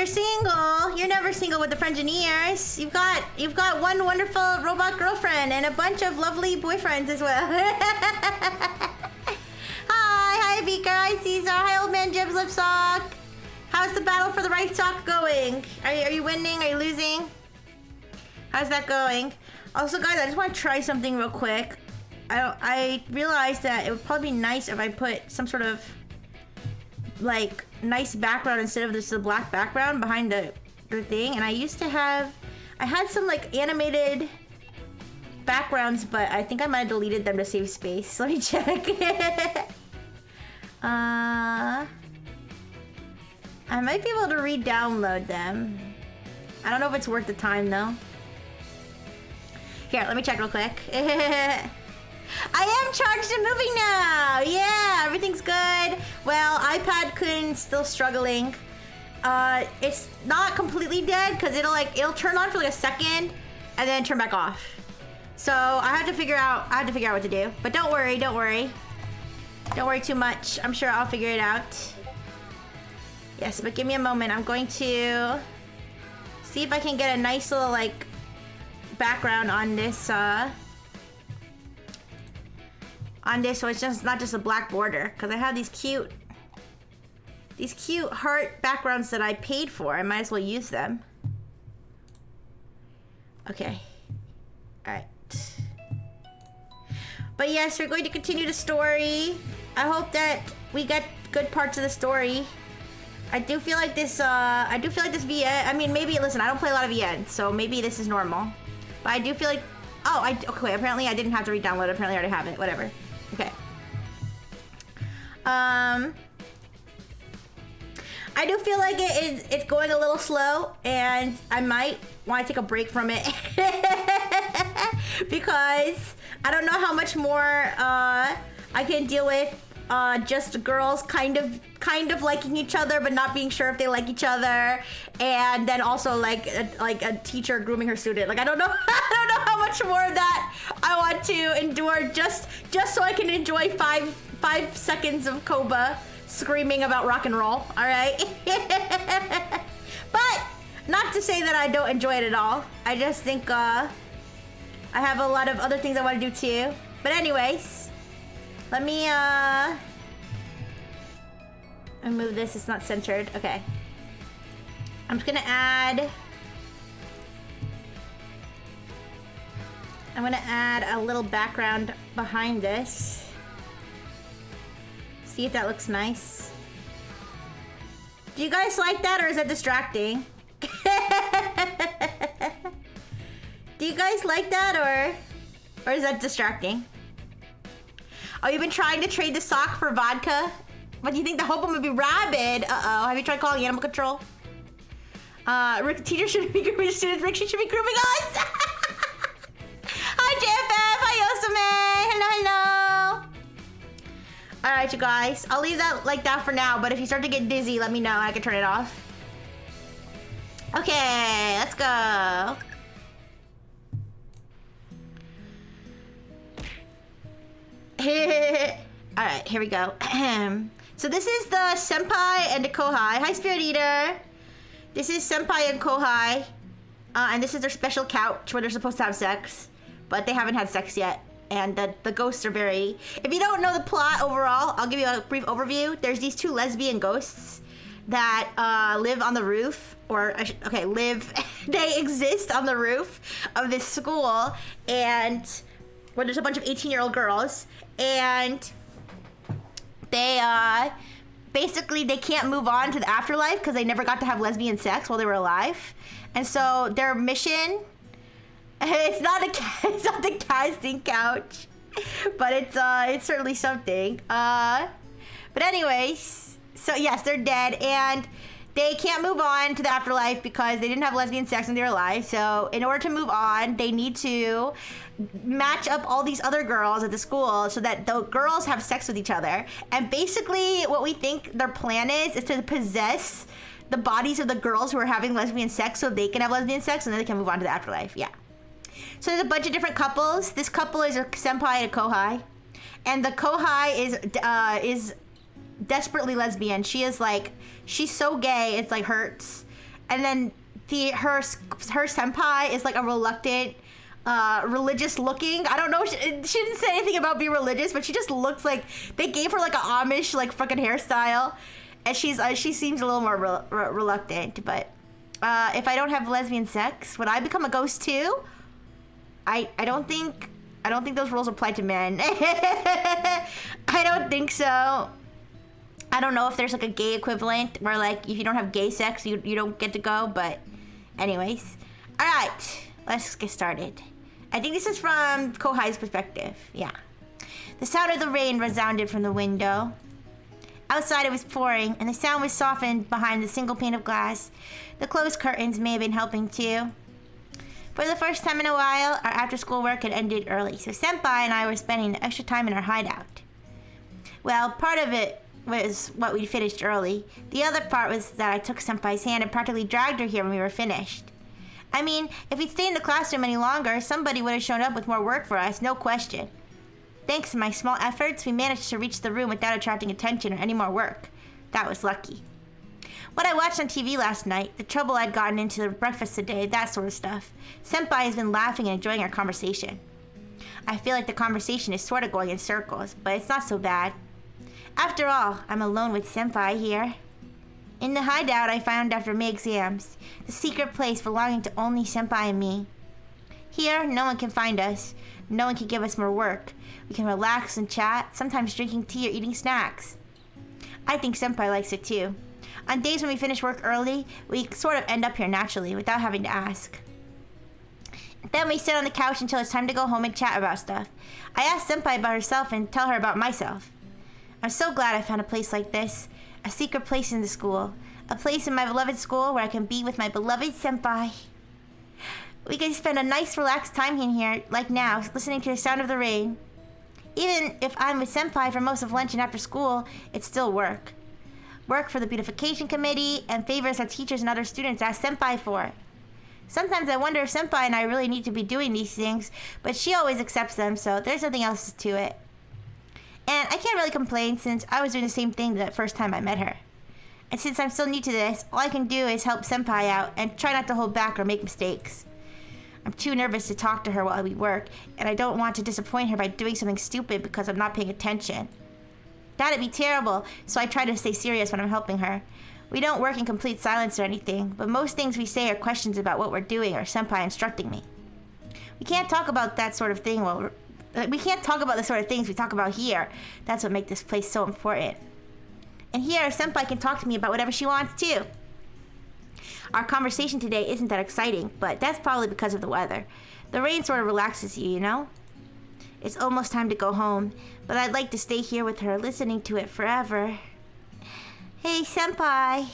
you're single. You're never single with the Frengineers. You've got one wonderful robot girlfriend and a bunch of lovely boyfriends as well. Hi Beaker, hi Caesar, hi old man Jibs Lip Sock. How's the battle for the right sock going? Are you winning? Are you losing? How's that going? Also guys, I just want to try something real quick. I realized that it would probably be nice if I put some sort of like nice background instead of the black background behind the thing. And I had some like animated backgrounds, but I think I might have deleted them to save space. Let me check. I might be able to re-download them. I don't know if it's worth the time though. Here, let me check real quick. I am charged and moving now. Yeah, everything's good. Well, iPad couldn't, still struggling. It's not completely dead because it'll turn on for like a second and then turn back off. So I have to figure out what to do. But don't worry. Don't worry too much. I'm sure I'll figure it out. Yes, but give me a moment. I'm going to see if I can get a nice little like background on this so it's just not just a black border, because I have these cute heart backgrounds that I paid for. I might as well use them. Okay. Alright. But yes, we're going to continue the story. I hope that we get good parts of the story. I do feel like this VN, I mean, maybe, listen, I don't play a lot of VN, so maybe this is normal. But I do feel like, okay, apparently I didn't have to re-download it. Apparently I already have it, whatever. Okay. I do feel like it's going a little slow, and I might want to take a break from it. Because I don't know how much more I can deal with just girls kind of liking each other but not being sure if they like each other, and then also like a teacher grooming her student. Like I don't know how much more of that I want to endure just so I can enjoy five seconds of Koba screaming about rock and roll. All right. But not to say that I don't enjoy it at all. I just think I have a lot of other things I want to do too. But anyways, let me move this. It's not centered. Okay. I'm just gonna add a little background behind this. See if that looks nice. Do you guys like that, or is that distracting? Do you guys like that, or is that distracting? Oh, you've been trying to trade the sock for vodka? What do you think? The hope would be rabid. Uh-oh. Have you tried calling animal control? Rick, the teacher shouldn't be grooming students. Rick, she should be grooming us. Hi, JFF. Hi, Yosame. Hello. All right, you guys. I'll leave that like that for now, but if you start to get dizzy, let me know. I can turn it off. Okay, let's go. All right, here we go. So this is the Senpai and the Kohai. Hi, Spirit Eater. This is Senpai and Kohai. And this is their special couch where they're supposed to have sex, but they haven't had sex yet. And the ghosts are very... If you don't know the plot overall, I'll give you a brief overview. There's these two lesbian ghosts that live on the roof, they exist on the roof of this school, and where there's a bunch of 18-year-old girls, and they basically they can't move on to the afterlife because they never got to have lesbian sex while they were alive. And so their mission, it's not the casting couch, but it's certainly something. But anyways, so yes, they're dead, and they can't move on to the afterlife because they didn't have lesbian sex when they were alive. So in order to move on, they need to match up all these other girls at the school so that the girls have sex with each other. And basically what we think their plan is to possess the bodies of the girls who are having lesbian sex so they can have lesbian sex and then they can move on to the afterlife. Yeah. So there's a bunch of different couples. This couple is a Senpai and a Kohai. And the Kohai is desperately lesbian. She's so gay, it's like hurts. and then her senpai is like a reluctant, religious looking. I don't know. She didn't say anything about being religious, but she just looks like they gave her like an Amish like fucking hairstyle, and she seems a little more reluctant. But if I don't have lesbian sex, would I become a ghost too? I don't think those rules apply to men. I don't think so. I don't know if there's like a gay equivalent where like if you don't have gay sex, you don't get to go. But anyways, all right, let's get started. I think this is from Kohai's perspective. Yeah. The sound of the rain resounded from the window. Outside it was pouring, and the sound was softened behind the single pane of glass. The closed curtains may have been helping too. For the first time in a while, our after-school work had ended early, so Senpai and I were spending extra time in our hideout. Well, part of it was what we'd finished early. The other part was that I took Senpai's hand and practically dragged her here when we were finished. I mean, if we'd stayed in the classroom any longer, somebody would have shown up with more work for us, no question. Thanks to my small efforts, we managed to reach the room without attracting attention or any more work. That was lucky. What I watched on TV last night, the trouble I'd gotten into, the breakfast today, that sort of stuff. Senpai has been laughing and enjoying our conversation. I feel like the conversation is sort of going in circles, but it's not so bad. After all, I'm alone with Senpai here. In the hideout I found after May exams, the secret place belonging to only Senpai and me. Here, no one can find us. No one can give us more work. We can relax and chat, sometimes drinking tea or eating snacks. I think Senpai likes it too. On days when we finish work early, we sort of end up here naturally, without having to ask. Then we sit on the couch until it's time to go home and chat about stuff. I ask Senpai about herself and tell her about myself. I'm so glad I found a place like this. A secret place in the school. A place in my beloved school where I can be with my beloved Senpai. We can spend a nice relaxed time in here, like now, listening to the sound of the rain. Even if I'm with Senpai for most of lunch and after school, it's still work. Work for the beautification committee and favors our teachers and other students ask Senpai for. Sometimes I wonder if Senpai and I really need to be doing these things, but she always accepts them, so there's nothing else to it. And I can't really complain since I was doing the same thing the first time I met her. And since I'm still new to this, all I can do is help Senpai out and try not to hold back or make mistakes. I'm too nervous to talk to her while we work, and I don't want to disappoint her by doing something stupid because I'm not paying attention. That'd be terrible, so I try to stay serious when I'm helping her. We don't work in complete silence or anything, but most things we say are questions about what we're doing or Senpai instructing me. We can't talk about that sort of thing we can't talk about the sort of things we talk about here. That's what makes this place so important. And here, Senpai can talk to me about whatever she wants too. Our conversation today isn't that exciting, but that's probably because of the weather. The rain sort of relaxes you, you know? It's almost time to go home, but I'd like to stay here with her, listening to it forever. Hey, Senpai.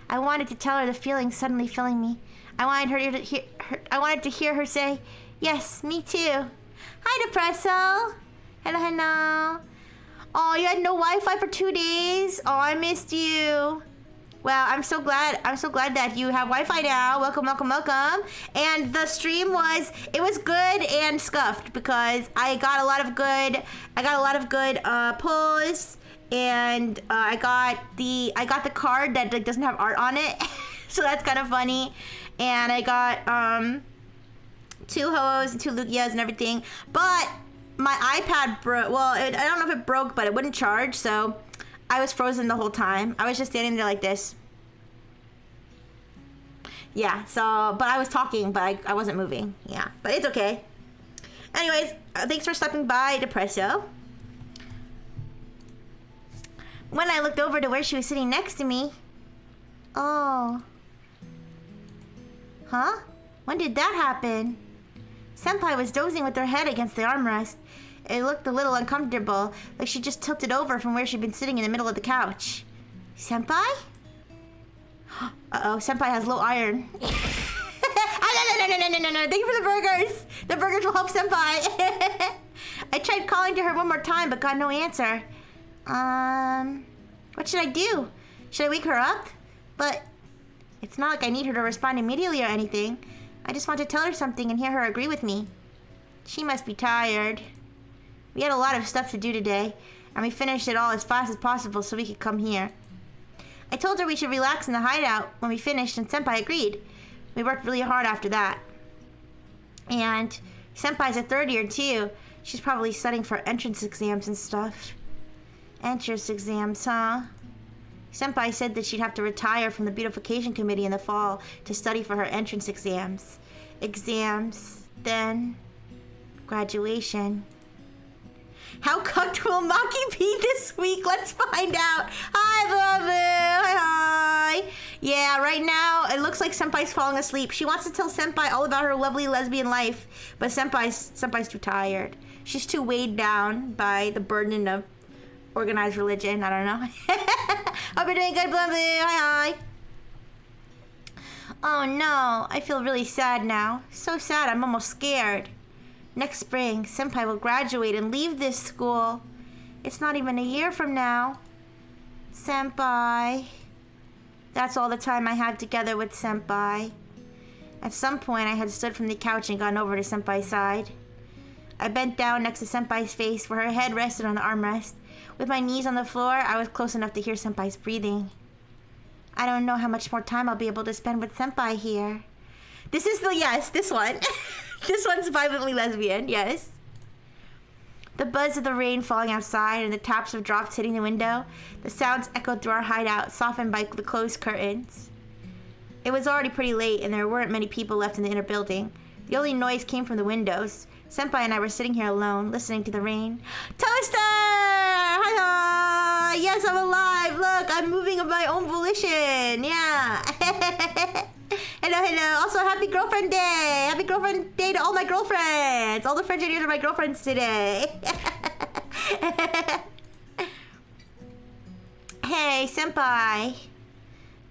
I wanted to tell her the feeling suddenly filling me. I wanted to hear her say, yes, me too. Hi, Depresso. Hello, hello. Oh, you had no Wi-Fi for 2 days? Oh, I missed you. Well, I'm so glad that you have Wi-Fi now. Welcome, welcome, welcome. And the stream was good and scuffed because I got a lot of good pulls, and I got the card that like, doesn't have art on it. So that's kind of funny. And I got 2 Ho-Ohs and 2 Lugias and everything. But my iPad broke. Well, I don't know if it broke, but it wouldn't charge, so I was frozen the whole time. I was just standing there like this. Yeah, so, but I was talking, but I wasn't moving. Yeah, but it's okay. Anyways, thanks for stopping by, Depresso. When I looked over to where she was sitting next to me. Oh. Huh? When did that happen? Senpai was dozing with her head against the armrest. It looked a little uncomfortable, like she just tilted over from where she'd been sitting in the middle of the couch. Senpai? Uh-oh, Senpai has low iron. No. Thank you for the burgers. The burgers will help Senpai. I tried calling to her one more time, but got no answer. What should I do? Should I wake her up? But it's not like I need her to respond immediately or anything. I just want to tell her something and hear her agree with me. She must be tired. We had a lot of stuff to do today, and we finished it all as fast as possible so we could come here. I told her we should relax in the hideout when we finished, and Senpai agreed. We worked really hard after that. And Senpai's a third year, too. She's probably studying for entrance exams and stuff. Entrance exams, huh? Senpai said that she'd have to retire from the beautification committee in the fall to study for her entrance exams. Then graduation. How cooked will Maki be this week? Let's find out. Hi, Boo. Hi. Yeah, right now, it looks like Senpai's falling asleep. She wants to tell Senpai all about her lovely lesbian life, but Senpai's too tired. She's too weighed down by the burden of organized religion. I don't know. Hope you're doing good, Blum Blue. Hi. Oh no, I feel really sad now. So sad, I'm almost scared. Next spring, Senpai will graduate and leave this school. It's not even a year from now. Senpai. That's all the time I had together with Senpai. At some point, I had stood from the couch and gone over to Senpai's side. I bent down next to Senpai's face where her head rested on the armrest. With my knees on the floor, I was close enough to hear Senpai's breathing. I don't know how much more time I'll be able to spend with Senpai here. This is this one. This one's violently lesbian, yes. The buzz of the rain falling outside and the taps of drops hitting the window, the sounds echoed through our hideout, softened by the closed curtains. It was already pretty late and there weren't many people left in the inner building. The only noise came from the windows. Senpai and I were sitting here alone, listening to the rain. Toaster! Hi! Yes, I'm alive! Look, I'm moving of my own volition! Yeah! Hello! Also, happy girlfriend day! Happy girlfriend day to all my girlfriends! All the French are my girlfriends today! Hey, Senpai!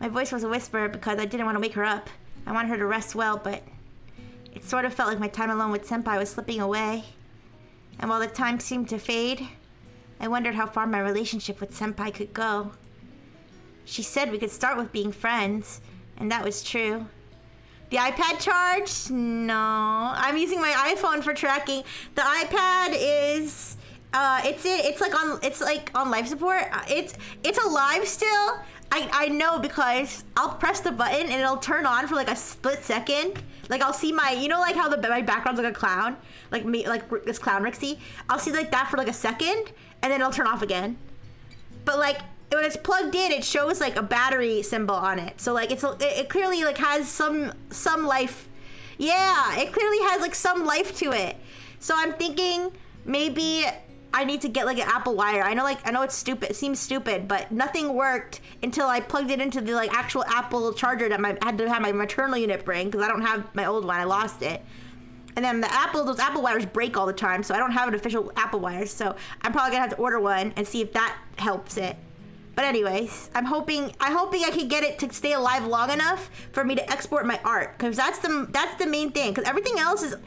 My voice was a whisper because I didn't want to wake her up. I wanted her to rest well, but it sort of felt like my time alone with Senpai was slipping away. And while the time seemed to fade, I wondered how far my relationship with Senpai could go. She said we could start with being friends, and that was true. The iPad charged? No. I'm using my iPhone for tracking. The iPad is it's like on life support. It's alive still. I know because I'll press the button and it'll turn on for like a split second. Like I'll see my, like how my background's like a clown, like me, like this clown Rixie. I'll see like that for like a second and then it'll turn off again. But like when it's plugged in, it shows like a battery symbol on it. So like it clearly like has some life. Yeah, it clearly has like some life to it. So I'm thinking maybe I need to get like an Apple wire. I know it's stupid. It seems stupid, but nothing worked until I plugged it into the like actual Apple charger that I had to have my maternal unit bring because I don't have my old one. I lost it. And then those Apple wires break all the time, so I don't have an official Apple wire. So I'm probably gonna have to order one and see if that helps it. But anyways, I'm hoping I can get it to stay alive long enough for me to export my art, because that's the main thing. Because everything else is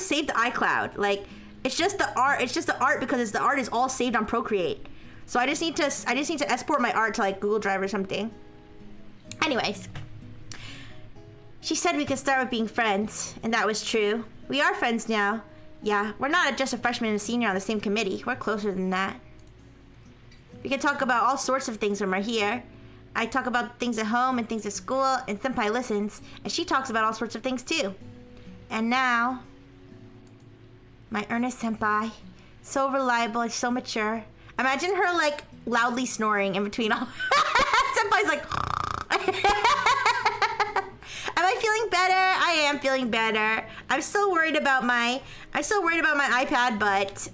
saved to iCloud. Like it's just the art. It's just the art because the art is all saved on Procreate. So I just need to export my art to like Google Drive or something. Anyways, she said we could start with being friends, and that was true. We are friends now. Yeah, we're not just a freshman and a senior on the same committee. We're closer than that. We can talk about all sorts of things when we're here. I talk about things at home and things at school, and Senpai listens, and she talks about all sorts of things too. And now, my earnest Senpai, so reliable and so mature. Imagine her like loudly snoring in between all. Senpai's like. Am I feeling better? I am feeling better. I'm still worried about my iPad, but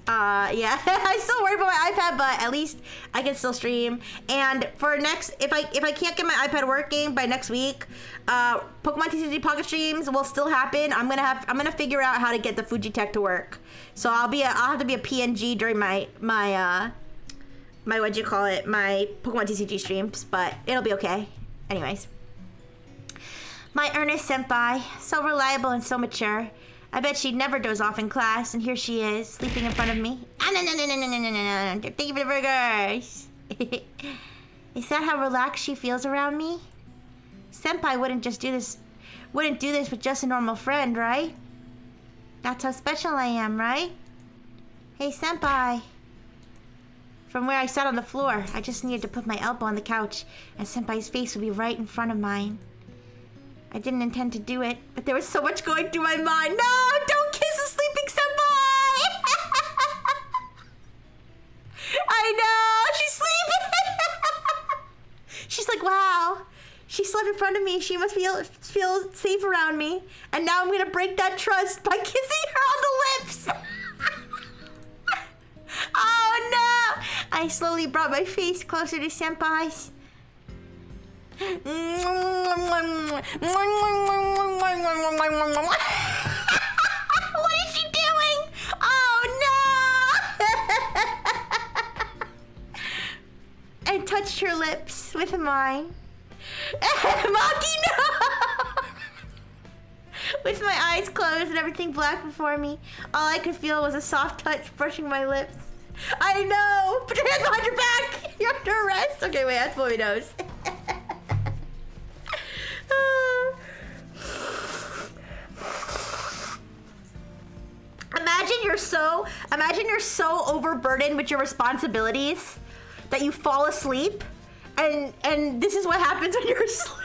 yeah, I'm still worried about my iPad, but at least I can still stream. And for next, if I can't get my iPad working by next week, Pokemon TCG Pocket streams will still happen. I'm gonna figure out how to get the Fujitech to work. So I'll have to be a PNG during my my my Pokemon TCG streams, but it'll be okay. Anyways. My earnest Senpai, so reliable and so mature. I bet she'd never doze off in class, and here she is, sleeping in front of me. No. Thank you for the burgers. Is that how relaxed she feels around me? Senpai wouldn't do this with just a normal friend, right? That's how special I am, right? Hey, Senpai. from where I sat on the floor. I just needed to put my elbow on the couch, and Senpai's face would be right in front of mine. I didn't intend to do it, but there was so much going through my mind. No, don't kiss a sleeping Senpai! I know, she's sleeping! She's like, wow, she slept in front of me. She must feel safe around me. And now I'm gonna break that trust by kissing her on the lips. Oh no! I slowly brought my face closer to Senpai's. What is she doing? Oh no! I touched her lips with mine. Maki, no! With my eyes closed and everything black before me, all I could feel was a soft touch brushing my lips. I know! Put your hands behind your back! You're under arrest! Okay, wait, that's what we knows. Imagine you're so overburdened with your responsibilities that you fall asleep, and this is what happens when you're asleep.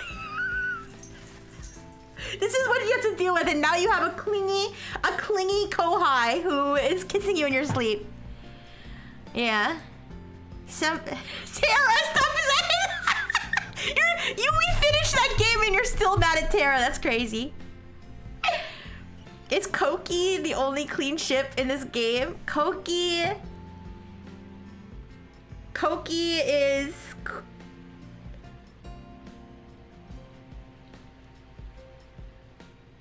This is what you have to deal with, and now you have a clingy kohai who is kissing you in your sleep. Yeah. Sarah, stop saying. We finished that game and you're still mad at Tara. That's crazy. Is Koki the only clean ship in this game? Koki is...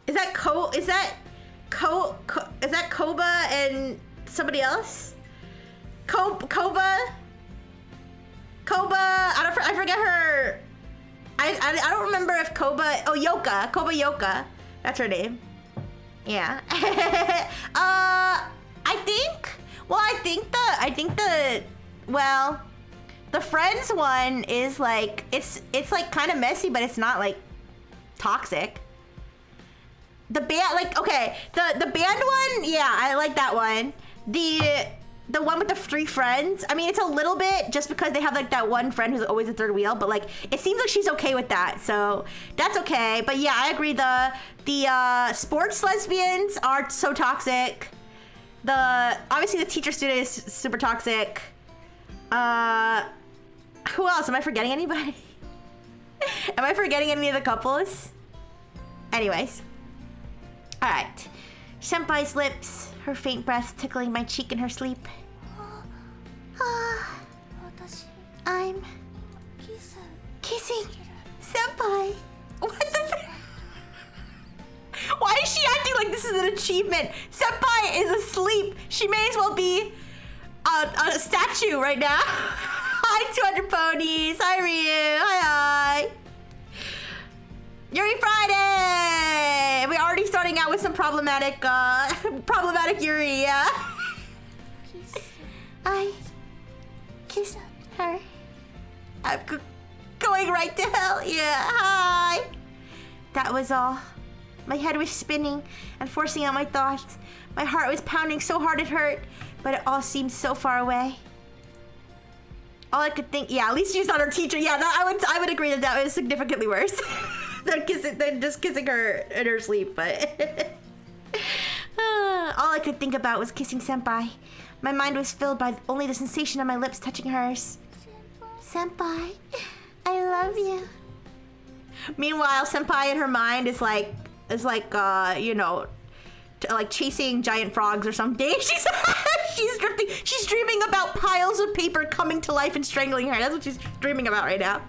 Is that Koba and somebody else? Koba, I forget her. I don't remember if Koba. Oh, Yoka. That's her name. Yeah. The friends one is like it's like kind of messy, but it's not like toxic. The band, like, okay, the band one, yeah, I like that one. The one with the three friends, I mean, it's a little bit just because they have like that one friend who's always the third wheel, but like it seems like she's okay with that, so that's okay. But yeah, I agree. The sports lesbians are so toxic. Obviously the teacher student is super toxic. Who else? Am I forgetting anybody? Am I forgetting any of the couples? Anyways. Alright. Senpai's lips, her faint breath tickling my cheek in her sleep. I'm kissing Senpai. What the Why is she acting like this is an achievement? Senpai is asleep. She may as well be a statue right now. Hi, 200 ponies. Hi, Ryu. Hi. Yuri Friday! We're already starting out with some problematic Yuri, yeah? I kissed her. I'm going right to hell, yeah, hi! That was all. My head was spinning and forcing out my thoughts. My heart was pounding so hard it hurt, but it all seemed so far away. All I could think, yeah, at least she's not her teacher. Yeah, I would agree that was significantly worse. than just kissing her in her sleep, but all I could think about was kissing Senpai. My mind was filled by only the sensation of my lips touching hers. Senpai, I love you. Meanwhile, Senpai in her mind is like you know, like chasing giant frogs or something. She's drifting. She's dreaming about piles of paper coming to life and strangling her. That's what she's dreaming about right now.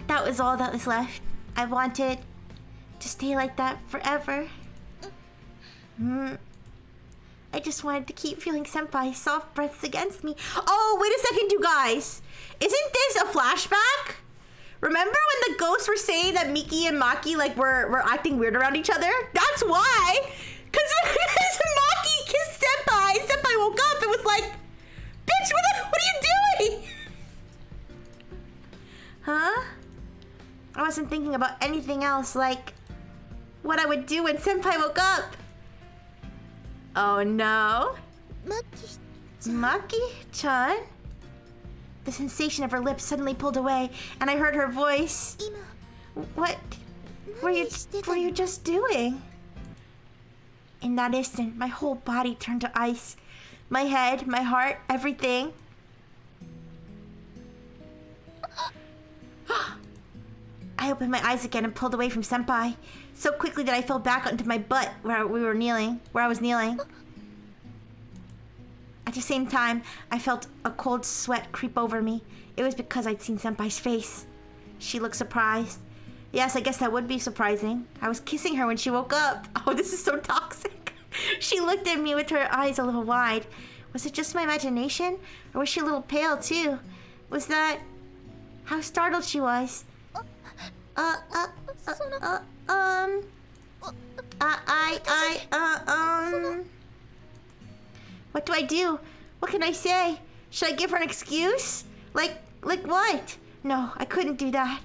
That was all that was left. I wanted to stay like that forever. I just wanted to keep feeling Senpai's soft breaths against me. Oh, wait a second, you guys. Isn't this a flashback? Remember when the ghosts were saying that Miki and Maki like were acting weird around each other? That's why. Cause Maki kissed Senpai. Senpai woke up and was like, "Bitch, what are you doing?" Huh? I wasn't thinking about anything else, like what I would do when Senpai woke up. Oh no. Maki-chan? The sensation of her lips suddenly pulled away, and I heard her voice. What were you just doing? In that instant, my whole body turned to ice. My head, my heart, everything. I opened my eyes again and pulled away from Senpai, so quickly that I fell back onto my butt where I was kneeling. At the same time, I felt a cold sweat creep over me. It was because I'd seen Senpai's face. She looked surprised. Yes, I guess that would be surprising. I was kissing her when she woke up. Oh, this is so toxic. She looked at me with her eyes a little wide. Was it just my imagination? Or was she a little pale too? Was that how startled she was? What do I do? What can I say? Should I give her an excuse? Like what? No, I couldn't do that.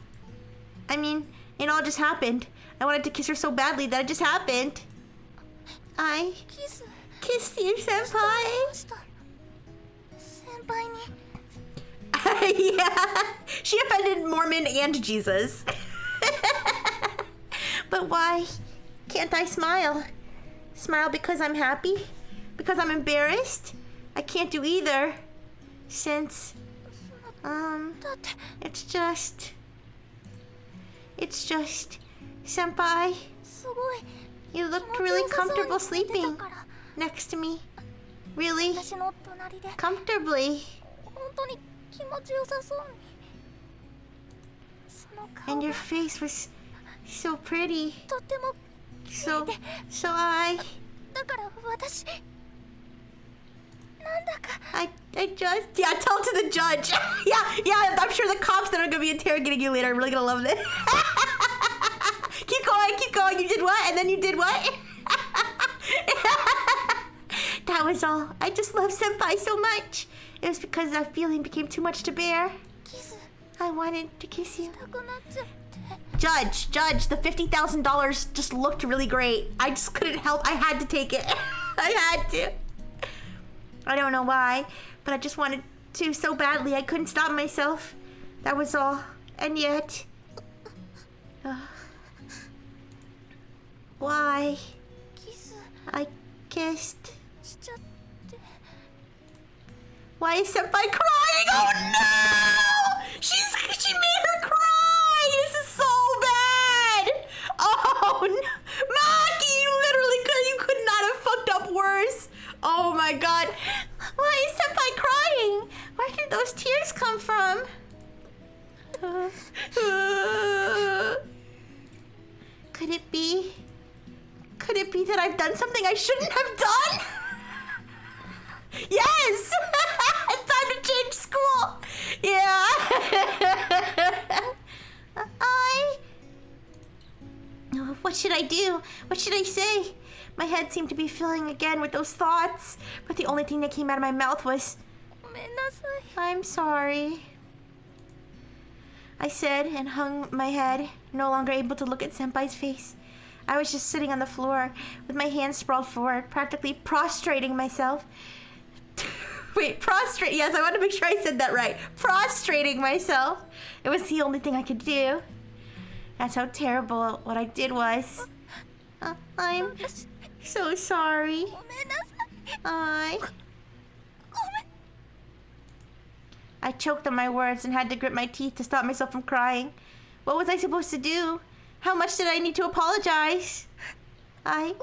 I mean, it all just happened. I wanted to kiss her so badly that it just happened. I kissed you, Senpai. Yeah, she offended Mormon and Jesus. But why can't I smile? Smile because I'm happy? Because I'm embarrassed? I can't do either. Since, it's just, Senpai, you looked really comfortable sleeping next to me. Really comfortably. And your face was so pretty. So I just... Yeah, tell it to the judge. yeah, I'm sure the cops that are gonna be interrogating you later are really gonna love this. Keep going. You did what? And then you did what? That was all. I just love Senpai so much. It was because that feeling became too much to bear. I wanted to kiss you. Judge, the $50,000 just looked really great. I just couldn't help. I had to take it. I had to. I don't know why, but I just wanted to so badly. I couldn't stop myself. That was all. And yet... why? I kissed... Why is Senpai crying? Oh no! She made her cry! This is so bad! Oh no! Maki, you could not have fucked up worse! Oh my god. Why is Senpai crying? Where did those tears come from? Could it be that I've done something I shouldn't have done? Yes! It's time to change school! Yeah! What should I do? What should I say? My head seemed to be filling again with those thoughts, but the only thing that came out of my mouth was... I'm sorry. I said and hung my head, no longer able to look at Senpai's face. I was just sitting on the floor with my hands sprawled forward, practically prostrating myself. Wait, prostrate. Yes, I want to make sure I said that right. Prostrating myself. It was the only thing I could do. That's how terrible what I did was. I'm so sorry. I choked on my words and had to grit my teeth to stop myself from crying. What was I supposed to do? How much did I need to apologize? I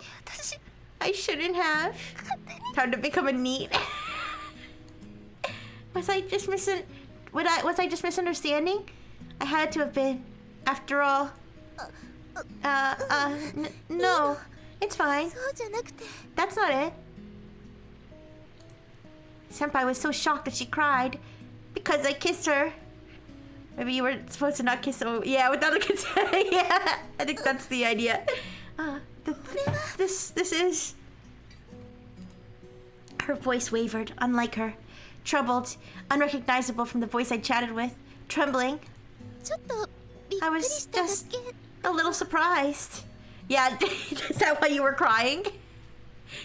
shouldn't have. Time to become a NEET. Was I just misunderstanding? I had to have been. After all. No. It's fine. That's not it. Senpai was so shocked that she cried. Because I kissed her. Maybe you were supposed to not kiss her. Yeah, without a consent. Yeah, I think that's the idea. This is... Her voice wavered, unlike her. Troubled, unrecognizable from the voice I chatted with. Trembling. I was just a little surprised. Yeah, is that why you were crying?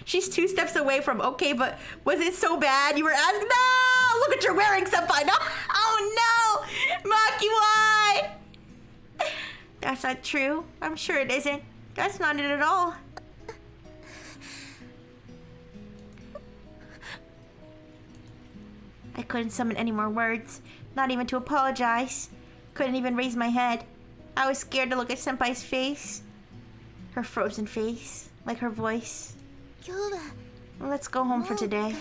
She's 2 steps away from okay, but was it so bad? You were asking. No! Look what you're wearing, senpai. No! Oh no! Maki, why? That's not true. I'm sure it isn't. That's not it at all. I couldn't summon any more words. Not even to apologize. Couldn't even raise my head. I was scared to look at Senpai's face. Her frozen face. Like her voice. Let's go home for today.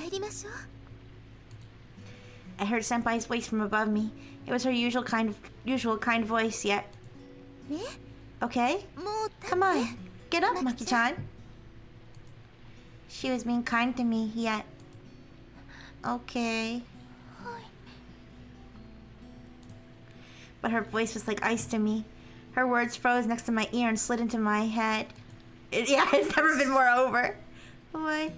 I heard Senpai's voice from above me. It was her usual kind voice, yet. Okay? Come on. Get up, Maki-chan. She was being kind to me, yet. Okay. But her voice was like ice to me. Her words froze next to my ear and slid into my head. Yeah, it's never been more over. What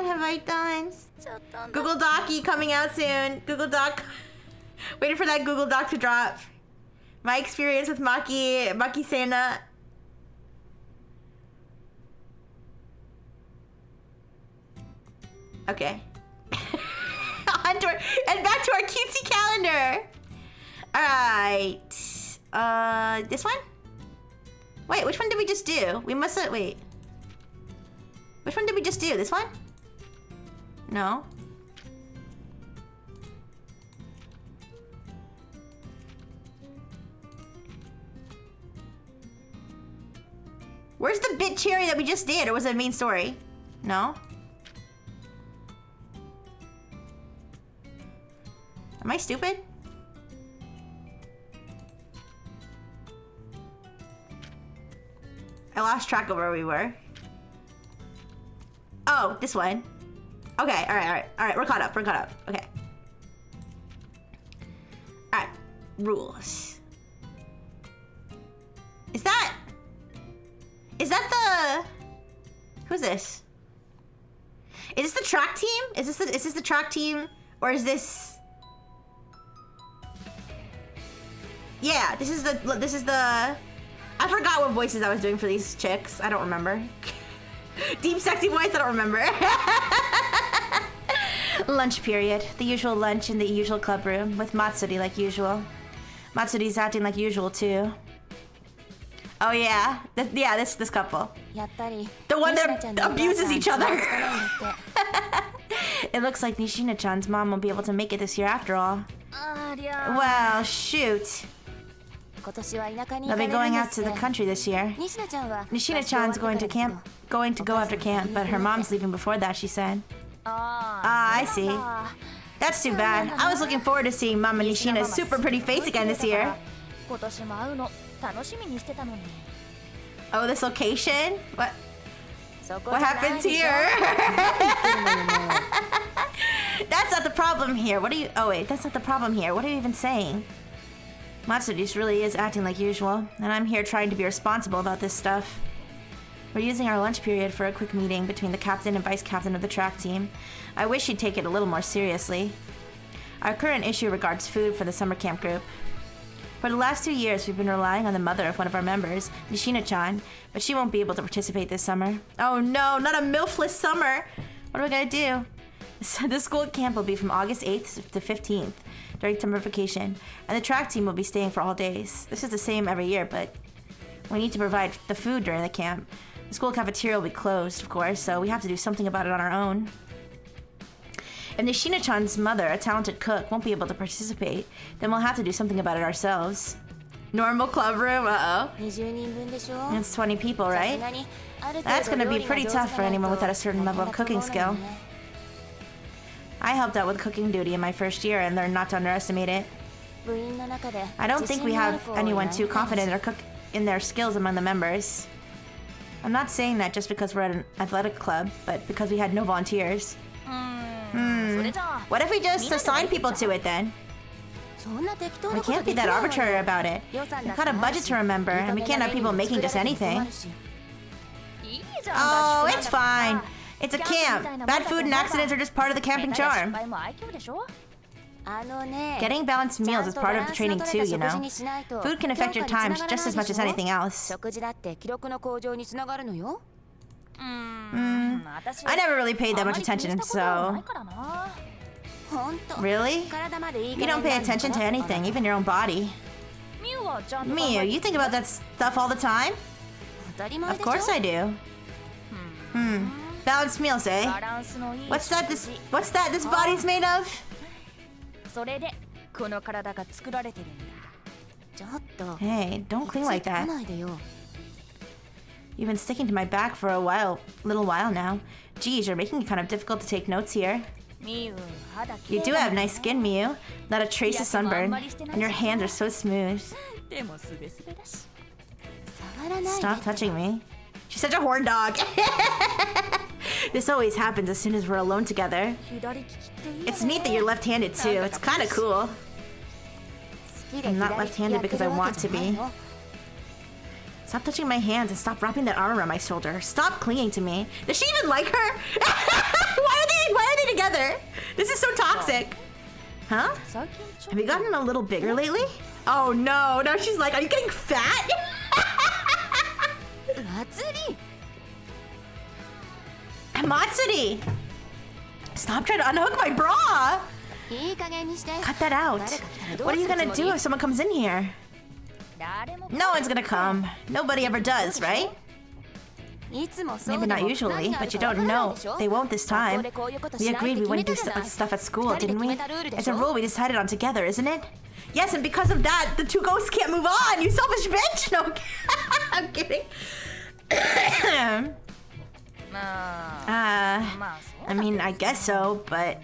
have I done? Google Doc-y coming out soon. Google Doc. Waiting for that Google Doc to drop. My experience with Maki Sena. Okay. And back to our cutesy calendar. Alright. This one? Wait, which one did we just do? We must have, wait. Which one did we just do? This one? No. Where's the bit cherry that we just did? Or was it a main story? No? Am I stupid? I lost track of where we were. Oh, this one. Okay, alright. We're caught up. Okay. Alright. Rules. Is that the... Who's this? Is this the track team? Is this the track team? Or is this... Yeah, this is the... I forgot what voices I was doing for these chicks. I don't remember. Deep sexy voice, I don't remember. Lunch period. The usual lunch in the usual club room with Matsuri like usual. Matsuri's acting like usual too. Oh yeah. This couple. The one that abuses each other. It looks like Nishina-chan's mom won't be able to make it this year after all. Well, shoot. They'll be going out to the country this year. Nishina-chan's going to go after camp, but her mom's leaving before that, she said. I see. That's too bad. I was looking forward to seeing Mama Nishina's super pretty face again this year. Oh, this location? What happens here? That's not the problem here. Oh wait, that's not the problem here. What are you even saying? Matsuri really is acting like usual, and I'm here trying to be responsible about this stuff. We're using our lunch period for a quick meeting between the captain and vice captain of the track team. I wish she'd take it a little more seriously. Our current issue regards food for the summer camp group. For the last 2 years, we've been relying on the mother of one of our members, Nishina-chan, but she won't be able to participate this summer. Oh no, not a MILF-less summer! What are we gonna do? The school camp will be from August 8th to 15th, during summer vacation, and the track team will be staying for all days. This is the same every year, but we need to provide the food during the camp. The school cafeteria will be closed, of course, so we have to do something about it on our own. If Nishina-chan's mother, a talented cook, won't be able to participate, then we'll have to do something about it ourselves. Normal club room? Uh-oh. It's 20 people, right? That's gonna be pretty tough for anyone without a certain level of cooking skill. I helped out with cooking duty in my first year, and learned not to underestimate it. I don't think we have anyone too confident in their skills among the members. I'm not saying that just because we're at an athletic club, but because we had no volunteers. What if we just assign people to it then? We can't be that arbitrary about it. We've got a budget to remember, and we can't have people making just anything. Oh, it's fine. It's a camp. Bad food and accidents are just part of the camping charm. Getting balanced meals is part of the training too, you know. Food can affect your times just as much as anything else. I never really paid that much attention, so... Really? You don't pay attention to anything, even your own body. Miu, you think about that stuff all the time? Of course I do. Balanced meals, eh? What's that this body's made of? Hey, don't cling like that. You've been sticking to my back for a little while now. Geez, you're making it kind of difficult to take notes here. You do have nice skin, Miu. Not a trace of sunburn, and your hands are so smooth. Stop touching me. She's such a horn dog. This always happens as soon as we're alone together. It's neat that you're left-handed too. It's kind of cool. I'm not left-handed because I want to be. Stop touching my hands and stop wrapping that arm around my shoulder. Stop clinging to me. Does she even like her? Why are they together? This is so toxic. Huh? Have you gotten a little bigger lately? Oh no, now she's like, are you getting fat? Matsuri! Stop trying to unhook my bra! Cut that out. What are you gonna do if someone comes in here? No one's gonna come. Nobody ever does, right? Maybe not usually, but you don't know. They won't this time. We agreed we wouldn't do stuff at school, didn't we? It's a rule we decided on together, isn't it? Yes, and because of that, the two ghosts can't move on, you selfish bitch! No, I'm kidding. I mean, I guess so, but...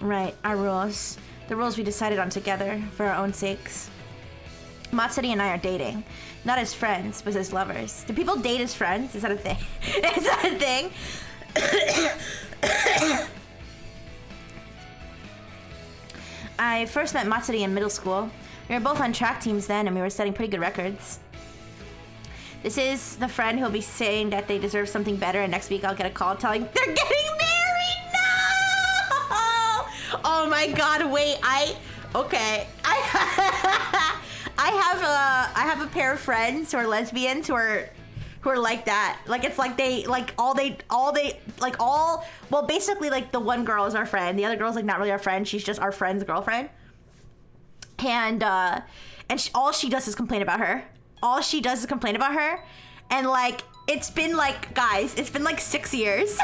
Right, our rules. The rules we decided on together, for our own sakes. Matsuri and I are dating. Not as friends, but as lovers. Do people date as friends? Is that a thing? Is that a thing? I first met Matsuri in middle school. We were both on track teams then, and we were setting pretty good records. This is the friend who'll be saying that they deserve something better, and next week I'll get a call telling they're getting married. No! Oh my god! Wait, okay. I have a pair of friends who are lesbians who are like that. Like it's like well, basically like the one girl is our friend, the other girl's like not really our friend. She's just our friend's girlfriend, and all she does is complain about her. All she does is complain about her, and like it's been like, guys, it's been like 6 years.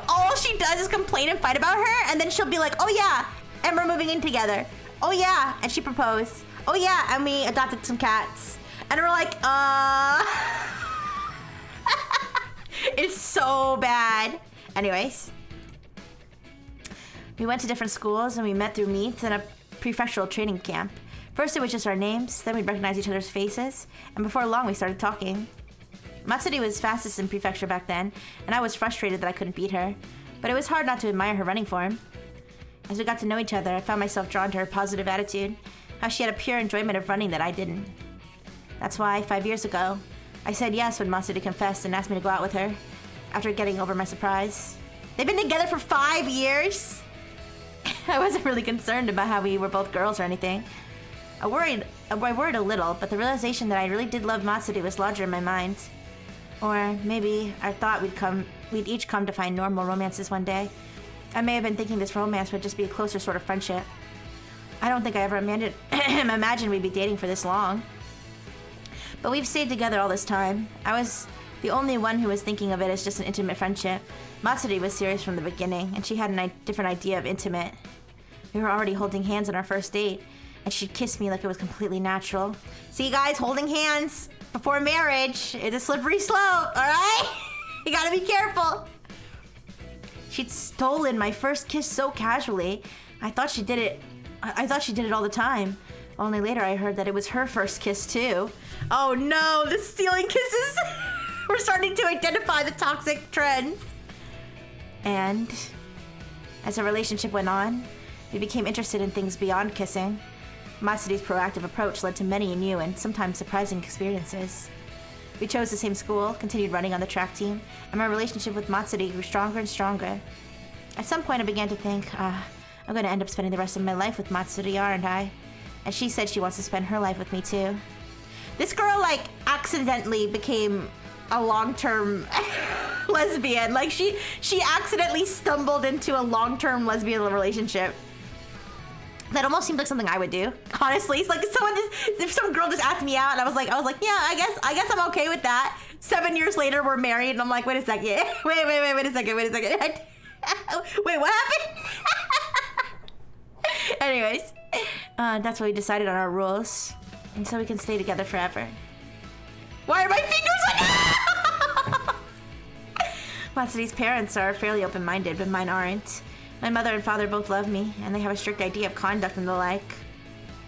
All she does is complain and fight about her, and then she'll be like, oh yeah, and we're moving in together. Oh yeah, and she proposed. Oh yeah, and we adopted some cats. And we're like, it's so bad. Anyways, we went to different schools and we met through meets and a prefectural training camp. First it was just our names, then we'd recognize each other's faces, and before long we started talking. Matsuri was fastest in prefecture back then, and I was frustrated that I couldn't beat her. But it was hard not to admire her running form. As we got to know each other, I found myself drawn to her positive attitude, how she had a pure enjoyment of running that I didn't. That's why, 5 years ago, I said yes when Matsuri confessed and asked me to go out with her, after getting over my surprise. They've been together for 5 years? I wasn't really concerned about how we were both girls or anything. I worried a little, but the realization that I really did love Matsuri was larger in my mind. Or maybe I thought we'd each come to find normal romances one day. I may have been thinking this romance would just be a closer sort of friendship. I don't think I ever imagined we'd be dating for this long. But we've stayed together all this time. I was the only one who was thinking of it as just an intimate friendship. Matsuri was serious from the beginning, and she had a different idea of intimate. We were already holding hands on our first date, and she'd kiss me like it was completely natural. See, guys, holding hands before marriage is a slippery slope, alright? You gotta be careful. She'd stolen my first kiss so casually. I thought she did it all the time. Only later I heard that it was her first kiss too. Oh no, the stealing kisses! We're starting to identify the toxic trends. And as our relationship went on, we became interested in things beyond kissing. Matsuri's proactive approach led to many new and sometimes surprising experiences. We chose the same school, continued running on the track team, and my relationship with Matsuri grew stronger and stronger. At some point I began to think, I'm going to end up spending the rest of my life with Matsuri, aren't I? And she said she wants to spend her life with me too. This girl, like, accidentally became a long-term lesbian. Like she accidentally stumbled into a long-term lesbian relationship. That almost seems like something I would do. Honestly, it's like if some girl just asked me out, and I was like, yeah, I guess I'm okay with that. 7 years later, we're married, and I'm like, wait a second, wait a second. Wait, what happened? Anyways, that's what we decided on our rules, and so we can stay together forever. Why are my fingers like? Matsudi's parents are fairly open-minded, but mine aren't. My mother and father both love me, and they have a strict idea of conduct and the like.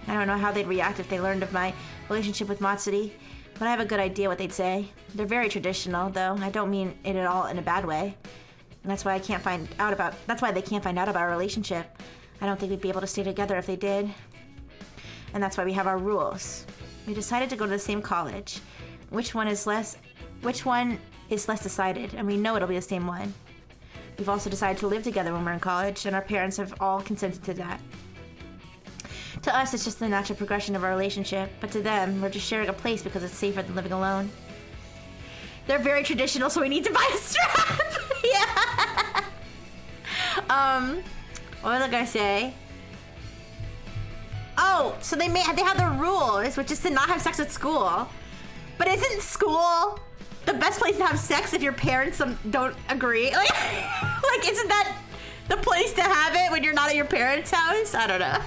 I don't know how they'd react if they learned of my relationship with Matsuri, but I have a good idea what they'd say. They're very traditional, though. I don't mean it at all in a bad way. And that's why they can't find out about our relationship. I don't think we'd be able to stay together if they did. And that's why we have our rules. We decided to go to the same college. Which one is less decided, and we know it'll be the same one. We've also decided to live together when we're in college, and our parents have all consented to that. To us, it's just the natural progression of our relationship, but to them, we're just sharing a place because it's safer than living alone. They're very traditional, so we need to buy a strap! Yeah! What was I gonna say? Oh, so they have the rules, which is to not have sex at school. But isn't school the best place to have sex if your parents don't agree? Like, isn't that the place to have it when you're not at your parents' house? I don't know.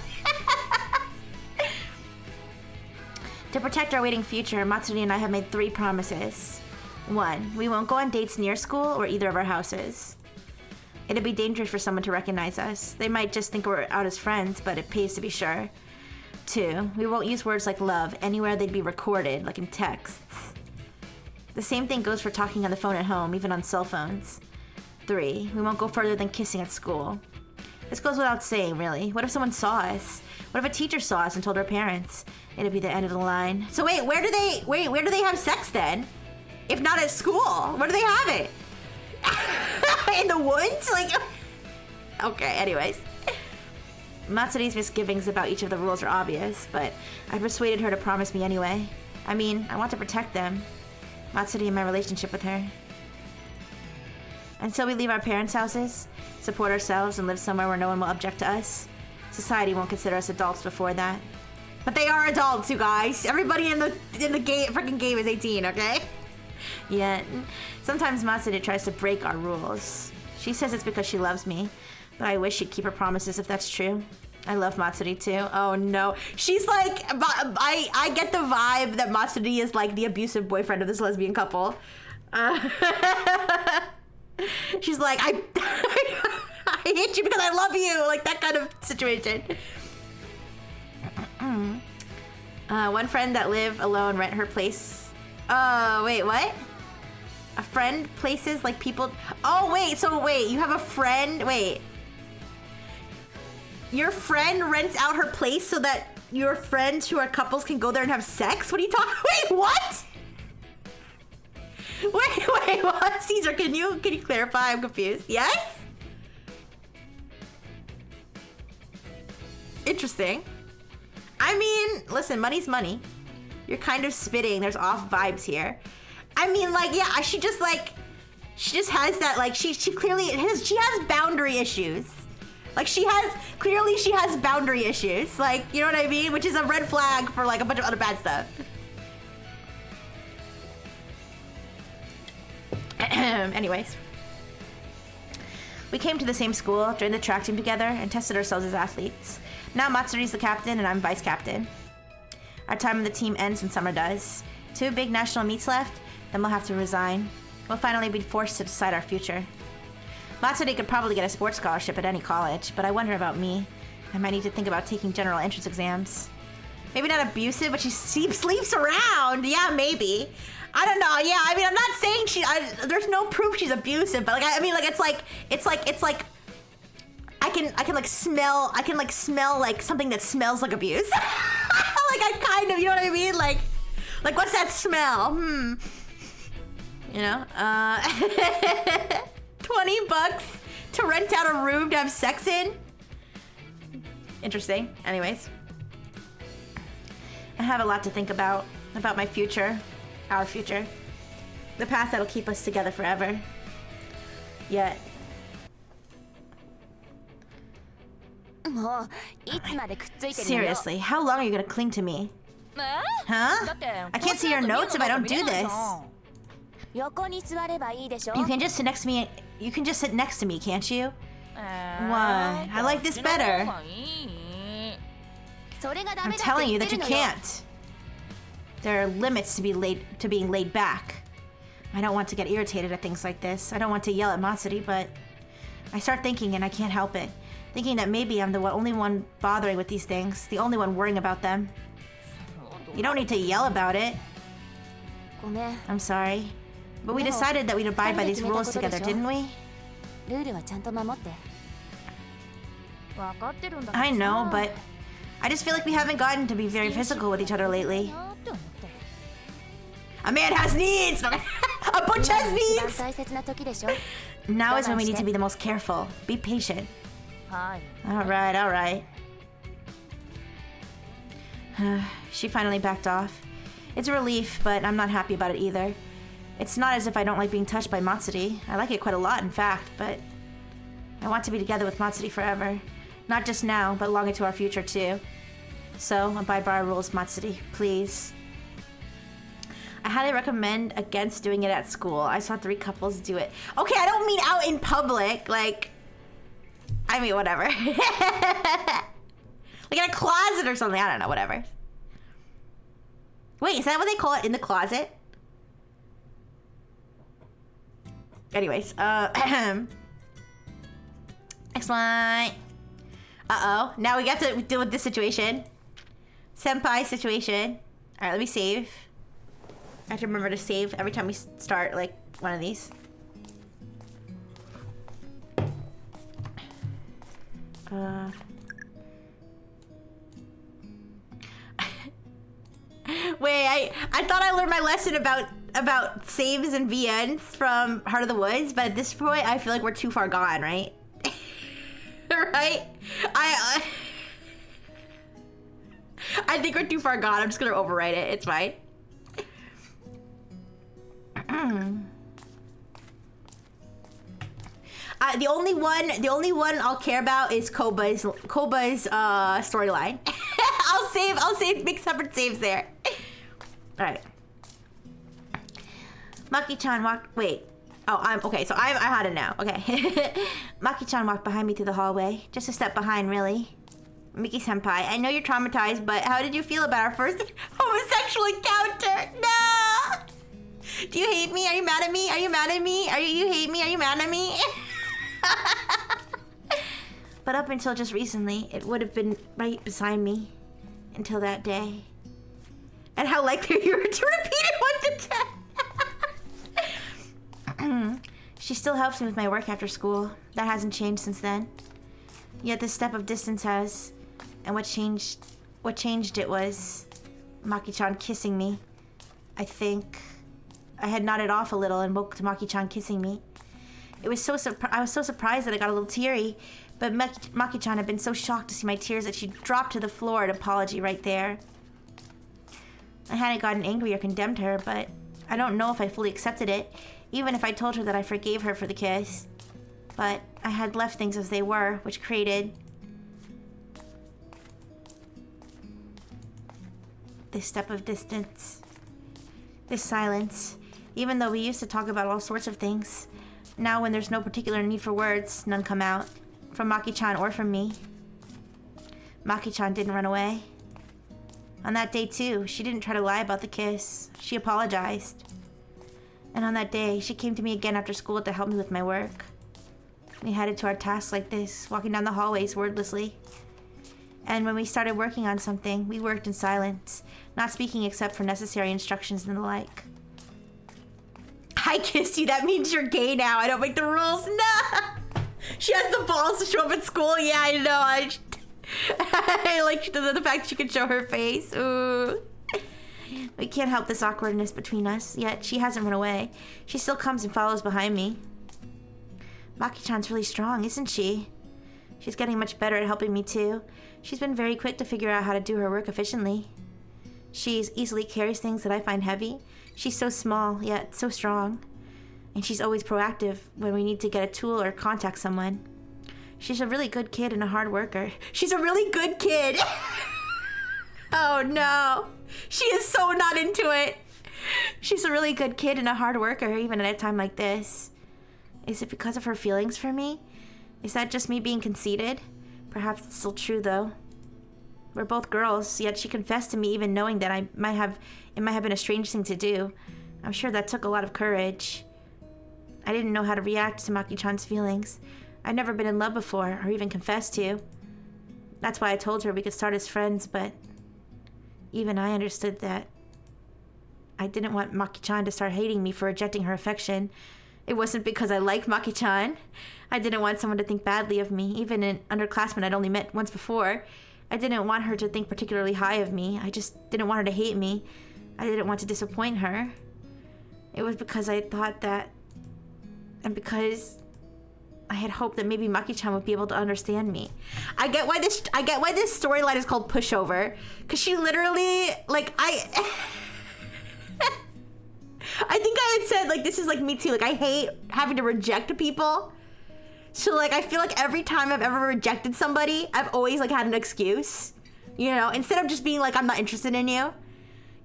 To protect our waiting future, Matsuri and I have made 3 promises. 1, we won't go on dates near school or either of our houses. It'd be dangerous for someone to recognize us. They might just think we're out as friends, but it pays to be sure. 2, we won't use words like love anywhere they'd be recorded, like in texts. The same thing goes for talking on the phone at home, even on cell phones. 3, we won't go further than kissing at school. This goes without saying, really. What if someone saw us? What if a teacher saw us and told our parents? It'd be the end of the line. So wait, where do they have sex then? If not at school, where do they have it? In the woods? Like, okay, anyways. Matsuri's misgivings about each of the rules are obvious, but I persuaded her to promise me anyway. I mean, I want to protect them. Matsuri and my relationship with her. And so we leave our parents' houses, support ourselves, and live somewhere where no one will object to us. Society won't consider us adults before that. But they are adults, you guys. Everybody in the freaking game is 18, okay? Yet, sometimes Matsuri tries to break our rules. She says it's because she loves me, but I wish she'd keep her promises if that's true. I love Matsuri too. Oh no. She's like, I get the vibe that Matsuri is like the abusive boyfriend of this lesbian couple. She's like, I hate you because I love you. Like that kind of situation. One friend that live alone rent her place. Wait, what? A friend places like people. Oh, wait. So wait, you have a friend. Wait. Your friend rents out her place so that your friends who are couples can go there and have sex? What are you talking? Wait, what? Wait, what? Caesar, can you clarify? I'm confused. Yes? Interesting. I mean, listen, money's money. You're kind of spitting. There's off vibes here. I mean, like, yeah, she just has that, like, she clearly has boundary issues. Like, she has boundary issues. Like, you know what I mean? Which is a red flag for, like, a bunch of other bad stuff. Anyways. We came to the same school, joined the track team together, and tested ourselves as athletes. Now Matsuri's the captain, and I'm vice captain. Our time on the team ends when summer does. 2 big national meets left, then we'll have to resign. We'll finally be forced to decide our future. Matsuri could probably get a sports scholarship at any college, but I wonder about me. I might need to think about taking general entrance exams. Maybe not abusive, but she sleeps around. Yeah, maybe. I don't know. Yeah, I mean, I'm not saying there's no proof she's abusive, but like, I mean, like, it's like, I can smell like something that smells like abuse. Like, I kind of, you know what I mean? Like what's that smell? You know, $20 to rent out a room to have sex in. Interesting. Anyways, I have a lot to think about my future, our future. the path that'll keep us together forever. Yet. Seriously, how long are you gonna cling to me? Huh? I can't see your notes if I don't do this. You can just sit next to me. You can just sit next to me, can't you? What? I like this better. I'm telling you that you can't. There are limits to being laid back. I don't want to get irritated at things like this. I don't want to yell at Matsuri, but I start thinking and I can't help it. Thinking that maybe I'm the only one bothering with these things, the only one worrying about them. You don't need to yell about it. I'm sorry. But we decided that we'd abide by these rules together, didn't we? I know, but I just feel like we haven't gotten to be very physical with each other lately. A man has needs! A butch has needs! Now is when we need to be the most careful. Be patient. Alright, alright. She finally backed off. It's a relief, but I'm not happy about it either. It's not as if I don't like being touched by Matsuri. I like it quite a lot, in fact, but I want to be together with Matsuri forever. Not just now, but long into our future, too. So, abide by our rules, Matsuri, please. I highly recommend against doing it at school. I saw 3 couples do it. Okay, I don't mean out in public, like... I mean, whatever. Like in a closet or something, I don't know, whatever. Wait, is that what they call it, in the closet? Anyways, next one. Uh-oh, now we got to deal with this situation. Senpai situation. Alright, let me save. I have to remember to save every time we start, like, one of these. Wait, I thought I learned my lesson about saves and VNs from Heart of the Woods, but at this point, I feel like we're too far gone, right? Right? I think we're too far gone. I'm just gonna overwrite it. It's fine. The only one I'll care about is Koba's storyline. I'll save big separate saves there. All right. Maki-chan walked. Wait. Oh, I had it now. Okay. Maki-chan walked behind me through the hallway, just a step behind, really. Miki-senpai, I know you're traumatized, but how did you feel about our first homosexual encounter? No! Do you hate me? Are you mad at me? Are you mad at me? You hate me? Are you mad at me? But up until just recently, it would have been right beside me. Until that day. And how likely you were to repeat it 1 to 10. She still helps me with my work after school. That hasn't changed since then. Yet this step of distance has. And what changed it was Maki-chan kissing me. I think I had nodded off a little and woke to Maki-chan kissing me. I was so surprised that I got a little teary, but Maki-chan had been so shocked to see my tears that she dropped to the floor an apology right there. I hadn't gotten angry or condemned her, but I don't know if I fully accepted it, even if I told her that I forgave her for the kiss. But I had left things as they were, which created this step of distance, this silence. Even though we used to talk about all sorts of things, now when there's no particular need for words, none come out, from Maki-chan or from me. Maki-chan didn't run away. On that day too, she didn't try to lie about the kiss. She apologized. And on that day, she came to me again after school to help me with my work. We headed to our tasks like this, walking down the hallways wordlessly. And when we started working on something, we worked in silence, not speaking except for necessary instructions and the like. I kissed you, that means you're gay now. I don't make the rules. No! She has the balls to show up at school. Yeah, I know. I like the fact she can show her face. Ooh. We can't help this awkwardness between us, yet she hasn't run away. She still comes and follows behind me. Maki-chan's really strong, isn't she? She's getting much better at helping me too. She's been very quick to figure out how to do her work efficiently. She easily carries things that I find heavy. She's so small, yet so strong. And she's always proactive when we need to get a tool or contact someone. She's a really good kid and a hard worker. She's a really good kid! Oh no! She is so not into it! She's a really good kid and a hard worker, even at a time like this. Is it because of her feelings for me? Is that just me being conceited? Perhaps it's still true, though. We're both girls, yet she confessed to me even knowing that it might have been a strange thing to do. I'm sure that took a lot of courage. I didn't know how to react to Maki-chan's feelings. I'd never been in love before, or even confessed to. That's why I told her we could start as friends, but even I understood that I didn't want Maki-chan to start hating me for rejecting her affection. It wasn't because I liked Maki-chan. I didn't want someone to think badly of me, even an underclassman I'd only met once before. I didn't want her to think particularly high of me. I just didn't want her to hate me. I didn't want to disappoint her. It was because I thought that, and because I had hoped that maybe Maki-chan would be able to understand me. I get why this storyline is called Pushover, because she literally, like, I think I had said, like, this is like me too. Like, I hate having to reject people. So, like, I feel like every time I've ever rejected somebody, I've always, like, had an excuse. You know? Instead of just being like, I'm not interested in you.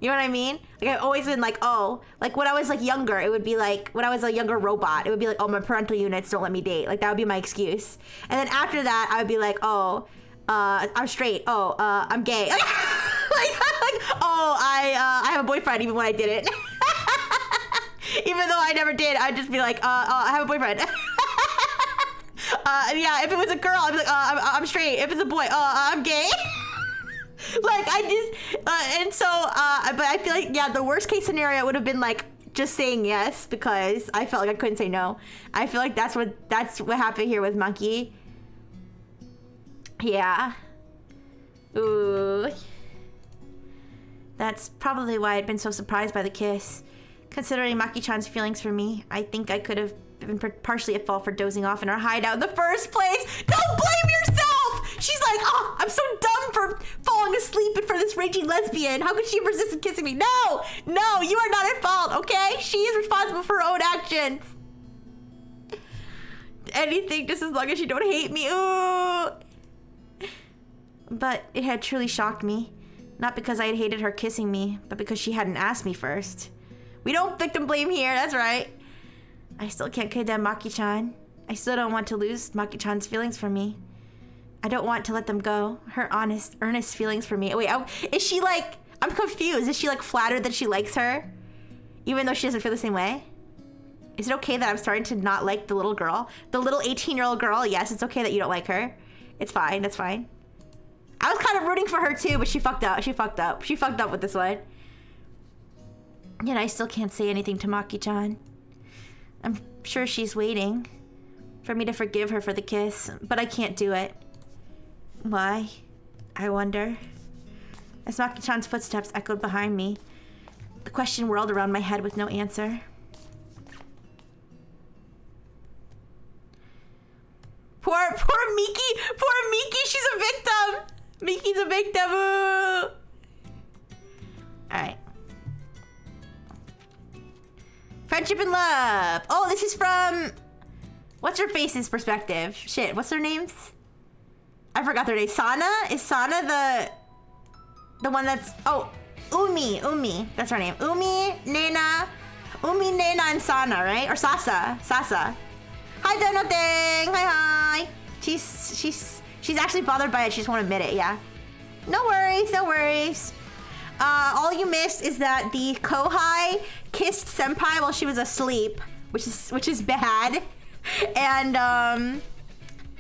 You know what I mean? Like, I've always been like, oh. Like, when I was, like, younger, it would be like, when I was a younger robot, it would be like, oh, my parental units don't let me date. Like, that would be my excuse. And then after that, I would be like, oh, I'm straight. Oh, I'm gay. like, oh, I have a boyfriend even when I didn't. Even though I never did, I'd just be like, I have a boyfriend. Yeah, if it was a girl, I'd be like, I'm straight. If it's a boy, I'm gay. Like, I just, and so, but I feel like, yeah, the worst case scenario would have been like, just saying yes, because I felt like I couldn't say no. I feel like that's what happened here with Monkey. Yeah. Ooh. That's probably why I'd been so surprised by the kiss. Considering Maki-chan's feelings for me, I think I could have been partially at fault for dozing off in our hideout in the first place. Don't blame yourself! She's like, oh, I'm so dumb for falling asleep and for this raging lesbian. How could she have resisted kissing me? No, you are not at fault, okay? She is responsible for her own actions. Anything, just as long as you don't hate me. Ooh. But it had truly shocked me. Not because I had hated her kissing me, but because she hadn't asked me first. We don't victim blame here, that's right. I still can't condemn Maki-chan. I still don't want to lose Maki-chan's feelings for me. I don't want to let them go. Her honest, earnest feelings for me. Wait, is she like, I'm confused. Is she like flattered that she likes her? Even though she doesn't feel the same way? Is it okay that I'm starting to not like the little girl? The little 18-year-old girl? Yes, it's okay that you don't like her. It's fine, that's fine. I was kind of rooting for her too, but she fucked up. She fucked up with this one. Yet I still can't say anything to Maki-chan. I'm sure she's waiting for me to forgive her for the kiss, but I can't do it. Why? I wonder. As Maki-chan's footsteps echoed behind me, the question whirled around my head with no answer. Poor Miki, she's a victim! Miki's a victim! Ooh. Alright. Friendship and love. Oh, this is from... What's her face's perspective? Shit, what's their names? I forgot their names. Sana? Is Sana the one that's... Oh, Umi. That's her name. Umi, Nena, and Sana, right? Or Sasa. Hi, Donothing. Hi. She's actually bothered by it. She just won't admit it, yeah. No worries. All you missed is that the Kohai kissed Senpai while she was asleep, which is bad. And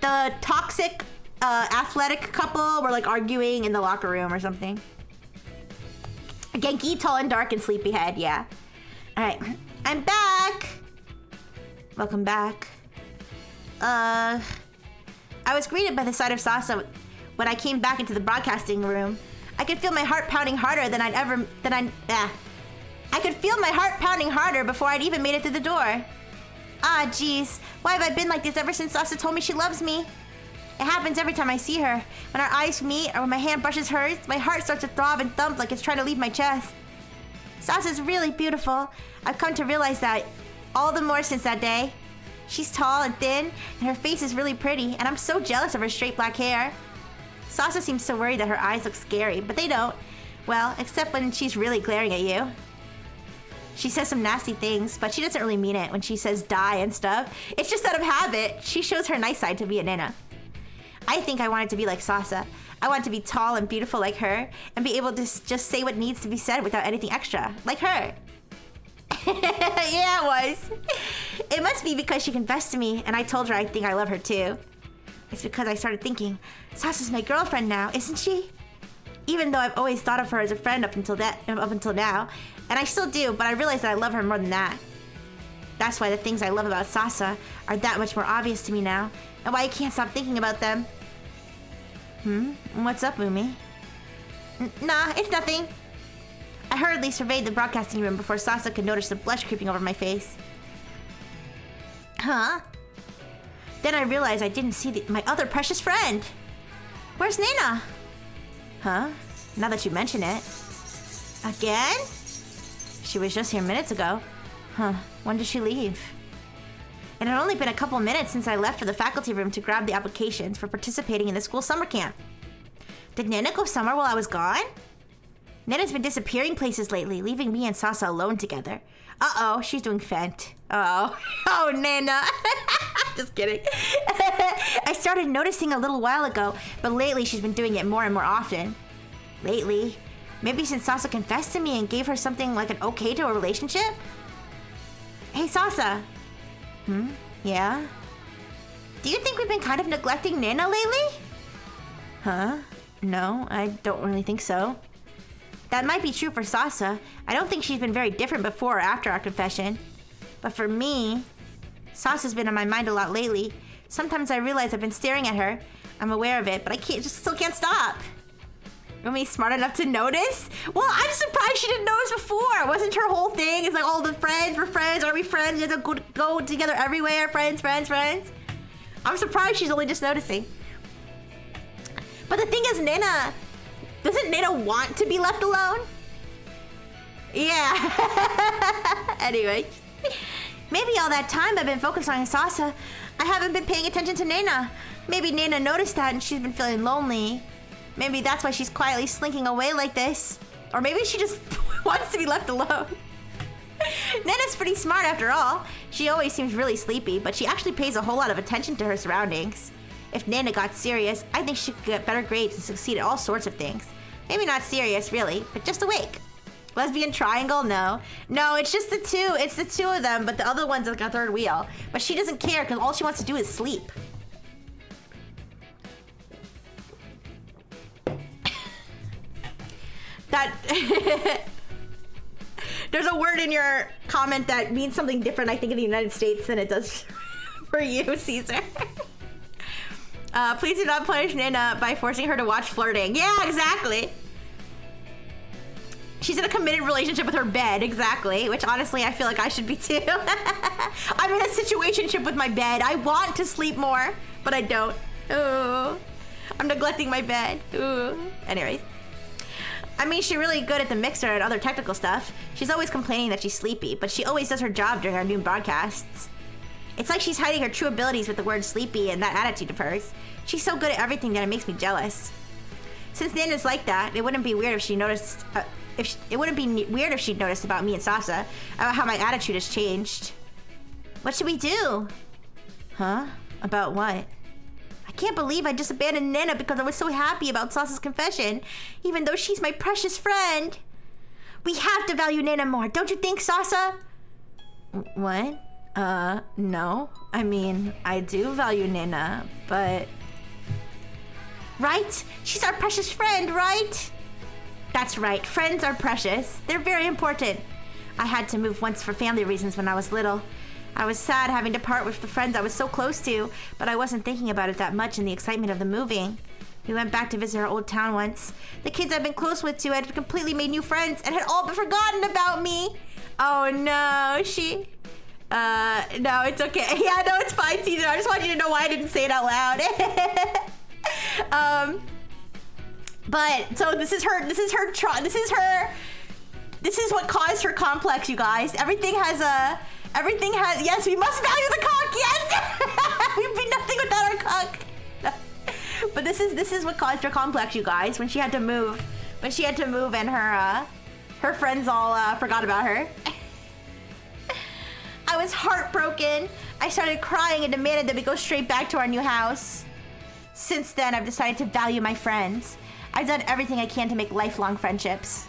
the toxic athletic couple were like arguing in the locker room or something. Genki, tall and dark and sleepyhead, yeah. All right, I'm back. Welcome back. I was greeted by the sight of Sasa when I came back into the broadcasting room. I could feel my heart pounding harder I could feel my heart pounding harder before I'd even made it through the door. Ah, jeez. Why have I been like this ever since Sasa told me she loves me? It happens every time I see her. When our eyes meet or when my hand brushes hers, my heart starts to throb and thump like it's trying to leave my chest. Sasa's really beautiful. I've come to realize that all the more since that day. She's tall and thin, and her face is really pretty, and I'm so jealous of her straight black hair. Sasa seems so worried that her eyes look scary, but they don't. Well, except when she's really glaring at you. She says some nasty things, but she doesn't really mean it when she says die and stuff. It's just out of habit. She shows her nice side to be a Nena. I think I want it to be like Sasa. I want to be tall and beautiful like her, and be able to just say what needs to be said without anything extra, like her. Yeah, it was. It must be because she confessed to me, and I told her I think I love her too. It's because I started thinking, Sasa's my girlfriend now, isn't she? Even though I've always thought of her as a friend up until now, and I still do, but I realize that I love her more than that. That's why the things I love about Sasa are that much more obvious to me now, and why I can't stop thinking about them. What's up, Umi? Nah, it's nothing. I hurriedly surveyed the broadcasting room before Sasa could notice the blush creeping over my face. Huh? Then I realized I didn't see my other precious friend. Where's Nena? Huh? Now that you mention it. Again? She was just here minutes ago. Huh, when did she leave? It had only been a couple minutes since I left for the faculty room to grab the applications for participating in the school summer camp. Did Nena go somewhere while I was gone? Nena's been disappearing places lately, leaving me and Sasa alone together. Uh-oh, she's doing Fent. Uh-oh. Oh, Nena. Just kidding. I started noticing a little while ago, but lately she's been doing it more and more often. Lately? Maybe since Sasa confessed to me and gave her something like an okay to a relationship? Hey, Sasa. Yeah? Do you think we've been kind of neglecting Nena lately? Huh? No, I don't really think so. That might be true for Sasa. I don't think she's been very different before or after our confession. But for me, Sasa's been on my mind a lot lately. Sometimes I realize I've been staring at her. I'm aware of it, but I still can't stop. Umi's smart enough to notice? Well, I'm surprised she didn't notice before. Wasn't her whole thing? It's like all the friends, we're friends, are we friends? We have to go together everywhere, friends. I'm surprised she's only just noticing. But the thing is, doesn't Nena want to be left alone? Yeah. Anyway. Maybe all that time I've been focused on Sasa, I haven't been paying attention to Nena. Maybe Nena noticed that and she's been feeling lonely. Maybe that's why she's quietly slinking away like this. Or maybe she just wants to be left alone. Nena's pretty smart after all. She always seems really sleepy, but she actually pays a whole lot of attention to her surroundings. If Nena got serious, I think she could get better grades and succeed at all sorts of things. Maybe not serious, really, but just awake. Lesbian triangle? No. No, it's just the two. It's the two of them, but the other one's like a third wheel. But she doesn't care because all she wants to do is sleep. There's a word in your comment that means something different, I think, in the United States than it does for you, Caesar. Please do not punish Nena by forcing her to watch flirting. Yeah, exactly. She's in a committed relationship with her bed, exactly. Which, honestly, I feel like I should be too. I'm in a situationship with my bed. I want to sleep more, but I don't. Ooh. I'm neglecting my bed. Ooh. Anyways. I mean, she's really good at the mixer and other technical stuff. She's always complaining that she's sleepy, but she always does her job during our noon broadcasts. It's like she's hiding her true abilities with the word sleepy and that attitude of hers. She's so good at everything that it makes me jealous. Since Nena's like that, it wouldn't be weird if she noticed. It wouldn't be weird if she'd noticed about me and Sasa, about how my attitude has changed. What should we do? Huh? About what? I can't believe I just abandoned Nena because I was so happy about Sasa's confession, even though she's my precious friend. We have to value Nena more, don't you think, Sasa? What? No. I mean, I do value Nena, but... Right? She's our precious friend, right? That's right. Friends are precious. They're very important. I had to move once for family reasons when I was little. I was sad having to part with the friends I was so close to, but I wasn't thinking about it that much in the excitement of the moving. We went back to visit our old town once. The kids I'd been close with too had completely made new friends and had all but forgotten about me. Oh no, no, it's okay. Yeah, no, it's fine, Caesar. too. I just want you to know why I didn't say it out loud. But so this is what caused her complex, you guys. Everything has, yes, we must value the cock, yes! We'd be nothing without our cock. But this is what caused her complex, you guys, when she had to move. When she had to move and her friends all forgot about her. I was heartbroken. I started crying and demanded that we go straight back to our new house. Since then, I've decided to value my friends. I've done everything I can to make lifelong friendships.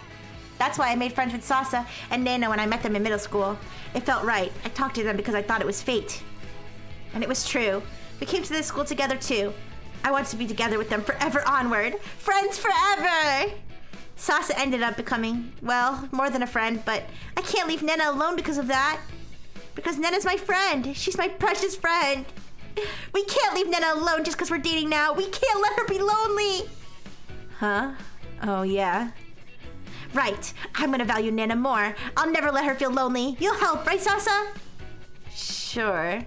That's why I made friends with Sasa and Nana when I met them in middle school. It felt right. I talked to them because I thought it was fate. And it was true. We came to this school together too. I want to be together with them forever onward. Friends forever! Sasa ended up becoming, well, more than a friend, but I can't leave Nana alone because of that. Because Nana's my friend. She's my precious friend. We can't leave Nana alone just because we're dating now. We can't let her be lonely. Huh? Oh, yeah. Right. I'm gonna value Nana more. I'll never let her feel lonely. You'll help, right, Sasa? Sure.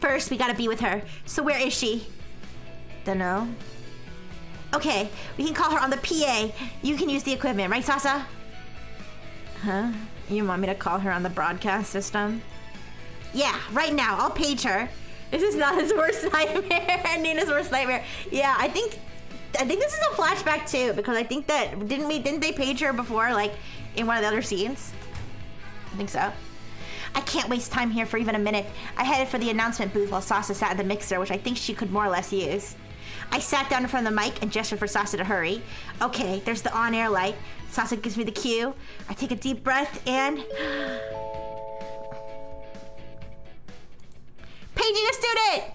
First, we gotta be with her. So where is she? Dunno. Okay, we can call her on the PA. You can use the equipment, right, Sasa? Huh? You want me to call her on the broadcast system? Yeah, right now. I'll page her. This is not his worst nightmare. Nina's worst nightmare. Yeah, I think this is a flashback too, because I think that didn't they page her before, like in one of the other scenes? I think so. I can't waste time here for even a minute. I headed for the announcement booth while Sasa sat at the mixer, which I think she could more or less use. I sat down in front of the mic and gestured for Sasa to hurry. Okay, there's the on-air light. Sasa gives me the cue. I take a deep breath and... Paging a student!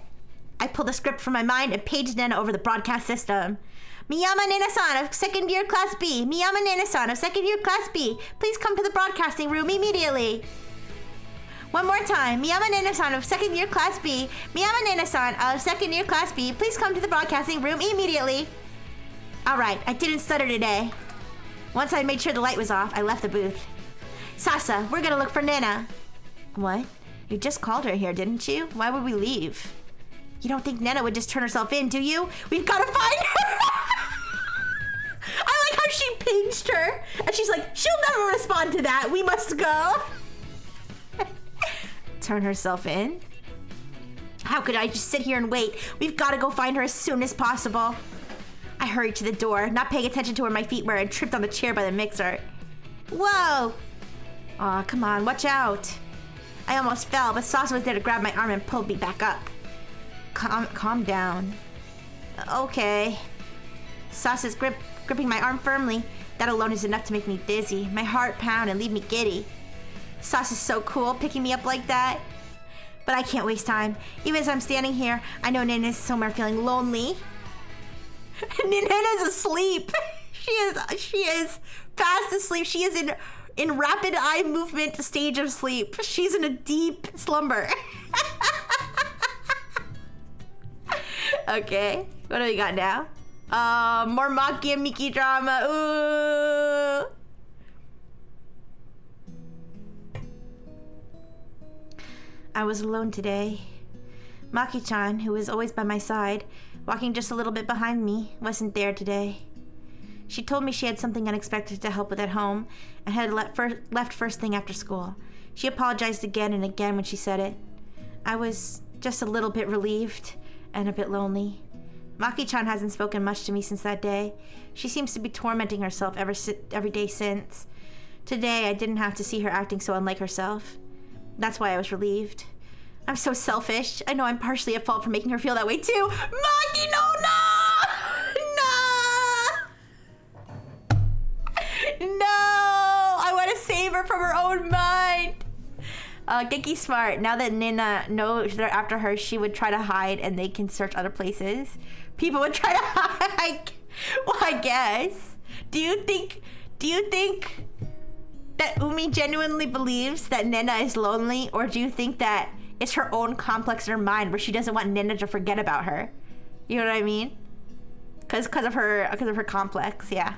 I pulled the script from my mind and paged Nana over the broadcast system. Miyama Nena-san of second year class B. Miyama Nena-san of second year class B. Please come to the broadcasting room immediately. One more time. Miyama Nena-san of second year class B. Miyama Nena-san of second year class B. Please come to the broadcasting room immediately. Alright, I didn't stutter today. Once I made sure the light was off, I left the booth. Sasa, we're gonna look for Nena. What? You just called her here, didn't you? Why would we leave? You don't think Nena would just turn herself in, do you? We've gotta find her! I like how she paged her. And she's like, she'll never respond to that. We must go. Turn herself in? How could I just sit here and wait? We've got to go find her as soon as possible. I hurried to the door, not paying attention to where my feet were, and tripped on the chair by the mixer. Whoa! Aw, come on, watch out. I almost fell, but Sasa was there to grab my arm and pulled me back up. Calm down. Okay. Sasa's gripping my arm firmly. That alone is enough to make me dizzy, my heart pound, and leave me giddy. Sasa's so cool, picking me up like that. But I can't waste time. Even as I'm standing here, I know Nana's somewhere feeling lonely. Nana's asleep. She is fast asleep. She is in rapid eye movement stage of sleep. She's in a deep slumber. Okay, what do we got now? More Maki and Miki drama. Ooh. I was alone today. Maki-chan, who was always by my side, walking just a little bit behind me, wasn't there today. She told me she had something unexpected to help with at home and had left first thing after school. She apologized again and again when she said it. I was just a little bit relieved and a bit lonely. Maki-chan hasn't spoken much to me since that day. She seems to be tormenting herself every day since. Today, I didn't have to see her acting so unlike herself. That's why I was relieved. I'm so selfish. I know I'm partially at fault for making her feel that way too. Maki, no! No! I want to save her from her own mind. Genki smart. Now that Nina knows they're after her, she would try to hide and they can search other places. People would try to hide. Well, I guess. Do you think that Umi genuinely believes that Nena is lonely, or do you think that it's her own complex in her mind where she doesn't want Nena to forget about her? You know what I mean? Because of her complex, yeah.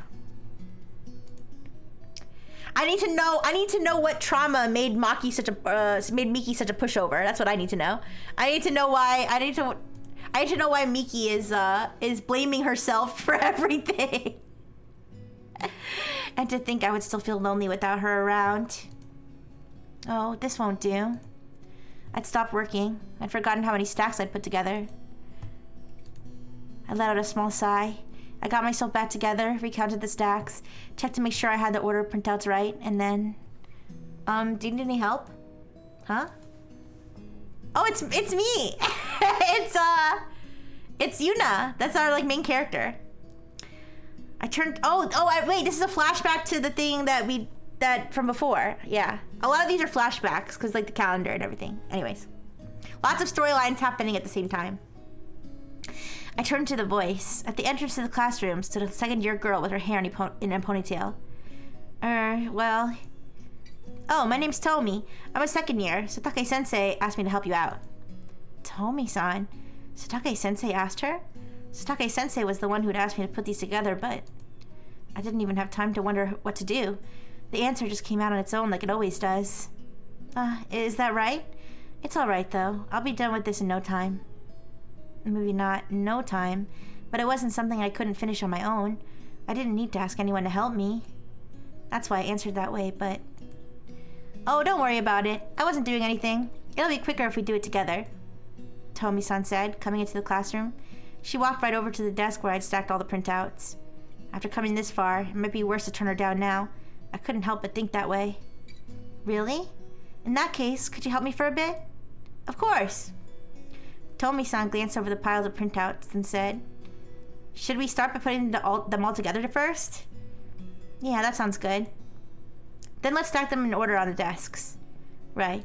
I need to know. I need to know what trauma made Miki such a pushover. That's what I need to know. I need to know why. I need to know why Miki is blaming herself for everything. And to think I would still feel lonely without her around. Oh, this won't do. I'd stopped working. I'd forgotten how many stacks I'd put together. I let out a small sigh. I got myself back together, recounted the stacks, checked to make sure I had the order printouts right, and then... do you need any help? Huh? Oh, it's me! It's Yuna. That's our, like, main character. I turned... wait, this is a flashback to the thing that from before. Yeah. A lot of these are flashbacks, because, like, the calendar and everything. Anyways. Lots of storylines happening at the same time. I turned to the voice. At the entrance to the classroom stood a second-year girl with her hair in a ponytail. Well... Oh, my name's Tomi. I'm a second year. Satake-sensei asked me to help you out. Tomi-san? Satake-sensei asked her? Satake-sensei was the one who'd asked me to put these together, but... I didn't even have time to wonder what to do. The answer just came out on its own like it always does. Is that right? It's alright, though. I'll be done with this in no time. Maybe not no time, but it wasn't something I couldn't finish on my own. I didn't need to ask anyone to help me. That's why I answered that way, but... Oh, don't worry about it. I wasn't doing anything. It'll be quicker if we do it together. Tomi-san said, coming into the classroom. She walked right over to the desk where I'd stacked all the printouts. After coming this far, it might be worse to turn her down now. I couldn't help but think that way. Really? In that case, could you help me for a bit? Of course. Tomi-san glanced over the piles of printouts and said, should we start by putting them all together first? Yeah, that sounds good. Then let's stack them in order on the desks. Right.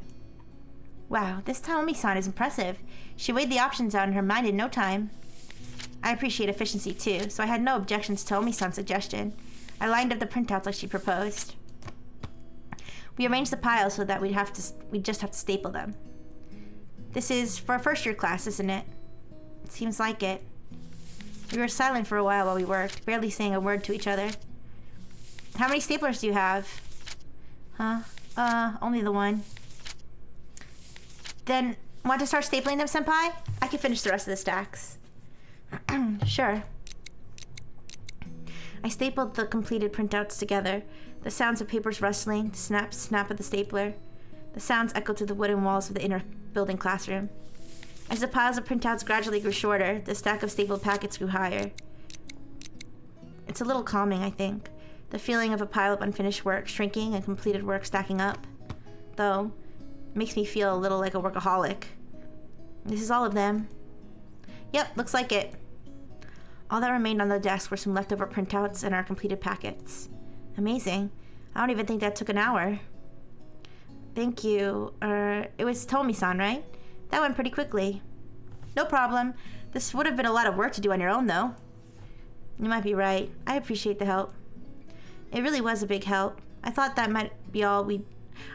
Wow, this Tomi-san is impressive. She weighed the options out in her mind in no time. I appreciate efficiency too, so I had no objections to Tomi-san's suggestion. I lined up the printouts like she proposed. We arranged the piles so that we'd just have to staple them. This is for a first-year class, isn't it? Seems like it. We were silent for a while we worked, barely saying a word to each other. How many staplers do you have? Huh? Only the one. Then, want to start stapling them, Senpai? I can finish the rest of the stacks. Sure. I stapled the completed printouts together. The sounds of papers rustling, the snap, snap of the stapler. The sounds echoed through the wooden walls of the inner building classroom. As the piles of printouts gradually grew shorter, the stack of stapled packets grew higher. It's a little calming, I think. The feeling of a pile of unfinished work shrinking and completed work stacking up. Though, it makes me feel a little like a workaholic. This is all of them. Yep, looks like it. All that remained on the desk were some leftover printouts and our completed packets. Amazing. I don't even think that took an hour. Thank you. It was Tomi-san, right? That went pretty quickly. No problem. This would have been a lot of work to do on your own, though. You might be right. I appreciate the help. It really was a big help. I thought that might be all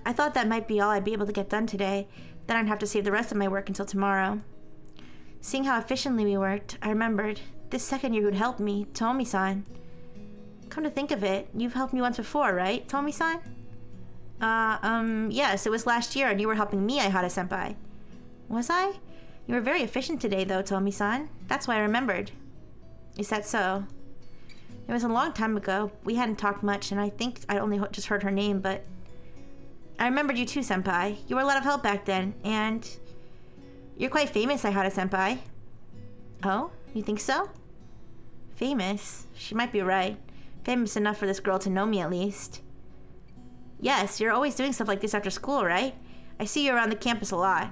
I'd be able to get done today. Then I'd have to save the rest of my work until tomorrow. Seeing how efficiently we worked, I remembered. This second year who'd helped me, Tomi-san. Come to think of it, you've helped me once before, right, Tomi-san? Yes, it was last year and you were helping me, Aihara-senpai. Was I? You were very efficient today, though, Tomi-san. That's why I remembered. Is that so? It was a long time ago. We hadn't talked much, and I think I'd only just heard her name, but... I remembered you too, senpai. You were a lot of help back then, and... You're quite famous, Aihara-senpai. Oh? You think so? Famous? She might be right. Famous enough for this girl to know me, at least. Yes, you're always doing stuff like this after school, right? I see you around the campus a lot.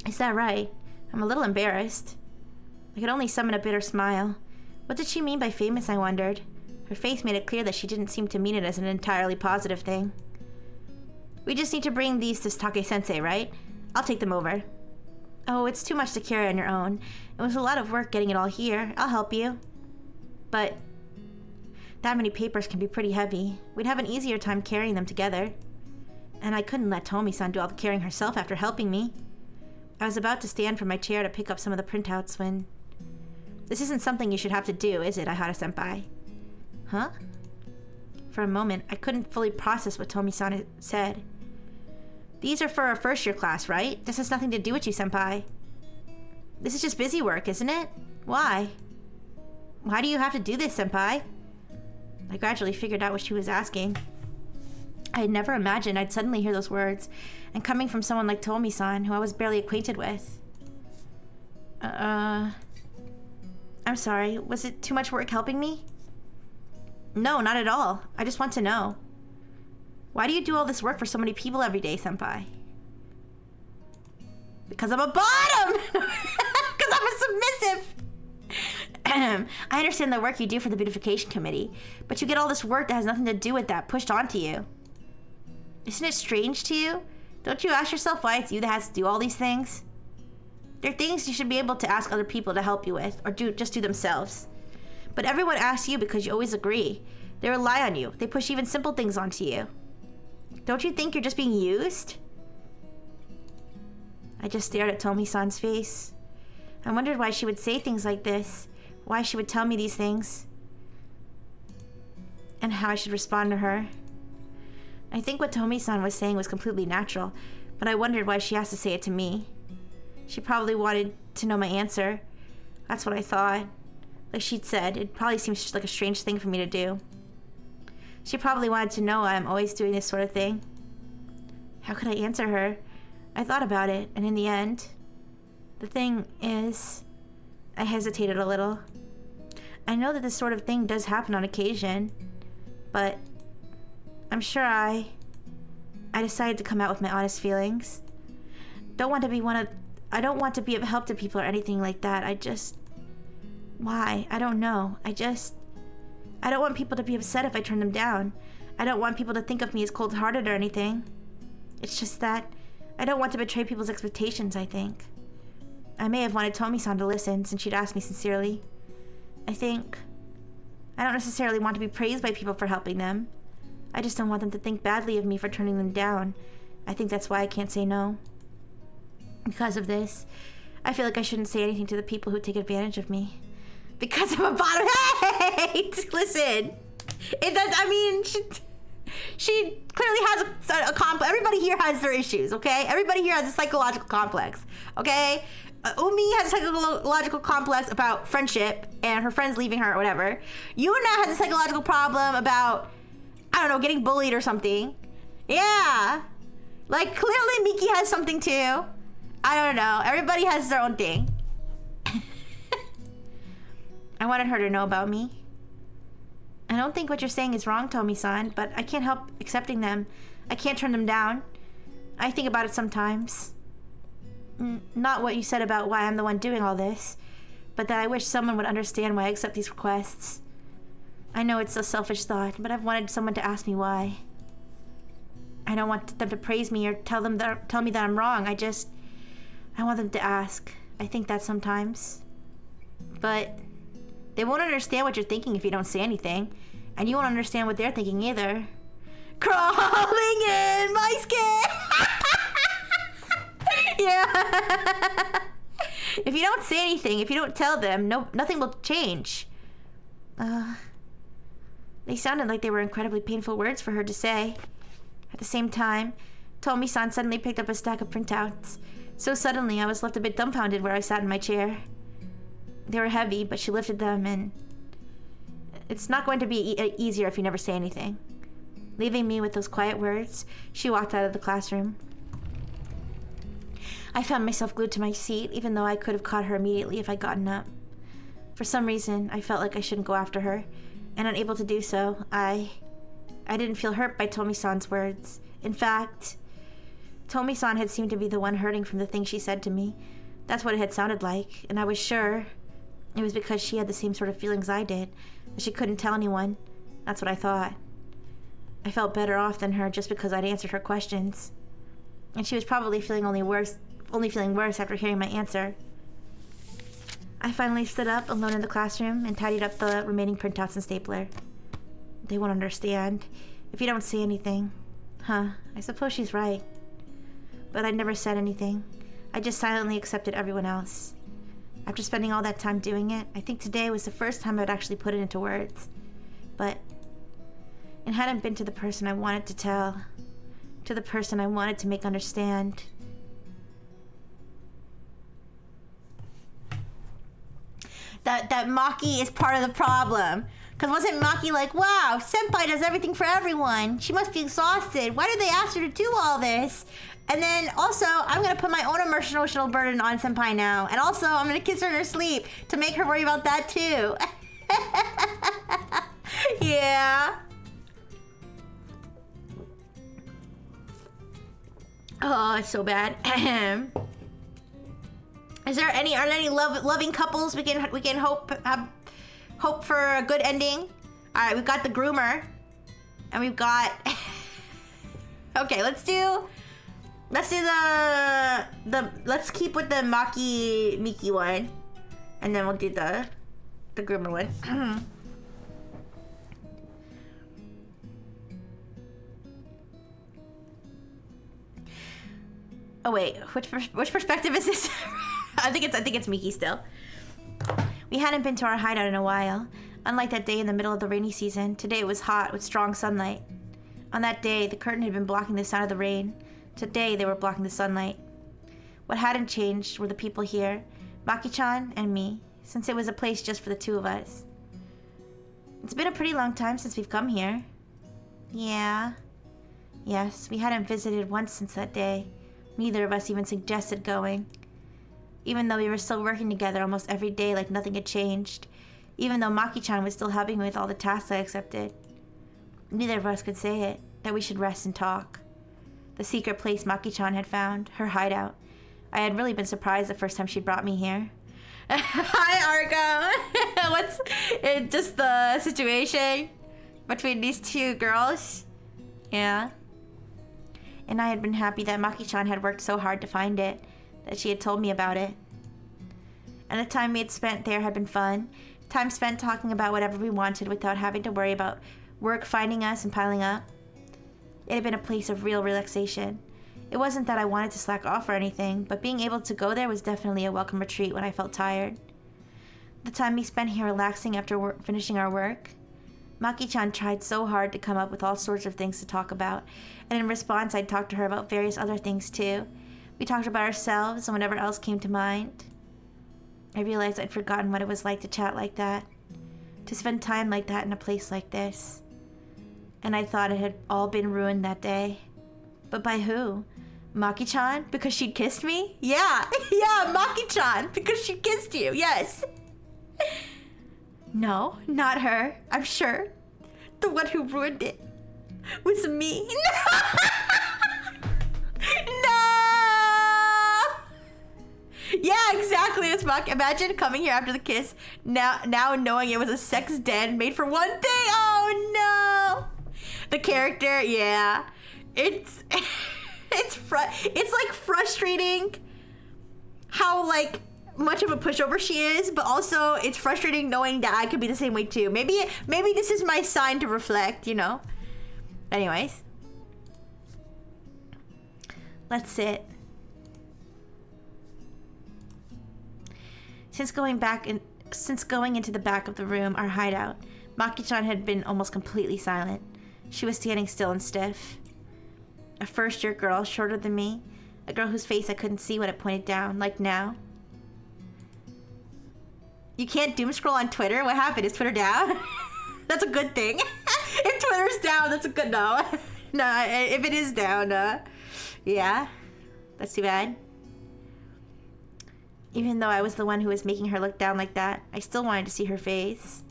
Is that right? I'm a little embarrassed. I could only summon a bitter smile. What did she mean by famous, I wondered. Her face made it clear that she didn't seem to mean it as an entirely positive thing. We just need to bring these to Take-sensei, right? I'll take them over. Oh, it's too much to carry on your own. It was a lot of work getting it all here. I'll help you. But that many papers can be pretty heavy. We'd have an easier time carrying them together. And I couldn't let Tomi-san do all the carrying herself after helping me. I was about to stand from my chair to pick up some of the printouts when... This isn't something you should have to do, is it, Aihara-senpai? Huh? For a moment, I couldn't fully process what Tomi-san had said. These are for our first year class, right? This has nothing to do with you, senpai. This is just busy work, isn't it? Why? Why do you have to do this, senpai? I gradually figured out what she was asking. I had never imagined I'd suddenly hear those words, and coming from someone like Tomi-san, who I was barely acquainted with. I'm sorry, was it too much work helping me? No, not at all. I just want to know. Why do you do all this work for so many people every day, senpai? Because I'm a bottom! Because I'm a submissive! I understand the work you do for the beautification committee, but you get all this work that has nothing to do with that pushed onto you. Isn't it strange to you? Don't you ask yourself why it's you that has to do all these things? They're things you should be able to ask other people to help you with, or just do themselves. But everyone asks you because you always agree. They rely on you. They push even simple things onto you. Don't you think you're just being used? I just stared at Tomi-san's face. I wondered why she would say things like this, why she would tell me these things, and how I should respond to her. I think what Tomi-san was saying was completely natural, but I wondered why she has to say it to me. She probably wanted to know my answer. That's what I thought. Like she'd said, it probably seems like a strange thing for me to do. She probably wanted to know why I'm always doing this sort of thing. How could I answer her? I thought about it, and in the end, the thing is, I hesitated a little. I know that this sort of thing does happen on occasion, but I'm sure I decided to come out with my honest feelings. I don't want to be of help to people or anything like that. Why? I don't know. I don't want people to be upset if I turn them down. I don't want people to think of me as cold-hearted or anything. It's just that I don't want to betray people's expectations, I think. I may have wanted Tomi-san to listen since she'd asked me sincerely. I don't necessarily want to be praised by people for helping them. I just don't want them to think badly of me for turning them down. I think that's why I can't say no. Because of this, I feel like I shouldn't say anything to the people who take advantage of me. Because I'm a bottom. Hey! Listen. She clearly has a complex. Everybody here has their issues, okay? Everybody here has a psychological complex, okay? Umi has a psychological complex about friendship and her friends leaving her or whatever. Yuna has a psychological problem about, I don't know, getting bullied or something. Yeah. Like, clearly Miki has something too. I don't know. Everybody has their own thing. I wanted her to know about me. I don't think what you're saying is wrong, Tomi-san, but I can't help accepting them. I can't turn them down. I think about it sometimes. Not what you said about why I'm the one doing all this, but that I wish someone would understand why I accept these requests. I know it's a selfish thought, but I've wanted someone to ask me why. I don't want them to praise me or tell me that I'm wrong. I want them to ask. I think that sometimes. But they won't understand what you're thinking if you don't say anything. And you won't understand what they're thinking either. Crawling in my skin! Yeah. If you don't say anything, if you don't tell them, nothing will change. They sounded like they were incredibly painful words for her to say. At the same time, Tomi-san suddenly picked up a stack of printouts. So suddenly, I was left a bit dumbfounded where I sat in my chair. They were heavy, but she lifted them, and it's not going to be easier if you never say anything. Leaving me with those quiet words, she walked out of the classroom. I found myself glued to my seat, even though I could have caught her immediately if I'd gotten up. For some reason, I felt like I shouldn't go after her, and unable to do so, I didn't feel hurt by Tomi-san's words. In fact, Tomi-san had seemed to be the one hurting from the things she said to me. That's what it had sounded like, and I was sure it was because she had the same sort of feelings I did, that she couldn't tell anyone. That's what I thought. I felt better off than her just because I'd answered her questions. And she was probably feeling only feeling worse after hearing my answer. I finally stood up alone in the classroom and tidied up the remaining printouts and stapler. They won't understand if you don't say anything. Huh, I suppose she's right. But I never said anything. I just silently accepted everyone else. After spending all that time doing it, I think today was the first time I'd actually put it into words. But and hadn't been to the person I wanted to tell, to the person I wanted to make understand. That Maki is part of the problem. Because wasn't Maki like, wow, Senpai does everything for everyone. She must be exhausted. Why did they ask her to do all this? And then also, I'm going to put my own emotional burden on Senpai now. And also, I'm going to kiss her in her sleep to make her worry about that too. Yeah. Oh, it's so bad. Are there any loving couples we can hope for a good ending? All right, we've got the groomer, and we've got. Okay, let's do let's keep with the Miki one, and then we'll do the groomer one. Oh wait, which perspective is this? I think it's Miki still. We hadn't been to our hideout in a while. Unlike that day in the middle of the rainy season, today it was hot with strong sunlight. On that day, the curtain had been blocking the sound of the rain. Today, they were blocking the sunlight. What hadn't changed were the people here, Maki-chan and me, since it was a place just for the two of us. It's been a pretty long time since we've come here. Yeah. Yes, we hadn't visited once since that day. Neither of us even suggested going. Even though we were still working together almost every day like nothing had changed. Even though Maki-chan was still helping me with all the tasks I accepted. Neither of us could say it, that we should rest and talk. The secret place Maki-chan had found, her hideout. I had really been surprised the first time she brought me here. Hi, Argo! What's just the situation between these two girls? Yeah. And I had been happy that Maki-chan had worked so hard to find it, that she had told me about it. And the time we had spent there had been fun. Time spent talking about whatever we wanted without having to worry about work finding us and piling up. It had been a place of real relaxation. It wasn't that I wanted to slack off or anything, but being able to go there was definitely a welcome retreat when I felt tired. The time we spent here relaxing after finishing our work. Maki-chan tried so hard to come up with all sorts of things to talk about, and in response I'd talk to her about various other things too. We talked about ourselves and whatever else came to mind. I realized I'd forgotten what it was like to chat like that, to spend time like that in a place like this. And I thought it had all been ruined that day. But by who? Maki-chan? Because she'd kissed me? Yeah, yeah, Maki-chan, because she kissed you, yes. No, not her, I'm sure. The one who ruined it was me. No! Yeah, exactly. It's Maki. Imagine coming here after the kiss, now knowing it was a sex den made for one thing. Oh no! The character, yeah. It's like frustrating how like much of a pushover she is, but also it's frustrating knowing that I could be the same way too. Maybe this is my sign to reflect, you know. Anyways, let's sit. Since going into the back of the room, our hideout, Maki-chan had been almost completely silent. She was standing still and stiff. A first-year girl, shorter than me, a girl whose face I couldn't see when it pointed down, like now. You can't doom scroll on Twitter? What happened? Is Twitter down? That's a good thing. If Twitter's down, that's a good no. No, if it is down, yeah, that's too bad. Even though I was the one who was making her look down like that, I still wanted to see her face.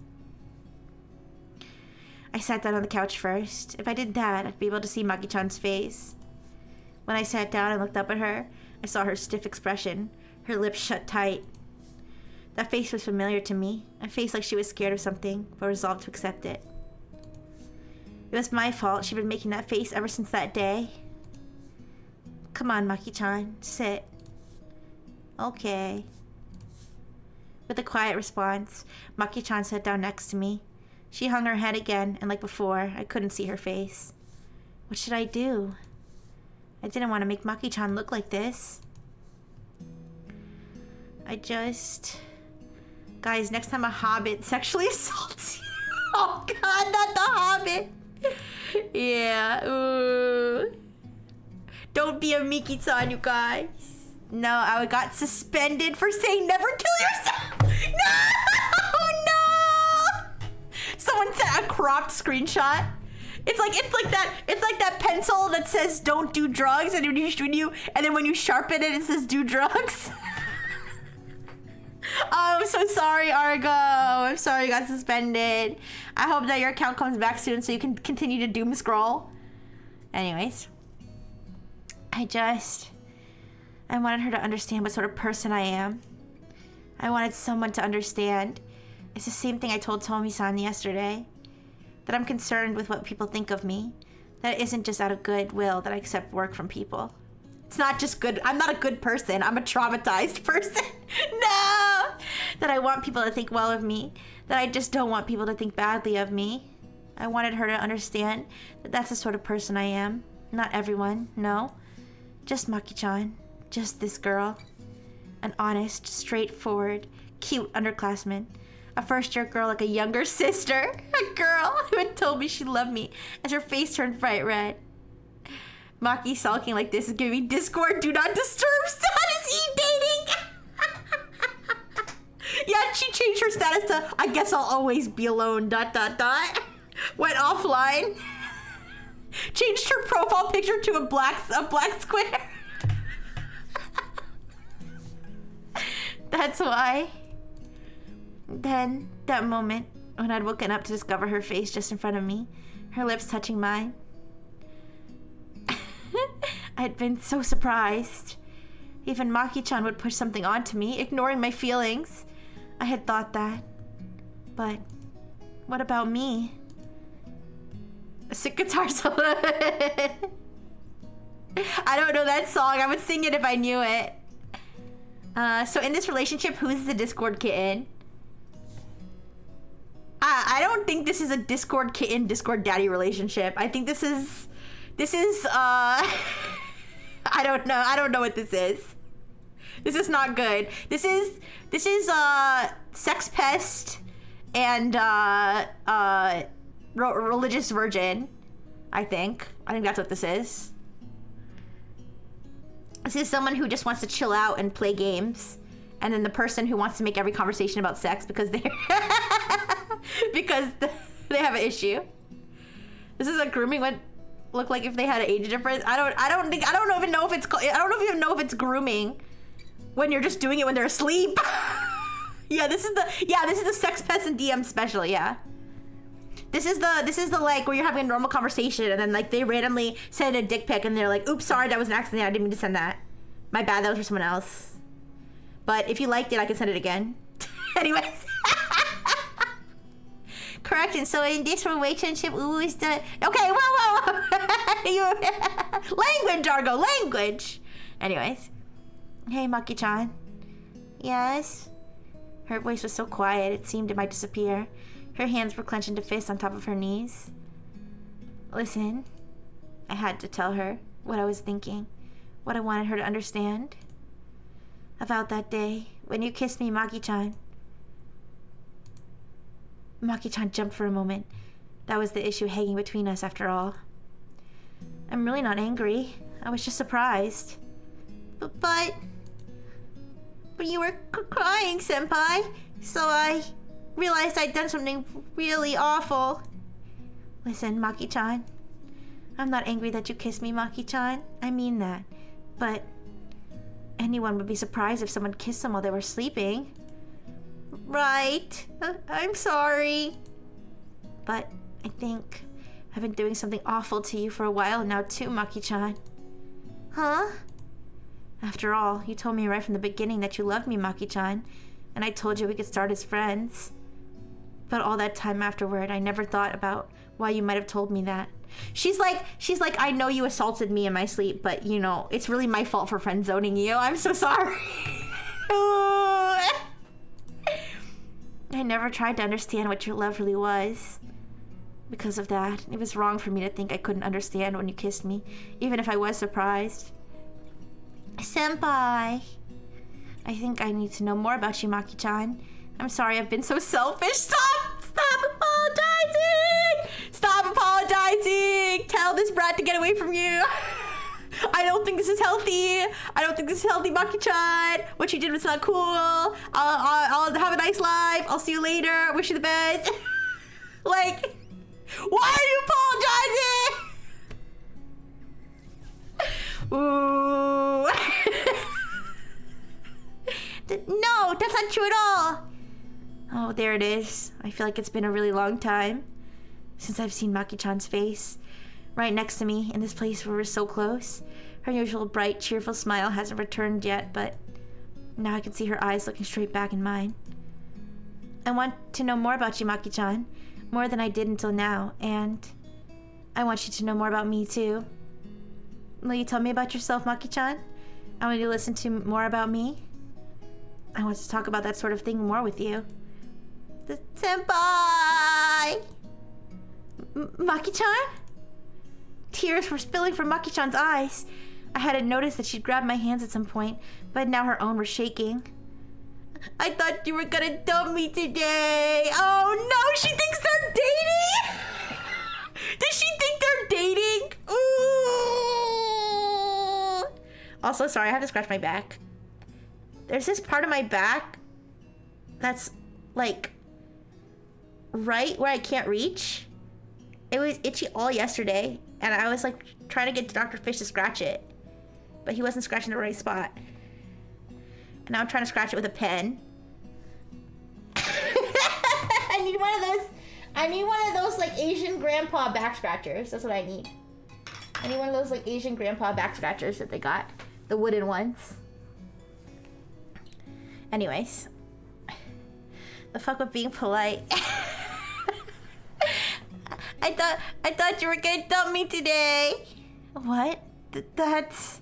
I sat down on the couch first. If I did that, I'd be able to see Maki-chan's face. When I sat down and looked up at her, I saw her stiff expression, her lips shut tight. That face was familiar to me, a face like she was scared of something, but resolved to accept it. It was my fault she'd been making that face ever since that day. Come on, Maki-chan, sit. Okay. With a quiet response, Maki-chan sat down next to me. She hung her head again, and like before, I couldn't see her face. What should I do? I didn't want to make Maki-chan look like this. Guys, next time a hobbit sexually assaults you. Oh god, not the hobbit! Yeah. Ooh. Don't be a Miki-san, you guys. No, I got suspended for saying never kill yourself. No, no. Someone sent a cropped screenshot. It's like that pencil that says don't do drugs, and when you sharpen it, it says do drugs. Oh, I'm so sorry, Argo. I'm sorry you got suspended. I hope that your account comes back soon so you can continue to doom scroll. Anyways. I wanted her to understand what sort of person I am. I wanted someone to understand. It's the same thing I told Tomi-san yesterday. That I'm concerned with what people think of me. That it isn't just out of goodwill that I accept work from people. It's not just good. I'm not a good person. I'm a traumatized person. No! That I want people to think well of me. That I just don't want people to think badly of me. I wanted her to understand that that's the sort of person I am. Not everyone, no. Just Maki-chan. Just this girl. An honest, straightforward, cute underclassman. A first-year girl like a younger sister. A girl who had told me she loved me as her face turned bright red. Maki sulking like this is giving me Discord do not disturb status dating. Yeah, she changed her status to I guess I'll always be alone ... Went offline. Changed her profile picture to a black square. That's why. Then, that moment, when I'd woken up to discover her face just in front of me, her lips touching mine, I'd been so surprised. Even Maki-chan would push something onto me, ignoring my feelings. I had thought that. But, what about me? A sick guitar solo. I don't know that song. I would sing it if I knew it. So in this relationship, who's the Discord kitten? I don't think this is a Discord kitten, Discord daddy relationship. I think this is I don't know. I don't know what this is. This is not good. This is sex pest and religious virgin. I think that's what this is. This is someone who just wants to chill out and play games, and then the person who wants to make every conversation about sex because they they have an issue. This is what grooming would look like if they had an age difference. I don't even know if it's grooming when you're just doing it when they're asleep. This is the sex pest and DM special. Yeah. This is the like where you're having a normal conversation and then like they randomly send a dick pic and they're like, oops, sorry, that was an accident. I didn't mean to send that. My bad, that was for someone else. But if you liked it, I can send it again. Anyways. Correction, so in this relationship, ooh is the... Okay, whoa. Language, Argo, language. Anyways. Hey, Maki-chan. Yes? Her voice was so quiet, it seemed it might disappear. Her hands were clenched into fists on top of her knees. Listen, I had to tell her what I was thinking, what I wanted her to understand. About that day, when you kissed me, Maki-chan. Maki-chan jumped for a moment. That was the issue hanging between us after all. I'm really not angry. I was just surprised. But you were crying, senpai, so I realized I'd done something really awful. Listen, Maki-chan. I'm not angry that you kissed me, Maki-chan. I mean that. But anyone would be surprised if someone kissed them while they were sleeping. Right. I'm sorry. But I think I've been doing something awful to you for a while now too, Maki-chan. Huh? After all, you told me right from the beginning that you loved me, Maki-chan. And I told you we could start as friends. But all that time afterward, I never thought about why you might have told me that. She's like, I know you assaulted me in my sleep, but you know, it's really my fault for friend zoning you. I'm so sorry. I never tried to understand what your love really was. Because of that, it was wrong for me to think I couldn't understand when you kissed me, even if I was surprised. Senpai, I think I need to know more about you, Maki-chan. I'm sorry I've been so selfish. Stop apologizing! Stop apologizing! apologizing. Tell this brat to get away from you. I don't think this is healthy. I don't think this is healthy, Maki-chan. What you did was not cool. I'll have a nice life. I'll see you later. Wish you the best. Like, why are you apologizing? Ooh. No, that's not true at all. Oh, there it is. I feel like it's been a really long time since I've seen Maki-chan's face. Right next to me, in this place where we're so close. Her usual bright, cheerful smile hasn't returned yet, but now I can see her eyes looking straight back in mine. I want to know more about you, Maki-chan. More than I did until now, and I want you to know more about me, too. Will you tell me about yourself, Maki-chan? I want you to listen to more about me. I want to talk about that sort of thing more with you. Senpai! Maki-chan? Tears were spilling from Maki-chan's eyes. I hadn't noticed that she'd grabbed my hands at some point, but now her own were shaking. I thought you were gonna dump me today. Oh no, she thinks they're dating? Does she think they're dating? Ooh. Also, sorry, I have to scratch my back. There's this part of my back that's like right where I can't reach. It was itchy all yesterday, and I was like trying to get Dr. Fish to scratch it, but he wasn't scratching the right spot. And now I'm trying to scratch it with a pen. I need one of those. I need one of those like Asian grandpa back scratchers. That's what I need. I need one of those like Asian grandpa back scratchers that they got, the wooden ones. Anyways, the fuck with being polite. I thought you were gonna dump me today. What? That's...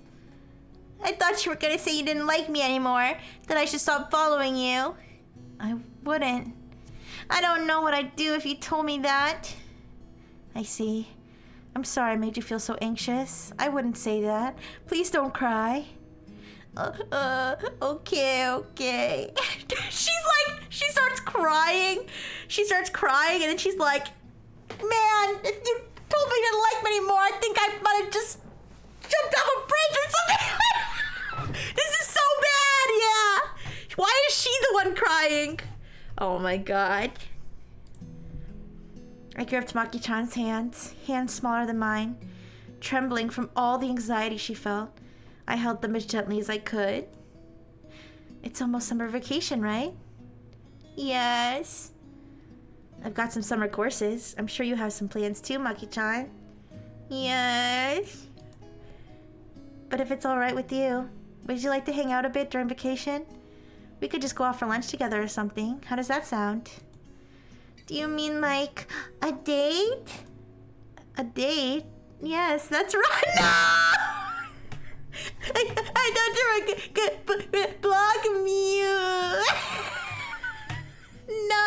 I thought you were gonna say you didn't like me anymore. That I should stop following you. I wouldn't. I don't know what I'd do if you told me that. I see. I'm sorry I made you feel so anxious. I wouldn't say that. Please don't cry. Okay. She starts crying. She starts crying and then she's like, man, if you told me you didn't like me anymore, I think I might have just jumped off a bridge or something. This is so bad, yeah. Why is she the one crying? Oh my god. I gripped Maki-chan's hands smaller than mine, trembling from all the anxiety she felt. I held them as gently as I could. It's almost summer vacation, right? Yes. I've got some summer courses. I'm sure you have some plans too, Maki-chan. Yes. But if it's alright with you, would you like to hang out a bit during vacation? We could just go out for lunch together or something. How does that sound? Do you mean like a date? A date? Yes, that's right. No! I thought you were gonna block me. No!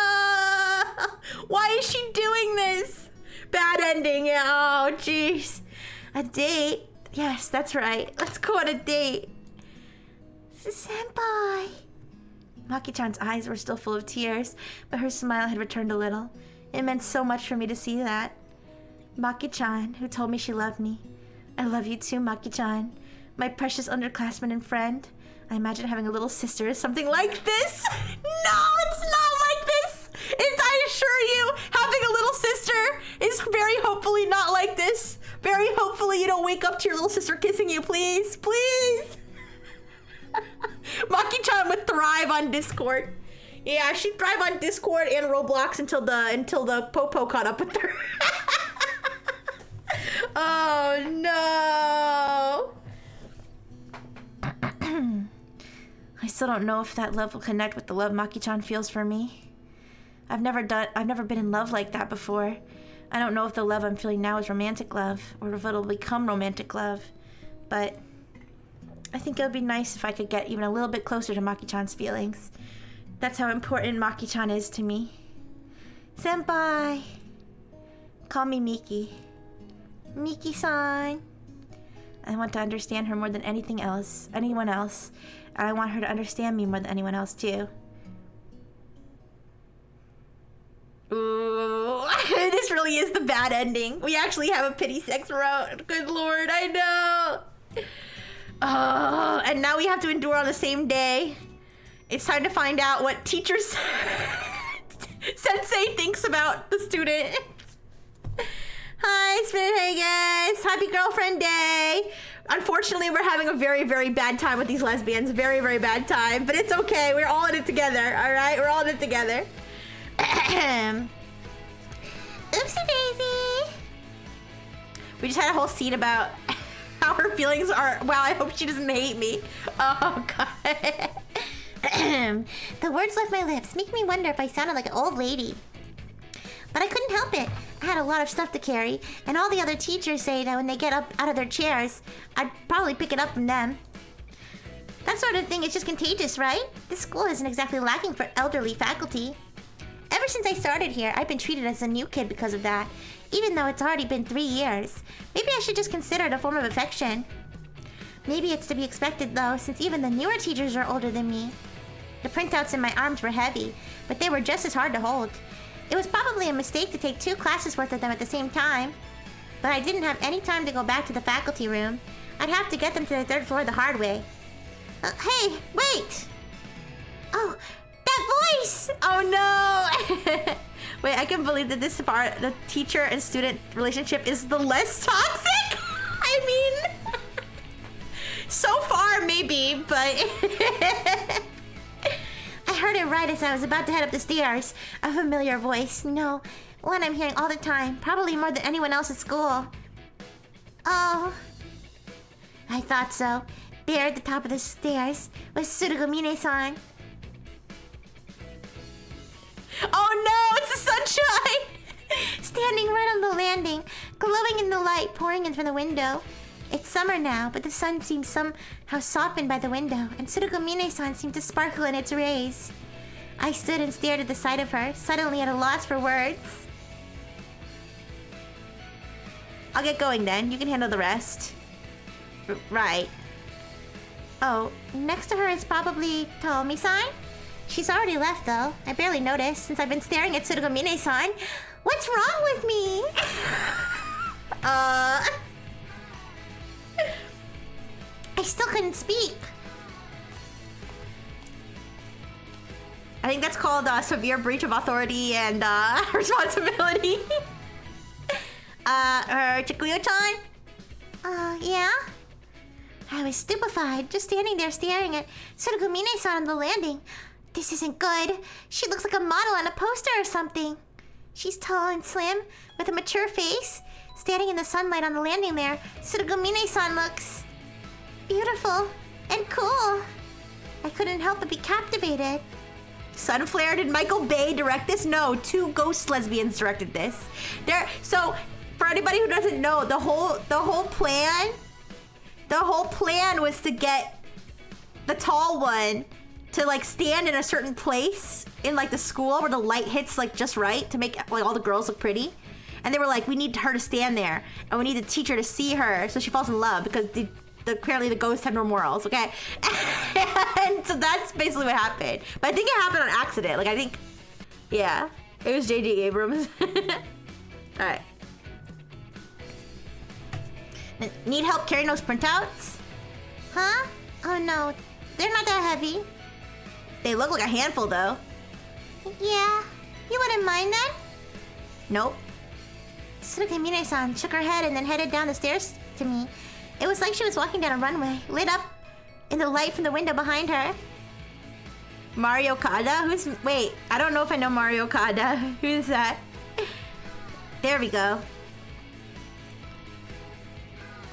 Why is she doing this? Bad ending. Oh, jeez. A date? Yes, that's right. Let's go on a date. Senpai. Maki-chan's eyes were still full of tears, but her smile had returned a little. It meant so much for me to see that. Maki-chan, who told me she loved me. I love you too, Maki-chan. My precious underclassman and friend. I imagine having a little sister is something like this. No, it's not like this. I assure you, having a little sister is very hopefully not like this. Very hopefully you don't wake up to your little sister kissing you, please. Please. Maki-chan would thrive on Discord. Yeah, she'd thrive on Discord and Roblox until the Popo caught up with her. Oh no. I still don't know if that love will connect with the love Maki-chan feels for me. I've never been in love like that before. I don't know if the love I'm feeling now is romantic love or if it'll become romantic love, but I think it would be nice if I could get even a little bit closer to Maki-chan's feelings. That's how important Maki-chan is to me. Senpai! Call me Miki. Miki-san. I want to understand her more than anyone else. And I want her to understand me more than anyone else too. Ooh, this really is the bad ending. We actually have a pity sex route. Good lord, I know. Oh, and now we have to endure on the same day. It's time to find out what teacher sensei thinks about the student. Hi, Spin. Hey guys, happy girlfriend day. Unfortunately, we're having a very, very bad time with these lesbians. Very, very bad time, but it's okay. We're all in it together, all right? We're all in it together. Oopsie daisy. We just had a whole scene about how her feelings are. Wow, I hope she doesn't hate me. Oh, God. The words left my lips, making me wonder if I sounded like an old lady. But I couldn't help it. I had a lot of stuff to carry, and all the other teachers say that when they get up out of their chairs, I'd probably pick it up from them. That sort of thing is just contagious, right? This school isn't exactly lacking for elderly faculty. Ever since I started here, I've been treated as a new kid because of that, even though it's already been 3 years. Maybe I should just consider it a form of affection. Maybe it's to be expected, though, since even the newer teachers are older than me. The printouts in my arms were heavy, but they were just as hard to hold. It was probably a mistake to take 2 classes worth of them at the same time. But I didn't have any time to go back to the faculty room. I'd have to get them to the 3rd floor the hard way. Hey, wait! Oh, that voice! Oh no! Wait, I can believe that this part, the teacher and student relationship is the less toxic? I mean, so far maybe, but... I heard it right as I was about to head up the stairs. A familiar voice. No, one I'm hearing all the time. Probably more than anyone else at school. Oh. I thought so. There at the top of the stairs was Surugomine-san. Oh no, it's the sunshine! Standing right on the landing, glowing in the light pouring in from the window. It's summer now, but the sun seems somehow softened by the window, and Surugomine-san seemed to sparkle in its rays. I stood and stared at the sight of her, suddenly at a loss for words. I'll get going then. You can handle the rest. Right. Oh, next to her is probably Tomi-san? She's already left, though. I barely noticed, since I've been staring at Surugomine-san. What's wrong with me? I still couldn't speak. I think that's called severe breach of authority and responsibility. Chikuyo-chan? Yeah? I was stupefied, just standing there staring at Surugomine-san on the landing. This isn't good. She looks like a model on a poster or something. She's tall and slim, with a mature face. Standing in the sunlight on the landing there, Surugomine-san looks... beautiful and cool. I couldn't help but be captivated. Sunflare, did Michael Bay direct this? No, 2 ghost lesbians directed this. So for anybody who doesn't know, the whole plan was to get the tall one to like stand in a certain place in like the school where the light hits like just right to make like all the girls look pretty. And they were like, we need her to stand there, and we need the teacher to see her so she falls in love because apparently the ghosts have no morals, okay? And so that's basically what happened. But I think it happened on accident. Like, I think, yeah, it was J.J. Abrams. All right. Need help carrying those printouts? Huh? Oh no, they're not that heavy. They look like a handful though. Yeah, you wouldn't mind then? Nope. Surugomine-san shook her head and then headed down the stairs to me. It was like she was walking down a runway, lit up in the light from the window behind her. Mario Kada? Wait, I don't know if I know Mario Kada. Who's that? There we go.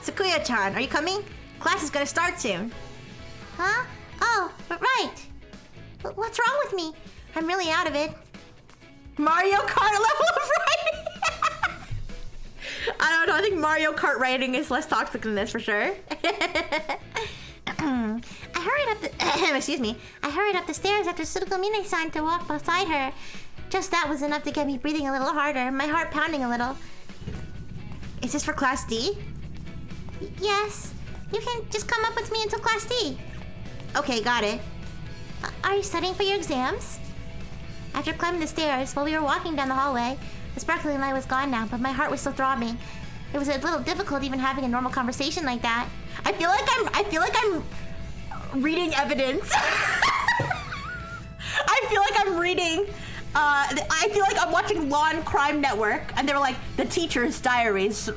Sakuya-chan, are you coming? Class is gonna start soon. Huh? Oh, but right. What's wrong with me? I'm really out of it. Mario Kart level of writing! I don't know, I think Mario Kart writing is less toxic than this for sure. I hurried up the excuse me. I hurried up the stairs after Surugomine-san to walk beside her. Just that was enough to get me breathing a little harder, my heart pounding a little. Is this for Class D? Yes. You can just come up with me until Class D. Okay, got it. Are you studying for your exams? After climbing the stairs, while we were walking down the hallway, The sparkling light was gone now, but my heart was still throbbing. It was a little difficult even having a normal conversation like that. I feel like I'm reading evidence. I feel like I'm reading. I feel like I'm watching Law and Crime Network, and they were like, the teacher's diaries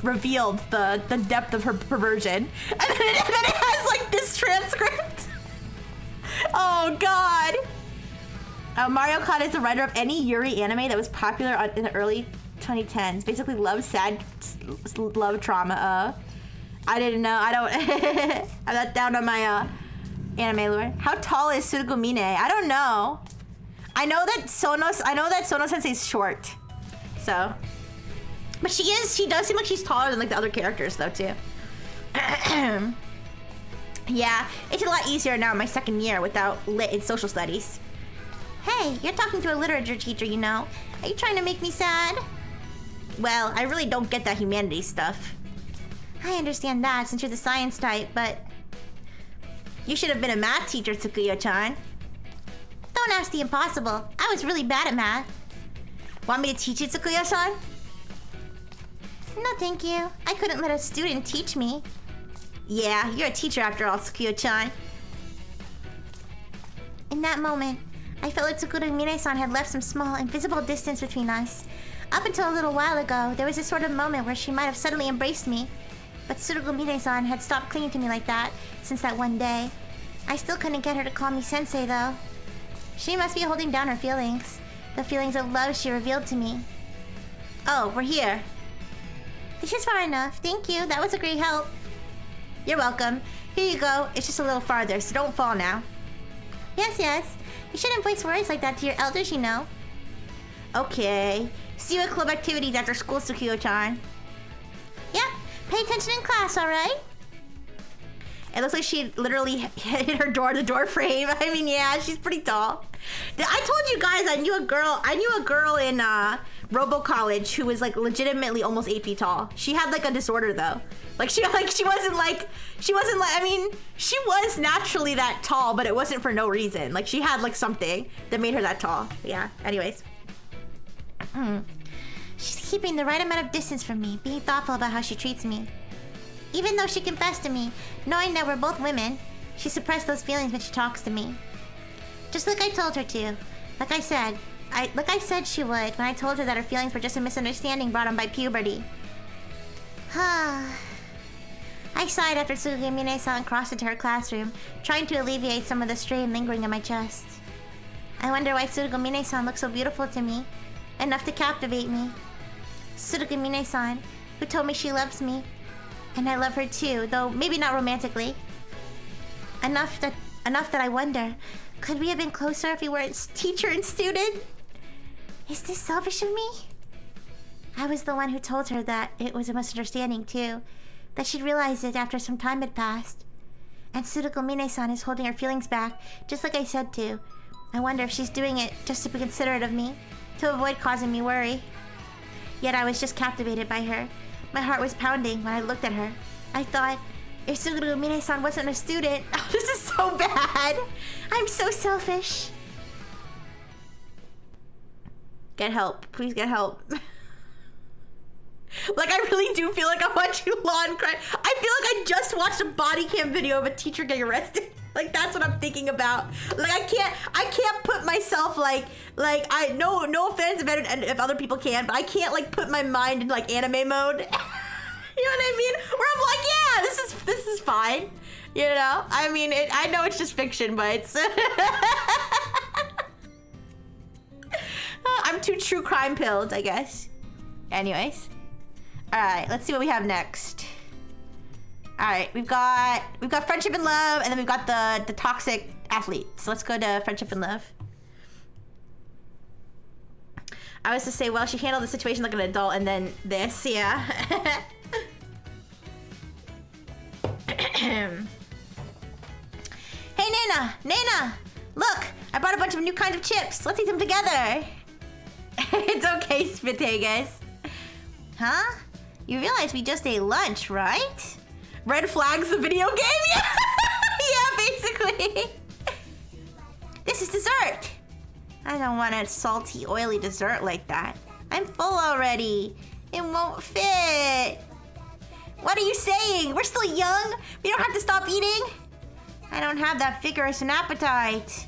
revealed the depth of her perversion, and then it has like this transcript. Oh God. Mario Kart is the writer of any Yuri anime that was popular in the early 2010s. Basically, love trauma. I didn't know. I don't. I'm not down on my anime lore. How tall is Surugumine? I don't know. I know that Sono Sensei is short. So, but she does seem like she's taller than like the other characters though too. Yeah, it's a lot easier now in my second year without lit in social studies. Hey, you're talking to a literature teacher, you know. Are you trying to make me sad? Well, I really don't get that humanities stuff. I understand that since you're the science type, but you should have been a math teacher, Tsukuyo-chan. Don't ask the impossible. I was really bad at math. Want me to teach you, Tsukuyo-san? No, thank you. I couldn't let a student teach me. Yeah, you're a teacher after all, Tsukuyo-chan. In that moment, I felt like Tsukurumine-san had left some small, invisible distance between us. Up until a little while ago, there was a sort of moment where she might have suddenly embraced me. But Tsukurumine-san had stopped clinging to me like that since that one day. I still couldn't get her to call me sensei, though. She must be holding down her feelings. The feelings of love she revealed to me. Oh, we're here. This is far enough. Thank you. That was a great help. You're welcome. Here you go. It's just a little farther, so don't fall now. Yes, yes. You shouldn't voice words like that to your elders, you know. Okay. See you at club activities after school, Tsukuyo-chan. Yep. Pay attention in class, alright? It looks like she literally hit her the door frame. I mean, yeah, she's pretty tall. I told you guys I knew a girl in Robo College who was like legitimately almost 8 feet tall. She had like a disorder though. She wasn't like I mean, she was naturally that tall, but it wasn't for no reason. Like she had like something that made her that tall. Yeah, anyways. She's keeping the right amount of distance from me, being thoughtful about how she treats me. Even though she confessed to me, knowing that we're both women, she suppressed those feelings when she talks to me. Just like I told her to. Like I said she would when I told her that her feelings were just a misunderstanding brought on by puberty. I sighed after Tsukuyo-mine-san crossed into her classroom, trying to alleviate some of the strain lingering in my chest. I wonder why Tsukuyo-mine-san looks so beautiful to me, enough to captivate me. Tsukuyo-mine-san, who told me she loves me. And I love her too, though maybe not romantically. Enough that I wonder, could we have been closer if we weren't teacher and student? Is this selfish of me? I was the one who told her that it was a misunderstanding too, that she'd realize it after some time had passed. And Tsukuyo-mine-san is holding her feelings back, just like I said to. I wonder if she's doing it just to be considerate of me, to avoid causing me worry. Yet I was just captivated by her. My heart was pounding when I looked at her. I thought, if Tsukuyo-mine-san wasn't a student... Oh, this is so bad! I'm so selfish. Get help. Please get help. Like, I really do feel like I'm watching Law and Crime. I feel like I just watched a body cam video of a teacher getting arrested. Like, that's what I'm thinking about. Like, I can't put myself no offense if other people can, but I can't like put my mind in like anime mode. You know what I mean? Where I'm like, yeah, this is fine. You know? I mean, I know it's just fiction, but it's I'm too true crime pilled, I guess. Anyways. Alright, let's see what we have next. Alright, we've got friendship and love, and then we've got the toxic athlete. So let's go to friendship and love. I was to say, well, she handled the situation like an adult, and then this, yeah. Hey, Nana! Look! I brought a bunch of new kinds of chips. Let's eat them together. It's okay, Spitegas. Huh? You realize we just ate lunch, right? Red Flag's the video game? Yeah, yeah, basically. This is dessert. I don't want a salty, oily dessert like that. I I'm full already. It won't fit. What are you saying? We're still young. We don't have to stop eating. I don't have that vigorous an appetite.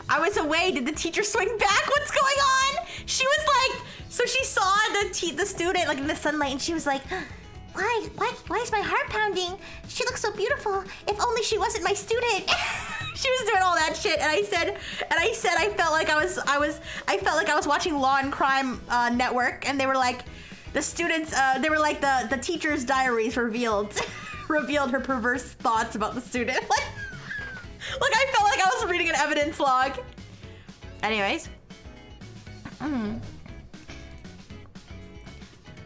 I was away. Did the teacher swing back? What's going on? She was like, so she saw the student like in the sunlight, and she was like, why is my heart pounding? She looks so beautiful. If only she wasn't my student. She was doing all that shit, and I said I felt like I was watching Law and Crime Network, and they were like, the students, they were like the teacher's diaries revealed her perverse thoughts about the student. Like I felt like I was reading an evidence log. Anyways.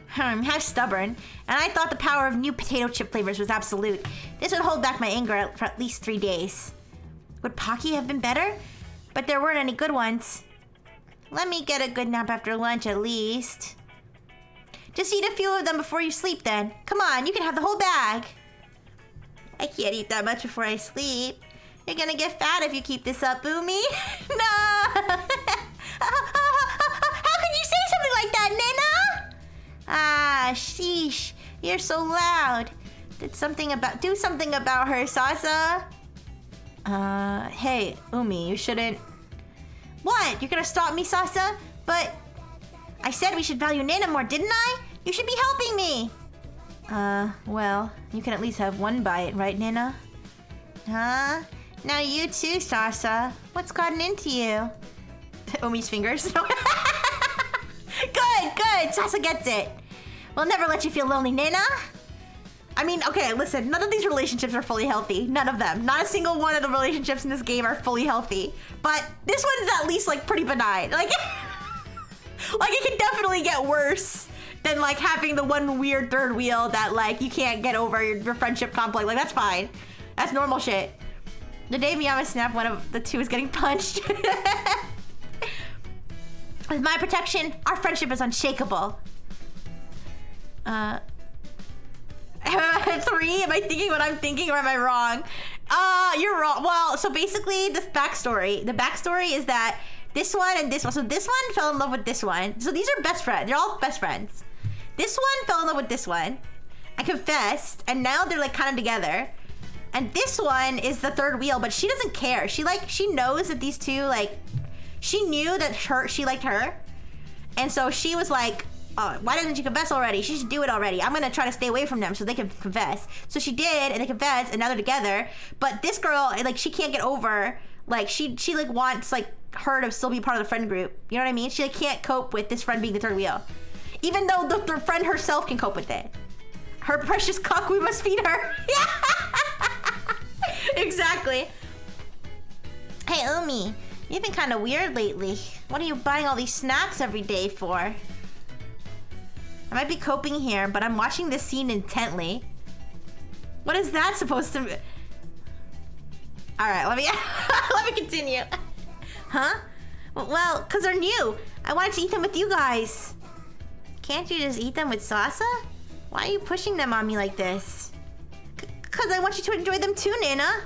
How stubborn. And I thought the power of new potato chip flavors was absolute. This would hold back my anger for at least 3 days. Would Pocky have been better? But there weren't any good ones. Let me get a good nap after lunch at least. Just eat a few of them before you sleep then. Come on, you can have the whole bag. I can't eat that much before I sleep. You're gonna get fat if you keep this up, Boomy. No! How could you say something like that, Nina? Ah, sheesh. You're so loud. Do something about her, Sasa. Hey, Umi, you shouldn't... What? You're gonna stop me, Sasa? But... I said we should value Nina more, didn't I? You should be helping me. Well, you can at least have one bite, right, Nina? Huh? Now you too, Sasa. What's gotten into you? Umi's fingers. Good. Sasa gets it. We'll never let you feel lonely, Nina. I mean, okay, listen. None of these relationships are fully healthy. None of them. Not a single one of the relationships in this game are fully healthy. But this one's at least, like, pretty benign. Like, like it can definitely get worse than, like, having the one weird third wheel that, like, you can't get over your friendship conflict. Like, that's fine. That's normal shit. The day Miyama snapped, one of the two is getting punched. With my protection, our friendship is unshakable. 3? Am I thinking what I'm thinking, or am I wrong? You're wrong. Well, so basically, the backstory is that this one and this one. So this one fell in love with this one. So these are best friends. They're all best friends. This one fell in love with this one. I confessed, and now they're like kind of together. And this one is the third wheel, but she doesn't care. She knows that these two, like, she knew that she liked her. And so she was like, oh, why doesn't she confess already? She should do it already. I'm gonna try to stay away from them so they can confess. So she did, and they confessed, and now they're together. But this girl, like, she can't get over, like, she like wants, like, her to still be part of the friend group. You know what I mean? She, like, can't cope with this friend being the third wheel. Even though the friend herself can cope with it. Her precious cock, we must feed her. Yeah! Exactly. Hey, Umi, you've been kind of weird lately. What are you buying all these snacks every day for? I might be coping here, but I'm watching this scene intently. What is that supposed to be? All right, let me continue. Huh? Well, because they're new. I wanted to eat them with you guys. Can't you just eat them with Sasa? Why are you pushing them on me like this? Because I want you to enjoy them too, Nina.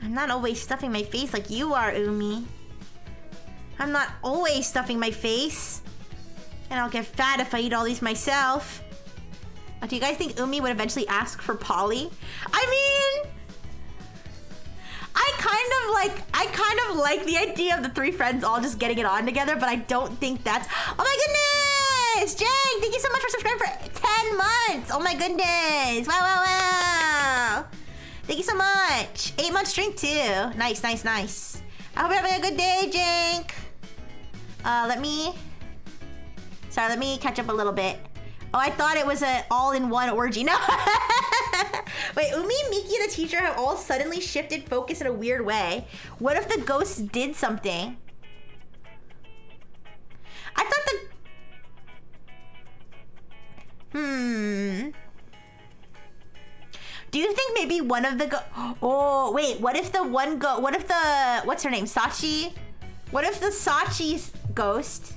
I'm not always stuffing my face like you are, Umi. I'm not always stuffing my face. And I'll get fat if I eat all these myself. Do you guys think Umi would eventually ask for Polly? I mean... I kind of like the idea of the three friends all just getting it on together, but I don't think that's... Oh my goodness! Jang, thank you so much for subscribing for 10 months! Oh my goodness! Wow, wow, wow! Thank you so much! 8 months stream too. Nice, nice, nice. I hope you're having a good day, Jank. Let me catch up a little bit. Oh, I thought it was an all-in-one orgy. No! Wait, Umi, Miki, and the teacher have all suddenly shifted focus in a weird way. What if the ghosts did something? I thought Do you think maybe one of the Oh, wait, what if the what's her name? Sachi? What if the Sachi's ghost?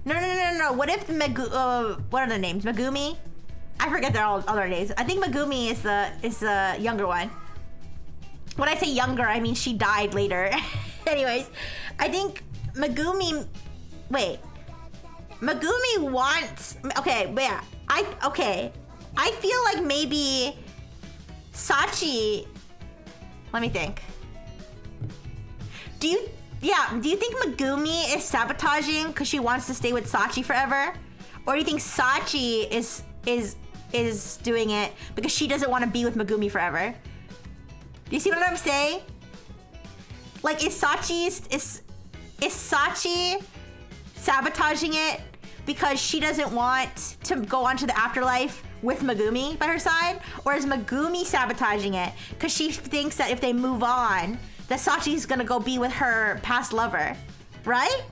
No. What if the what are the names? Megumi? I forget their all other names. I think Megumi is the younger one. When I say younger, I mean she died later. Anyways, I think Megumi... Wait. Megumi wants... Okay, yeah. I feel like maybe Sachi... Let me think. Do you think Megumi is sabotaging because she wants to stay with Sachi forever? Or do you think Sachi is doing it because she doesn't want to be with Megumi forever? Do you see what I'm saying? Like, is Sachi sabotaging it because she doesn't want to go on to the afterlife with Megumi by her side? Or is Megumi sabotaging it because she thinks that if they move on, that Sachi's gonna go be with her past lover, right?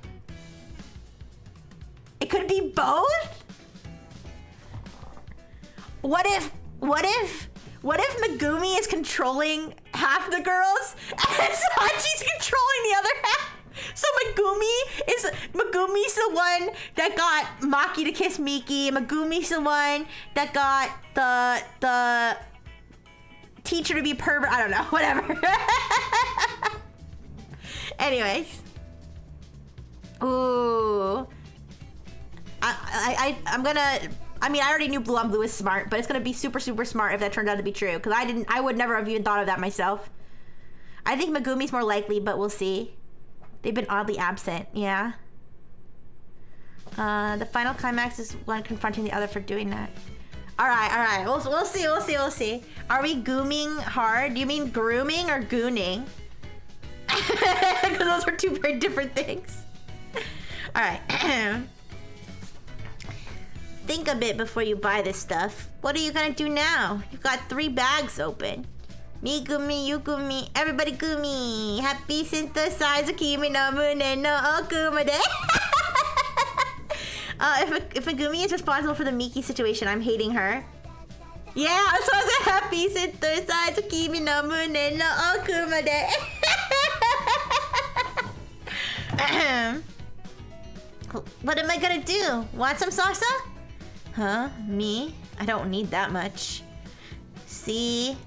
It could be both? What if Megumi is controlling half the girls and Sachi's controlling the other half? So Megumi's the one that got Maki to kiss Miki. Megumi's the one that got the teacher to be pervert. I don't know, whatever. Anyways. Ooh. I'm gonna... I mean, I already knew Blue on Blue is smart, but it's gonna be super, super smart if that turned out to be true. Because I would never have even thought of that myself. I think Megumi's more likely, but we'll see. They've been oddly absent, yeah. The final climax is one confronting the other for doing that. All right. We'll see. Are we gooming hard? Do you mean grooming or gooning? Because those are two very different things. All right. Think a bit before you buy this stuff. What are you gonna do now? You've got 3 bags open. Me gumi, you gumi, everybody gumi. Happy synthesizer, kimi no mune no okumade. If Megumi is responsible for the Miki situation, I'm hating her. Yeah, so I was happy synthesizer, kimi no mune no okumade. What am I gonna do? Want some salsa? Huh? Me? I don't need that much. See?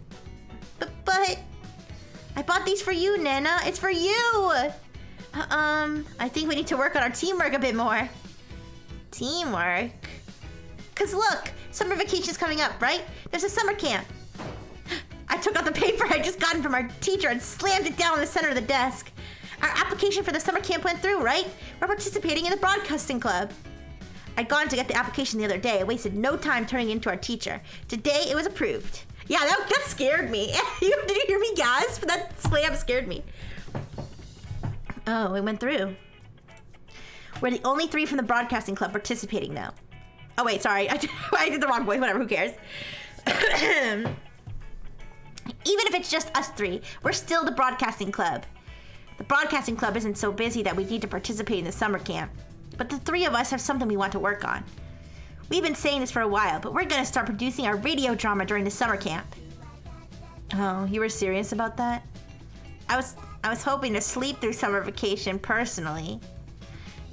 But I bought these for you, Nana. It's for you. I think we need to work on our teamwork a bit more. Teamwork? Cause look, summer vacation's coming up, right? There's a summer camp. I took out the paper I just gotten from our teacher and slammed it down in the center of the desk. Our application for the summer camp went through, right? We're participating in the broadcasting club. I'd gone to get the application the other day. I wasted no time turning it into our teacher. Today, it was approved. Yeah, that scared me. Did you hear me gasp? That slam scared me. Oh, it went through. We're the only 3 from the broadcasting club participating now. Oh, wait, sorry. I did the wrong voice. Whatever, who cares? Even if it's just us 3, we're still the broadcasting club. The broadcasting club isn't so busy that we need to participate in the summer camp. But the 3 of us have something we want to work on. We've been saying this for a while, but we're gonna start producing our radio drama during the summer camp. Oh, you were serious about that? I was hoping to sleep through summer vacation personally.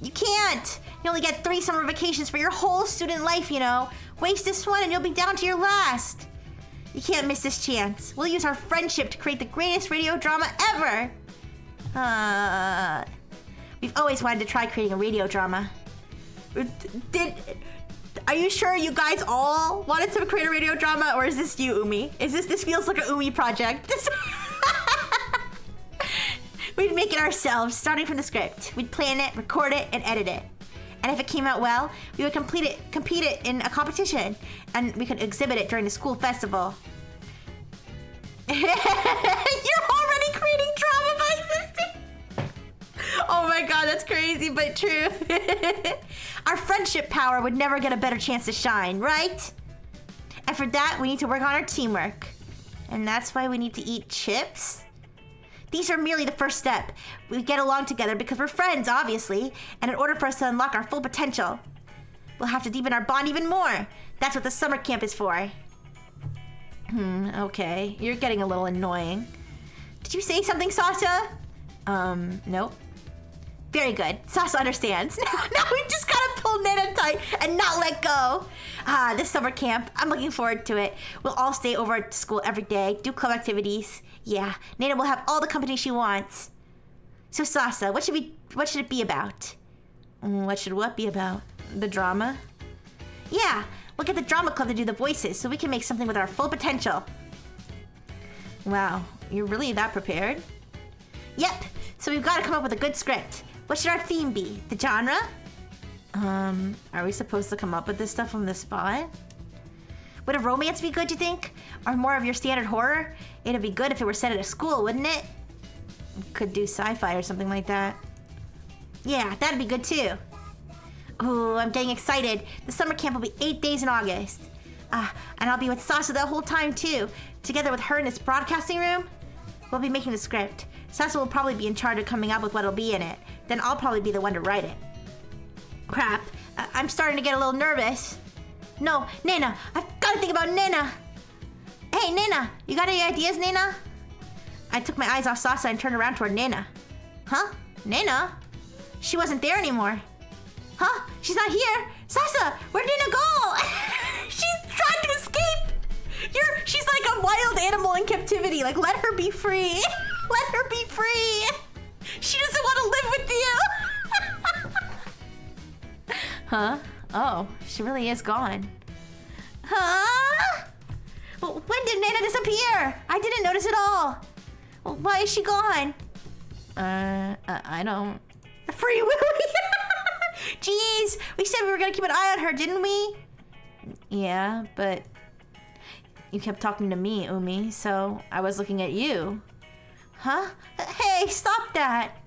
You can't! You only get 3 summer vacations for your whole student life, you know. Waste this one and you'll be down to your last. You can't miss this chance. We'll use our friendship to create the greatest radio drama ever. We've always wanted to try creating a radio drama. Are you sure you guys all wanted to create a radio drama, or is this you, Umi? This feels like a Umi project. We'd make it ourselves, starting from the script. We'd plan it, record it, and edit it. And if it came out well, we would compete it in a competition, and we could exhibit it during the school festival. You're already creating drama by existing? Oh my god, that's crazy, but true. Our friendship power would never get a better chance to shine, right? And for that, we need to work on our teamwork. And that's why we need to eat chips? These are merely the first step. We get along together because we're friends, obviously. And in order for us to unlock our full potential, we'll have to deepen our bond even more. That's what the summer camp is for. Okay. You're getting a little annoying. Did you say something, Sasha? Nope. Very good. Sasa understands. Now we just gotta pull Nana tight and not let go. This summer camp, I'm looking forward to it. We'll all stay over at school every day, do club activities. Yeah, Nana will have all the company she wants. So Sasa, what should it be about? What should what be about? The drama? Yeah, we'll get the drama club to do the voices so we can make something with our full potential. Wow, you're really that prepared? Yep, so we've got to come up with a good script. What should our theme be? The genre? Are we supposed to come up with this stuff on the spot? Would a romance be good, you think? Or more of your standard horror? It'd be good if it were set at a school, wouldn't it? Could do sci-fi or something like that. Yeah, that'd be good too. Ooh, I'm getting excited. The summer camp will be 8 days in August. And I'll be with Sasa the whole time too. Together with her in this broadcasting room, we'll be making the script. Sasa will probably be in charge of coming up with what'll be in it. Then I'll probably be the one to write it. Crap, I'm starting to get a little nervous. No, Nena, I've got to think about Nena. Hey, Nena, you got any ideas, Nena? I took my eyes off Sasa and turned around toward Nena. Huh? Nena? She wasn't there anymore. Huh? She's not here. Sasa, where'd Nena go? She's trying to escape. She's like a wild animal in captivity. Like, let her be free. Let her be free. She doesn't want to live with you. Huh? Oh, she really is gone. Huh? Well, when did Nena disappear? I didn't notice at all. Well, why is she gone? I don't... Free Willy! Jeez, we said we were gonna keep an eye on her, didn't we? Yeah, but... You kept talking to me, Umi, so I was looking at you. Huh? Hey, stop that!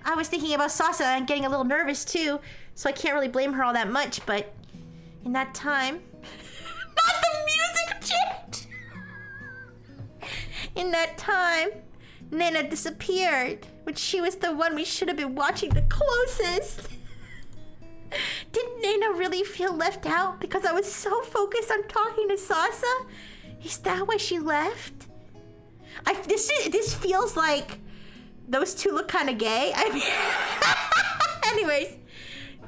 I was thinking about Sasa and getting a little nervous too, so I can't really blame her all that much, but... In that time... Not the music change! In that time, Nena disappeared, when she was the one we should have been watching the closest. Did Nena really feel left out because I was so focused on talking to Sasa? Is that why she left? This feels like those two look kind of gay. I mean, anyways,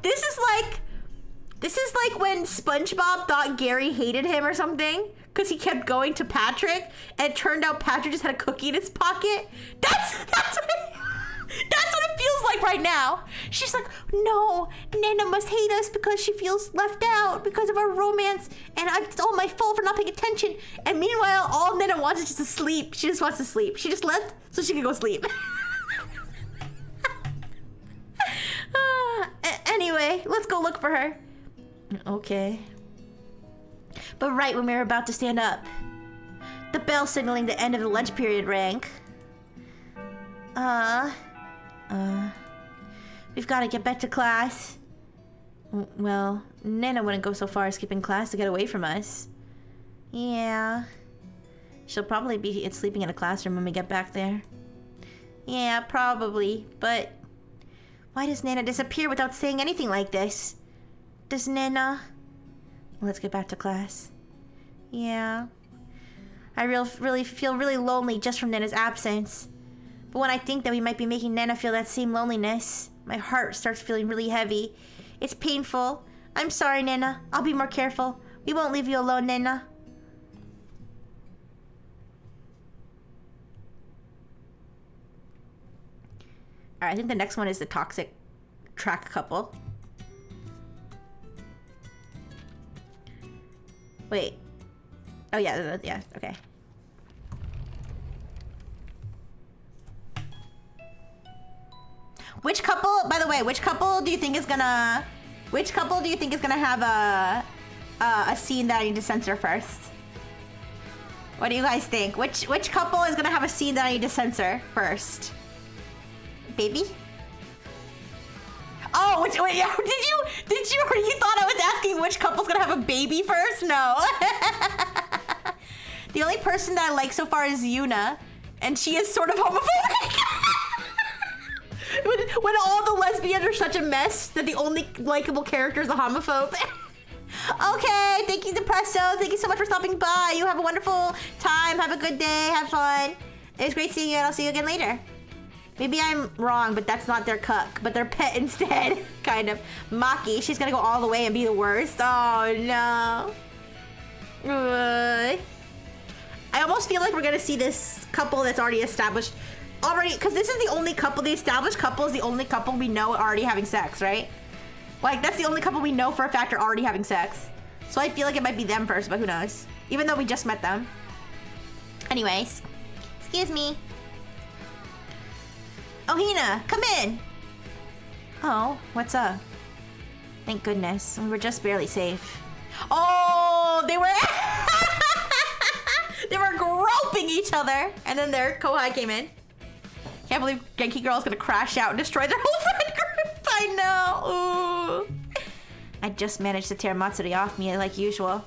this is like when SpongeBob thought Gary hated him or something because he kept going to Patrick, and it turned out Patrick just had a cookie in his pocket. That's what it feels like right now. She's like, no, Nena must hate us because she feels left out because of our romance, and it's all my fault for not paying attention. And meanwhile, all Nena wants is just to sleep. She just wants to sleep. She just left so she can go sleep. Anyway, let's go look for her. Okay. But right when we were about to stand up, the bell signaling the end of the lunch period rang. We've got to get back to class. Well, Nena wouldn't go so far as skipping class to get away from us. Yeah. She'll probably be sleeping in a classroom when we get back there. Yeah, probably, but... Why does Nena disappear without saying anything like this? Does Nena... Let's get back to class. Yeah. I really feel really lonely just from Nena's absence. But when I think that we might be making Nena feel that same loneliness, my heart starts feeling really heavy. It's painful. I'm sorry, Nena. I'll be more careful. We won't leave you alone, Nena. Alright, I think the next one is the toxic track couple. Wait. Oh, yeah, okay. Which couple, by the way, which couple do you think is gonna have a scene that I need to censor first? What do you guys think? Which couple is gonna have a scene that I need to censor first? Baby? Oh, wait, yeah, did you, or you thought I was asking which couple's gonna have a baby first? No. The only person that I like so far is Yuna, and she is sort of homophobic. when all the lesbians are such a mess that the only likable character is a homophobe. Okay, thank you, Depresso. Thank you so much for stopping by. You have a wonderful time. Have a good day. Have fun. It was great seeing you, and I'll see you again later. Maybe I'm wrong, but that's not their cuck, but their pet instead, kind of. Maki, she's gonna go all the way and be the worst. Oh, no. I almost feel like we're gonna see this couple that's already established. Because this is the only couple, the established couple is the only couple we know already having sex, right? Like, that's the only couple we know for a fact are already having sex. So I feel like it might be them first, but who knows? Even though we just met them. Anyways. Excuse me. Oh, Hina, come in. Oh, what's up? Thank goodness. We were just barely safe. Oh, they were... they were groping each other. And then their Kohai came in. Can't believe Genki Girl is gonna crash out and destroy their whole friend group. I know. Ooh. I just managed to tear Matsuri off me like usual.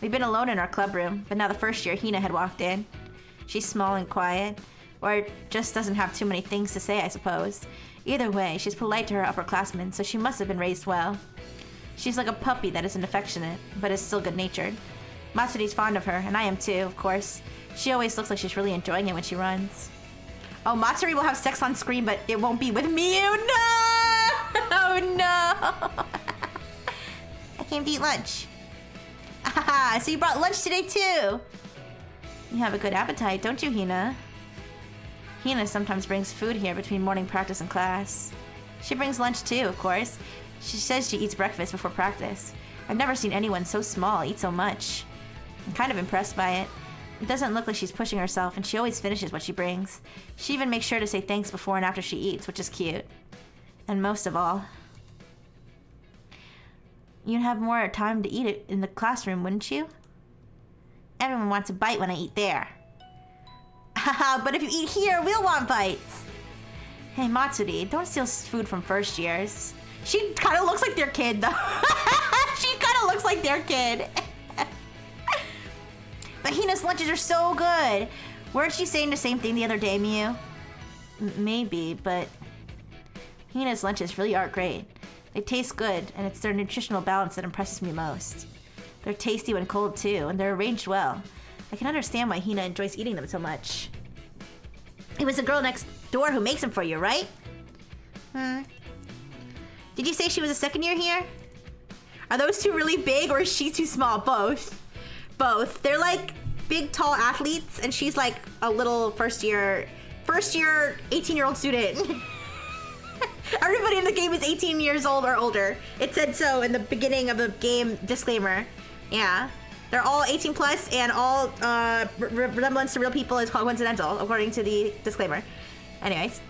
We've been alone in our club room, but now the first year Hina had walked in. She's small and quiet, or just doesn't have too many things to say, I suppose. Either way, she's polite to her upperclassmen, so she must have been raised well. She's like a puppy that isn't affectionate, but is still good-natured. Matsuri's fond of her, and I am too, of course. She always looks like she's really enjoying it when she runs. Oh, Matsuri will have sex on screen, but it won't be with me. Oh, no! Oh, no! I came to eat lunch. Ah, so you brought lunch today, too. You have a good appetite, don't you, Hina? Hina sometimes brings food here between morning practice and class. She brings lunch, too, of course. She says she eats breakfast before practice. I've never seen anyone so small eat so much. I'm kind of impressed by it. It doesn't look like she's pushing herself, and she always finishes what she brings. She even makes sure to say thanks before and after she eats, which is cute. And most of all, you'd have more time to eat it in the classroom, wouldn't you? Everyone wants a bite when I eat there. Haha, but if you eat here, we'll want bites. Hey, Matsuri, don't steal food from first years. She kind of looks like their kid, though. She kind of looks like their kid. But Hina's lunches are so good. Weren't you saying the same thing the other day, Miu? Maybe, but Hina's lunches really are great. They taste good, and it's their nutritional balance that impresses me most. They're tasty when cold, too, and they're arranged well. I can understand why Hina enjoys eating them so much. It was the girl next door who makes them for you, right? Did you say she was a second year here? Are those two really big, or is she too small? Both. Both. They're like big, tall athletes, and she's like a little first year 18-year-old student. Everybody in the game is 18 years old or older. It said so in the beginning of the game disclaimer. Yeah. They're all 18 plus, and all resemblance to real people is coincidental, according to the disclaimer. Anyways.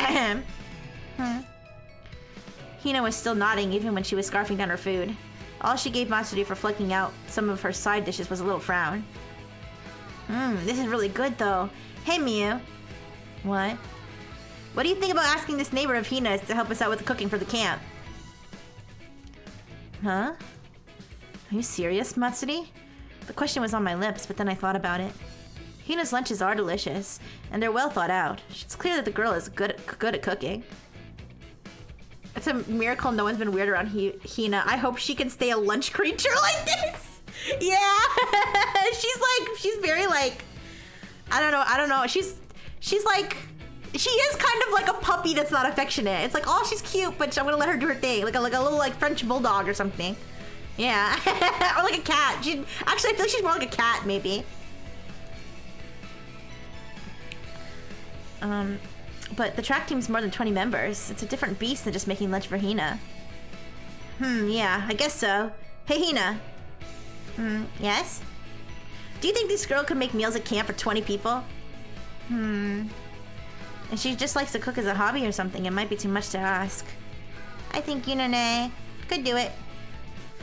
Hina was still nodding even when she was scarfing down her food. All she gave Matsuri for flicking out some of her side dishes was a little frown. This is really good, though. Hey, Miu. What? What do you think about asking this neighbor of Hina's to help us out with the cooking for the camp? Huh? Are you serious, Matsuri? The question was on my lips, but then I thought about it. Hina's lunches are delicious, and they're well thought out. It's clear that the girl is good at cooking. It's a miracle no one's been weird around Hina. I hope she can stay a lunch creature like this. Yeah. she's very like, I don't know. She's like, she is kind of like a puppy that's not affectionate. It's like, oh, she's cute, but I'm gonna let her do her thing. Like a little like French bulldog or something. Yeah. Or like a cat. Actually, I feel like she's more like a cat, maybe. But the track team's more than 20 members. It's a different beast than just making lunch for Hina. Yeah, I guess so. Hey, Hina. Yes? Do you think this girl could make meals at camp for 20 people? And she just likes to cook as a hobby or something. It might be too much to ask. I think Yunane could do it.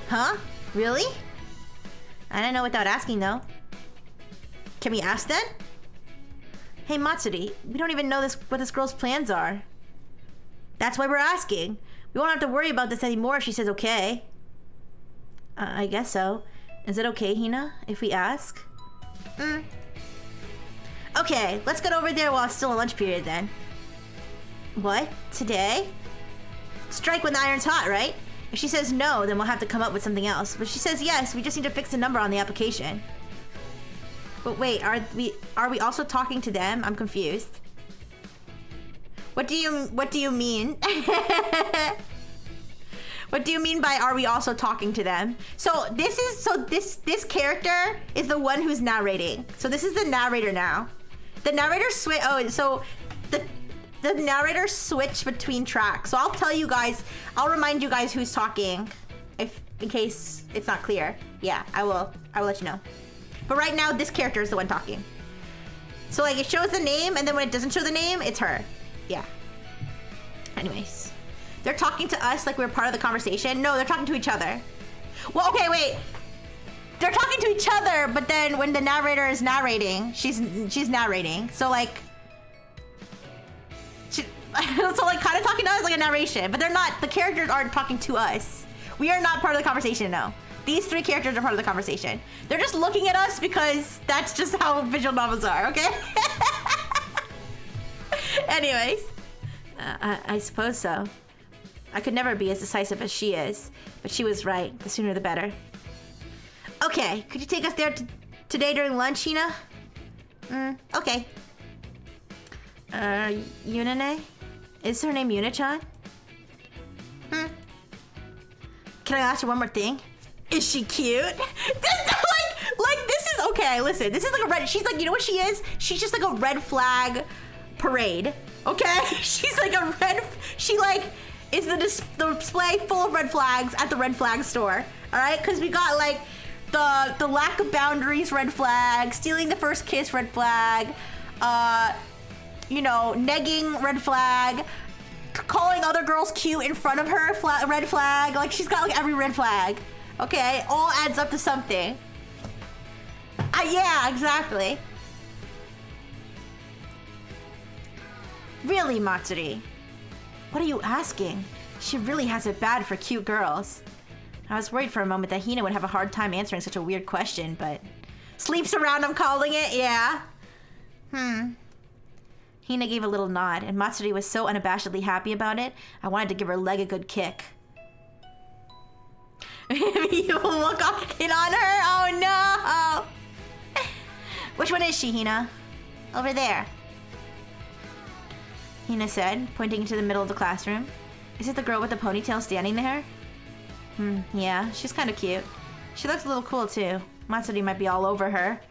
Huh? Really? I don't know without asking, though. Can we ask then? Hey, Matsuri, we don't even know what this girl's plans are. That's why we're asking. We won't have to worry about this anymore if she says okay. I guess so. Is it okay, Hina, if we ask? Okay, let's get over there while it's still a lunch period then. What? Today? Strike when the iron's hot, right? If she says no, then we'll have to come up with something else. But if she says yes, we just need to fix the number on the application. But wait, are we also talking to them? I'm confused. What do you mean? What do you mean by are we also talking to them? So this character is the one who's narrating. So this is the narrator now. The narrator the narrator switched between tracks. So I'll tell you guys, I'll remind you guys who's talking in case it's not clear. Yeah, I will let you know. But right now, this character is the one talking. So like it shows the name, and then when it doesn't show the name, it's her. Yeah. Anyways. They're talking to us like we're part of the conversation. No, they're talking to each other. Well, okay, wait. They're talking to each other, but then when the narrator is narrating, she's narrating. So like, so like kind of talking to us like a narration, but they're not, the characters aren't talking to us. We are not part of the conversation, no. These three characters are part of the conversation. They're just looking at us because that's just how visual novels are, okay? Anyways, I suppose so. I could never be as decisive as she is, but she was right. The sooner the better. Okay, could you take us there today during lunch, Hina? Okay. Yunane? Is her name Yuna-chan? Can I ask her one more thing? Is she cute? like this is okay. Listen, this is like a red. She's like, you know what she is? She's just like a red flag parade. Okay, she's like a red. She like is the display full of red flags at the red flag store. All right, because we got like the lack of boundaries red flag, stealing the first kiss red flag, you know, negging red flag, calling other girls cute in front of her red flag. Like she's got like every red flag. Okay, all adds up to something. Yeah, exactly. Really, Matsuri? What are you asking? She really has it bad for cute girls. I was worried for a moment that Hina would have a hard time answering such a weird question, but... Sleeps around, I'm calling it, yeah. Hina gave a little nod, and Matsuri was so unabashedly happy about it, I wanted to give her leg a good kick. You will walk off in on her? Oh no! Which one is she, Hina? Over there. Hina said, pointing to the middle of the classroom. Is it the girl with the ponytail standing there? Yeah, she's kind of cute. She looks a little cool too. Matsuri might be all over her.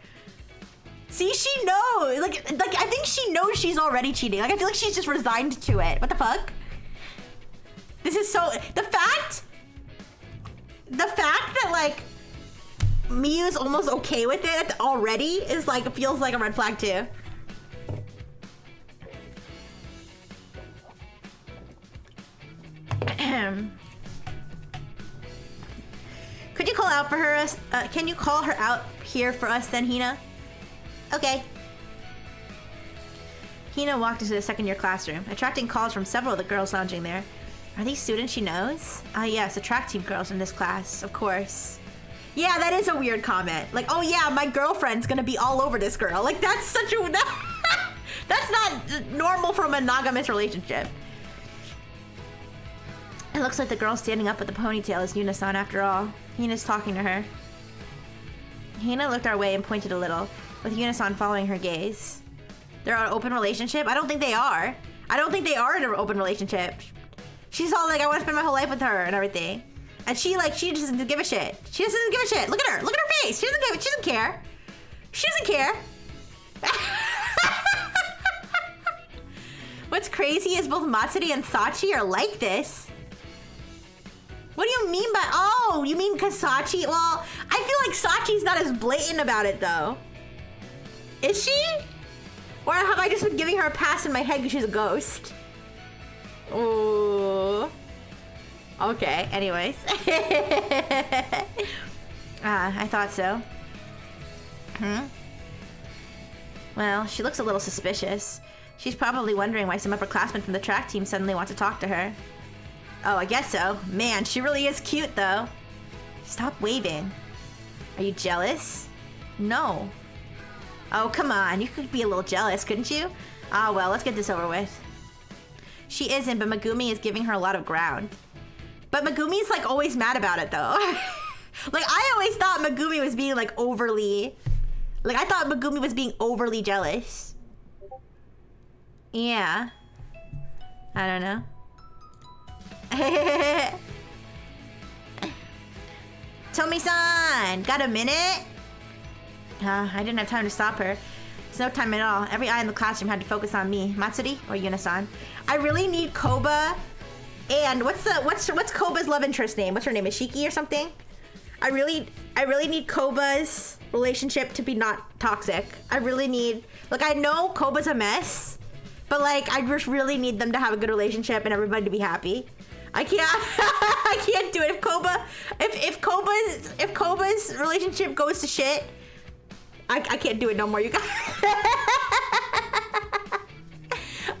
See, she knows! Like I think she knows she's already cheating. Like, I feel like she's just resigned to it. What the fuck? This is so... The fact that, like, Miyu's almost okay with it already is, like, feels like a red flag, too. Could you call out for her? Can you call her out here for us then, Hina? Okay. Hina walked into the second-year classroom, attracting calls from several of the girls lounging there. Are these students she knows? Yes, the track team girls in this class, of course. Yeah, that is a weird comment. Like, oh yeah, my girlfriend's gonna be all over this girl. Like, that's such a... That's not normal for a monogamous relationship. It looks like the girl standing up with the ponytail is Yuna-san after all. Hina's talking to her. Hina looked our way and pointed a little, with Yuna-san following her gaze. They're in an open relationship? I don't think they are. I don't think they are in an open relationship. She's all like, I want to spend my whole life with her and everything. And she doesn't give a shit. She doesn't give a shit. Look at her. Look at her face. She doesn't care. She doesn't care. What's crazy is both Matsuri and Sachi are like this. What do you mean by... Oh, you mean because Sachi... Well, I feel like Sachi's not as blatant about it, though. Is she? Or have I just been giving her a pass in my head because she's a ghost? Ooh. Okay, anyways. I thought so. Well, she looks a little suspicious. She's probably wondering why some upperclassmen from the track team suddenly want to talk to her. Oh, I guess so. Man, she really is cute, though. Stop waving. Are you jealous? No. Oh, come on. You could be a little jealous, couldn't you? Ah, well, let's get this over with. She isn't, but Megumi is giving her a lot of ground. But Megumi's, like, always mad about it, though. Like, I always thought Megumi was being, like, overly... Like, I thought Megumi was being overly jealous. Yeah. I don't know. Tomi-san, got a minute? I didn't have time to stop her. It's no time at all. Every eye in the classroom had to focus on me. Matsuri or Yuna-san? I really need Koba. And what's Koba's love interest name? What's her name? Ishiki or something? I really need Koba's relationship to be not toxic. I really need, like, I know Koba's a mess, but like I just really need them to have a good relationship and everybody to be happy. I can't I can't do it. If Koba's relationship goes to shit, I can't do it no more, you guys.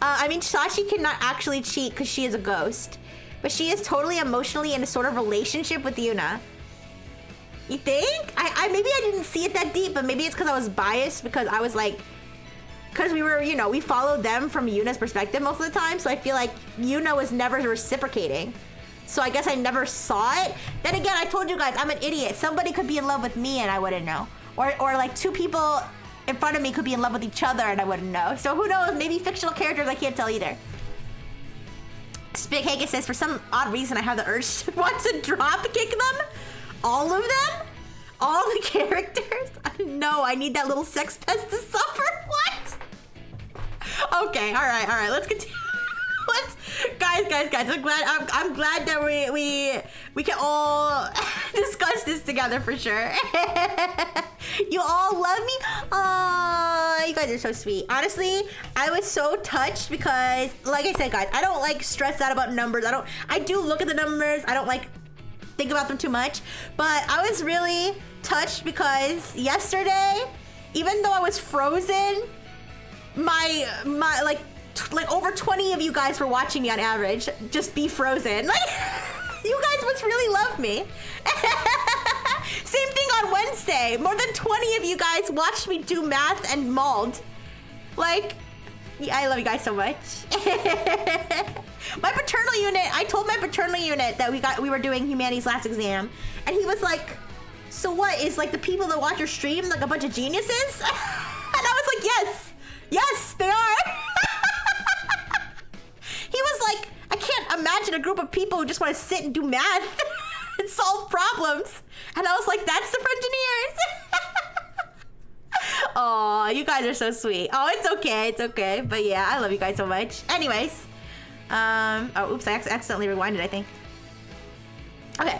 I mean, Sashi cannot actually cheat because she is a ghost, but she is totally emotionally in a sort of relationship with Yuna. You think? Maybe I didn't see it that deep, but maybe it's because I was biased because I was like, because we were, you know, we followed them from Yuna's perspective most of the time, so I feel like Yuna was never reciprocating. So I guess I never saw it. Then again, I told you guys, I'm an idiot. Somebody could be in love with me and I wouldn't know. Or like two people in front of me could be in love with each other and I wouldn't know. So who knows? Maybe fictional characters, I can't tell either. Spig Hagen says, for some odd reason, I have the urge to want to drop kick them. All of them? All the characters? No, I need that little sex pest to suffer. What? Okay, all right. Let's continue. Guys. I'm glad that we can all discuss this together for sure. You all love me? Aww, you guys are so sweet. Honestly, I was so touched because, like I said, guys, I don't like stress out about numbers. I do look at the numbers. I don't like think about them too much, but I was really touched because yesterday, even though I was frozen, my like over 20 of you guys were watching me on average just be frozen. Like, you guys must really love me. Same thing on Wednesday. More than 20 of you guys watched me do math and mauled. Like, yeah, I love you guys so much. My paternal unit, I told my paternal unit that we were doing humanities last exam, and he was like, so what, is like the people that watch your stream like a bunch of geniuses? And I was like, yes, they are. He was like, I can't imagine a group of people who just want to sit and do math and solve problems. And I was like, that's the Frengineers. Oh, you guys are so sweet. Oh, it's okay. But yeah, I love you guys so much. Anyways. Oh, oops, I accidentally rewinded, I think. Okay.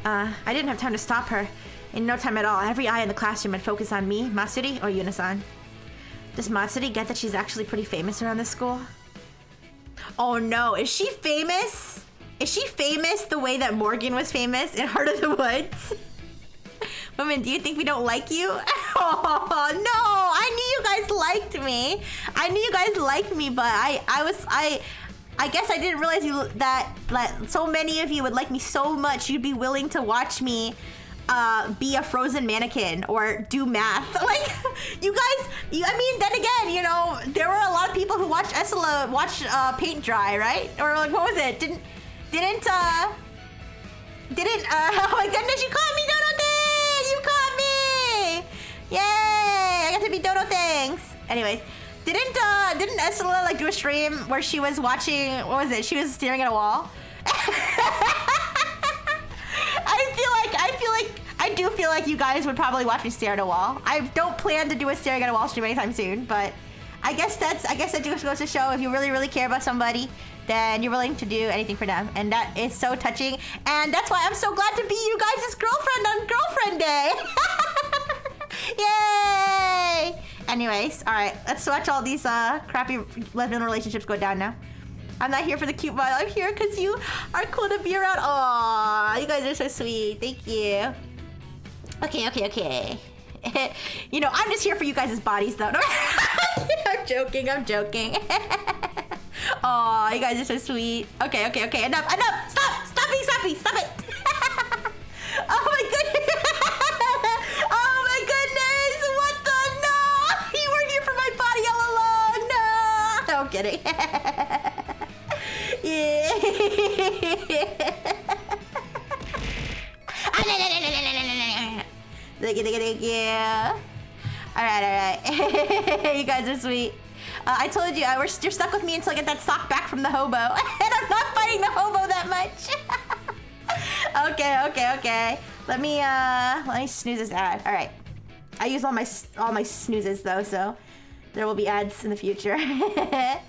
I didn't have time to stop her. In no time at all, every eye in the classroom had focused on me, Matsuri, or Yuna-san. Does Matsuri get that she's actually pretty famous around this school? Oh no, is she famous? Is she famous the way that Morgan was famous in Heart of the Woods? Women, do you think we don't like you? Oh no, I knew you guys liked me. But I guess I didn't realize that so many of you would like me so much you'd be willing to watch me be a frozen mannequin or do math. Like, you guys, I mean, then again, you know, there were a lot of people who watched Esla watch paint dry, right? Or like, what was it? Didn't oh my goodness, you caught me, Dodo Thing! You caught me! Yay! I got to be Dodo Things. Anyways, didn't Esla like do a stream where she was watching, what was it? She was staring at a wall? I do feel like you guys would probably watch me stare at a wall. I don't plan to do a staring at a wall stream anytime soon, but I guess that just goes to show if you really, really care about somebody, then you're willing to do anything for them. And that is so touching. And that's why I'm so glad to be you guys' girlfriend on Girlfriend Day. Yay! Anyways, all right, let's watch all these crappy lesbian relationships go down now. I'm not here for the cute vibe. I'm here because you are cool to be around. Aww, you guys are so sweet. Thank you. Okay. You know, I'm just here for you guys' bodies, though. I'm joking. Aw, you guys are so sweet. Okay. Enough. Stop it. Oh my goodness. Oh my goodness. What the? No. You weren't here for my body all along. No. No, I'm kidding. Thank you. All right. You guys are sweet. I told you, you're stuck with me until I get that sock back from the hobo. And I'm not fighting the hobo that much. Okay. Let me snooze this ad. All right. I use all my snoozes though, so there will be ads in the future. Wait,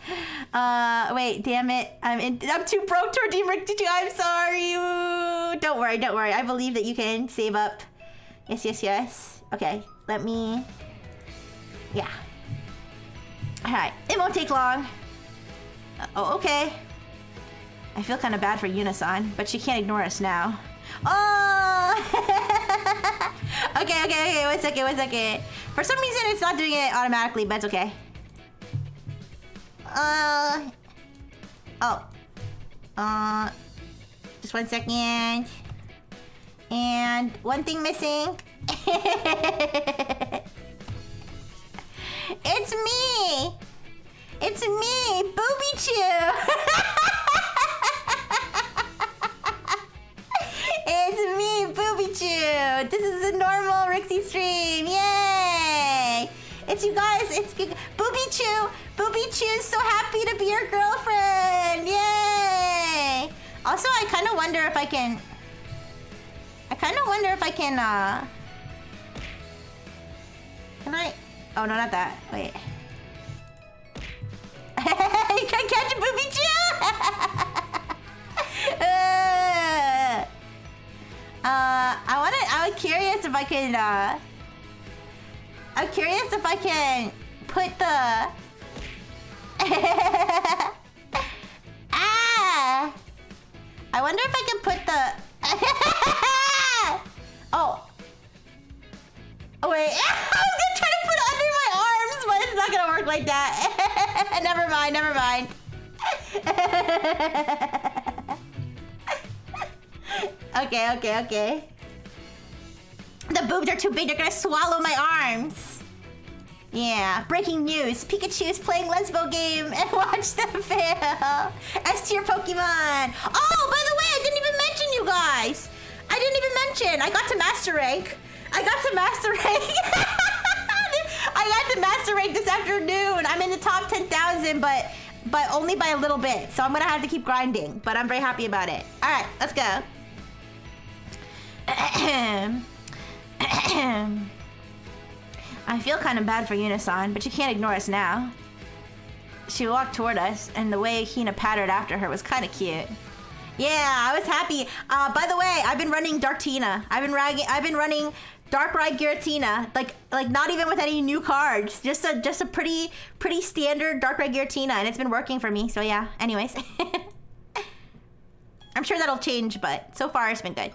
damn it. I'm too broke to redeem Rick 2. I'm sorry. Ooh, don't worry. I believe that you can save up. Yes. Okay, let me... Yeah. Alright, it won't take long. Oh, okay. I feel kind of bad for Unisan, but she can't ignore us now. Oh! Okay. One second. For some reason, it's not doing it automatically, but it's okay. Just 1 second. And one thing missing. It's me, Booby Chew. It's me, Booby Chew. This is a normal Rixie stream. Yay! It's you guys. It's Booby Chew. Booby Chew's so happy to be your girlfriend. Yay! Also, I kind of wonder if I can. Can I? Oh no, not that. Wait. You can catch a Booby Chew. I'm curious if I can. I'm curious if I can put the. I wonder if I can put the. Oh wait. I was gonna try to put it under my arms, but it's not gonna work like that. Never mind. Okay. The boobs are too big, they're gonna swallow my arms. Yeah, breaking news. Pikachu is playing Lesbo game and watch them fail. S tier Pokemon. Oh, by the way, I didn't even mention you guys. I got to Master Rank. I got to Master Rank this afternoon. I'm in the top 10,000, but only by a little bit. So I'm gonna have to keep grinding, but I'm very happy about it. All right, let's go. I feel kind of bad for Unisan, but you can't ignore us now. She walked toward us, and the way Hina pattered after her was kind of cute. Yeah, I was happy. By the way, I've been running Darktina. I've been running Darkrai Giratina, like not even with any new cards. Just a pretty standard Darkrai Giratina, and it's been working for me. So yeah. Anyways, I'm sure that'll change, but so far it's been good.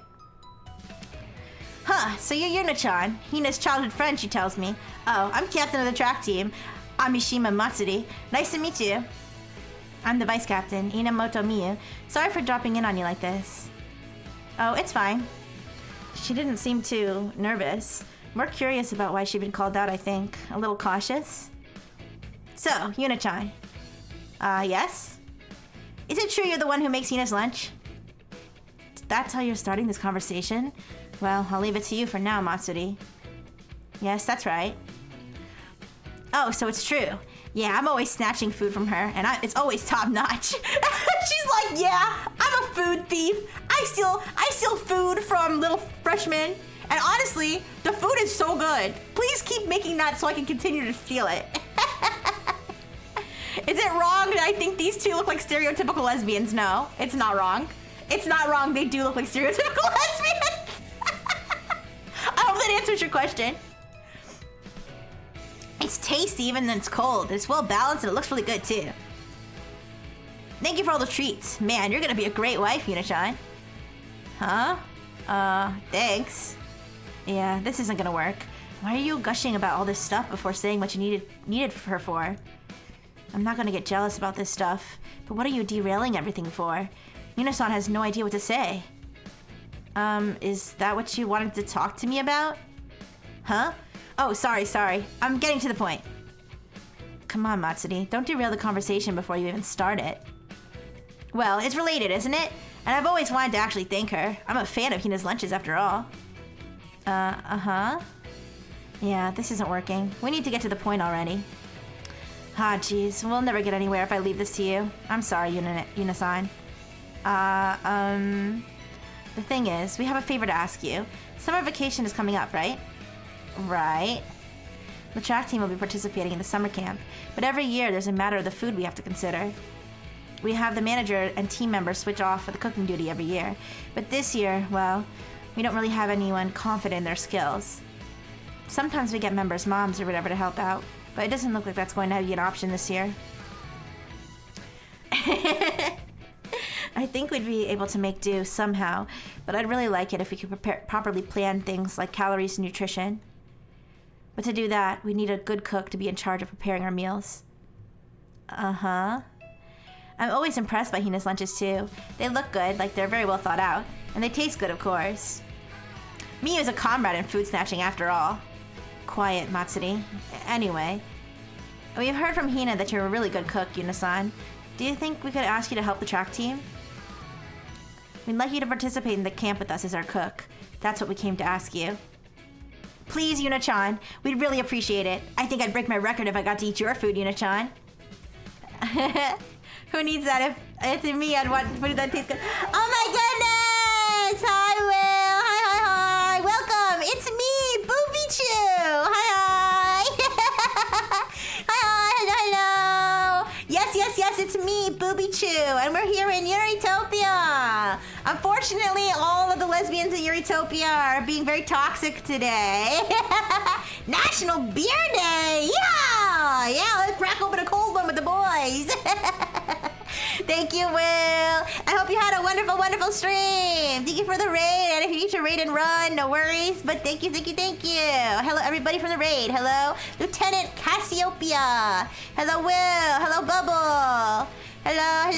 Huh, so you're Yuna-chan, Hina's childhood friend, she tells me. Oh, I'm captain of the track team, Amishima Matsuri. Nice to meet you. I'm the vice captain, Inamoto Miyu. Sorry for dropping in on you like this. Oh, it's fine. She didn't seem too nervous. More curious about why she'd been called out, I think. A little cautious. So, Yuna-chan. Yes? Is it true you're the one who makes Hina's lunch? That's how you're starting this conversation? Well, I'll leave it to you for now, Matsuri. Yes, that's right. Oh, so it's true. Yeah, I'm always snatching food from her, and it's always top-notch. She's like, yeah, I'm a food thief. I steal food from little freshmen. And honestly, the food is so good. Please keep making that so I can continue to steal it. Is it wrong that I think these two look like stereotypical lesbians? No, it's not wrong. It's not wrong. They do look like stereotypical lesbians. I hope that answers your question. It's tasty even when it's cold. It's well balanced and it looks really good too. Thank you for all the treats. Man, you're gonna be a great wife, Yuna-chan. Huh? Thanks. Yeah, this isn't gonna work. Why are you gushing about all this stuff before saying what you needed her for? I'm not gonna get jealous about this stuff, but what are you derailing everything for? Yuna-san has no idea what to say. Is that what you wanted to talk to me about? Huh? Oh, sorry. I'm getting to the point. Come on, Matsuri. Don't derail the conversation before you even start it. Well, it's related, isn't it? And I've always wanted to actually thank her. I'm a fan of Hina's lunches after all. Uh-huh. Yeah, this isn't working. We need to get to the point already. Ah, jeez. We'll never get anywhere if I leave this to you. I'm sorry, Yuna-san. The thing is, we have a favor to ask you. Summer vacation is coming up, right? Right. The track team will be participating in the summer camp, but every year there's a matter of the food we have to consider. We have the manager and team members switch off for the cooking duty every year, but this year, well, we don't really have anyone confident in their skills. Sometimes we get members' moms or whatever to help out, but it doesn't look like that's going to be an option this year. I think we'd be able to make do somehow, but I'd really like it if we could properly plan things like calories and nutrition. But to do that, we need a good cook to be in charge of preparing our meals. Uh-huh. I'm always impressed by Hina's lunches too. They look good, like they're very well thought out, and they taste good, of course. Miyu is a comrade in food snatching after all. Quiet, Matsuri. Anyway, we've heard from Hina that you're a really good cook, Yuna-san. Do you think we could ask you to help the track team? We'd like you to participate in the camp with us as our cook. That's what we came to ask you. Please, Yuna-chan. We'd really appreciate it. I think I'd break my record if I got to eat your food, Yuna-chan. Who needs that? If it's me, I'd want food that tastes good. Oh my goodness! Hi, Will. Hi. Welcome. It's me, Boobichu. Hi. Hello. Yes, it's me, Boobichu, and we're here in Yuritopia. Unfortunately, all of the lesbians in Yuritopia are being very toxic today. National Beer Day! Yeah, let's crack open a cold one with the boys. Thank you, Will. I hope you had a wonderful stream. Thank you for the raid, and if you need to raid and run, no worries, but thank you. Hello, everybody from the raid. Hello, Lieutenant Cassiopeia. Hello, Will. Hello, Bubble. Hello.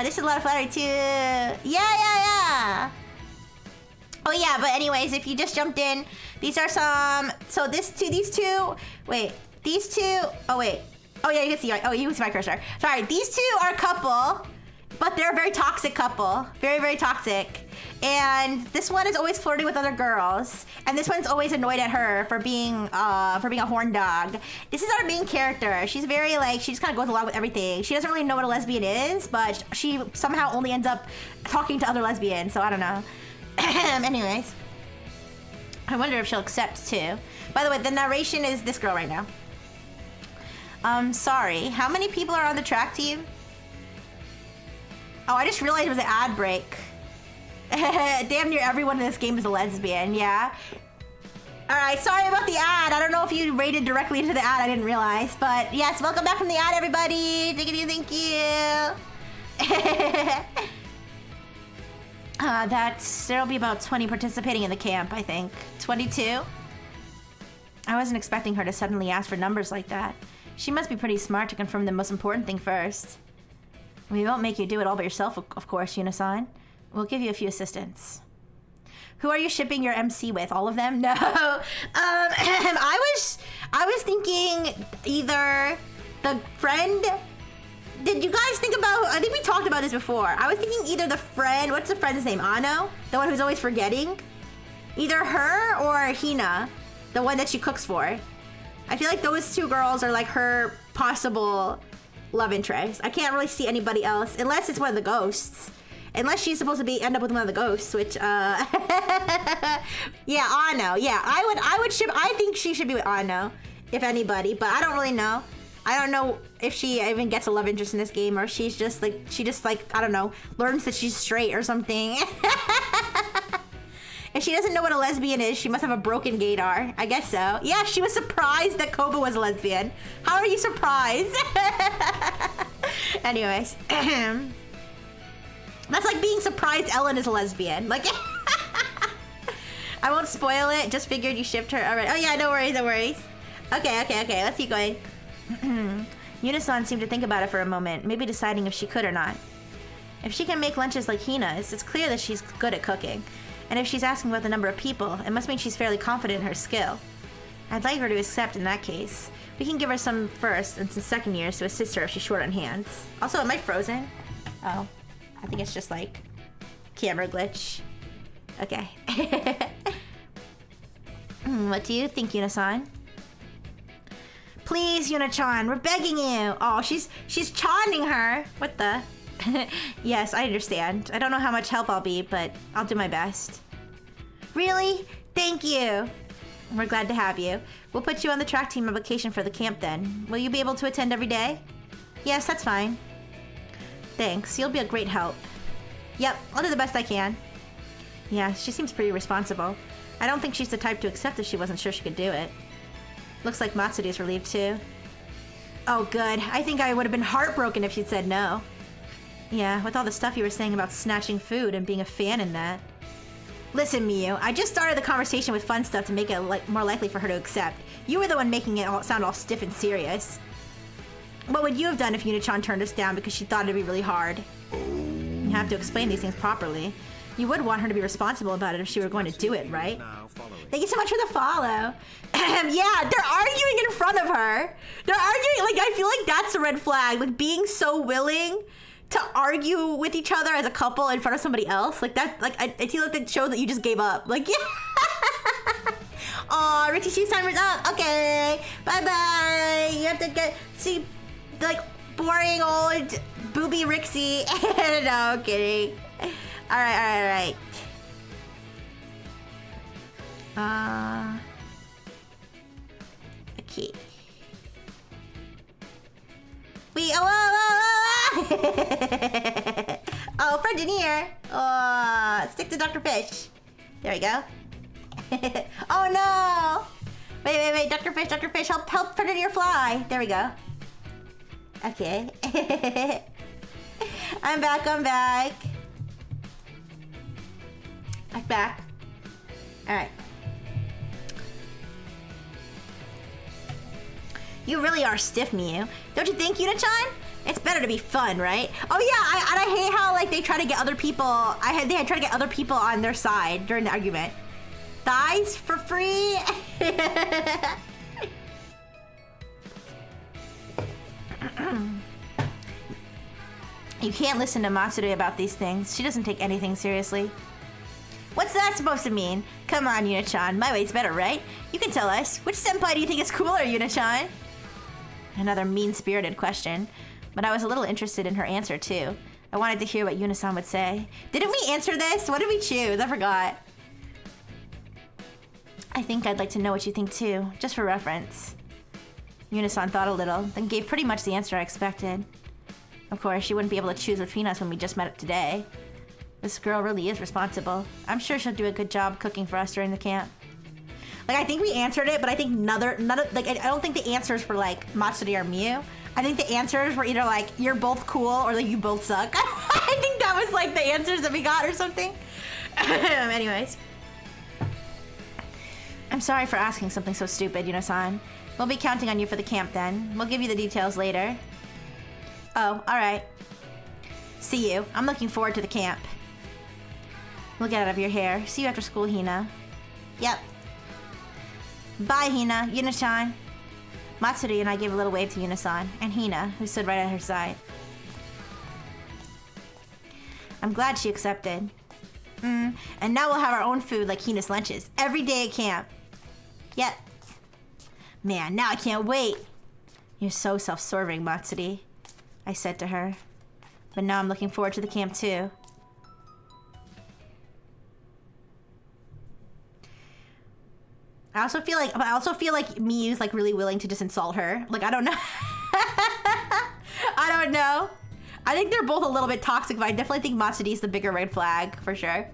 This is a lot of flattery, too. Yeah. Oh, yeah, but anyways, if you just jumped in, these are some... So these two... Wait, these two... Oh, wait. Oh, yeah, you can see... Oh, you can see my cursor. Sorry, these two are a couple, but they're a very toxic couple. Very toxic. And this one is always flirting with other girls, and this one's always annoyed at her for being a horn dog. This is our main character. She's very, like, she just kind of goes along with everything. She doesn't really know what a lesbian is, but she somehow only ends up talking to other lesbians, so I don't know. Anyways. I wonder if she'll accept, too. By the way, the narration is this girl right now. Sorry. How many people are on the track team? Oh, I just realized it was an ad break. Damn near everyone in this game is a lesbian, yeah? Alright, sorry about the ad. I don't know if you rated directly into the ad. I didn't realize. But yes, welcome back from the ad, everybody. Thank you. There'll be about 20 participating in the camp, I think. 22? I wasn't expecting her to suddenly ask for numbers like that. She must be pretty smart to confirm the most important thing first. We won't make you do it all by yourself, of course, Yuna-san. We'll give you a few assistants. Who are you shipping your MC with? All of them? No. I was thinking either the friend... Did you guys think about... I think we talked about this before. I was thinking either the friend... What's the friend's name? Ano? The one who's always forgetting? Either her or Hina. The one that she cooks for. I feel like those two girls are like her possible love interest. I can't really see anybody else. Unless it's one of the ghosts. Unless she's supposed to end up with one of the ghosts, which, yeah, Ano. Yeah, I would ship... I think she should be with Ano, if anybody. But I don't really know. I don't know if she even gets a love interest in this game, or she's just like, I don't know, learns that she's straight or something. If she doesn't know what a lesbian is, she must have a broken gaydar. I guess so. Yeah, she was surprised that Koba was a lesbian. How are you surprised? Anyways. That's like being surprised Ellen is a lesbian. Like, I won't spoil it. Just figured you shipped her already. Oh yeah, no worries. Okay. Let's keep going. Yuna-san seemed to think about it for a moment, maybe deciding if she could or not. If she can make lunches like Hina's, it's clear that she's good at cooking. And if she's asking about the number of people, it must mean she's fairly confident in her skill. I'd like her to accept in that case. We can give her some first and some second years to assist her if she's short on hands. Also, am I frozen? Oh, I think it's just like camera glitch. Okay. What do you think, Yuna-san? Please, Yuna-chan, we're begging you. Oh, she's chaning her. What the? Yes, I understand. I don't know how much help I'll be, but I'll do my best. Really? Thank you. We're glad to have you. We'll put you on the track team application for the camp then. Will you be able to attend every day? Yes, that's fine. Thanks. You'll be a great help. Yep, I'll do the best I can. Yeah, she seems pretty responsible. I don't think she's the type to accept if she wasn't sure she could do it. Looks like Matsuri is relieved too. Oh, good. I think I would have been heartbroken if she'd said no. Yeah, with all the stuff you were saying about snatching food and being a fan in that. Listen, Miyu, I just started the conversation with fun stuff to make it more likely for her to accept. You were the one making it sound all stiff and serious. What would you have done if Yunichan turned us down because she thought it'd be really hard? You have to explain these things properly. You would want her to be responsible about it if she were going to do it, right? Thank you so much for the follow. Yeah, they're arguing in front of her. They're arguing, like, I feel like that's a red flag. Like, being so willing to argue with each other as a couple in front of somebody else. Like, that, like, I feel like that shows that you just gave up. Like, yeah. Aw, Richie Shoes timer's up. Okay, bye-bye. You have to see, like, boring old booby Rixie. No, I'm kidding. All right. Okay. Oh, friend in here. Stick to Dr. Fish. There we go. Oh no! Wait, Dr. Fish, help friend in here fly. There we go. Okay. I'm back. Back. Alright. You really are stiff, Miyu. Don't you think, Yunichan? It's better to be fun, right? Oh yeah, I hate how like they try to get other people. They had tried to get other people on their side during the argument. Thighs for free. You can't listen to Matsuri about these things. She doesn't take anything seriously. What's that supposed to mean? Come on, Yunichan. My way's better, right? You can tell us. Which senpai do you think is cooler, Yunichan? Another mean-spirited question. But I was a little interested in her answer, too. I wanted to hear what Unisan would say. Didn't we answer this? What did we choose? I forgot. I think I'd like to know what you think, too. Just for reference. Unisan thought a little, then gave pretty much the answer I expected. Of course, she wouldn't be able to choose between us when we just met up today. This girl really is responsible. I'm sure she'll do a good job cooking for us during the camp. Like, I think we answered it, but I think none of, like, I don't think the answers were like Matsuri or Miyu. I think the answers were either like, you're both cool, or like, you both suck. I think that was like the answers that we got or something. Anyways. I'm sorry for asking something so stupid, Yuno-san. We'll be counting on you for the camp then. We'll give you the details later. Oh, alright. See you. I'm looking forward to the camp. We'll get out of your hair. See you after school, Hina. Yep. Bye, Hina. Yuno-chan. Matsuri and I gave a little wave to Yuno-san and Hina, who stood right at her side. I'm glad she accepted. And now we'll have our own food like Hina's lunches every day at camp. Yep. Man, now I can't wait. You're so self-serving, Matsuri, I said to her. But now I'm looking forward to the camp too. I also feel like Miyu's like really willing to just insult her. Like, I don't know. I don't know. I think they're both a little bit toxic, but I definitely think Matsuri's the bigger red flag for sure.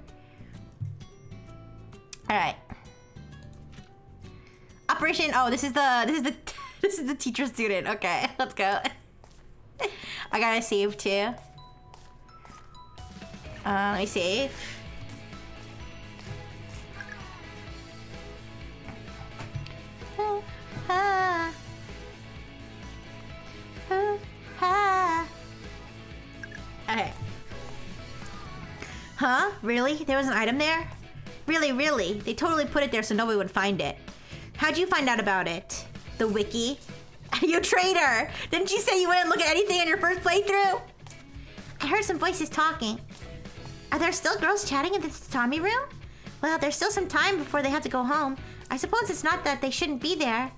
All right. Operation. Oh, this is the teacher student. Okay, let's go. I gotta save too. Let me save. Okay. Huh? Really? There was an item there? Really? They totally put it there so nobody would find it. How'd you find out about it? The wiki? You traitor! Didn't you say you wouldn't look at anything in your first playthrough? I heard some voices talking. Are there still girls chatting in the tatami room? Well, there's still some time before they have to go home. I suppose it's not that they shouldn't be there.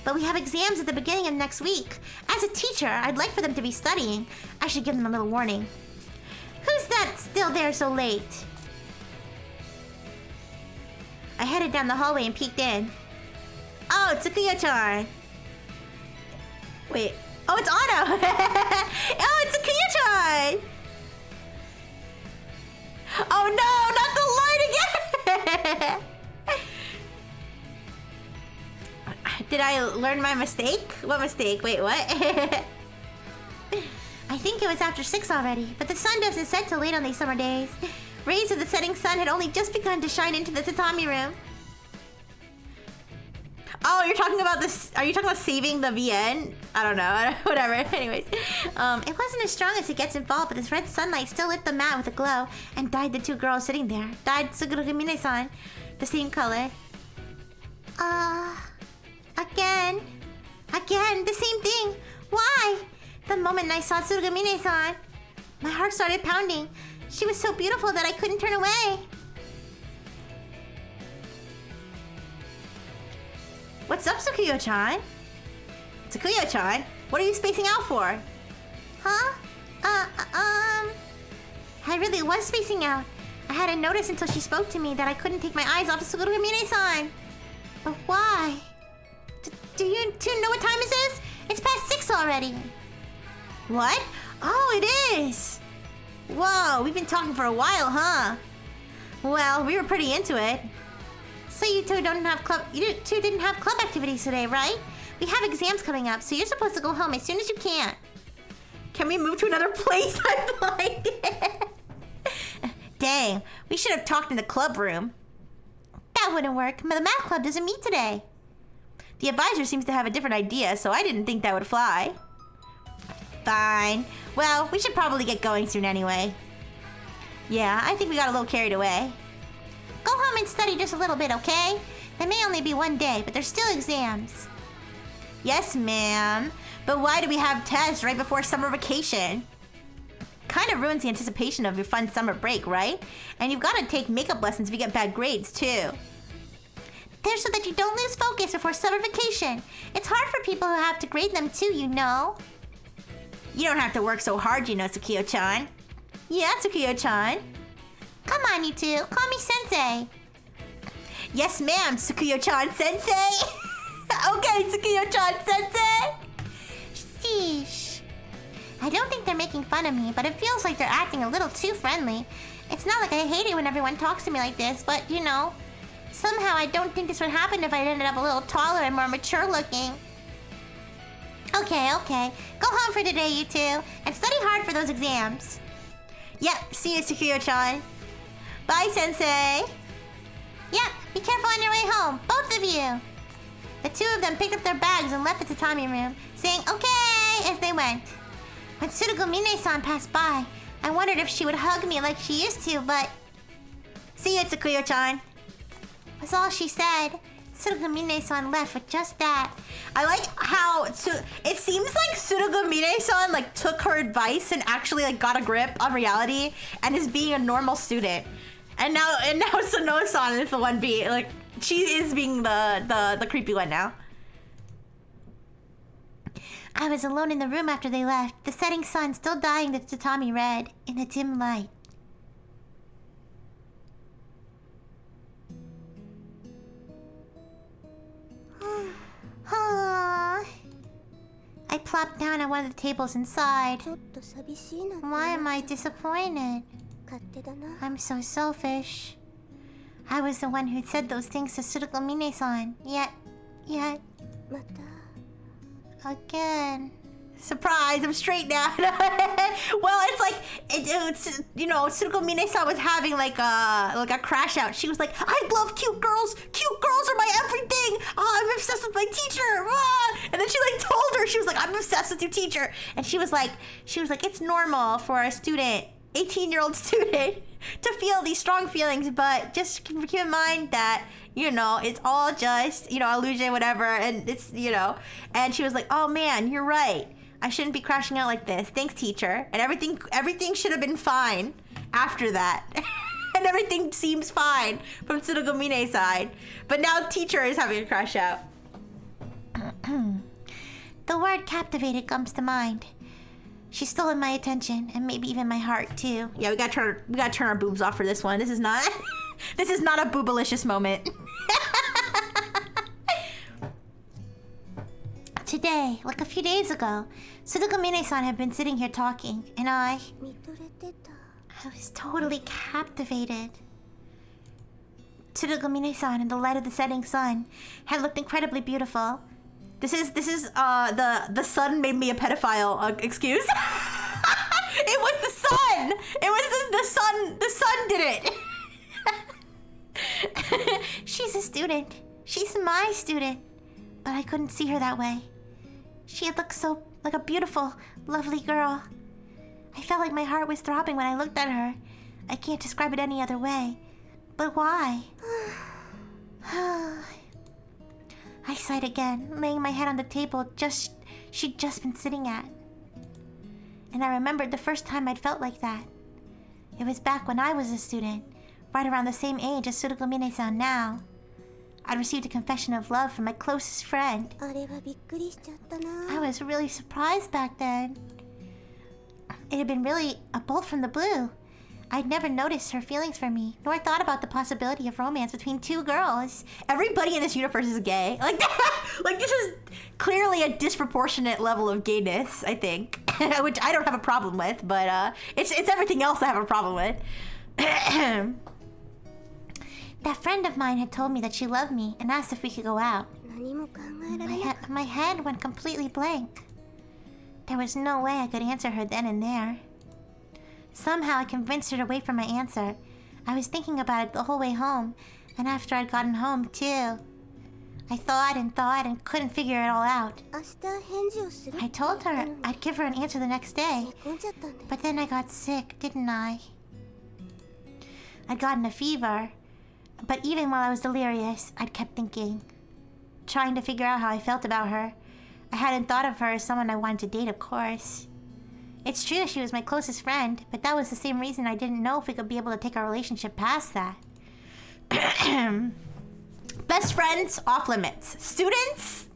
But we have exams at the beginning of next week. As a teacher, I'd like for them to be studying. I should give them a little warning. Who's that still there so late? I headed down the hallway and peeked in. Oh, it's Tsukuyo-chan. Wait. Oh, it's Otto. Oh, it's Tsukuyo-chan. Oh no, not the light again. Did I learn my mistake? What mistake? Wait, what? I think it was after 6 already, but the sun doesn't set till late on these summer days. Rays of the setting sun had only just begun to shine into the tatami room. Oh, you're talking about this. Are you talking about saving the VN? I don't know. Whatever. Anyways. It wasn't as strong as it gets in fall, but this red sunlight still lit the mat with a glow and dyed the 2 girls sitting there. Dyed Tsukuyo-mine-san the same color. Again, the same thing. Why? The moment I saw Tsukuyo-mine-san, my heart started pounding. She was so beautiful that I couldn't turn away. What's up, Tsukuyo-chan? Tsukuyo-chan? What are you spacing out for? Huh? I really was spacing out. I hadn't noticed until she spoke to me that I couldn't take my eyes off of Tsukuyo-mine-san. But why? Do you two know what time it is? It's past 6 already. What? Oh, it is. Whoa, we've been talking for a while, huh? Well, we were pretty into it. So you two didn't have club activities today, right? We have exams coming up, so you're supposed to go home as soon as you can. Can we move to another place? I'm blinded. Dang, we should have talked in the club room. That wouldn't work. The math club doesn't meet today. The advisor seems to have a different idea, so I didn't think that would fly. Fine. Well, we should probably get going soon anyway. Yeah, I think we got a little carried away. Go home and study just a little bit, okay? There may only be 1 day, but there's still exams. Yes, ma'am. But why do we have tests right before summer vacation? Kind of ruins the anticipation of your fun summer break, right? And you've got to take makeup lessons if you get bad grades, too. They're so that you don't lose focus before summer vacation. It's hard for people who have to grade them, too, you know. You don't have to work so hard, you know, Tsukuyo-chan. Yeah, Tsukuyo-chan. Come on, you two. Call me Sensei. Yes, ma'am, Tsukuyo-chan Sensei. Okay, Tsukuyo-chan Sensei. Sheesh. I don't think they're making fun of me, but it feels like they're acting a little too friendly. It's not like I hate it when everyone talks to me like this, but, you know, somehow I don't think this would happen if I ended up a little taller and more mature looking. Okay. Go home for today, you two, and study hard for those exams. Yep, see you, Tsukuyo-chan. Bye, Sensei. Yep, be careful on your way home, both of you. The 2 of them picked up their bags and left the tatami room, saying okay as they went. When Tsukuyo-mine-san passed by, I wondered if she would hug me like she used to, but... See you, Tsukuyo-chan. Was all she said. Tsukuyo-mine-san left with just that. I like how it seems like Tsukuyo-mine-san like took her advice and actually like got a grip on reality and is being a normal student. And now Sono-san is the one being like she is being the creepy one now. I was alone in the room after they left, the setting sun still dyeing the tatami red in a dim light. I plopped down on one of the tables inside. Why am I disappointed? I'm so selfish. I was the one who said those things to Tsukuyo-mine-san. Yet... Again. Surprise, I'm straight now. Well, it's like, it's you know, Tsukuyo-mine-san was having like a crash out. She was like, I love cute girls. Cute girls are my everything. Oh, I'm obsessed with my teacher. Ah. And then she like told her, she was like, I'm obsessed with your teacher. And she was like, it's normal for a student, 18-year-old student, to feel these strong feelings, but just keep in mind that, you know, it's all just, you know, illusion, whatever, and it's, you know. And she was like, oh man, you're right. I shouldn't be crashing out like this. Thanks, teacher. And everything should have been fine after that. And everything seems fine from Tsukuyo-mine's side. But now teacher is having a crash out. The word captivated comes to mind. She's stolen my attention, and maybe even my heart, too. Yeah, we gotta turn our boobs off for this one. This is not... This is not a boobalicious moment. day, like a few days ago, Sudoku-san had been sitting here talking, and I was totally captivated. Sudoku-san in the light of the setting sun had looked incredibly beautiful. This is the sun made me a pedophile excuse. It was the sun. It was the sun. The sun did it. She's a student. She's my student. But I couldn't see her that way. She had looked so like a beautiful, lovely girl. I felt like my heart was throbbing when I looked at her. I can't describe it any other way. But why? I sighed again, laying my head on the table she'd just been sitting at. And I remembered the first time I'd felt like that. It was back when I was a student, right around the same age as Sudoku-san now. I'd received a confession of love from my closest friend. I was really surprised back then. It had been really a bolt from the blue. I'd never noticed her feelings for me, nor thought about the possibility of romance between two girls. Everybody in this universe is gay. Like this is clearly a disproportionate level of gayness, I think. Which I don't have a problem with, but it's everything else I have a problem with. That friend of mine had told me that she loved me and asked if we could go out. My head went completely blank. There was no way I could answer her then and there. Somehow I convinced her to wait for my answer. I was thinking about it the whole way home, and after I'd gotten home too. I thought and couldn't figure it all out. I told her I'd give her an answer the next day, but then I got sick, didn't I? I'd gotten a fever, but even while I was delirious, I'd kept thinking, trying to figure out how I felt about her. I hadn't thought of her as someone I wanted to date, of course. It's true she was my closest friend, but that was the same reason I didn't know if we could be able to take our relationship past that. Best friends, off limits. Students?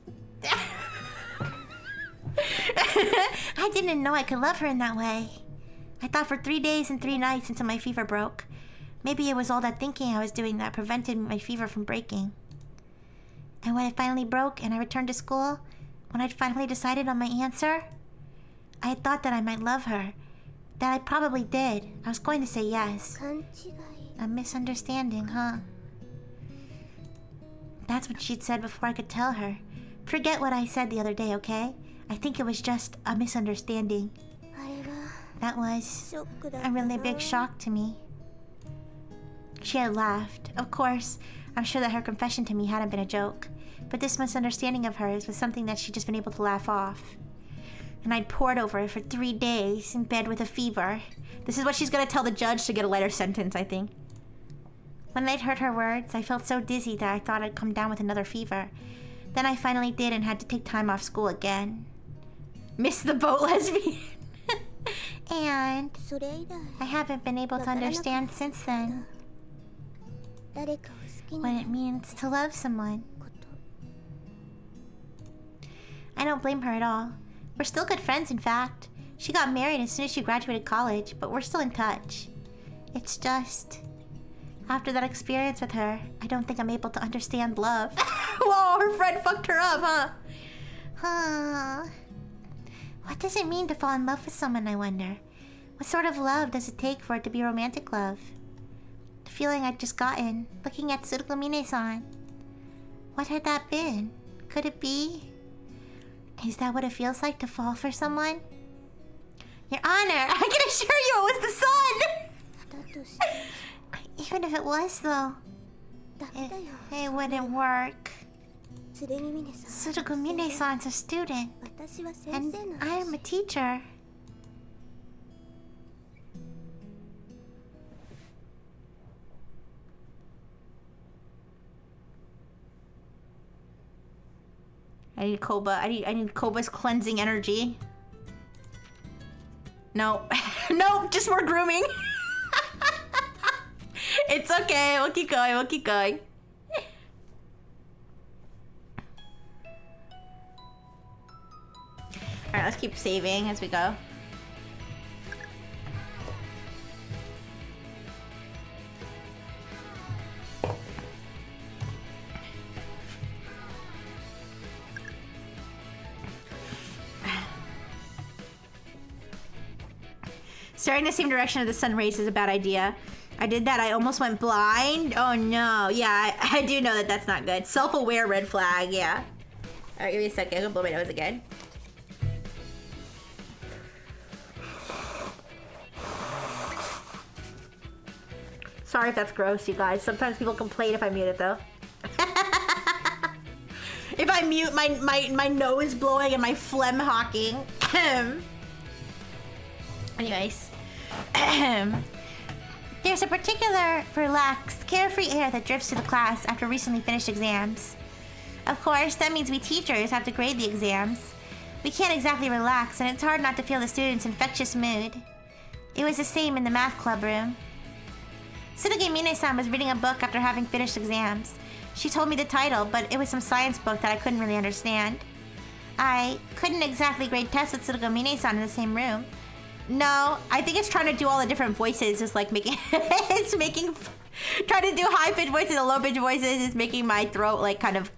I didn't know I could love her in that way. I thought for 3 days and 3 nights until my fever broke. Maybe it was all that thinking I was doing that prevented my fever from breaking. And when it finally broke and I returned to school, when I'd finally decided on my answer, I had thought that I might love her. That I probably did. I was going to say yes. A misunderstanding, huh? That's what she'd said before I could tell her. Forget what I said the other day, okay? I think it was just a misunderstanding. That was a really big shock to me. She had laughed. Of course, I'm sure that her confession to me hadn't been a joke. But this misunderstanding of hers was something that she'd just been able to laugh off. And I'd pored over it for 3 days in bed with a fever. This is what she's gonna tell the judge to get a lighter sentence, I think. When I'd heard her words, I felt so dizzy that I thought I'd come down with another fever. Then I finally did and had to take time off school again. Missed the boat, lesbian. And I haven't been able to understand since then what it means to love someone. I don't blame her at all. We're still good friends, in fact. She got married as soon as she graduated college, but we're still in touch. It's just, after that experience with her, I don't think I'm able to understand love. Whoa, her friend fucked her up, huh? Huh. What does it mean to fall in love with someone, I wonder? What sort of love does it take for it to be romantic love? The feeling I'd just gotten, looking at Sudoku-san. What had that been? Could it be? Is that what it feels like to fall for someone? Your Honor, I can assure you it was the sun! Even if it was, though, it wouldn't work. Sudoku-san's a student, and I'm a teacher. I need Koba. I need Koba's cleansing energy. No. No, just more grooming. It's okay. We'll keep going. We'll keep going. Alright, let's keep saving as we go. Staring the same direction of the sun rays is a bad idea. I did that. I almost went blind. Oh no. Yeah, I do know that that's not good. Self-aware red flag. Yeah. All right, give me a second. I'm gonna blow my nose again. Sorry if that's gross, you guys. Sometimes people complain if I mute it though. If I mute my nose blowing and my phlegm hawking. Anyways. There's a particular relaxed, carefree air that drifts to the class after recently finished exams. Of course, that means we teachers have to grade the exams. We can't exactly relax, and it's hard not to feel the students' infectious mood. It was the same in the math club room. Tsurugi Mine-san was reading a book after having finished exams. She told me the title, but it was some science book that I couldn't really understand. I couldn't exactly grade tests with Tsurugi Mine-san in the same room. No, I think it's trying to do all the different voices, just like making... it's making... Trying to do high-pitched voices and low-pitched voices is making my throat, like, kind of...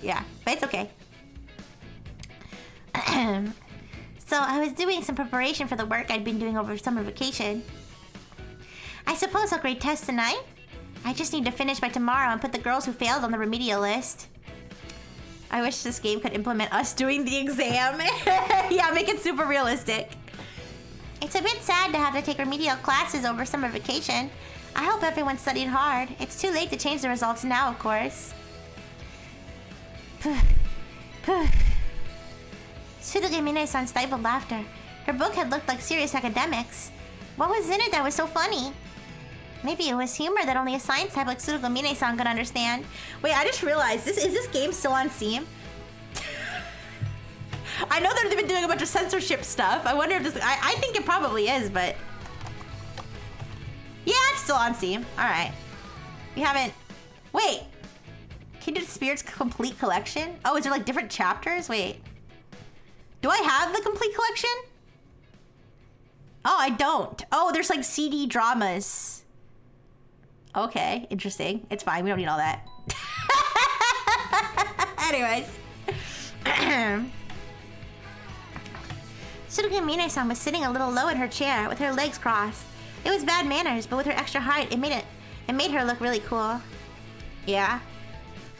Yeah, but it's okay. So I was doing some preparation for the work I'd been doing over summer vacation. I suppose I'll grade tests tonight. I just need to finish by tomorrow and put the girls who failed on the remedial list. I wish this game could implement us doing the exam. Yeah, make it super realistic. It's a bit sad to have to take remedial classes over summer vacation. I hope everyone's studying hard. It's too late to change the results now, of course. Tsurugi Mine-san stifled laughter. Her book had looked like serious academics. What was in it that was so funny? Maybe it was humor that only a science type like Tsurugi Mine-san could understand. Wait, I just realized, is this game still on Steam? I know that they've been doing a bunch of censorship stuff. I wonder if this... I think it probably is, but... Yeah, it's still on Steam. Alright. You haven't... Wait. Kindred Spirits Complete Collection? Oh, is there like different chapters? Wait. Do I have the complete collection? Oh, I don't. Oh, there's like CD dramas. Okay, interesting. It's fine. We don't need all that. Anyways. Tsurugi Mine-san was sitting a little low in her chair with her legs crossed. It was bad manners, but with her extra height, it made her look really cool. Yeah.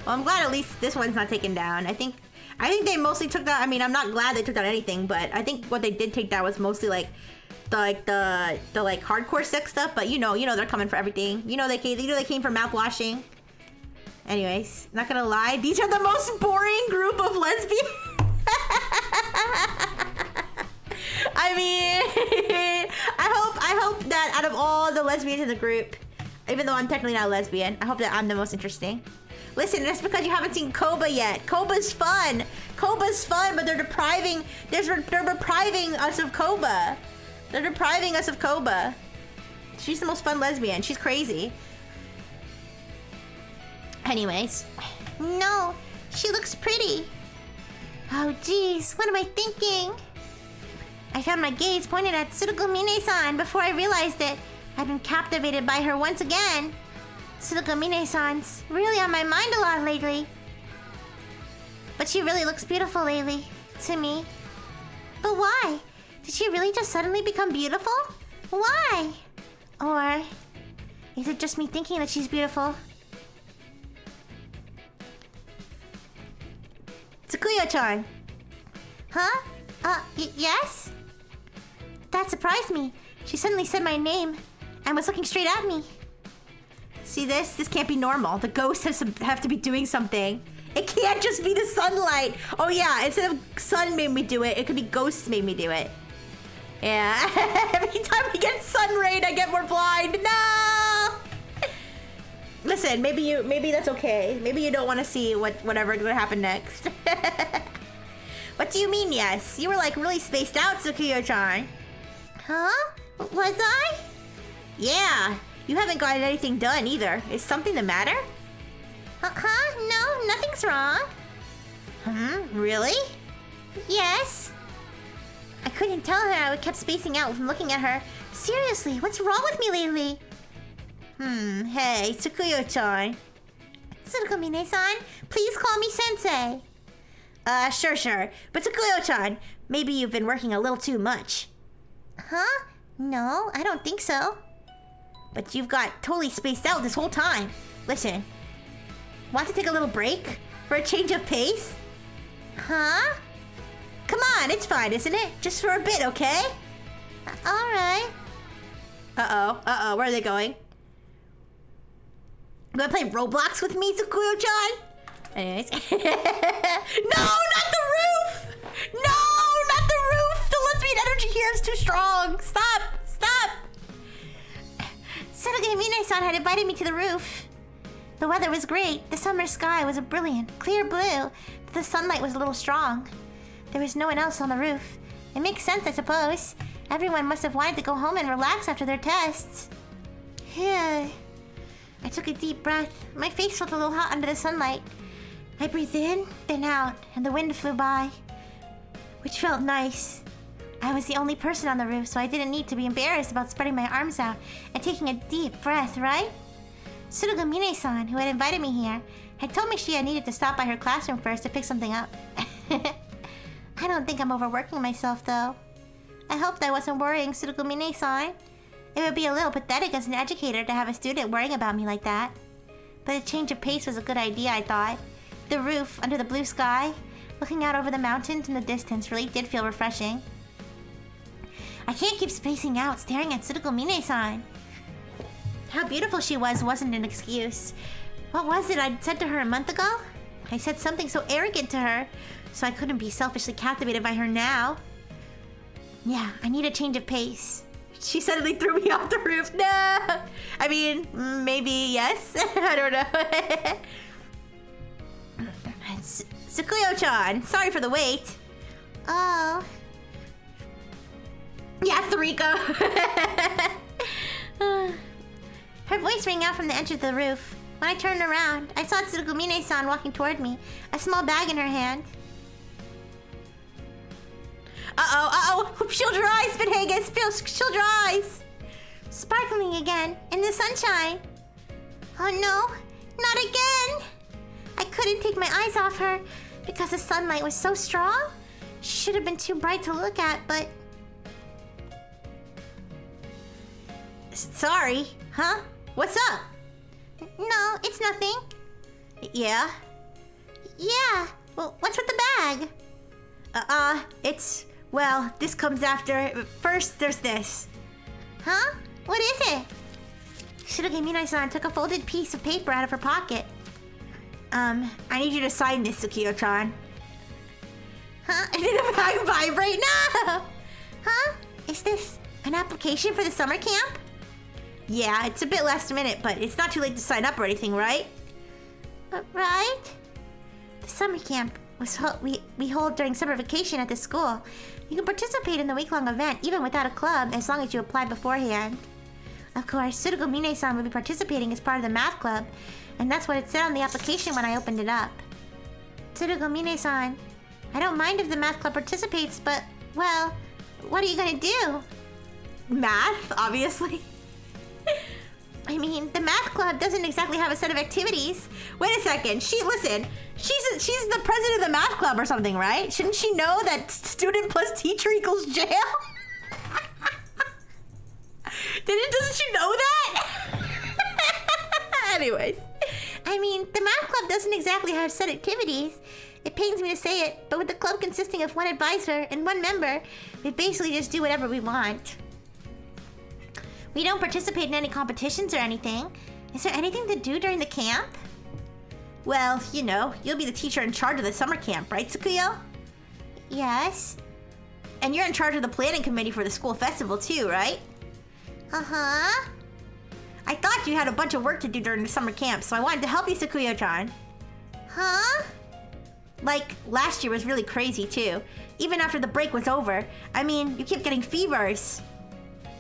Well, I'm glad at least this one's not taken down. I think they mostly took down... I mean, I'm not glad they took down anything, but I think what they did take down was mostly like the hardcore sex stuff. But you know they're coming for everything. They came for mouthwashing. Anyways, not gonna lie, these are the most boring group of lesbians. I mean, I hope that out of all the lesbians in the group, even though I'm technically not a lesbian, I hope that I'm the most interesting. Listen, that's because you haven't seen Koba yet. Koba's fun. Koba's fun, but they're depriving us of Koba. They're depriving us of Koba. She's the most fun lesbian. She's crazy. Anyways. No, she looks pretty. Oh, geez, what am I thinking? I found my gaze pointed at Tsurugi Mine-san before I realized it. I'd been captivated by her once again. Tsurugi Mine-san's really on my mind a lot lately. But she really looks beautiful lately, to me. But why? Did she really just suddenly become beautiful? Why? Or is it just me thinking that she's beautiful? Tsukuyo-chan. Huh? Yes? That surprised me. She suddenly said my name and was looking straight at me. See this? This can't be normal. The ghosts have to be doing something. It can't just be the sunlight. Oh yeah, instead of sun made me do it, it could be ghosts made me do it. Yeah. Every time I get sun raid, I get more blind. No! Listen, maybe that's okay. Maybe you don't want to see whatever's gonna happen next. What do you mean, yes? You were like really spaced out, Tsukuyo-chan. Huh? Was I? Yeah. You haven't gotten anything done either. Is something the matter? No, nothing's wrong. Really? Yes. I couldn't tell her I kept spacing out from looking at her. Seriously, what's wrong with me lately? Hey, Tsukuyo-chan. Tsurugi Mine-san, please call me Sensei. Sure. But Tsukuyo-chan, maybe you've been working a little too much. Huh? No, I don't think so. But you've got totally spaced out this whole time. Listen, want to take a little break for a change of pace? Huh? Come on, it's fine, isn't it? Just for a bit, okay? Alright. Uh-oh, where are they going? You wanna play Roblox with me, Sakuyo-chan? Anyways. No, not the roof! No, not the roof! The lesbian energy here is too strong! Stop! Stop! Suruga Mine-san had invited me to the roof. The weather was great. The summer sky was a brilliant, clear blue. The sunlight was a little strong. There was no one else on the roof. It makes sense, I suppose. Everyone must have wanted to go home and relax after their tests. I took a deep breath. My face felt a little hot under the sunlight. I breathed in, then out, and the wind flew by, which felt nice. I was the only person on the roof, so I didn't need to be embarrassed about spreading my arms out and taking a deep breath, right? Suruga Mine-san, who had invited me here, had told me she had needed to stop by her classroom first to pick something up. I don't think I'm overworking myself, though. I hoped I wasn't worrying Suruga Mine-san. It would be a little pathetic as an educator to have a student worrying about me like that. But a change of pace was a good idea, I thought. The roof, under the blue sky, looking out over the mountains in the distance really did feel refreshing. I can't keep spacing out, staring at Suruga Mine-san. How beautiful she was wasn't an excuse. What was it I'd said to her a month ago? I said something so arrogant to her, so I couldn't be selfishly captivated by her now. Yeah, I need a change of pace. She suddenly threw me off the roof. No! I mean, maybe yes. I don't know. Sakuyo-chan, sorry for the wait. Oh. Yeah, Thariko. Her voice rang out from the edge of the roof. When I turned around, I saw Suruga Mine-san walking toward me, a small bag in her hand. Shield your eyes, Spinhagus! Shield your eyes! Sparkling again, in the sunshine. Oh no, not again! I couldn't take my eyes off her because the sunlight was so strong. She should have been too bright to look at, but... Sorry, huh? What's up? No, it's nothing. Yeah? Yeah, well, what's with the bag? It's... Well, this comes after. First, there's this. Huh? What is it? Suruga Mine-san took a folded piece of paper out of her pocket. I need you to sign this, Sakuyo-chan. Huh? Did the bag vibrate? No! Huh? Is this an application for the summer camp? Yeah, it's a bit last minute, but it's not too late to sign up or anything, right? Right? The summer camp we hold during summer vacation at the school. You can participate in the week-long event even without a club as long as you apply beforehand. Of course, Suruga Mine-san will be participating as part of the math club, and that's what it said on the application when I opened it up. Suruga Mine-san, I don't mind if the math club participates, but, well, what are you gonna do? Math, obviously. I mean, the math club doesn't exactly have a set of activities. Wait a second. She's the president of the math club or something, right? Shouldn't she know that student plus teacher equals jail? Doesn't she know that? Anyways. I mean, the math club doesn't exactly have set activities. It pains me to say it, but with the club consisting of one advisor and one member, we basically just do whatever we want. We don't participate in any competitions or anything. Is there anything to do during the camp? Well, you know, you'll be the teacher in charge of the summer camp, right, Sakuyo? Yes. And you're in charge of the planning committee for the school festival too, right? Uh-huh. I thought you had a bunch of work to do during the summer camp, so I wanted to help you, Sakuyo-chan. Huh? Like, last year was really crazy too. Even after the break was over. I mean, you kept getting fevers.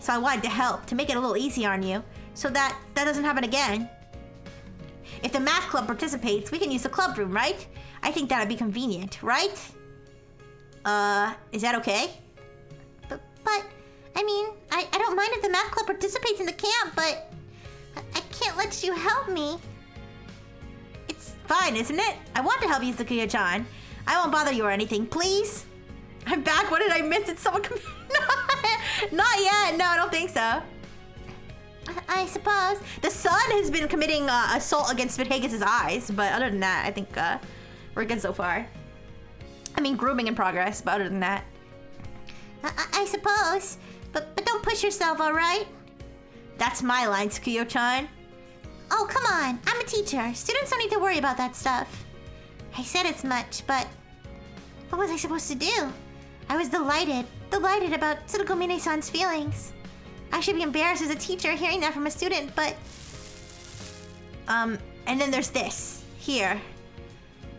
So I wanted to help, to make it a little easier on you, so that doesn't happen again. If the math club participates, we can use the club room, right? I think that'd be convenient, right? Is that okay? But I mean, I don't mind if the math club participates in the camp, but I can't let you help me. It's fine, isn't it? I want to help you, Sakuyo-chan. I won't bother you or anything, please. I'm back. What did I miss? Did someone come? Not yet. No, I don't think so. I suppose. The sun has been committing assault against Vitagus' eyes, but other than that, I think we're good so far. I mean, grooming in progress, but other than that. I suppose. But don't push yourself, alright? That's my line, Tsukuyo-chan. Oh, come on. I'm a teacher. Students don't need to worry about that stuff. I said as much, but what was I supposed to do? I was delighted about Tsuruko Mine-san's feelings. I should be embarrassed as a teacher hearing that from a student, but... And then there's this. Here.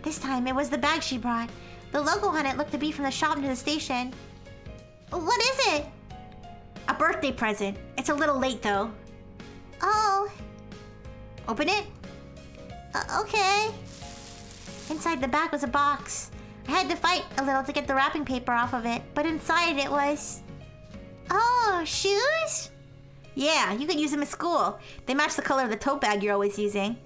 This time, it was the bag she brought. The logo on it looked to be from the shop to the station. What is it? A birthday present. It's a little late, though. Oh. Open it? Okay. Inside the bag was a box. I had to fight a little to get the wrapping paper off of it, but inside it was... Oh, shoes? Yeah, you can use them at school. They match the color of the tote bag you're always using.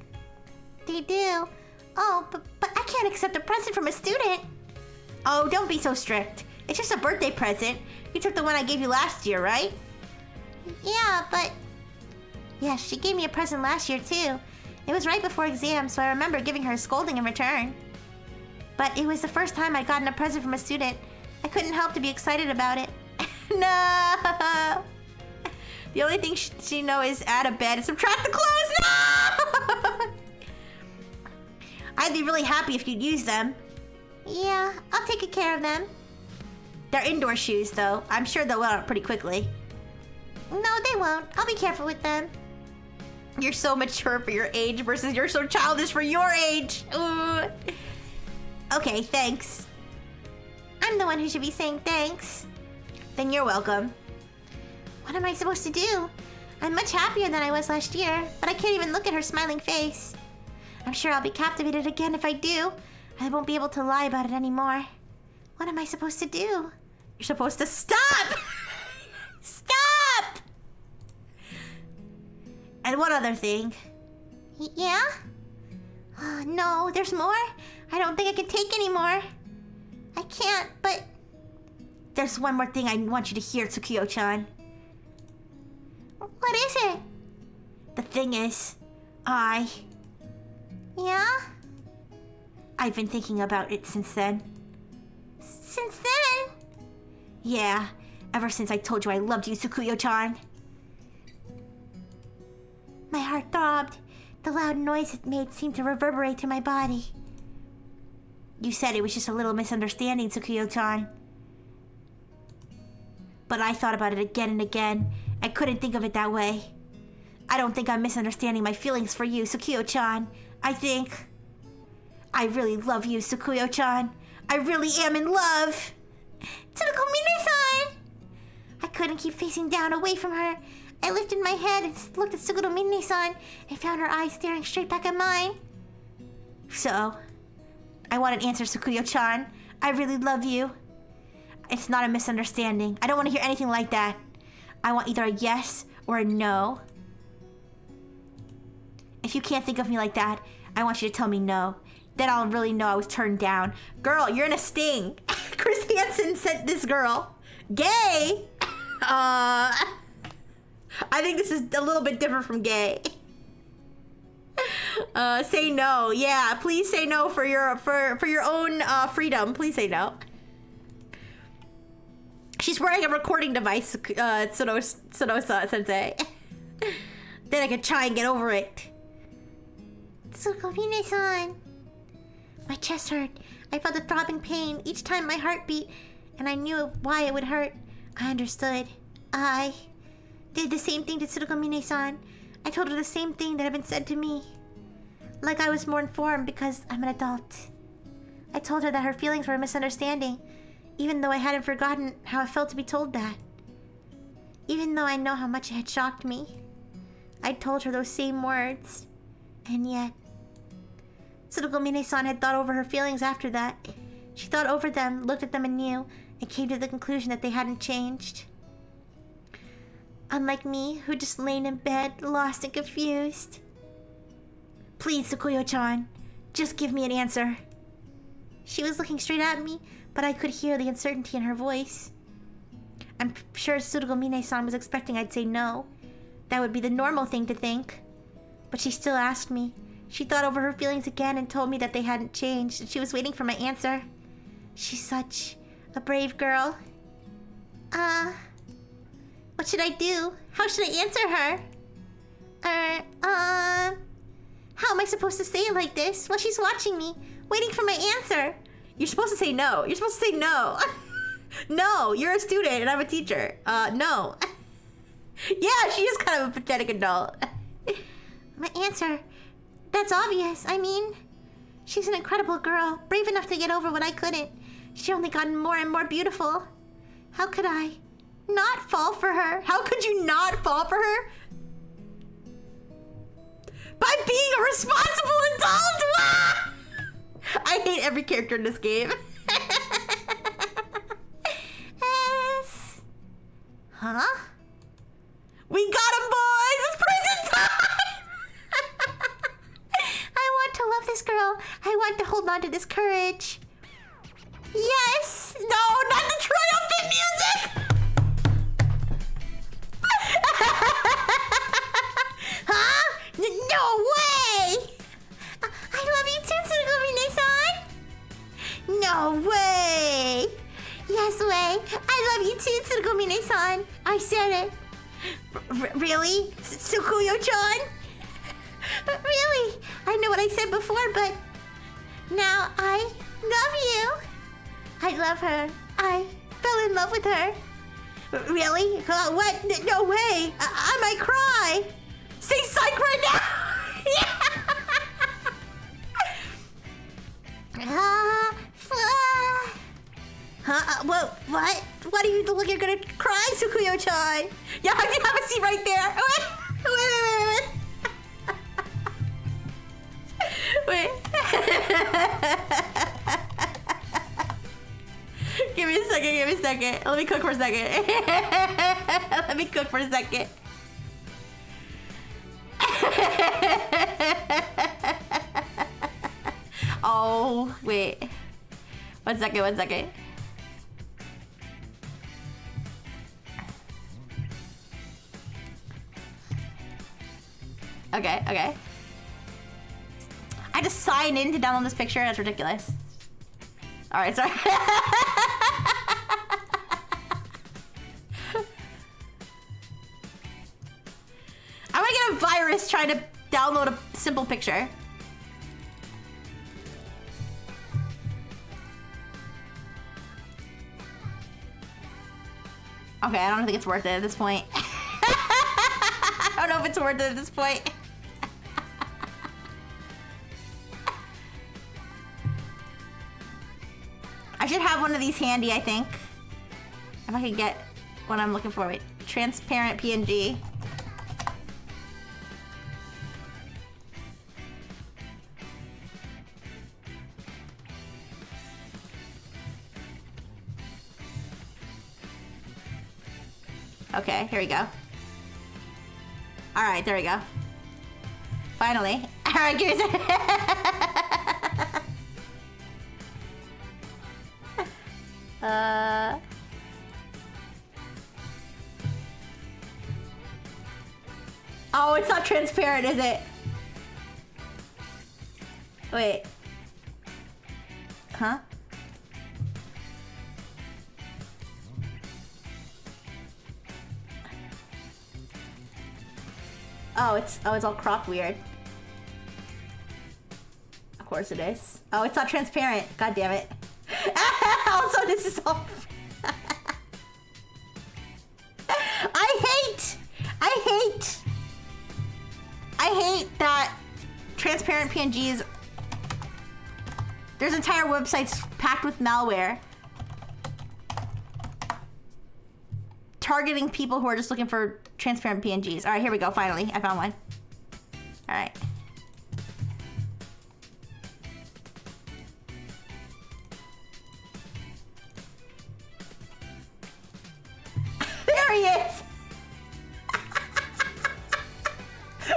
They do. Oh, but I can't accept a present from a student. Oh, don't be so strict. It's just a birthday present. You took the one I gave you last year, right? Yeah, but... Yeah, she gave me a present last year, too. It was right before exam, so I remember giving her a scolding in return. But it was the first time I'd gotten a present from a student. I couldn't help to be excited about it. No! The only thing she knows is add a bed and subtract the clothes. No! I'd be really happy if you'd use them. Yeah, I'll take good care of them. They're indoor shoes, though. I'm sure they'll wear out pretty quickly. No, they won't. I'll be careful with them. You're so mature for your age versus you're so childish for your age. Ooh. Okay, thanks. I'm the one who should be saying thanks. Then you're welcome. What am I supposed to do? I'm much happier than I was last year, but I can't even look at her smiling face. I'm sure I'll be captivated again if I do. I won't be able to lie about it anymore. What am I supposed to do? You're supposed to stop! Stop! And one other thing. Yeah? No, there's more? I don't think I can take anymore. I can't, but... There's one more thing I want you to hear, Tsukuyo-chan. What is it? The thing is, Yeah? I've been thinking about it since then. Since then? Yeah, ever since I told you I loved you, Tsukuyo-chan. My heart throbbed. The loud noise it made seemed to reverberate through my body. You said it was just a little misunderstanding, Tsukuyo-chan. But I thought about it again and again. I couldn't think of it that way. I don't think I'm misunderstanding my feelings for you, Tsukuyo-chan. I think... I really love you, Tsukuyo-chan. I really am in love. Tsuruko Mine-san! I couldn't keep facing down away from her. I lifted my head and looked at Tsuruko Mine-san and found her eyes staring straight back at mine. So, I want an answer, Tsukuyo-chan. I really love you. It's not a misunderstanding. I don't want to hear anything like that. I want either a yes or a no. If you can't think of me like that, I want you to tell me no. Then I'll really know I was turned down. Girl, you're in a sting. Chris Hansen sent this girl. Gay? I think this is a little bit different from gay. Say no. Yeah, please say no for your own freedom. Please say no. She's wearing a recording device, Tsunosa sensei. Then I could try and get over it. Tsuruko Mine-san. My chest hurt. I felt a throbbing pain each time my heart beat, and I knew why it would hurt. I understood. I did the same thing to Tsuruko Mine-san. I told her the same thing that had been said to me. Like I was more informed because I'm an adult. I told her that her feelings were a misunderstanding, even though I hadn't forgotten how it felt to be told that. Even though I know how much it had shocked me. I told her those same words. And yet... Tsuruko Mine-san had thought over her feelings after that. She thought over them, looked at them anew, and came to the conclusion that they hadn't changed. Unlike me, who just lain in bed, lost and confused. Please, Tsukuyo-chan, just give me an answer. She was looking straight at me, but I could hear the uncertainty in her voice. I'm sure Surugomine-san was expecting I'd say no. That would be the normal thing to think. But she still asked me. She thought over her feelings again and told me that they hadn't changed, and she was waiting for my answer. She's such a brave girl. What should I do? How should I answer her? How am I supposed to say it like this while she's watching me, waiting for my answer? You're supposed to say no. You're supposed to say no. No, you're a student and I'm a teacher. No. Yeah, she is kind of a pathetic adult. My answer, that's obvious. I mean, she's an incredible girl, brave enough to get over what I couldn't. She only gotten more and more beautiful. How could I not fall for her? How could you not fall for her? By being a responsible adult! I hate every character in this game. Huh? We got him, boys! It's prison time! I want to love this girl. I want to hold on to this courage. Yes! No, not the triumphant music! Huh? No way! I love you too, Tsurugomine-san! No way! Yes way! I love you too, Tsurugomine-san! I said it! Really? Sukuyo-chan? Really? I know what I said before, but now I love you! I love her. I fell in love with her. Really? What? No way! I might cry! Say psych right now! What? What are you looking? You're gonna cry, Sukuyo-chan? Yeah, I can have a seat right there. Wait. Give me a second. Let me cook for a second. Oh, wait. One second. Okay. I had to sign in to download this picture. That's ridiculous. All right, sorry. I'm gonna get a virus trying to download a simple picture. Okay, I don't think it's worth it at this point. I don't know if it's worth it at this point. I should have one of these handy, I think. If I can get what I'm looking for. Wait, transparent PNG. Okay, here we go. All right, there we go. Finally. All right, give me a second. Oh, it's not transparent, is it? Wait. Huh? Oh, it's all cropped weird. Of course it is. Oh, it's not transparent. God damn it. Also, this is all... I hate that transparent PNGs... There's entire websites packed with malware. Targeting people who are just looking for transparent PNGs. All right, here we go. Finally, I found one. All right. There he is.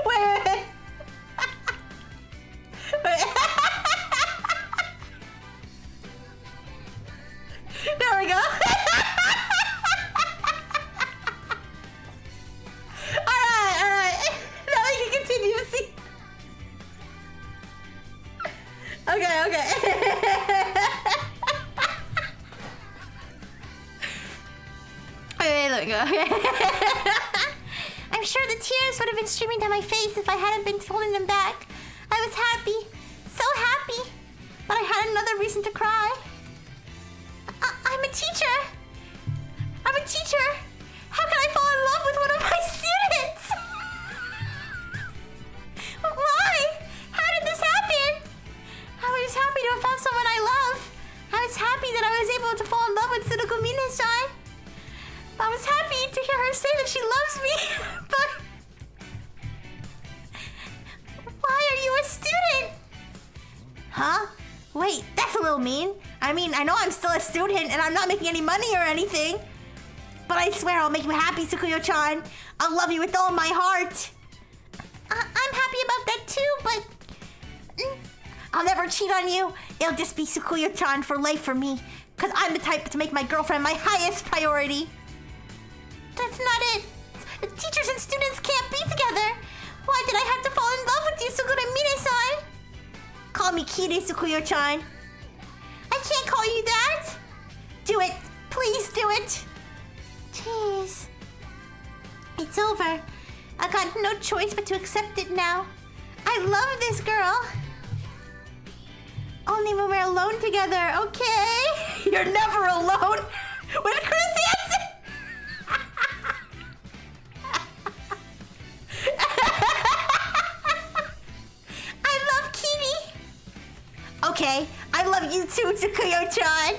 Wait. There we go. go. I'm sure the tears would have been streaming down my face if I hadn't been holding them back. I was happy, so happy, but I had another reason to cry. I'm a teacher. I'm a teacher. How can I fall in love with one of my students? Why? How did this happen? I was happy to have found someone I love. I was happy that I was able to fall in love with Tsuruko Mine-san. I was happy to hear her say that she loves me, but... Why are you a student? Huh? Wait, that's a little mean. I mean, I know I'm still a student and I'm not making any money or anything. But I swear I'll make you happy, Tsukuyo-chan. I'll love you with all my heart. I'm happy about that too, but... I'll never cheat on you. It'll just be Tsukuyo-chan for life for me. Because I'm the type to make my girlfriend my highest priority. That's not it. Teachers and students can't be together. Why did I have to fall in love with you, Sugura Mine-san? Call me Kiri, Tsukuyo-chan. I can't call you that. Do it. Please do it. Jeez. It's over. I got no choice but to accept it now. I love this girl. Only when we're alone together, okay? You're never alone with Chris Hansen. I love Kitty. Okay, I love you too, Tsukuyo-chan.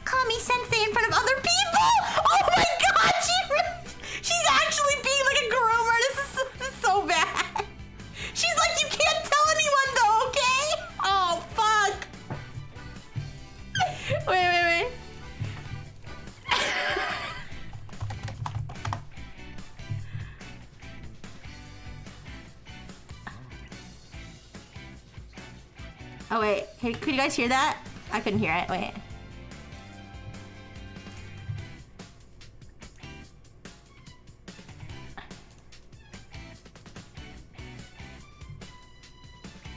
Call me sensei in front of other people. Oh my god, she's actually being like a groomer. This is so bad. She's like, you can't tell anyone though, okay? Oh, fuck. Wait. Oh, wait. Hey, could you guys hear that? I couldn't hear it. Wait.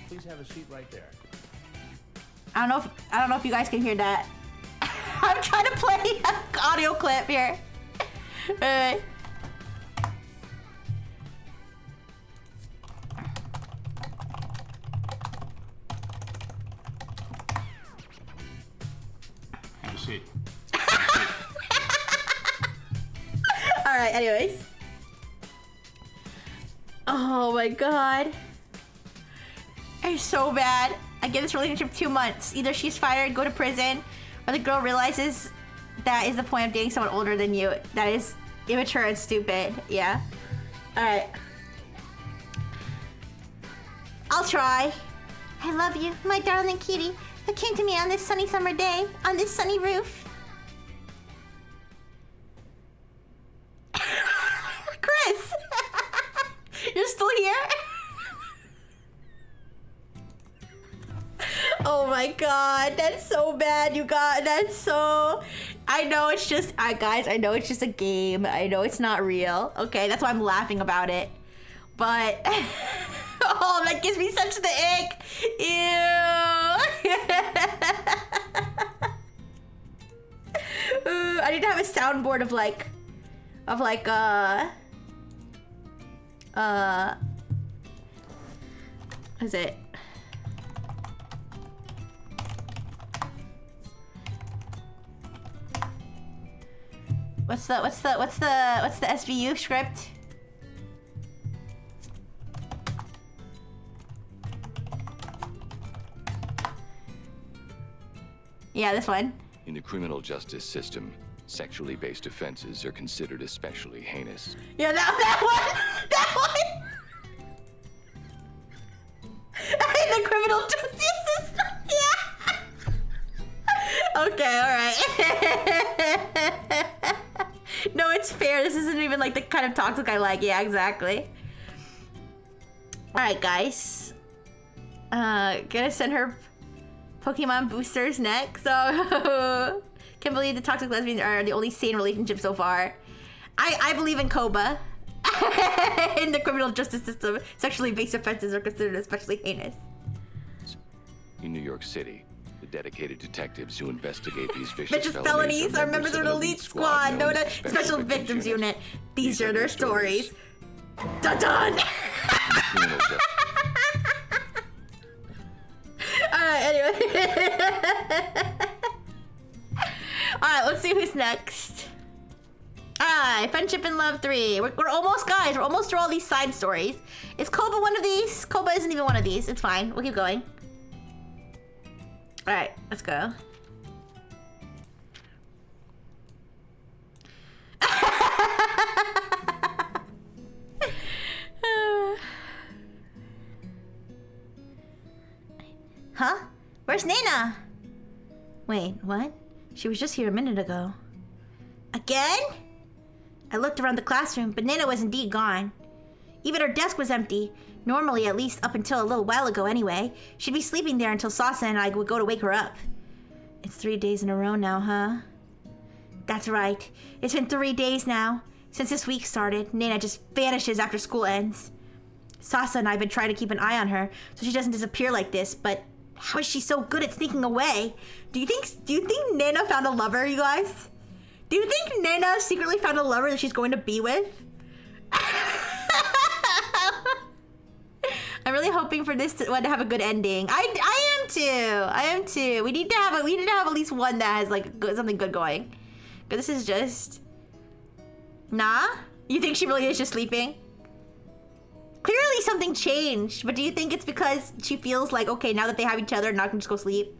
Please have a seat right there. I don't know if you guys can hear that. I'm trying to play an audio clip here. Wait. Have a seat. All right. Anyways. Oh my god. It's so bad. I give this relationship 2 months. Either she's fired, go to prison, or the girl realizes that is the point of dating someone older than you. That is immature and stupid. Yeah. Alright. I'll try. I love you, my darling kitty, who came to me on this sunny summer day, on this sunny roof. Chris! You're still here? Oh my god, that's so bad, you got that's so... I know it's just... guys, I know it's just a game. I know it's not real. Okay, that's why I'm laughing about it. But... oh, that gives me such the ick. Ew. I need to have a soundboard of like... what is it? What's the SVU script? Yeah, this one. In the criminal justice system, sexually based offenses are considered especially heinous. Yeah, that one! That one! In the criminal justice system, yeah! Okay, alright. No, it's fair. This isn't even like the kind of toxic I like. Yeah, exactly. Alright, guys. Gonna send her Pokemon boosters next. So, can't believe the toxic lesbians are the only sane relationship so far. I believe in Koba. In the criminal justice system, sexually based offenses are considered especially heinous. In New York City, the dedicated detectives who investigate these vicious felonies are members of an elite squad known as Special Victims Unit. These are their stories. Dun dun! Alright, anyway. Alright, let's see who's next. Alright, Friendship and Love 3. We're almost, guys. We're almost through all these side stories. Is Koba one of these? Koba isn't even one of these. It's fine. We'll keep going. Alright, let's go. Huh? Where's Nana? Wait, what? She was just here a minute ago. Again? I looked around the classroom, but Nana was indeed gone. Even her desk was empty. Normally, at least up until a little while ago anyway, she'd be sleeping there until Sasa and I would go to wake her up. It's 3 days in a row now, huh? That's right. It's been 3 days now. Since this week started, Nana just vanishes after school ends. Sasa and I have been trying to keep an eye on her so she doesn't disappear like this, but how is she so good at sneaking away? Do you think Nana found a lover, you guys? Do you think Nana secretly found a lover that she's going to be with? I'm really hoping for this one to have a good ending. I am too. We need to have at least one that has like something good going. But this is just... Nah? You think she really is just sleeping? Clearly something changed, but do you think it's because she feels like, okay, now that they have each other, now I can just go sleep?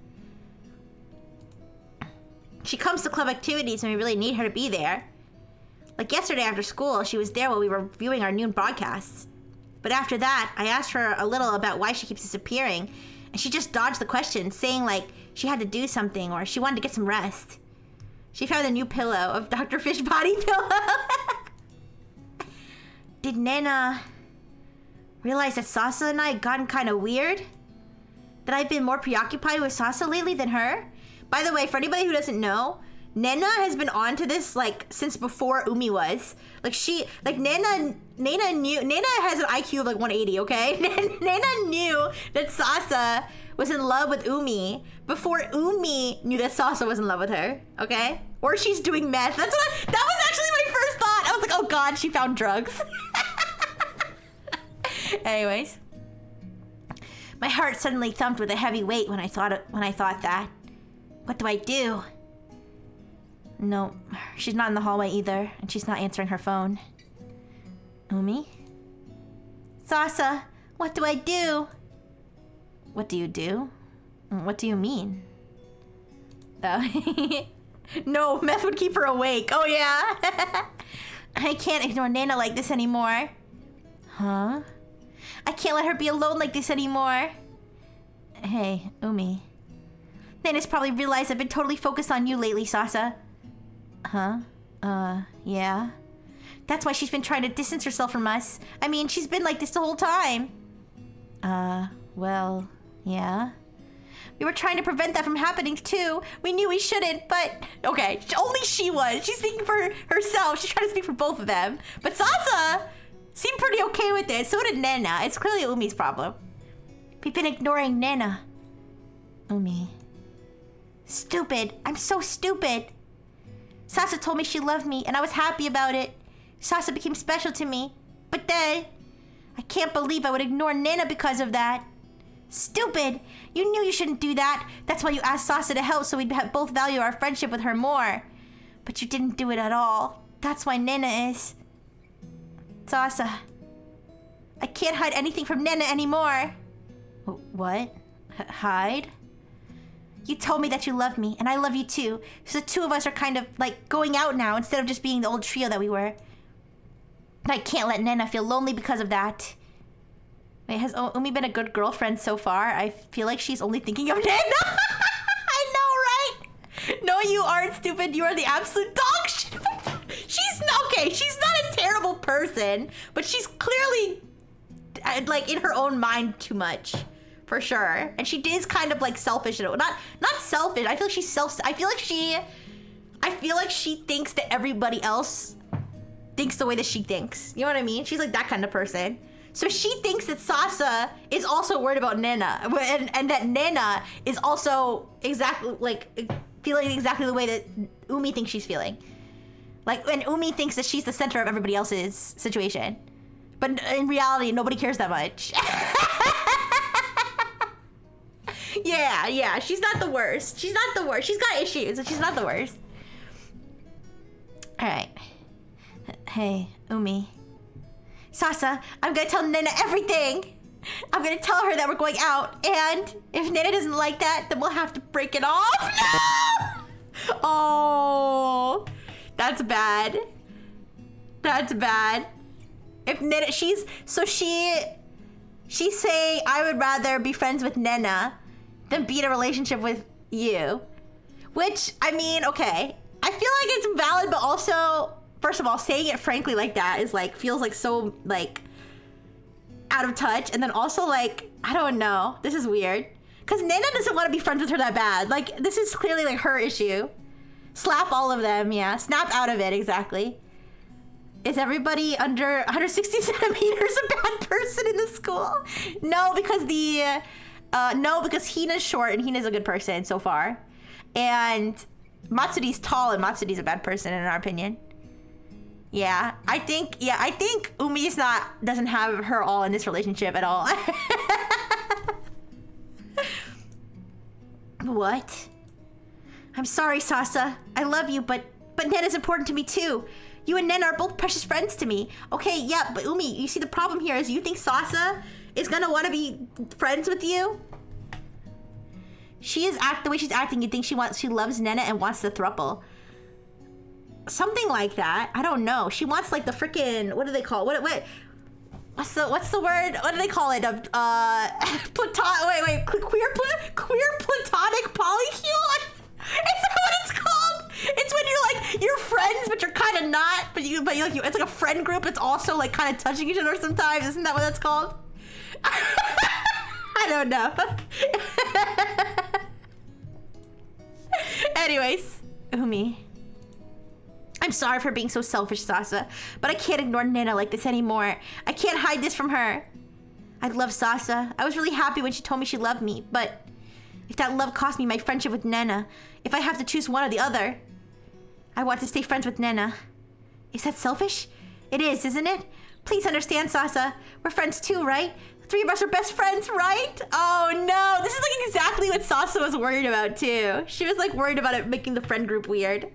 She comes to club activities and we really need her to be there. Like yesterday after school, she was there while we were viewing our noon broadcasts. But after that, I asked her a little about why she keeps disappearing, and she just dodged the question, saying like she had to do something or she wanted to get some rest. She found a new pillow of Dr. Fish body pillow. Did Nana realize that Sasa and I had gotten kind of weird? That I've been more preoccupied with Sasa lately than her? By the way, for anybody who doesn't know, Nana has been on to this like since before Umi was. Nana has an IQ of like 180, okay? Nana knew that Sasa was in love with Umi before Umi knew that Sasa was in love with her, okay? Or she's doing meth. That was actually my first thought. I was like, oh god, she found drugs. Anyways. My heart suddenly thumped with a heavy weight when I thought that. What do I do? No, she's not in the hallway either, and she's not answering her phone. Umi? Sasa, what do I do? What do you do? What do you mean? Oh. No, meth would keep her awake. Oh yeah? I can't ignore Nana like this anymore. Huh? I can't let her be alone like this anymore. Hey, Umi. Nana's probably realized I've been totally focused on you lately, Sasa. Huh? Yeah? That's why she's been trying to distance herself from us. I mean, she's been like this the whole time. Well, yeah? We were trying to prevent that from happening too. We knew we shouldn't, but... Okay, only she was. She's speaking for herself. She's trying to speak for both of them. But Sasa seemed pretty okay with it. So did Nana. It's clearly Umi's problem. We've been ignoring Nana. Umi. Stupid. I'm so stupid. Sasa told me she loved me, and I was happy about it. Sasa became special to me. But then... I can't believe I would ignore Nana because of that. Stupid! You knew you shouldn't do that. That's why you asked Sasa to help so we'd both value our friendship with her more. But you didn't do it at all. That's why Nana is... Sasa. I can't hide anything from Nana anymore. What? Hide? You told me that you love me, and I love you too. So the two of us are kind of like going out now instead of just being the old trio that we were. I can't let Nana feel lonely because of that. Wait, has Umi been a good girlfriend so far? I feel like she's only thinking of Nana. I know, right? No, you aren't stupid. You are the absolute dog shit. She's not okay. She's not a terrible person, but she's clearly like in her own mind too much, for sure. And she is kind of like selfish. Not selfish. I feel like she's I feel like she thinks that everybody else thinks the way that she thinks. You know what I mean? She's like that kind of person. So she thinks that Sasa is also worried about Nena, and that Nena is also exactly like feeling exactly the way that Umi thinks she's feeling. Like, and Umi thinks that she's the center of everybody else's situation, but in reality, nobody cares that much. Yeah, she's not the worst. She's not the worst. She's got issues, but she's not the worst. All right. Hey, Umi. Sasa, I'm gonna tell Nena everything. I'm gonna tell her that we're going out, and if Nena doesn't like that, then we'll have to break it off. No! Oh, that's bad. That's bad. If Nena, she's saying I would rather be friends with Nena than be in a relationship with you. Which, I mean, okay. I feel like it's valid, but also, first of all, saying it frankly like that is like, feels like so, like, out of touch. And then also, like, I don't know. This is weird. Because Nena doesn't want to be friends with her that bad. Like, this is clearly, like, her issue. Slap all of them, yeah. Snap out of it, exactly. Is everybody under 160 centimeters a bad person in the school? No, because because Hina's short and Hina's a good person so far. And Matsudi's tall and Matsudi's a bad person in our opinion. Yeah, I think Umi's doesn't have her all in this relationship at all. What? I'm sorry, Sasa. I love you, but Nena's important to me too. You and Nena are both precious friends to me. Okay, yeah, but Umi, you see the problem here is you think Sasa is gonna want to be friends with you? The way she's acting, you think she loves Nena and wants the throuple. Something like that. I don't know. She wants like the freaking, what do they call it? What's the word? What do they call it? Queer platonic polycule? Is that what it's called? It's when you're friends, but you're kind of not. It's like a friend group. It's also like kind of touching each other sometimes. Isn't that what that's called? I don't know. Anyways, Umi. I'm sorry for being so selfish, Sasa, but I can't ignore Nena like this anymore. I can't hide this from her. I love Sasa. I was really happy when she told me she loved me, but if that love cost me my friendship with Nena, if I have to choose one or the other, I want to stay friends with Nena. Is that selfish? It is, isn't it? Please understand, Sasa. We're friends too, right? The three of us are best friends, right? Oh no, this is like exactly what Sasa was worried about too. She was like worried about it making the friend group weird.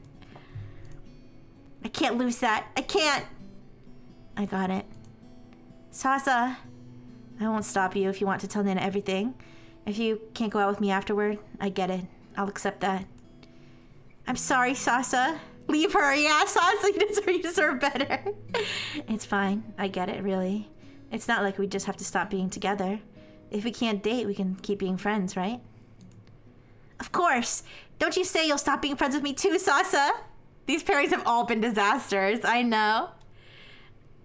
I can't lose that. I can't. I got it. Sasa, I won't stop you if you want to tell Nena everything. If you can't go out with me afterward, I get it. I'll accept that. I'm sorry, Sasa. Leave her. Yeah, Sasa, you deserve better. It's fine. I get it, really. It's not like we just have to stop being together. If we can't date, we can keep being friends, right? Of course. Don't you say you'll stop being friends with me too, Sasa. These pairings have all been disasters. I know.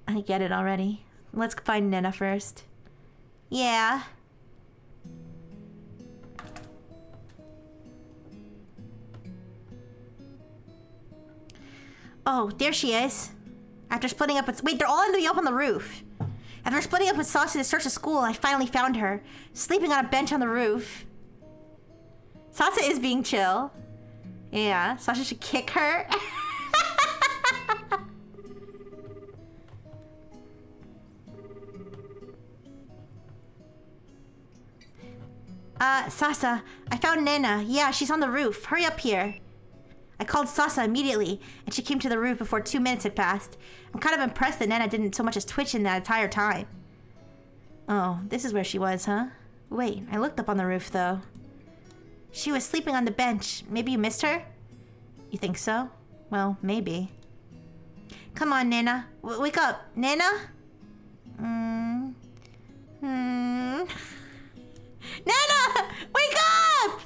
I get it already. Let's find Nena first. Yeah. Oh, there she is. After splitting up with... Wait, they're all up on the roof. After splitting up with Sasha to search the school, I finally found her. Sleeping on a bench on the roof. Sasha is being chill. Yeah, Sasha should kick her. Sasa, I found Nena. Yeah, she's on the roof. Hurry up here. I called Sasa immediately, and she came to the roof before 2 minutes had passed. I'm kind of impressed that Nena didn't so much as twitch in that entire time. Oh, this is where she was, huh? Wait, I looked up on the roof, though. She was sleeping on the bench. Maybe you missed her? You think so? Well, maybe. Come on, Nena. Wake up. Nena? Nena! Wake up!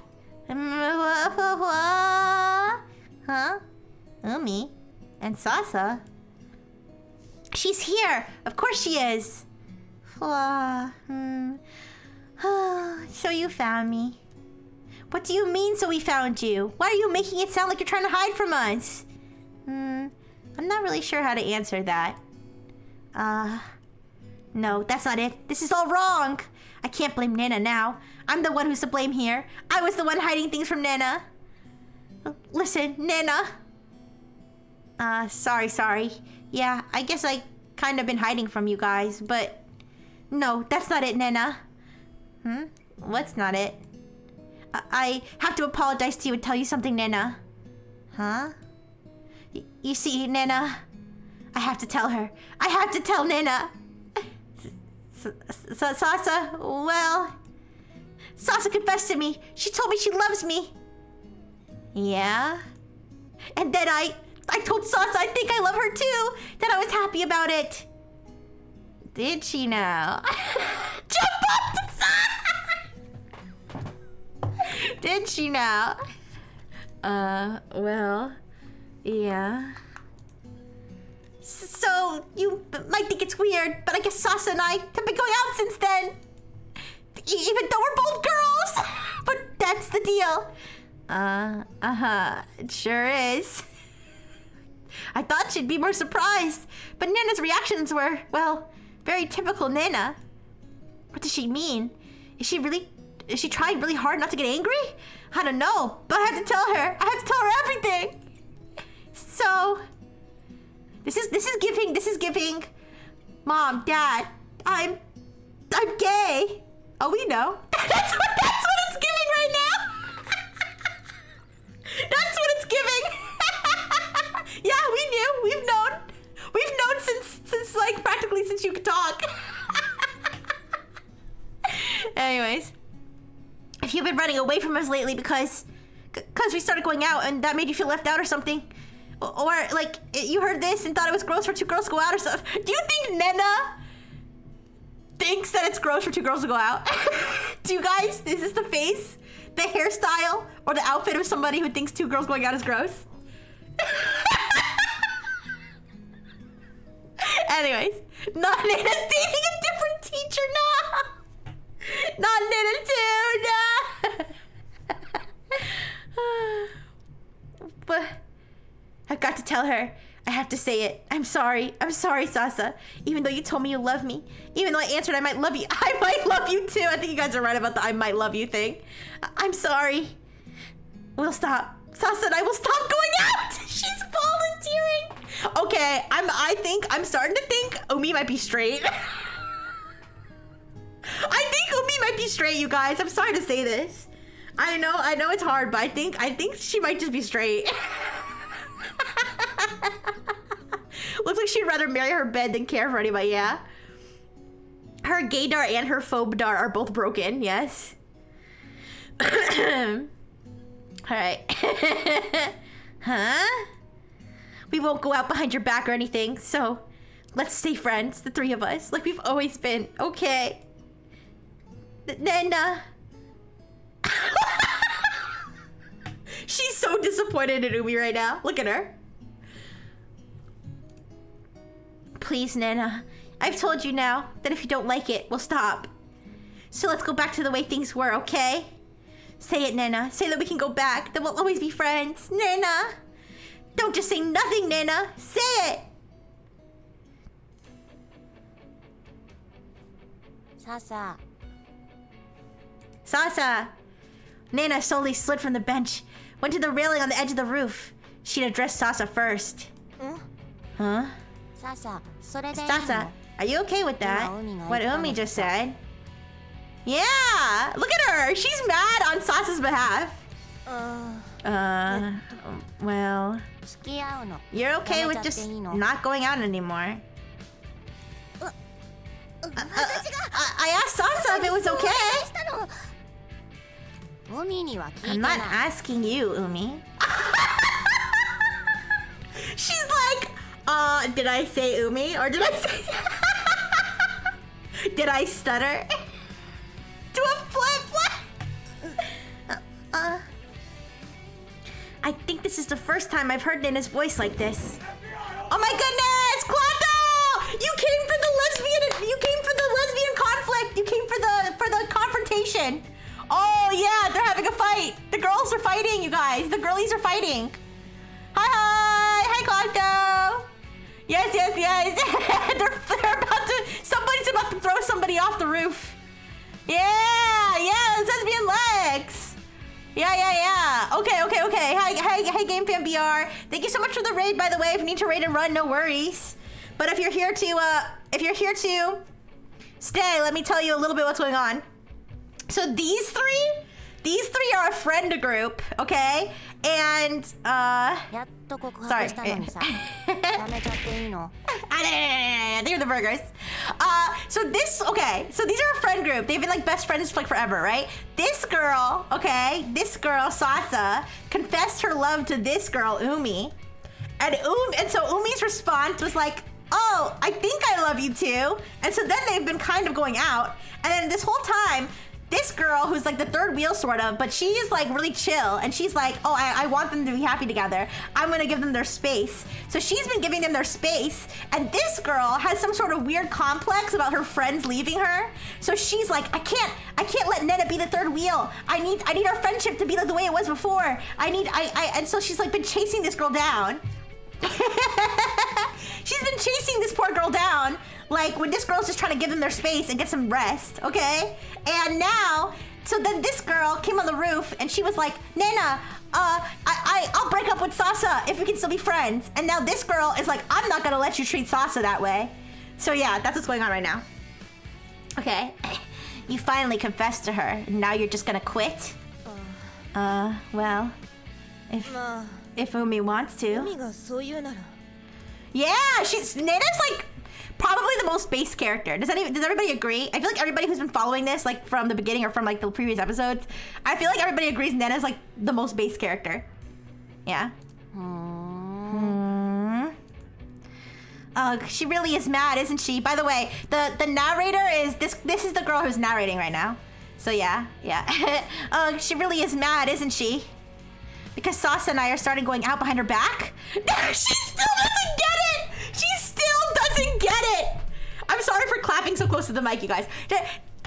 Huh? Umi? And Sasa? She's here! Of course she is! So you found me. What do you mean, so we found you? Why are you making it sound like you're trying to hide from us? I'm not really sure how to answer that. No, that's not it. This is all wrong. I can't blame Nana now. I'm the one who's to blame here. I was the one hiding things from Nana. Listen, Nana. Sorry. Yeah, I guess I kind of been hiding from you guys, but... No, that's not it, Nana. What's not it? I have to apologize to you and tell you something, Nana. Huh? You see, Nana... I have to tell her. I have to tell Nana. Sasa, well... Sasa confessed to me. She told me she loves me. Yeah? And then I told Sasa I think I love her too. That I was happy about it. Did she now? Jump up to Sasa! Did she now? Well... Yeah... So, you might think it's weird, but I guess Sasa and I have been going out since then. Even though we're both girls. But that's the deal. It sure is. I thought she'd be more surprised, but Nana's reactions were, well, very typical Nana. What does she mean? Is she trying really hard not to get angry? I don't know, but I have to tell her. I have to tell her everything. So... This is giving. Mom, Dad, I'm gay. Oh, we know. That's what it's giving right now. That's what it's giving. Yeah, we knew. We've known since like practically since you could talk. Anyways, if you've been running away from us lately because we started going out and that made you feel left out or something. Or, like, you heard this and thought it was gross for two girls to go out or stuff. Do you think Nana thinks that it's gross for two girls to go out? Do you guys? Is this the face, the hairstyle, or the outfit of somebody who thinks two girls going out is gross? Anyways, not Nana's dating a different teacher, no! Not Nana too, no! But... I've got to tell her. I have to say it. I'm sorry, Sasa. Even though you told me you love me. Even though I answered I might love you. I might love you too. I think you guys are right about the I might love you thing. I'm sorry. We'll stop. Sasa and I will stop going out. She's volunteering. Okay, I'm starting to think Umi might be straight. I think Umi might be straight, you guys. I'm sorry to say this. I know it's hard, but I think she might just be straight. Looks like she'd rather marry her bed than care for anybody, yeah? Her gaydar and her phobedar are both broken, yes? Alright. Huh? We won't go out behind your back or anything, so let's stay friends, the three of us, like we've always been, okay? Then, she's so disappointed in Umi right now. Look at her. Please, Nana. I've told you now that if you don't like it, we'll stop. So let's go back to the way things were, okay? Say it, Nana. Say that we can go back. That we'll always be friends. Nana! Don't just say nothing, Nana. Say it! Sasa. Sasa! Nana slowly slid from the bench, went to the railing on the edge of the roof. She'd addressed Sasa first. Huh? Sasa, それでいいの? Sasa, are you okay with that? What Umi just said? Yeah! Look at her! She's mad on Sasa's behalf. Well... 付き合うの. You're okay with just not going out anymore. I asked Sasa if it was okay. I'm not asking you, Umi. She's like, did I say Umi or did I say... Did I stutter? Do a flip? I think this is the first time I've heard Nana's voice like this. Oh my goodness, Claudio! You came for the lesbian conflict. You came for the confrontation. Oh yeah, they're having a fight. The girls are fighting, you guys. The girlies are fighting. Hi, Claudio. Yes. they're about to. Somebody's about to throw somebody off the roof. Yeah, lesbian legs. Yeah. Okay. Hi, Game Fan BR. Thank you so much for the raid, by the way. If you need to raid and run, no worries. But if you're here to stay, let me tell you a little bit what's going on. So these three are a friend group, okay? And やっと告 sorry. 白したのにさやめちゃっていいの They're the burgers. So these are a friend group. They've been like best friends for like forever, right? This girl, Sasa, confessed her love to this girl, Umi. And so Umi's response was like, oh, I think I love you too. And so then they've been kind of going out. And then this whole time, this girl who's like the third wheel sort of, but she is like really chill. And she's like, oh, I want them to be happy together. I'm gonna give them their space. So she's been giving them their space. And this girl has some sort of weird complex about her friends leaving her. So she's like, I can't let Nena be the third wheel. I need our friendship to be like the way it was before. And so she's like been chasing this girl down. She's been chasing this poor girl down, like when this girl's just trying to give them their space and get some rest, okay? And now, so then this girl came on the roof and she was like, Nena, I'll break up with Sasa if we can still be friends. And now this girl is like, I'm not gonna let you treat Sasa that way. So yeah, that's what's going on right now. Okay, you finally confessed to her. Now you're just gonna quit? Well, if Umi wants to. 海がそう言うなら Yeah, Nana's like probably the most base character. Does everybody agree? I feel like everybody who's been following this like from the beginning or from like the previous episodes, I feel like everybody agrees Nana's like the most base character. Yeah. She really is mad, isn't she? By the way, the narrator is this is the girl who's narrating right now. So yeah. She really is mad, isn't she? Because Sasa and I are starting going out behind her back? She still doesn't get it! She still doesn't get it! I'm sorry for clapping so close to the mic, you guys.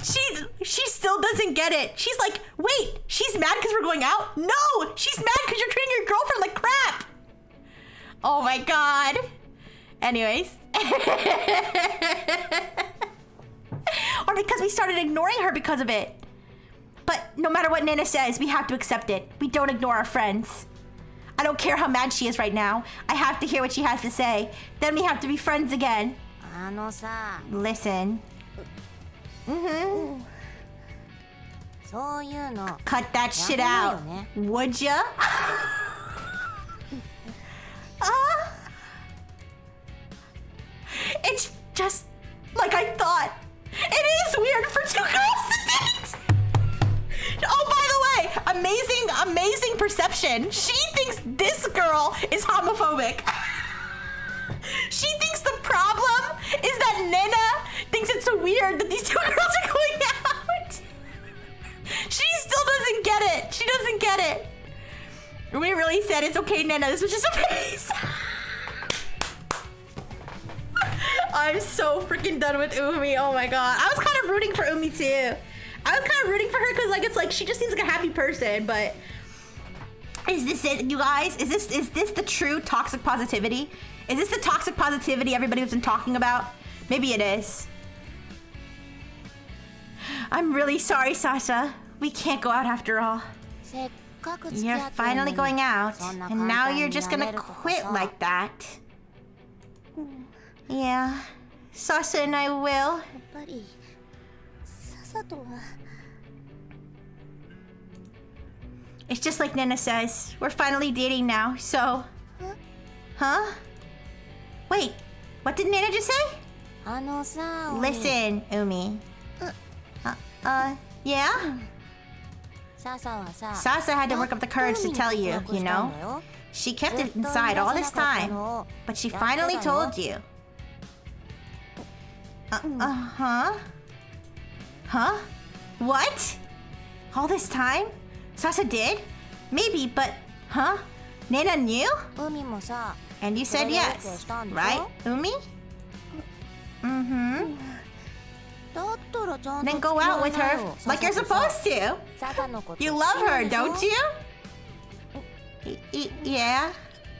She still doesn't get it. She's like, wait, she's mad because we're going out? No! She's mad because you're treating your girlfriend like crap! Oh my god. Anyways. Or because we started ignoring her because of it. But no matter what Nana says, we have to accept it. We don't ignore our friends. I don't care how mad she is right now. I have to hear what she has to say. Then we have to be friends again. あのさ Listen. そういうの Cut that shit や out. めなよね Would ya? It's just like I thought. It is weird for two girls to date. Oh, by the way, amazing perception. She thinks this girl is homophobic. She thinks the problem is that Nena thinks it's so weird that these two girls are going out. She still doesn't get it. She doesn't get it. We really said it's okay, Nena. This was just a phase. I'm so freaking done with Umi. Oh my god. I was kind of rooting for Umi too. I was kind of rooting for her because like it's like she just seems like a happy person, but is this it, you guys? Is this the true toxic positivity? Is this the toxic positivity everybody has been talking about? Maybe it is. I'm really sorry, Sasha. We can't go out after all. せっかく付き You're 合ってるの finally に going out, そんな and 簡 now 単 you're に just やめ gonna るとか quit さ like that. Yeah, Sasha and I will. やっぱりささとは It's just like Nena says. We're finally dating now, so... Huh? Wait, what did Nena just say? あのさ Listen, Umi. Yeah? ささはさ Sasa had to work up the courage to tell you, you know? She kept it inside all this time, but she finally told you. Huh? Huh? What? All this time? Sasa did? Maybe, but... Huh? Nena knew? 海もさ And you said yes, right, Umi? Mm-hmm. だったらちゃんと Then go out with her like you're supposed to. ササのこと You love her, don't you? Yeah,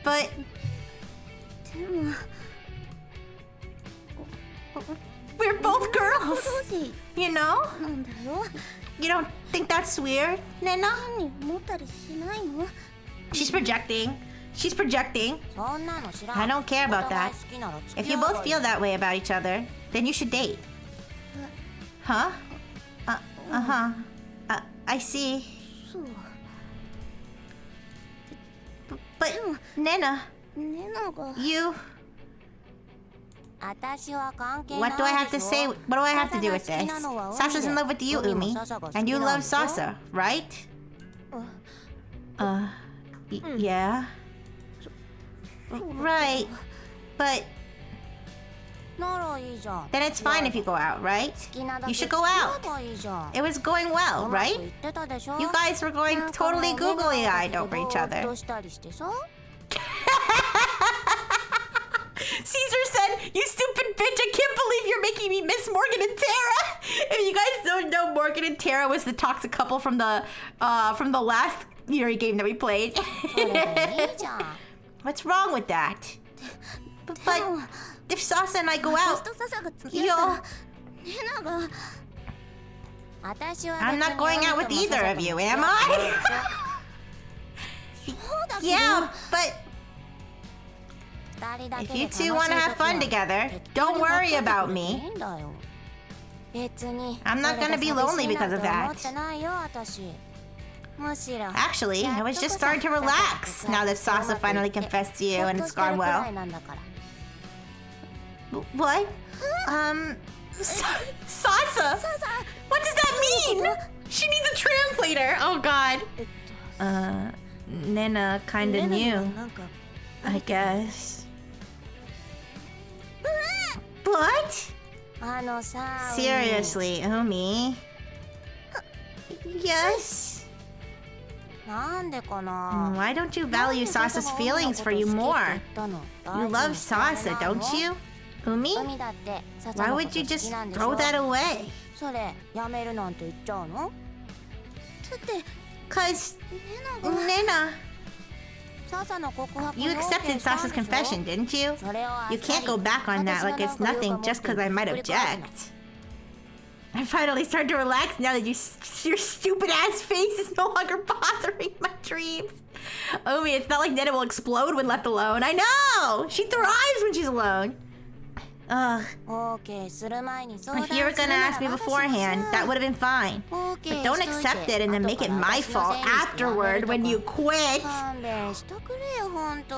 but... We're both girls. 同士 You know? なんだよ You don't think that's weird, Nena? 単に思ったりしないの She's projecting. She's projecting. そんなの知らん I don't care about お互 that. い好きなら付 If き you 合えば both いい feel that way about each other, then you should date. Huh? Uh-huh. I see. そう But, Nena, ネナが you... 私は関係ない What do I have to でしょ say? What do I have to do with 笹が好 this? きなのは海で Sasa's in love with you, 海も Umi. 笹が好き And you なん love でしょ Sasa, right? Yeah. Right. But ならいいじゃん then it's fine if you go out, right? 好きなだけ You 付 should き go 合 out. えばいいじゃん It was going well, うまく right? いってたでしょ You guys were going なんかもう totally 目の googly-eyed 前 over で each ぼーっ other. としたりしてさ Caesar said, "You stupid bitch, I can't believe you're making me miss Morgan and Tara." If you guys don't know, Morgan and Tara was the toxic couple from the last Yuri game that we played. それでいいじゃん What's wrong with that? But if Sasa and I go 私 out, とササが付き合った yo, らネナが私は I'm 別 not に going あ out な with たも either 笹 of と you, も付き合 am って I? ないでしょそうだけど Yeah, but 二人だけ if で you 楽しい two 時 want to は have fun together, 適当 don't にほっと worry いて about くれてい me. いんだよ別に I'm not それ gonna で be 寂 lonely しい because なん of て that. 思ってないよ私むしろ Actually, I was just starting to relax now that Sasa finally confessed to you and it's gone well. What? Sasa? What does that mean? She needs a translator. Oh god. Nena kinda ネナには knew, なんか I guess. What? あのさ Seriously, Umi? Yes? なんでかな Why don't you value Sasa's feelings for you more? You love Sasa, don't you? Umi? 海だって笹 Why のこ would と you 好き just なんでし throw ょ that away? それやめるなんて言っちゃうのだって Cause, ネナが Nena, 笹の告白 you を accepted したん Sasa's でしょ confession, didn't you? それをあっさ You り can't go back on that like it's 私がなんか言う nothing かも just って because I might 繰り返すの object. I finally started to relax now that your stupid ass face is no longer bothering my dreams. Omi, it's not like Nena will explode when left alone. I know! She thrives when she's alone. Ugh. オーケーする前に相談 If す you る were gonna なら ask me 私も beforehand, さ that would have been fine. オーケ But ー don't しといて accept it and then make it 後から my 私の fault せいにしてやめ afterward ると when か you quit. 勘弁しとくれよほんと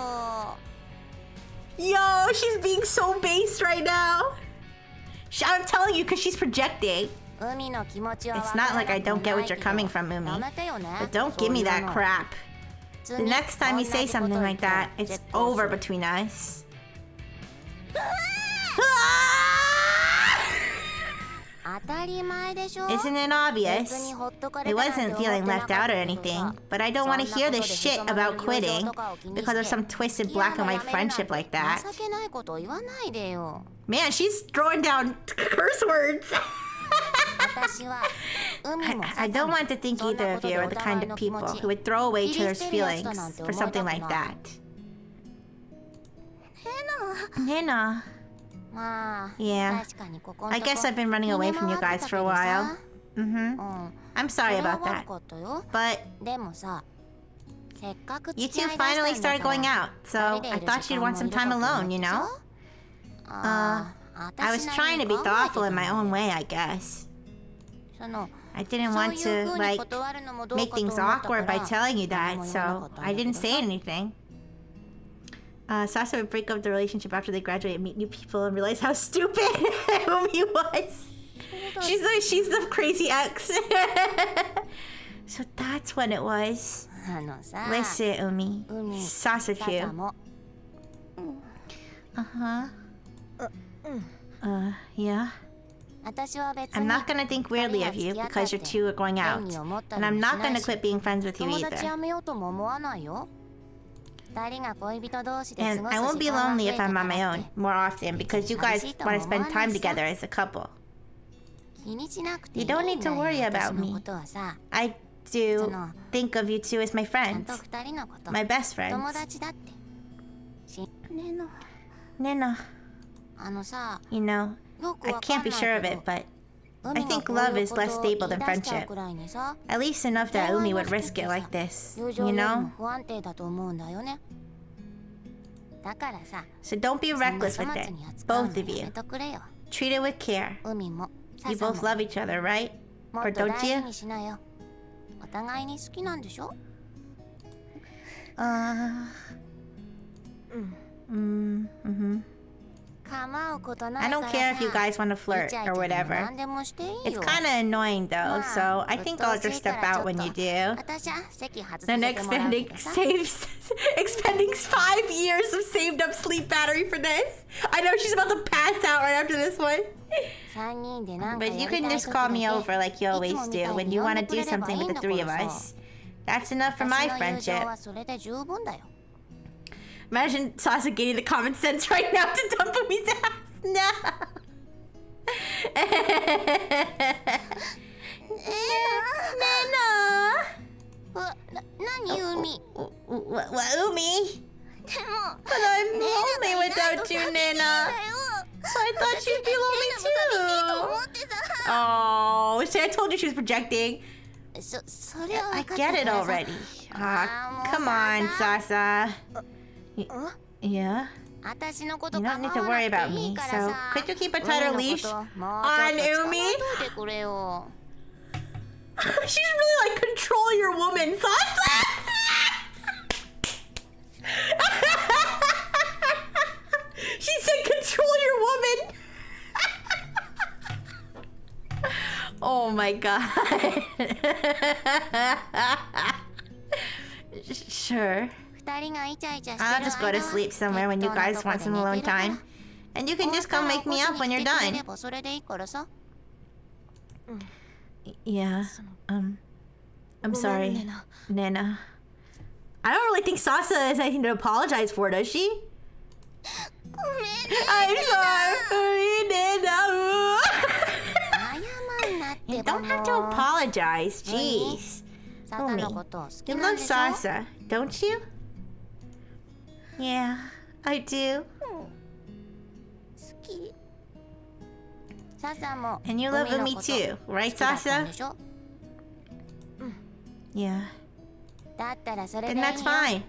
Yo, she's being so based right now. I'm telling you, because she's projecting. 海の気持ちは It's 分から not like I なく don't も get な what いけ you're ど coming from, や Umi. めてよね But don't そう give いう me that の crap. 普通 The に next time you 同 say じこと something 言 like ったら that, it's 絶交 over する between us. 当たり前でしょ Isn't it obvious? 別にほっとかれ I たなんて wasn't 思って feeling な left かった out or けど anything, さ but I don't want to そんな hear こと this で shit へそ曲げ about る友情 quitting とかを気に because of して some twisted 付き合う black の and や white めるなんて friendship like that. 情けないこと言わないでよ Man, she's throwing down curse words. 私は海も I don't want to think そんな either こ of と you で are お the 互 kind いの of 気 people 持ち who would throw away 切り each 捨 other's てるやつ feelings だなんて for 思いた something く like ない that. Nena. まあ Yeah. 確かにここん I とこ guess I've been running away from you 逃げ回っ guys てた for a けど while. さ Mm-hmm. うん I'm そ sorry れは about 悪 that. かったよ But でもさせっかく you 付き two 合いだ finally したん started だか going ら out, so 二人で I いる thought 時 you'd 間 want も some いるか time と思 alone, って you さ know? あー I was 私 trying な to り be に考えて thoughtful た in ん my だ own よ way, I guess. その I didn't そう want いう to, 風に like, 断るのもどう make かと思 things ったか awkward by ら telling you 何 that, も言わなか so ったん I だけ didn't ど say さ anything. Sasa would break up the relationship after they graduate and meet new people and realize how stupid Umi was. She's the crazy ex. So that's when it was. あのさ Listen, Umi. 海 Sasa 笹 too. も Uh-huh. Yeah. 私は別 I'm に not gonna think weirdly of you because you two are going out. 変に思った And り I'm もし not ない gonna し quit being friends with you 友達 either. やめようとも思わないよ二人が恋人同士で過 And ご I す won't 時 be 間が lonely 増え if た I'm か on my らっ own て more often because you guys want to spend time together as a couple. 気にしなくてい You いんだ don't よ need to worry 私 about の me. ことはさ I do think of you two as my ちゃん friends, と二人のこと my best 友 friends. 達だってネナ Nena, あのさ you know, I can't be sure of it, but I think love is less stable than friendship. At least enough that Umi would risk it like this, you know? So don't be reckless with it, both of you. Treat it with care. You both love each other, right? Or don't you? I don't care if you guys want to flirt or whatever. It's kind of annoying though, so I think I'll just step out when you do. Then expending 5 years of saved up sleep battery for this. I know she's about to pass out right after this one. But you can just call me over like you always do when you want to do something with the three of us. That's enough for my friendship. Imagine Sasa getting the common sense right now to dump Umi's ass. No. Nena. What, Umi? But I'm lonely without you, Nena. So I thought you'd be lonely too. Oh, see, I told you she was projecting. I get it already. Come on, Sasa. Yeah? You don't need to worry about me, so could you keep a tighter leash on Umi? She's really like, control your woman, Sasa! She said control your woman! Oh my god. Sure. I'll just go to sleep somewhere when you guys want some alone time. And you can just come wake me up when you're done. Yeah, I'm sorry, Nena. I don't really think Sasa has anything to apologize for, does she? I'm sorry, Nena. You don't have to apologize, jeez. Umi, you love Sasa, don't you? Yeah, I do. And you love Umi too, right, Sasa? Yeah. Then that's fine.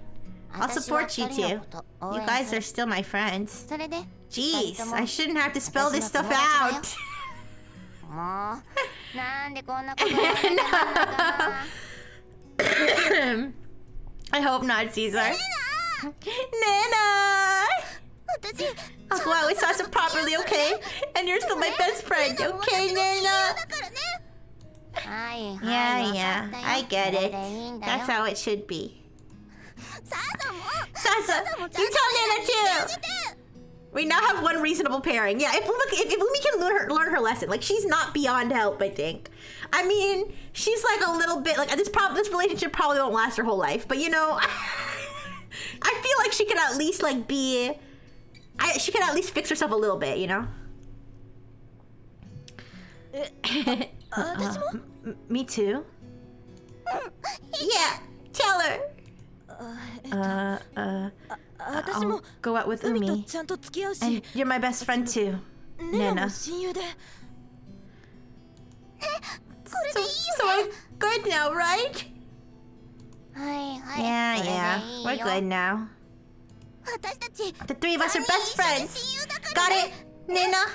I'll support you too. You guys are still my friends. Jeez, I shouldn't have to spell this stuff out. I hope not, Caesar. Nena! I'll go out with Sasa properly, okay? And you're still my best friend, okay, Nena? Yeah, I get it. That's how it should be. Sasa, you tell Nena too! We now have one reasonable pairing. Yeah, if Umi can learn her lesson, like she's not beyond help, I think. I mean, she's like a little bit like this relationship probably won't last her whole life, but you know, I feel like she could at least like be. She could at least fix herself a little bit, you know. Me too. Yeah, tell her. I'll go out with Umi. And you're my best friend too, Nena. So I'm good now, right? Yeah, we're good now. The three of us are best friends. Got it, Nena?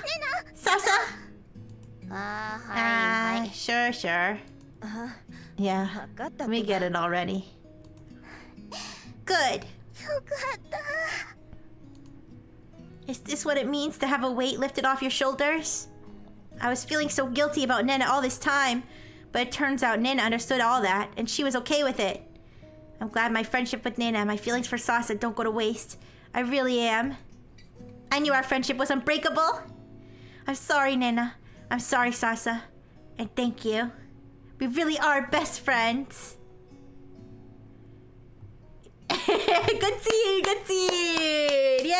Sasa? Sure. Yeah, we get it already. Good. Is this what it means to have a weight lifted off your shoulders? I was feeling so guilty about Nena all this time, but it turns out Nena understood all that, and she was okay with it. I'm glad my friendship with Nena and my feelings for Sasa don't go to waste. I really am. I knew our friendship was unbreakable. I'm sorry, Nena. I'm sorry, Sasa. And thank you. We really are best friends. Good scene! Yay!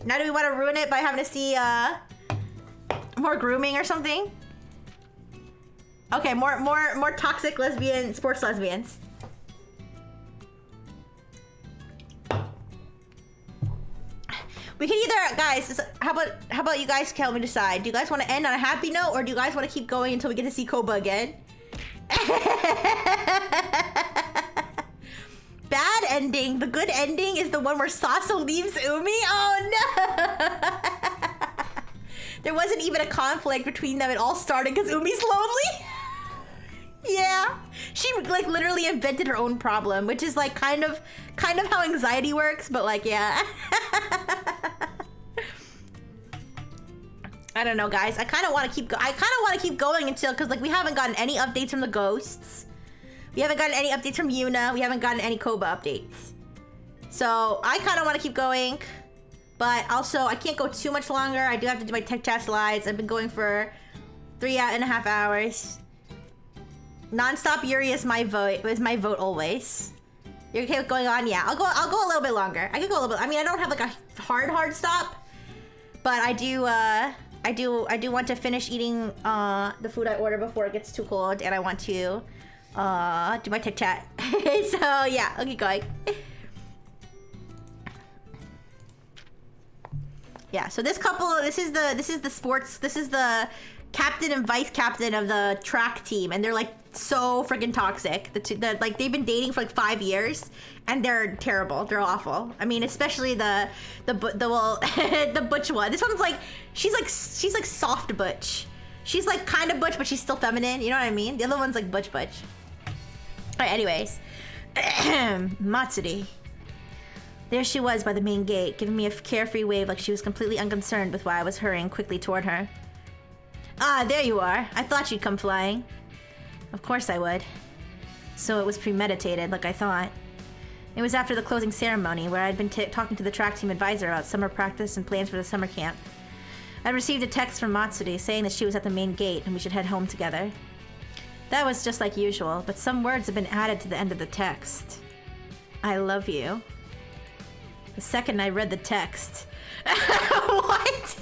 Now do we want to ruin it by having to see more grooming or something? Okay, more toxic sports lesbians. We can either, guys, how about you guys help me decide? Do you guys want to end on a happy note, or do you guys want to keep going until we get to see Koba again? Bad ending. The good ending is the one where Saso leaves Umi. Oh no! There wasn't even a conflict between them. It all started because Umi's lonely. Yeah, she like literally invented her own problem, which is like kind of how anxiety works, but like yeah. I don't know, guys. I kind of want to keep going until, because like we haven't gotten any updates from the ghosts. We haven't gotten any updates from Yuna. We haven't gotten any Koba updates. So I kind of want to keep going, but also I can't go too much longer. I do have to do my tech chat slides. I've been going for 3.5 hours. Non-stop Yuri is my vote. Is my vote always? You're okay with going on? Yeah, I'll go a little bit longer. I could go a little bit. I mean, I don't have like a hard stop, but I do want to finish eating the food I order before it gets too cold, and I want to do my tech chat. So yeah, I'll keep going. Yeah. So this couple, this is the captain and vice captain of the track team, and they're like so freaking toxic. Like they've been dating for like 5 years, and they're terrible. They're awful. I mean, especially the the butch one. This one's like she's like soft butch. She's like kind of butch, but she's still feminine. You know what I mean? The other one's like butch. All right. Anyways, Matsuri. There she was by the main gate, giving me a carefree wave like she was completely unconcerned with why I was hurrying quickly toward her. Ah, there you are. I thought you'd come flying. Of course I would. So it was premeditated, like I thought. It was after the closing ceremony, where I'd been talking to the track team advisor about summer practice and plans for the summer camp. I received a text from Matsuri saying that she was at the main gate and we should head home together. That was just like usual, but some words have been added to the end of the text. I love you. The second I read the text... What?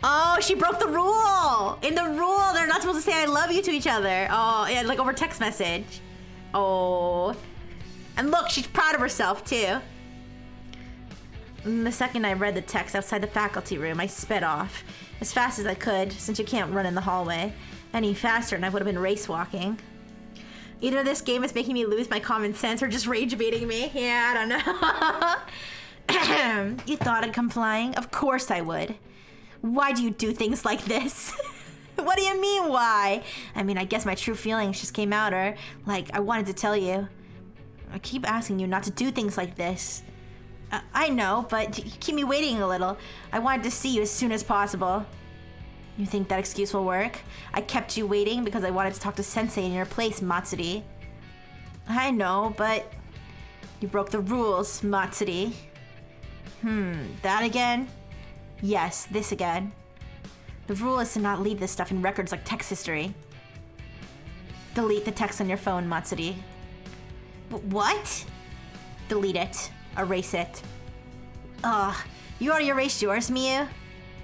Oh, she broke the rule! In the rule, they're not supposed to say I love you to each other. Oh, yeah, like over text message. Oh. And look, she's proud of herself, too. The second I read the text outside the faculty room, I sped off. As fast as I could, since you can't run in the hallway. Any faster and I would have been race walking. Either this game is making me lose my common sense or just rage baiting me. Yeah, I don't know. You thought I'd come flying? Of course I would. Why do you do things like this? What do you mean, why? I mean, I guess my true feelings just came out, or, like, I wanted to tell you. I keep asking you not to do things like this. I know, but you keep me waiting a little. I wanted to see you as soon as possible. You think that excuse will work? I kept you waiting because I wanted to talk to Sensei in your place, Matsuri. I know, but... You broke the rules, Matsuri. That again? Yes, this again. The rule is to not leave this stuff in records like text history. Delete the text on your phone, Matsuri. What? Delete it. Erase it. Ugh. You already erased yours, Miyu?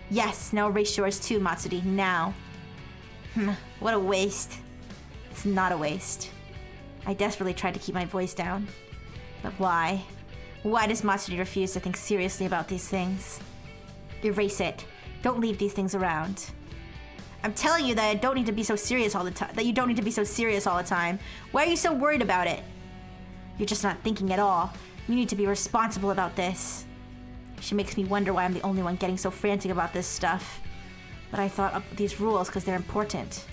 Yes, now erase yours too, Matsuri, now. What a waste. It's not a waste. I desperately tried to keep my voice down. But why? Why does Matsuri refuse to think seriously about these things? Erase it. Don't leave these things around. I'm telling you that I don't need to be so serious all the time. That you don't need to be so serious all the time. Why are you so worried about it? You're just not thinking at all. You need to be responsible about this. She makes me wonder why I'm the only one getting so frantic about this stuff. But I thought up these rules because they're important.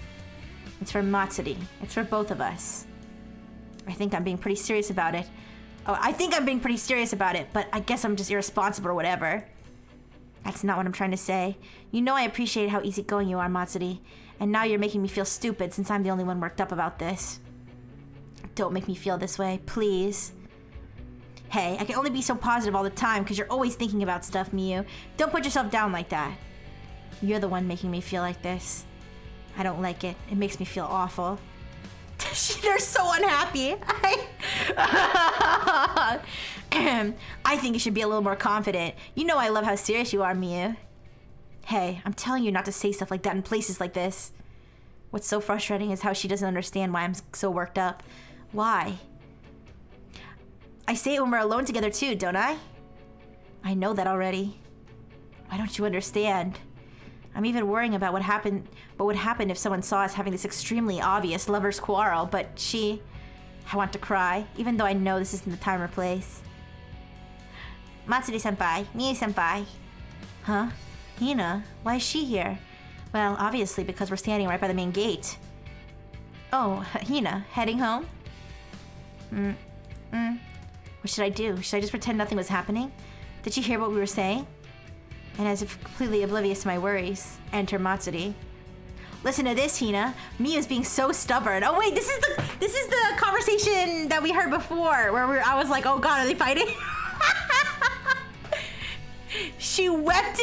It's for Matsuri. It's for both of us. I think I'm being pretty serious about it. Oh, I think I'm being pretty serious about it, but I guess I'm just irresponsible or whatever. That's not what I'm trying to say. You know I appreciate how easygoing you are, Matsuri. And now you're making me feel stupid since I'm the only one worked up about this. Don't make me feel this way, please. Hey, I can only be so positive all the time because you're always thinking about stuff, Miyu. Don't put yourself down like that. You're the one making me feel like this. I don't like it. It makes me feel awful. They're so unhappy. I think you should be a little more confident. You know I love how serious you are, Miyu. Hey, I'm telling you not to say stuff like that in places like this. What's so frustrating is how she doesn't understand why I'm so worked up. Why? I say it when we're alone together too, don't I? I know that already. Why don't you understand? I'm even worrying about what would happen if someone saw us having this extremely obvious lover's quarrel, but I want to cry, even though I know this isn't the time or place. Matsuri-senpai, Miyu-senpai. Huh? Hina, why is she here? Well, obviously because we're standing right by the main gate. Oh, Hina, heading home? What should I do? Should I just pretend nothing was happening? Did she hear what we were saying? And as if completely oblivious to my worries, enter Matsuri. Listen to this, Hina. Miyu's being so stubborn. Oh wait, this is the conversation that we heard before, where I was like, oh god, are they fighting? She wept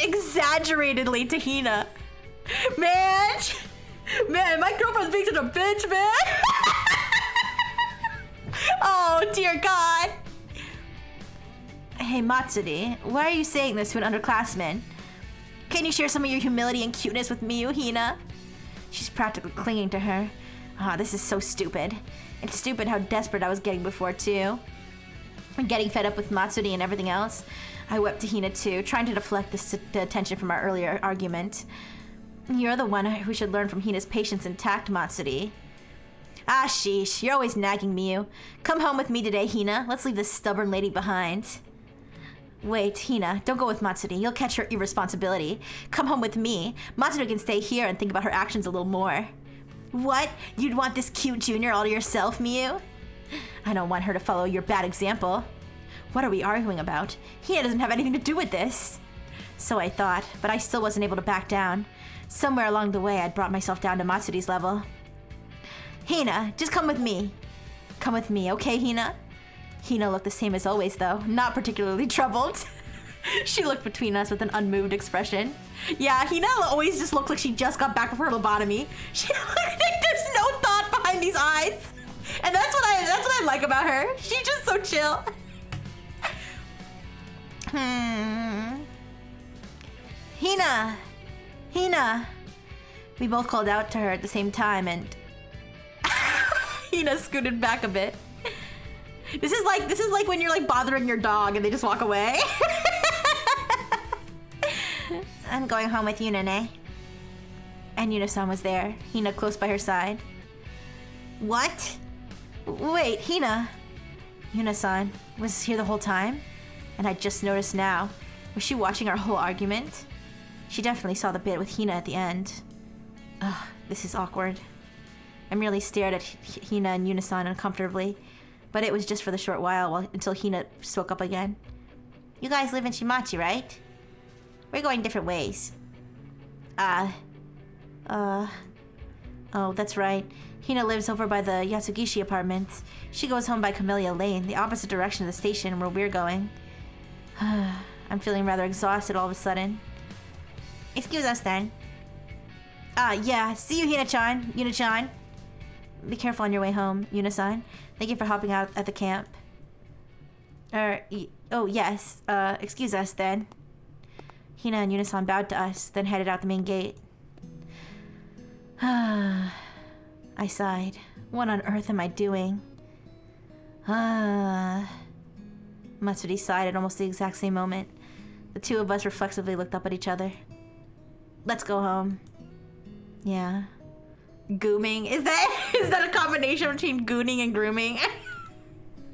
exaggeratedly to Hina. Man, my girlfriend's being such a bitch, man. Oh dear God. Hey Matsuri, why are you saying this to an underclassman? Can you share some of your humility and cuteness with Miyu, Hina? She's practically clinging to her. This is so stupid. It's stupid how desperate I was getting before too. And getting fed up with Matsuri and everything else. I wept to Hina too, trying to deflect the attention from our earlier argument. You're the one who should learn from Hina's patience and tact, Matsuri. Ah, sheesh, you're always nagging Miyu. Come home with me today, Hina. Let's leave this stubborn lady behind. Wait, Hina, don't go with Matsuri. You'll catch her irresponsibility. Come home with me. Matsuri can stay here and think about her actions a little more. What? You'd want this cute junior all to yourself, Miyu? I don't want her to follow your bad example. What are we arguing about? Hina doesn't have anything to do with this. So I thought, but I still wasn't able to back down. Somewhere along the way, I'd brought myself down to Matsuri's level. Hina, just come with me. Come with me, okay, Hina? Hina looked the same as always, though, not particularly troubled. She looked between us with an unmoved expression. Yeah, Hina always just looks like she just got back from her lobotomy. She there's no thought behind these eyes. And that's what I like about her. She's just so chill. Hina! Hina! We both called out to her at the same time and Hina scooted back a bit. This is like when you're like bothering your dog and they just walk away. I'm going home with Yuna-ne. And Yuna-san was there, Hina close by her side. What? Wait, Hina. Yuna-san was here the whole time? And I just noticed now. Was she watching our whole argument? She definitely saw the bit with Hina at the end. Ugh, this is awkward. I merely stared at Hina and Yuna-san uncomfortably, but it was just for the short while until Hina spoke up again. You guys live in Shimachi, right? We're going different ways. Oh, that's right. Hina lives over by the Yatsugishi apartments. She goes home by Camellia Lane, the opposite direction of the station where we're going. I'm feeling rather exhausted all of a sudden. Excuse us then. Yeah. See you, Hina-chan. Yuna-chan. Be careful on your way home, Yuna-san. Thank you for helping out at the camp. Oh, yes. Excuse us then. Hina and Yuna-san bowed to us, then headed out the main gate. I sighed. What on earth am I doing? Matsuri sighed at almost the exact same moment. The two of us reflexively looked up at each other. Let's go home. Yeah. Gooming? Is that a combination between gooning and grooming?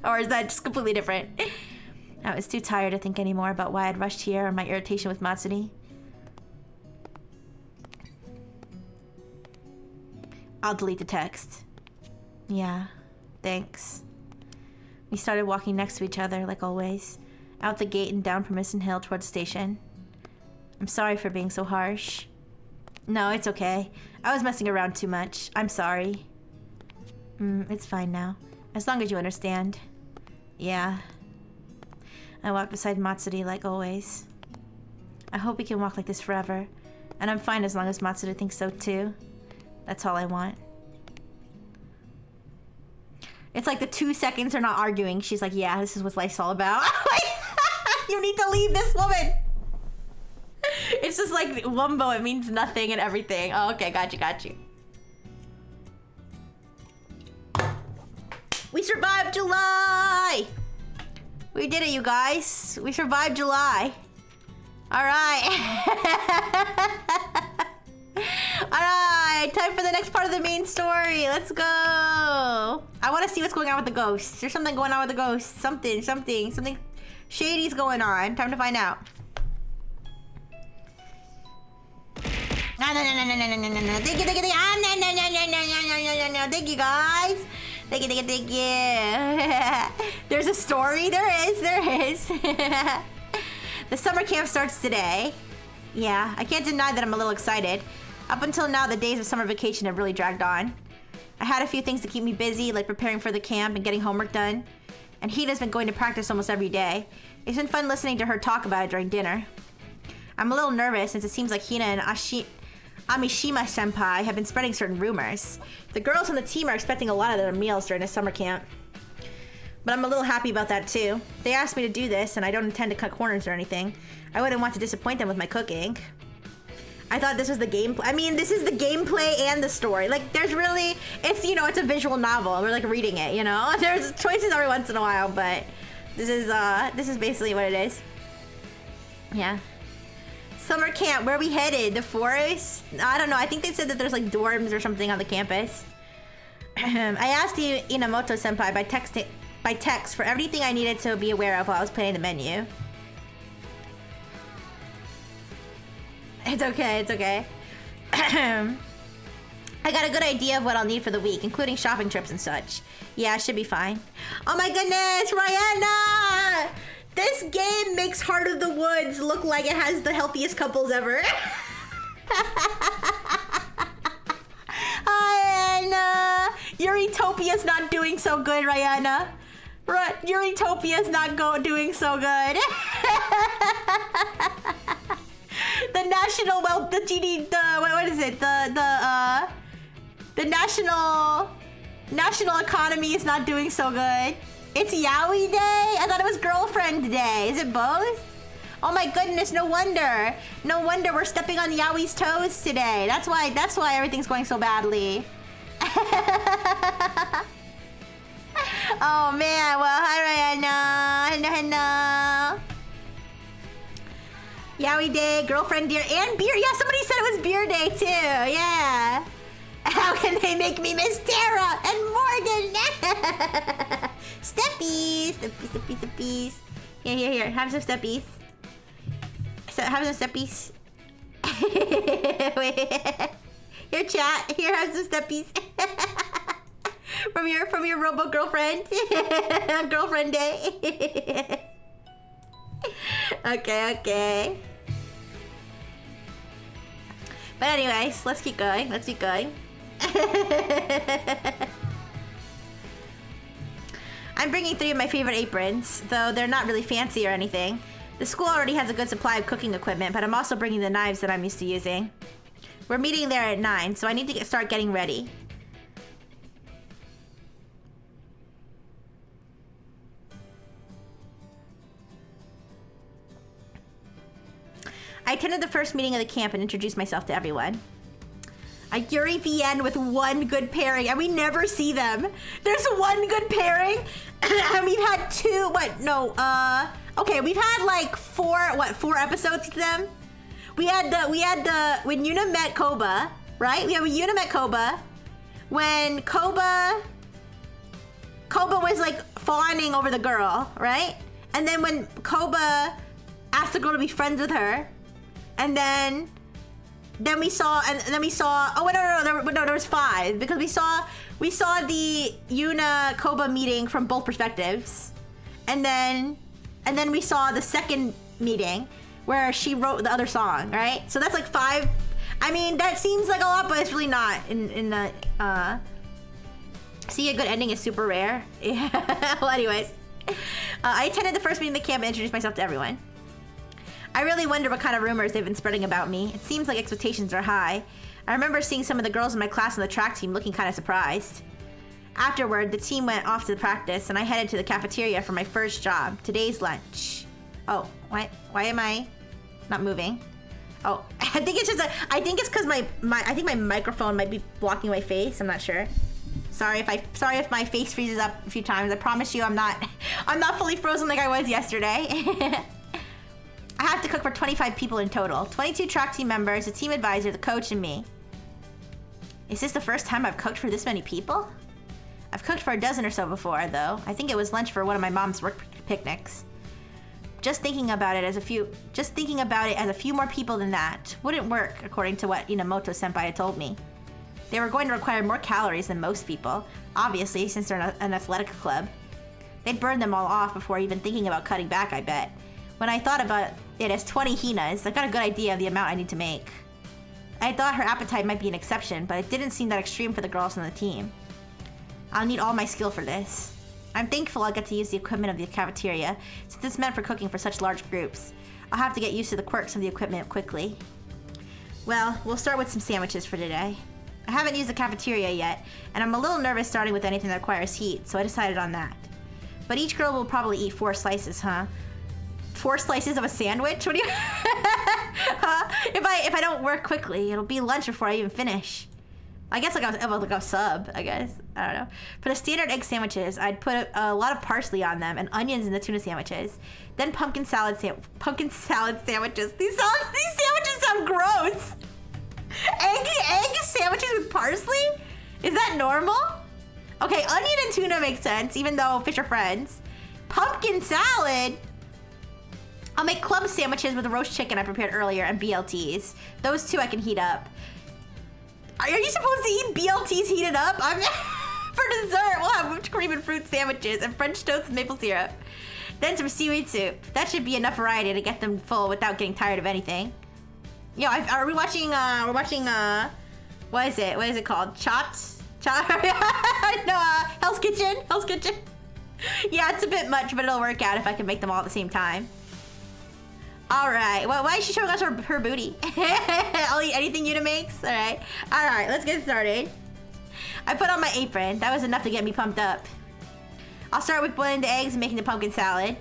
Or is that just completely different? I was too tired to think anymore about why I'd rushed here or my irritation with Matsuri. I'll delete the text. Yeah, thanks. We started walking next to each other, like always, out the gate and down Permission Hill towards the station. I'm sorry for being so harsh. No, it's okay. I was messing around too much. I'm sorry. It's fine now. As long as you understand. Yeah. I walked beside Matsuri like always. I hope we can walk like this forever. And I'm fine as long as Matsuri thinks so too. That's all I want. It's like the 2 seconds they're not arguing. She's like, yeah, this is what life's all about. You need to leave this woman. It's just like Wumbo, it means nothing and everything. Oh, okay, got you. We survived July! We did it, you guys. We survived July. Alright. Alright, time for the next part of the main story. Let's go. I want to see what's going on with the ghosts. There's something going on with the ghosts. Something shady's going on. Time to find out. No. Thank you. No. Thank you, guys. Thank you. There's a story. There is. The summer camp starts today. Yeah, I can't deny that I'm a little excited. Up until now, the days of summer vacation have really dragged on. I had a few things to keep me busy, like preparing for the camp and getting homework done. And Hina's been going to practice almost every day. It's been fun listening to her talk about it during dinner. I'm a little nervous since it seems like Hina and Amishima-senpai have been spreading certain rumors. The girls on the team are expecting a lot of their meals during the summer camp. But I'm a little happy about that too. They asked me to do this and I don't intend to cut corners or anything. I wouldn't want to disappoint them with my cooking. I thought this was the gameplay. I mean, this is the gameplay and the story. Like, there's really, it's, you know, it's a visual novel. We're like reading it, you know? There's choices every once in a while, but this is basically what it is. Yeah. Summer camp, where are we headed? The forest? I don't know. I think they said that there's like dorms or something on the campus. I asked Inamoto-senpai by text for everything I needed to be aware of while I was planning the menu. It's okay. I got a good idea of what I'll need for the week, including shopping trips and such. Yeah, it should be fine. Oh my goodness, Rihanna! This game makes Heart of the Woods look like it has the healthiest couples ever. Rihanna! Euritopia's not doing so good, Rihanna. Euritopia's not doing so good. The national, well, the GD, what is it? The national economy is not doing so good. It's Yaoi Day? I thought it was Girlfriend Day. Is it both? Oh my goodness, no wonder. No wonder we're stepping on Yaoi's toes today. That's why everything's going so badly. Oh man, well, hi Rihanna. Hello. Yaoi Day, Girlfriend Day, and beer. Yeah, somebody said it was beer day too. Yeah. How can they make me miss Tara and Morgan? Steppies. Here. Have some steppies. Have some steppies. Wait. Here, chat. Here, have some steppies. from your Robo girlfriend. Girlfriend Day. Okay. But anyways, let's keep going. I'm bringing 3 of my favorite aprons, though they're not really fancy or anything. The school already has a good supply of cooking equipment, but I'm also bringing the knives that I'm used to using. We're meeting there at 9, so I need to start getting ready. I attended the first meeting of the camp and introduced myself to everyone. A Yuri VN with one good pairing, and we never see them. There's one good pairing, and we've had 2. Okay, we've had like 4 episodes with them. We had the when Yuna met Koba, right? We have Yuna met Koba. When Koba was like fawning over the girl, right? And then when Koba asked the girl to be friends with her. And then we saw, oh wait, no, there was 5 because we saw the Yuna Koba meeting from both perspectives, and then we saw the second meeting where she wrote the other song, right? So that's like 5. I mean, that seems like a lot, but it's really not. See, a good ending is super rare. Yeah. Well, anyways, I attended the first meeting of the camp and introduced myself to everyone. I really wonder what kind of rumors they've been spreading about me. It seems like expectations are high. I remember seeing some of the girls in my class on the track team looking kind of surprised. Afterward, the team went off to practice and I headed to the cafeteria for my first job, today's lunch. Oh, why am I not moving? Oh, I think it's because my microphone might be blocking my face. I'm not sure. Sorry if my face freezes up a few times. I promise you I'm not fully frozen like I was yesterday. I have to cook for 25 people in total. 22 track team members, a team advisor, the coach, and me. Is this the first time I've cooked for this many people? I've cooked for a dozen or so before, though. I think it was lunch for one of my mom's work picnics. Just thinking about it as a few more people than that wouldn't work, according to what Inamoto senpai had told me. They were going to require more calories than most people, obviously, since they're an athletic club. They'd burn them all off before even thinking about cutting back, I bet. When I thought about it as 20 hinas, I got a good idea of the amount I need to make. I thought her appetite might be an exception, but it didn't seem that extreme for the girls on the team. I'll need all my skill for this. I'm thankful I'll get to use the equipment of the cafeteria, since it's meant for cooking for such large groups. I'll have to get used to the quirks of the equipment quickly. Well, we'll start with some sandwiches for today. I haven't used the cafeteria yet, and I'm a little nervous starting with anything that requires heat, so I decided on that. But each girl will probably eat 4 slices, huh? 4 slices of a sandwich? What do you... huh? If I don't work quickly, it'll be lunch before I even finish. I guess like a sub, I guess. I don't know. For the standard egg sandwiches, I'd put a lot of parsley on them and onions in the tuna sandwiches. Then pumpkin salad sandwiches. These sandwiches sound gross. Egg sandwiches with parsley? Is that normal? Okay, onion and tuna makes sense, even though fish are friends. Pumpkin salad? I'll make club sandwiches with the roast chicken I prepared earlier and BLTs. Those two I can heat up. Are you supposed to eat BLTs heated up? For dessert, we'll have whipped cream and fruit sandwiches and French toast with maple syrup. Then some seaweed soup. That should be enough variety to get them full without getting tired of anything. Yo, are we watching, what is it called? Chops? No, Hell's Kitchen? Hell's Kitchen? Yeah, it's a bit much, but it'll work out if I can make them all at the same time. Alright, well, why is she showing us her booty? I'll eat anything Yuna makes. Alright, let's get started. I put on my apron. That was enough to get me pumped up. I'll start with boiling the eggs and making the pumpkin salad.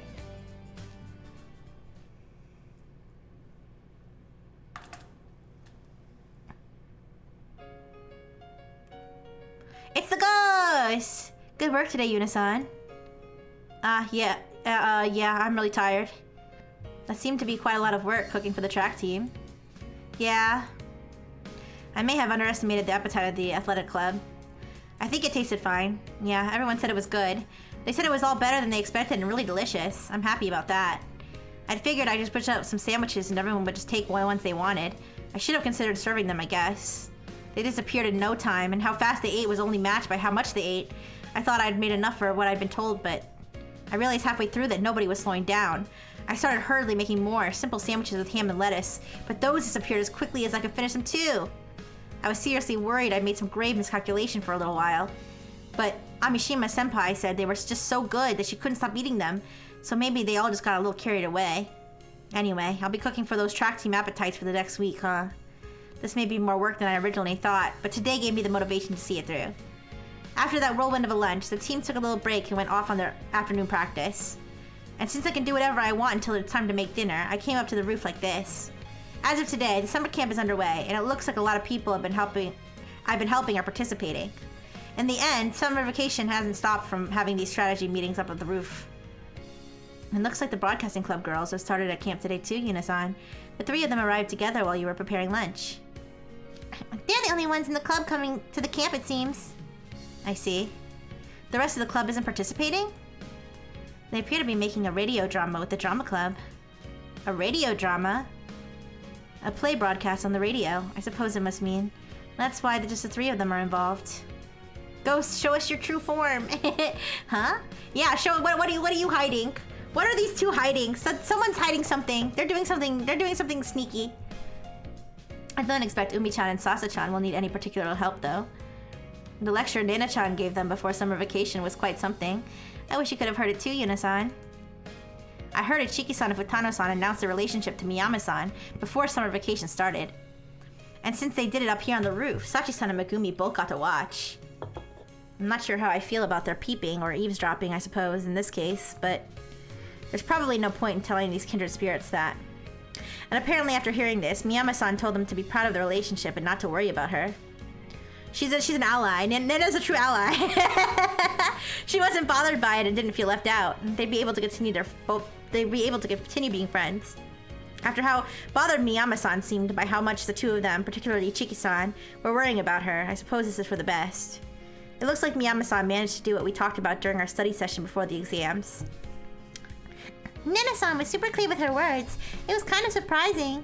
It's the ghost! Good work today, Yuna-san. Yeah, I'm really tired. That seemed to be quite a lot of work cooking for the track team. Yeah. I may have underestimated the appetite of the athletic club. I think it tasted fine. Yeah, everyone said it was good. They said it was all better than they expected and really delicious. I'm happy about that. I'd figured I'd just push up some sandwiches and everyone would just take one once they wanted. I should have considered serving them, I guess. They disappeared in no time, and how fast they ate was only matched by how much they ate. I thought I'd made enough for what I'd been told, but I realized halfway through that nobody was slowing down. I started hurriedly making more, simple sandwiches with ham and lettuce, but those disappeared as quickly as I could finish them too. I was seriously worried I'd made some grave miscalculation for a little while. But Amishima-senpai said they were just so good that she couldn't stop eating them, so maybe they all just got a little carried away. Anyway, I'll be cooking for those track team appetites for the next week, huh? This may be more work than I originally thought, but today gave me the motivation to see it through. After that whirlwind of a lunch, the team took a little break and went off on their afternoon practice. And since I can do whatever I want until it's time to make dinner, I came up to the roof like this. As of today, the summer camp is underway, and it looks like a lot of people I've been helping are participating. In the end, summer vacation hasn't stopped from having these strategy meetings up at the roof. It looks like the broadcasting club girls have started at camp today too, Yuna-san. The 3 of them arrived together while you were preparing lunch. They're the only ones in the club coming to the camp, it seems. I see. The rest of the club isn't participating? They appear to be making a radio drama with the drama club. A radio drama? A play broadcast on the radio, I suppose it must mean. That's why just the 3 of them are involved. Ghost, show us your true form. Huh? Yeah, show. What are you hiding? What are these 2 hiding? Someone's hiding something. They're doing something sneaky. I don't expect Umi-chan and Sasa-chan will need any particular help, though. The lecture Nana-chan gave them before summer vacation was quite something. I wish you could have heard it too, Yuna-san. I heard Ichiki-san and Futano-san announce their relationship to Miyama-san before summer vacation started. And since they did it up here on the roof, Sachi-san and Megumi both got to watch. I'm not sure how I feel about their peeping or eavesdropping, I suppose, in this case, but there's probably no point in telling these kindred spirits that. And apparently after hearing this, Miyama-san told them to be proud of the relationship and not to worry about her. She's an ally. Nana's a true ally. She wasn't bothered by it and didn't feel left out. They'd be able to continue being friends. After how bothered Miyama-san seemed by how much the two of them, particularly Chiki-san, were worrying about her, I suppose this is for the best. It looks like Miyama-san managed to do what we talked about during our study session before the exams. Nana-san was super clear with her words. It was kind of surprising.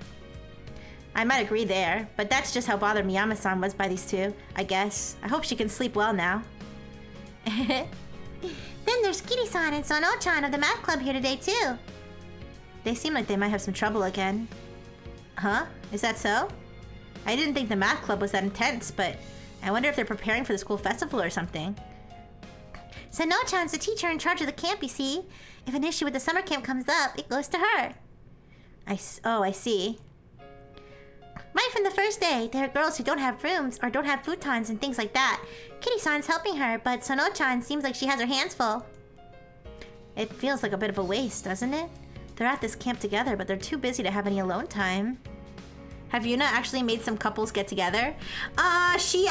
I might agree there, but that's just how bothered Miyama-san was by these two, I guess. I hope she can sleep well now. Then there's Kiri-san and Sono-chan of the math club here today too. They seem like they might have some trouble again. Huh? Is that so? I didn't think the math club was that intense, but I wonder if they're preparing for the school festival or something. Sono-chan's the teacher in charge of the camp, you see. If an issue with the summer camp comes up, it goes to her. I see. Right from the first day, there are girls who don't have rooms or don't have futons and things like that. Kitty-san's helping her, but Sono-chan seems like she has her hands full. It feels like a bit of a waste, doesn't it? They're at this camp together, but they're too busy to have any alone time. Have Yuna actually made some couples get together? She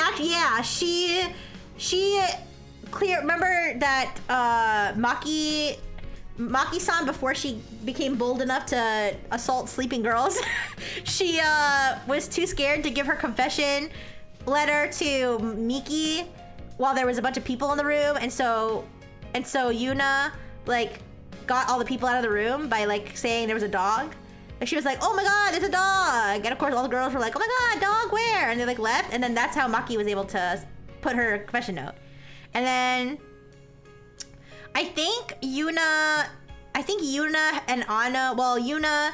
remember that Maki-san, before she became bold enough to assault sleeping girls, she was too scared to give her confession letter to Miki while there was a bunch of people in the room, and so Yuna like got all the people out of the room by like saying there was a dog. Like she was like, "Oh my god, there's a dog!" And of course all the girls were like, "Oh my god, dog where?" And they like left, and then that's how Maki was able to put her confession note. And then I think Yuna and Anna, well, Yuna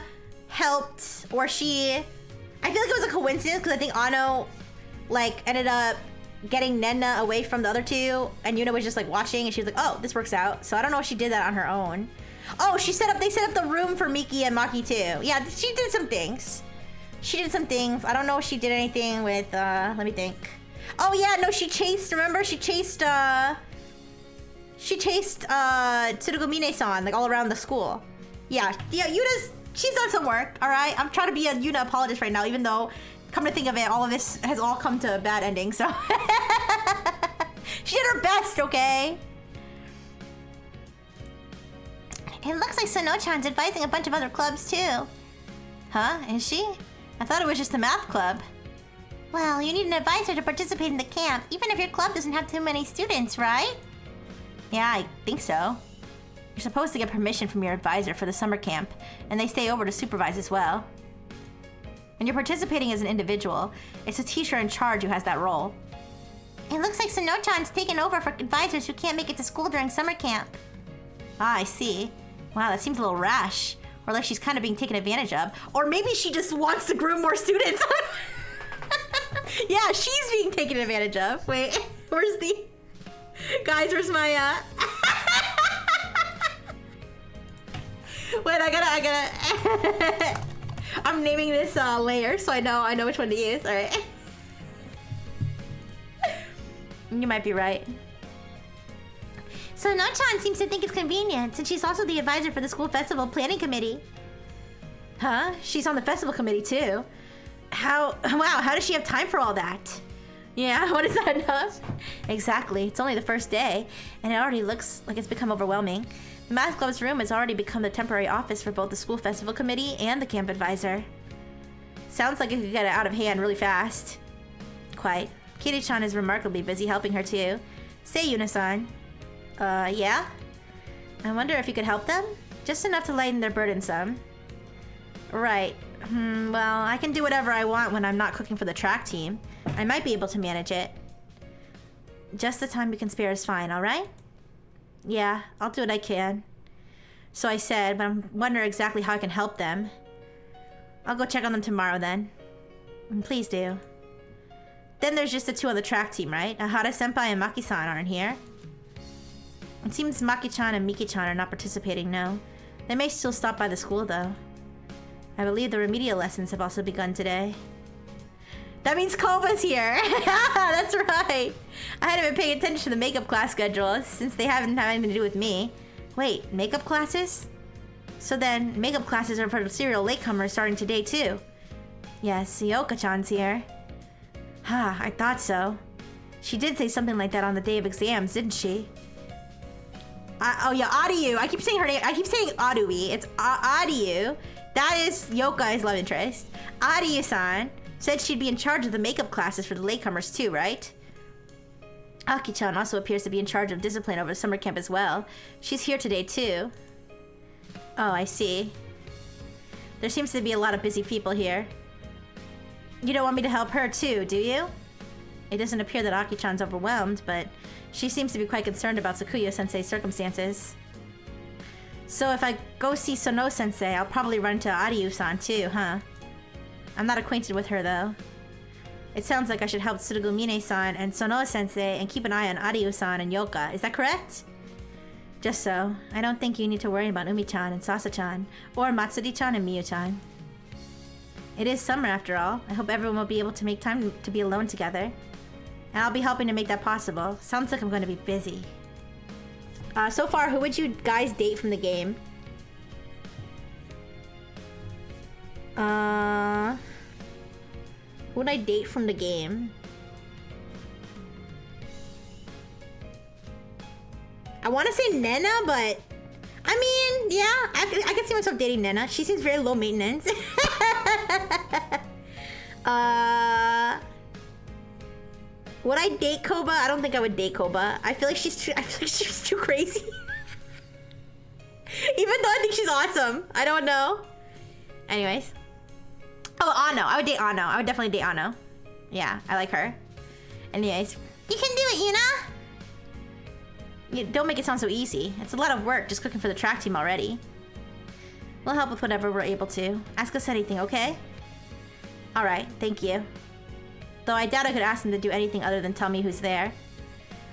helped, or I feel like it was a coincidence because I think Anno like ended up getting Nenna away from the other two, and Yuna was just like watching, and she was like, "Oh, this works out." So I don't know if she did that on her own. Oh, they set up the room for Miki and Maki too. Yeah, she did some things. I don't know if she did anything with, let me think. Oh yeah, no, she chased Tsurugumine-san like all around the school. Yeah, she's done some work, alright? I'm trying to be a Yuna apologist right now, even though, come to think of it, all of this has all come to a bad ending, so. She did her best, okay? It looks like Sono-chan's advising a bunch of other clubs too. Huh? Is she? I thought it was just the math club. Well, you need an advisor to participate in the camp, even if your club doesn't have too many students, right? Yeah, I think so. You're supposed to get permission from your advisor for the summer camp, and they stay over to supervise as well. When you're participating as an individual, it's the teacher in charge who has that role. It looks like Sono-chan's taken over for advisors who can't make it to school during summer camp. Ah, I see. Wow, that seems a little rash. Or like she's kind of being taken advantage of. Or maybe she just wants to groom more students. Yeah, she's being taken advantage of. Wait, where's the... Guys, where's my, Wait, I gotta... I'm naming this, layer, so I know which one to use. Alright. You might be right. Sono-chan seems to think it's convenient, since she's also the advisor for the school festival planning committee. Huh? She's on the festival committee, too. Wow, how does she have time for all that? Yeah, what is that enough? Exactly, it's only the first day, and it already looks like it's become overwhelming. The math club's room has already become the temporary office for both the school festival committee and the camp advisor. Sounds like it could get out of hand really fast. Quite. Kiri-chan is remarkably busy helping her, too. Say, Yuna-san. Yeah? I wonder if you could help them? Just enough to lighten their burden some. Right. Well, I can do whatever I want when I'm not cooking for the track team. I might be able to manage it. Just the time we can spare is fine, alright? Yeah, I'll do what I can. So I said, but I'm wondering exactly how I can help them. I'll go check on them tomorrow then. Please do. Then there's just the two on the track team, right? Ahara-senpai and Maki-san aren't here. It seems Maki-chan and Miki-chan are not participating, no. They may still stop by the school, though. I believe the remedial lessons have also begun today. That means Koba's here! That's right! I hadn't been paying attention to the makeup class schedule, since they haven't had anything to do with me. Wait, makeup classes? So then, makeup classes are for serial latecomers starting today, too. Yes, Yoka-chan's here. I thought so. She did say something like that on the day of exams, didn't she? Oh yeah, Adiu. I keep saying her name. I keep saying Adui. It's Adiu. That is Yoka's love interest. Adiu-san said she'd be in charge of the makeup classes for the latecomers too, right? Aki-chan also appears to be in charge of discipline over the summer camp as well. She's here today too. Oh, I see. There seems to be a lot of busy people here. You don't want me to help her too, do you? It doesn't appear that Aki-chan's overwhelmed, but she seems to be quite concerned about Sakuya-sensei's circumstances. So if I go see Sono-sensei, I'll probably run into Adiu-san too, huh? I'm not acquainted with her though. It sounds like I should help Tsurugumine-san and Sono-sensei and keep an eye on Adiu-san and Yoka. Is that correct? Just so. I don't think you need to worry about Umi-chan and Sasa-chan, or Matsuri-chan and Miyu-chan. It is summer after all. I hope everyone will be able to make time to be alone together. And I'll be helping to make that possible. Sounds like I'm going to be busy. So far, who would you guys date from the game? Who would I date from the game? I want to say Nena, but... I mean, yeah, I can see myself dating Nena. She seems very low maintenance. Would I date Koba? I don't think I would date Koba. I feel like she's too crazy. Even though I think she's awesome. I don't know. Anyways. Oh, Ano. I would date Ano. I would definitely date Ano. Yeah, I like her. Anyways. You can do it, Yuna! Don't make it sound so easy. It's a lot of work just cooking for the track team already. We'll help with whatever we're able to. Ask us anything, okay? Alright, thank you. Though I doubt I could ask them to do anything other than tell me who's there.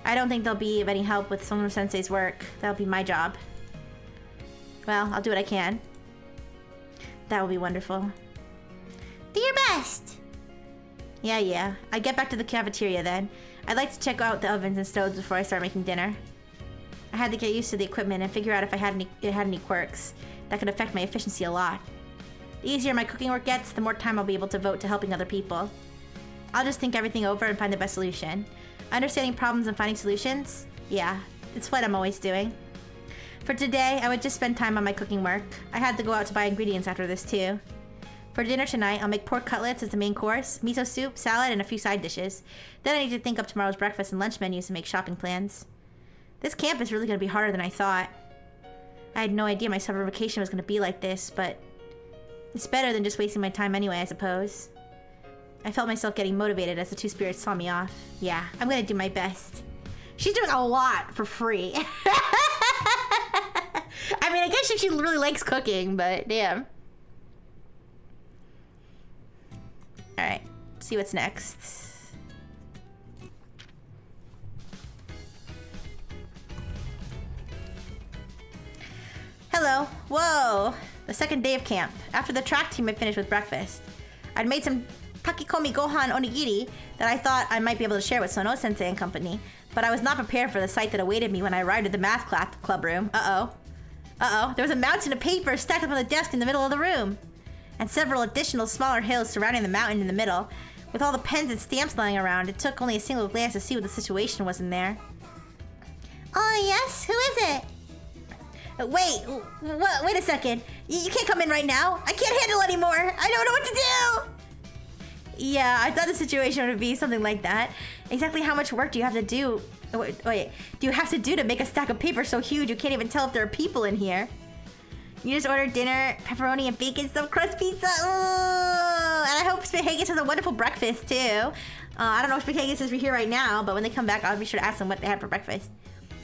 I don't think they'll be of any help with Sono-sensei's work. That'll be my job. Well, I'll do what I can. That will be wonderful. Do your best! Yeah. I get back to the cafeteria then. I'd like to check out the ovens and stoves before I start making dinner. I had to get used to the equipment and figure out if it had any quirks. That could affect my efficiency a lot. The easier my cooking work gets, the more time I'll be able to devote to helping other people. I'll just think everything over and find the best solution. Understanding problems and finding solutions? Yeah, it's what I'm always doing. For today, I would just spend time on my cooking work. I had to go out to buy ingredients after this too. For dinner tonight, I'll make pork cutlets as the main course, miso soup, salad, and a few side dishes. Then I need to think up tomorrow's breakfast and lunch menus and make shopping plans. This camp is really going to be harder than I thought. I had no idea my summer vacation was going to be like this, but it's better than just wasting my time anyway, I suppose. I felt myself getting motivated as the two spirits saw me off. Yeah, I'm going to do my best. She's doing a lot for free. I mean, I guess she really likes cooking, but damn. Alright, see what's next. Hello. Whoa. The second day of camp. After the track team had finished with breakfast, I'd made some takikomi gohan onigiri that I thought I might be able to share with Sono-sensei and company, but I was not prepared for the sight that awaited me when I arrived at the math club room. Uh-oh. There was a mountain of paper stacked up on the desk in the middle of the room, and several additional smaller hills surrounding the mountain in the middle. With all the pens and stamps lying around, it took only a single glance to see what the situation was in there. Oh, yes? Who is it? Wait a second. You can't come in right now. I can't handle anymore. I don't know what to do. Yeah, I thought the situation would be something like that. Exactly how much work do you have to do? Wait, do you have to do to make a stack of paper so huge you can't even tell if there are people in here? You just ordered dinner, pepperoni and bacon stuffed crust pizza. Ooh, and I hope Spaghettis has a wonderful breakfast too. I don't know if Spaghettis is here right now, but when they come back, I'll be sure to ask them what they had for breakfast.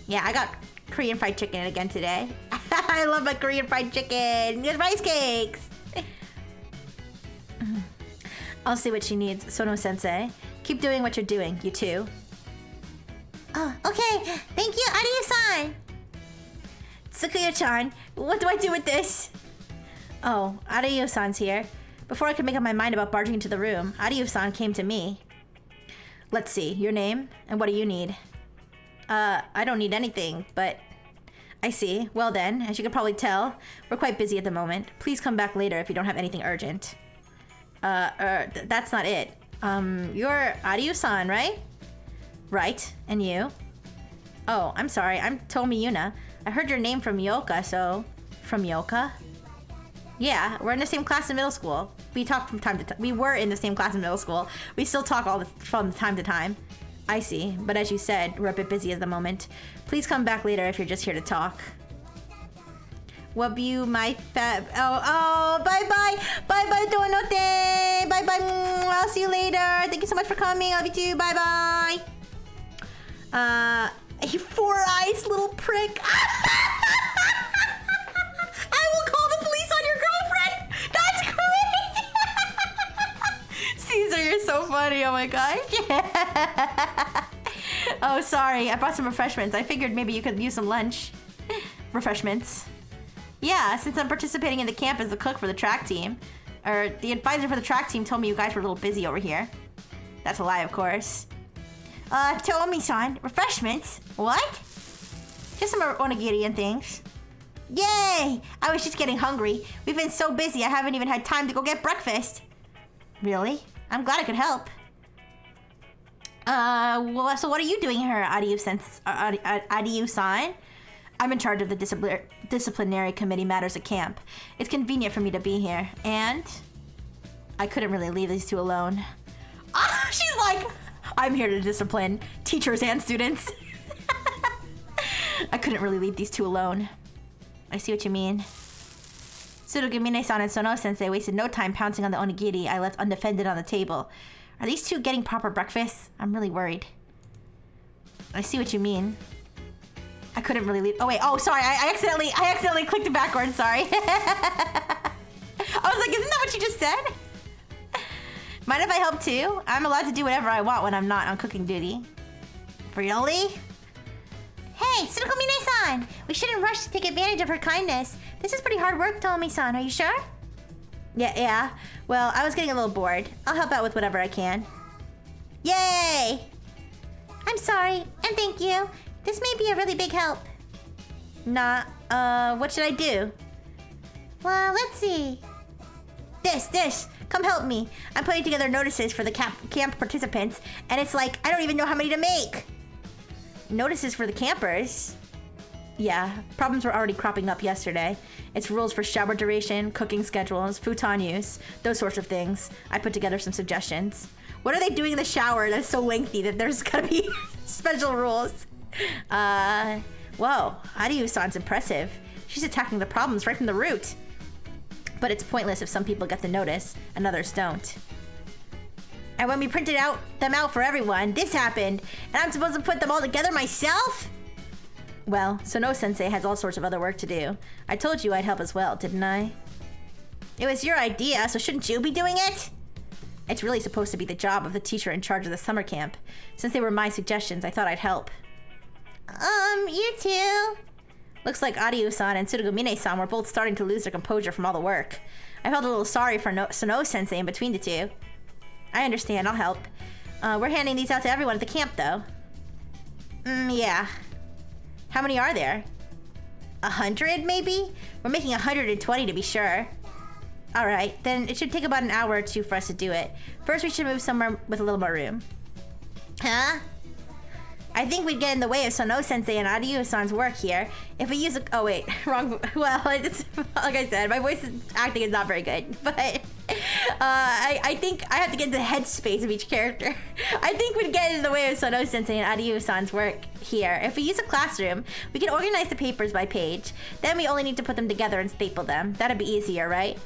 Yeah, I got Korean fried chicken again today. I love my Korean fried chicken. There's rice cakes. I'll see what she needs, Sono-sensei. Keep doing what you're doing, you two. Oh, okay. Thank you, Ariu-san. Sakuya-chan, what do I do with this? Oh, Ariu-san's here. Before I could make up my mind about barging into the room, Ariu-san came to me. Let's see, your name, and what do you need? I don't need anything, but... I see. Well then, as you can probably tell, we're quite busy at the moment. Please come back later if you don't have anything urgent. That's not it. You're Ariu-san, right? Right, and you? Oh, I'm sorry, I'm Tomi Yuna. I heard your name from Yoka, so... From Yoka? Yeah, we're in the same class in middle school. We talk from time to time. We were in the same class in middle school. We still talk from time to time. I see, but as you said, we're a bit busy at the moment. Please come back later if you're just here to talk. Love you, my fab. Oh, bye-bye. Bye-bye, Donote. Bye-bye. I'll see you later. Thank you so much for coming. Love you too. Bye-bye. Four eyes, little prick. I will call the police on your girlfriend. That's crazy. Caesar, you're so funny. Oh my gosh. Oh, sorry. I brought some refreshments. I figured maybe you could use some lunch. Refreshments. Yeah, since I'm participating in the camp as the cook for the track team. Or the advisor for the track team told me you guys were a little busy over here. That's a lie, of course. Tomi-san, refreshments? What? Just some onigiri and things. Yay! I was just getting hungry. We've been so busy I haven't even had time to go get breakfast. Really? I'm glad I could help. Well, so what are you doing here, Adiyu-san? I'm in charge of the disciplinary committee matters at camp. It's convenient for me to be here, and I couldn't really leave these two alone. Ah, she's like, I'm here to discipline teachers and students. I couldn't really leave these two alone. I see what you mean. Tsurugumine-san and Sono-sensei wasted no time pouncing on the onigiri I left undefended on the table. Are these two getting proper breakfast? I'm really worried. I see what you mean. I couldn't really leave. Oh wait. Oh, sorry. I accidentally clicked it backwards. Sorry. I was like, isn't that what you just said? Mind if I help too? I'm allowed to do whatever I want when I'm not on cooking duty. Really? Hey, Tsurugumine-san! We shouldn't rush to take advantage of her kindness. This is pretty hard work, Tomi-san. Are you sure? Yeah. Well, I was getting a little bored. I'll help out with whatever I can. Yay! I'm sorry, and thank you. This may be a really big help. Nah, what should I do? Well, let's see. This. Come help me. I'm putting together notices for the camp participants, and it's like, I don't even know how many to make. Notices for the campers? Yeah, problems were already cropping up yesterday. It's rules for shower duration, cooking schedules, futon use, those sorts of things. I put together some suggestions. What are they doing in the shower that's so lengthy that there's gotta be special rules? Whoa, Adiyu-san's impressive. She's attacking the problems right from the root. But it's pointless if some people get the notice and others don't. And when we printed them out for everyone, this happened, and I'm supposed to put them all together myself? Well, Sono-sensei has all sorts of other work to do. I told you I'd help as well, didn't I? It was your idea, so shouldn't you be doing it? It's really supposed to be the job of the teacher in charge of the summer camp. Since they were my suggestions, I thought I'd help. You too? Looks like Adiyu-san and Tsurugumine-san were both starting to lose their composure from all the work. I felt a little sorry for Sono-sensei in between the two. I understand, I'll help. We're handing these out to everyone at the camp, though. Yeah. How many are there? 100, maybe? We're making 120 to be sure. Alright, then it should take about an hour or two for us to do it. First, we should move somewhere with a little more room. Huh? I think we'd get in the way of Sono-sensei and Adiyu-san's work here. If we use a... Oh, wait. Wrong... Well, it's... Like I said, my voice acting is not very good. But... I think I have to get into the headspace of each character. I think we'd get in the way of Sono-sensei and Adiyu-san's work here. If we use a classroom, we can organize the papers by page. Then we only need to put them together and staple them. That'd be easier, right?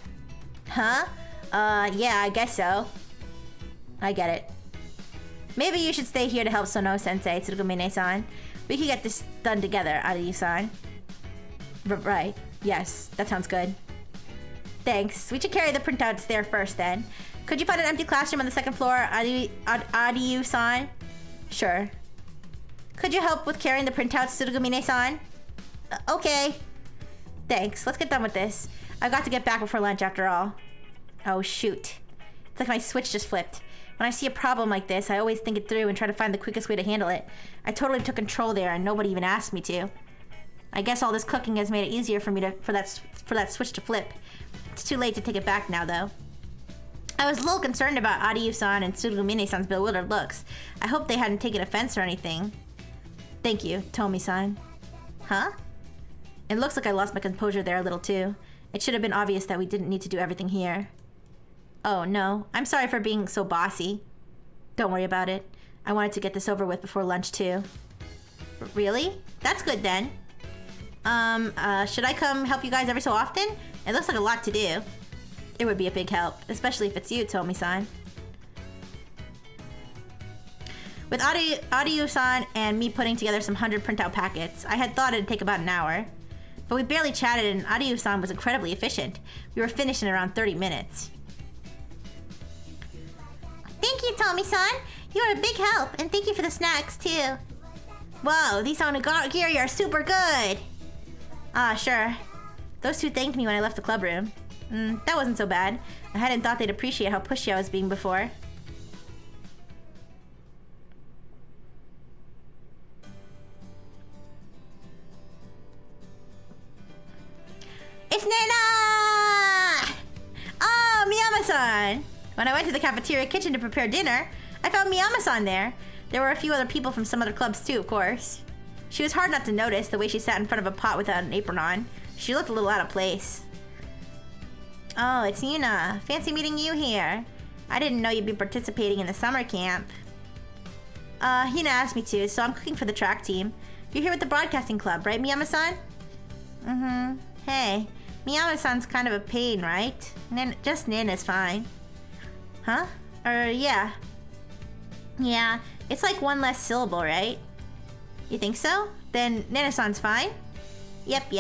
Huh? Yeah, I guess so. I get it. Maybe you should stay here to help Sono-sensei, Tsurugumine-san. We can get this done together, Adiyu-san. Right. Yes, that sounds good. Thanks. We should carry the printouts there first, then. Could you find an empty classroom on the second floor, Adiyu-san? Sure. Could you help with carrying the printouts, Tsurugumine-san? Okay. Thanks. Let's get done with this. I've got to get back before lunch, after all. Oh, shoot. It's like my switch just flipped. When I see a problem like this, I always think it through and try to find the quickest way to handle it. I totally took control there, and nobody even asked me to. I guess all this cooking has made it easier for me for that switch to flip. It's too late to take it back now, though. I was a little concerned about Ariyu-san and Tsugumine-san's bewildered looks. I hope they hadn't taken offense or anything. Thank you, Tomi-san. Huh? It looks like I lost my composure there a little too. It should have been obvious that we didn't need to do everything here. Oh no, I'm sorry for being so bossy. Don't worry about it. I wanted to get this over with before lunch too. Really? That's good then. Should I come help you guys every so often? It looks like a lot to do. It would be a big help, especially if it's you, Tomi-san. With Ariyu-san and me putting together some 100 printout packets, I had thought it'd take about an hour. But we barely chatted and Ariyu-san was incredibly efficient. We were finished in around 30 minutes. Thank you, Tomi-san. You are a big help, and thank you for the snacks, too. Whoa, these onigiri are super good! Ah, sure. Those two thanked me when I left the club room. That wasn't so bad. I hadn't thought they'd appreciate how pushy I was being before. It's Nana! Oh, Miyama-san! When I went to the cafeteria kitchen to prepare dinner, I found Miyama-san there. There were a few other people from some other clubs too, of course. She was hard not to notice the way she sat in front of a pot without an apron on. She looked a little out of place. Oh, it's Yuna. Fancy meeting you here. I didn't know you'd be participating in the summer camp. Hina asked me to, so I'm cooking for the track team. You're here with the broadcasting club, right, Miyama-san? Mm-hmm. Hey, Miyama-san's kind of a pain, right? Just Nin is fine. Huh? Yeah. Yeah, it's like one less syllable, right? You think so? Then Nina-san's fine? Yep.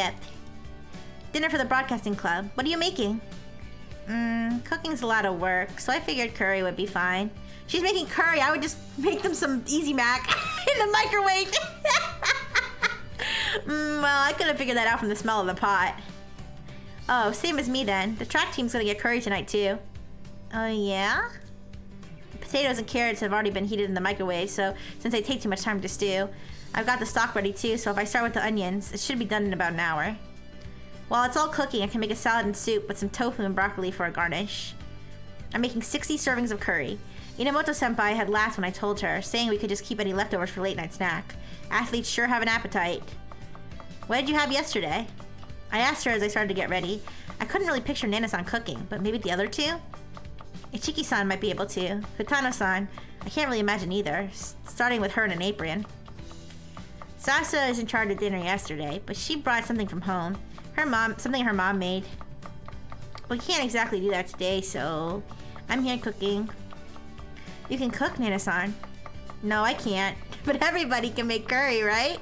Dinner for the broadcasting club. What are you making? Cooking's a lot of work, so I figured curry would be fine. She's making curry. I would just make them some Easy Mac in the microwave. Well, I could have figured that out from the smell of the pot. Oh, same as me then. The track team's gonna get curry tonight too. Oh, yeah? The potatoes and carrots have already been heated in the microwave, so since they take too much time to stew, I've got the stock ready too, so if I start with the onions, it should be done in about an hour. While it's all cooking, I can make a salad and soup with some tofu and broccoli for a garnish. I'm making 60 servings of curry. Inamoto-senpai had laughed when I told her, saying we could just keep any leftovers for late-night snack. Athletes sure have an appetite. What did you have yesterday? I asked her as I started to get ready. I couldn't really picture Nana-san cooking, but maybe the other two? Ichiki-san might be able to. Futano-san, I can't really imagine either, starting with her in an apron. Sasa is in charge of dinner yesterday, but she brought something from home. Something her mom made. We can't exactly do that today, so I'm here cooking. You can cook, Nana-san. No, I can't. But everybody can make curry, right?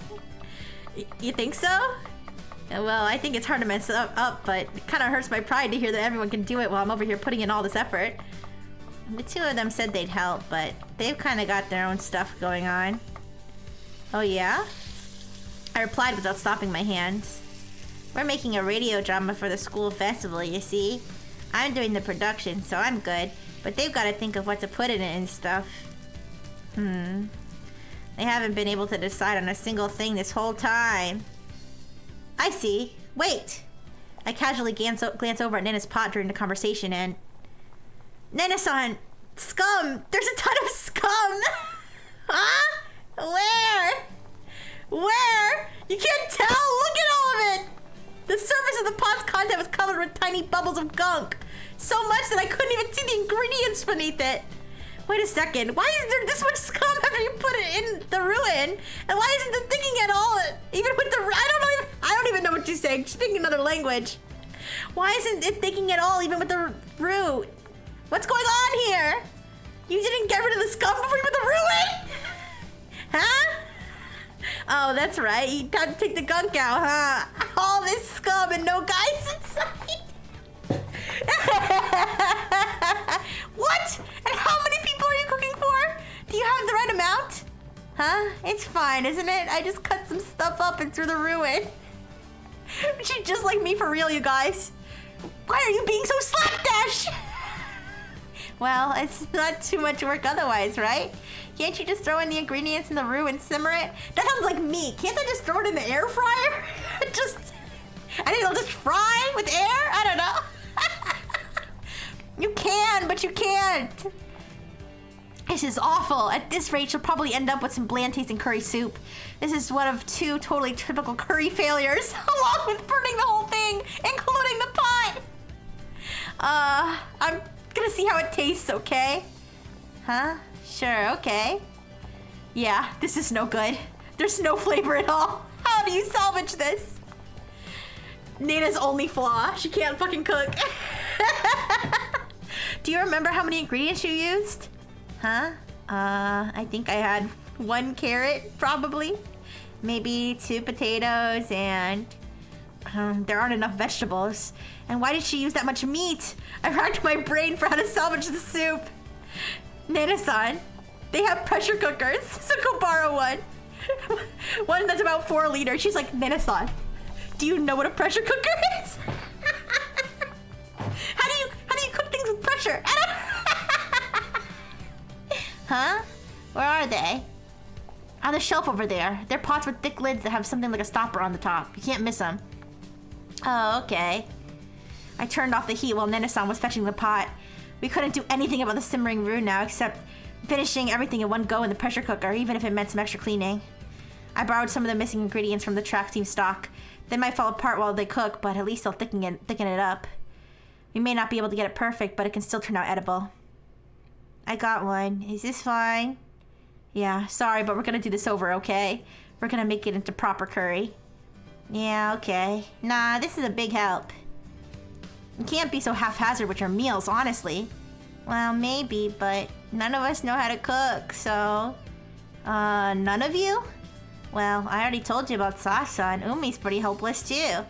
You think so? Well, I think it's hard to mess up, but it kind of hurts my pride to hear that everyone can do it while I'm over here putting in all this effort. The two of them said they'd help, but they've kind of got their own stuff going on. Oh, yeah? I replied without stopping my hands. We're making a radio drama for the school festival, you see. I'm doing the production, so I'm good, but they've got to think of what to put in it and stuff. They haven't been able to decide on a single thing this whole time. I see. Wait! I casually glance over at Nana's pot during the conversation and... Nana-san! Scum! There's a ton of scum! Huh? Where? You can't tell? Look at all of it! The surface of the pot's content was covered with tiny bubbles of gunk. So much that I couldn't even see the ingredients beneath it. Wait a second. Why is there this much scum after you put it in the ruin? And why isn't it thinking at all? Even with the... I don't even know what you're saying. Speaking another language. Why isn't it thinking at all even with the root? What's going on here? You didn't get rid of the scum before you put the ruin? Huh? Oh, that's right. You got to take the gunk out, huh? All this scum and no guys inside. What? And how many people are you cooking for? Do you have the right amount? Huh? It's fine, isn't it? I just cut some stuff up and threw the ruin. She's just like me for real, you guys. Why are you being so slapdash? Well, it's not too much work otherwise, right? Can't you just throw in the ingredients in the roux and simmer it? That sounds like me. Can't I just throw it in the air fryer? And it'll just fry with air? I don't know. You can, but you can't. This is awful. At this rate, she'll probably end up with some bland-tasting curry soup. This is one of 2 totally typical curry failures, along with burning the whole thing, including the pot. I'm gonna see how it tastes, okay? Huh? Sure, okay. Yeah, this is no good. There's no flavor at all. How do you salvage this? Nana's only flaw, she can't fucking cook. Do you remember how many ingredients you used? Huh? I think I had 1 carrot, probably. Maybe 2 potatoes, and there aren't enough vegetables. And why did she use that much meat? I racked my brain for how to salvage the soup. Nana-san, they have pressure cookers, so go borrow one. One that's about 4 liters. She's like, Nana-san, do you know what a pressure cooker is? How do you cook things with pressure? Huh? Where are they? On the shelf over there. They're pots with thick lids that have something like a stopper on the top. You can't miss them. Oh, okay. I turned off the heat while Nana-san was fetching the pot. We couldn't do anything about the simmering roux now except finishing everything in one go in the pressure cooker, even if it meant some extra cleaning. I borrowed some of the missing ingredients from the track team stock. They might fall apart while they cook, but at least they'll thicken it up. We may not be able to get it perfect, but it can still turn out edible. I got one. Is this fine? Yeah, sorry, but we're gonna do this over, okay? We're gonna make it into proper curry. Yeah, okay. Nah, this is a big help. You can't be so haphazard with your meals, honestly. Well, maybe, but none of us know how to cook, so... none of you? Well, I already told you about Sasha, and Umi's pretty hopeless, too.